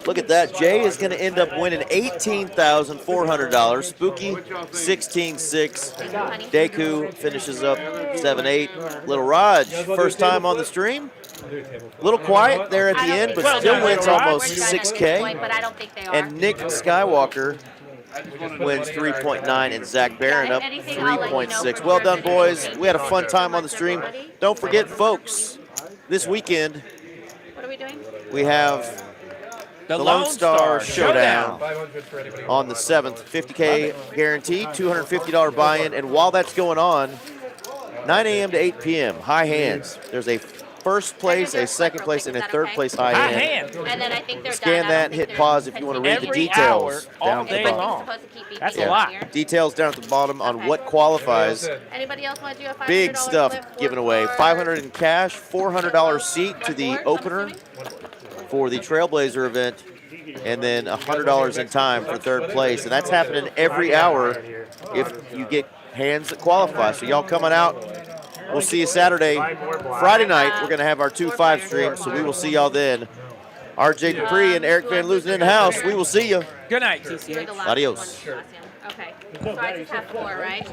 Look at that. Jay is going to end up winning $18,400. Spooky 16-6. Deku finishes up 7-8. Little Raj, first time on the stream. A little quiet there at the end, but still wins almost 6K. And Nick Skywalker wins 3.9, and Zach Barron up 3.6. Well done, boys. We had a fun time on the stream. Don't forget, folks, this weekend What are we doing? we have the Lone Star Showdown on the 7th. 50K guaranteed, $250 buy-in. And while that's going on, 9 a.m. to 8 p.m., high hands. There's a first place, a second place, and a third place high hand. And then I think they're Scan that and hit pause if you want to read the details down at the bottom. That's a lot. Details down at the bottom on what qualifies. Anybody else want to do a $500 Big stuff flip given away. $500 in cash, $400 seat to the opener for the Trailblazer event, and then $100 in time for third place. And that's happening every hour if you get hands that qualify. So y'all coming out. We'll see you Saturday. Friday night, we're going to have our 2-5 stream, so we will see y'all then. RJ Dupree and Eric Van Loosen in the house. We will see you. Good night, TCH. Adios. Okay. So I just have 4, right?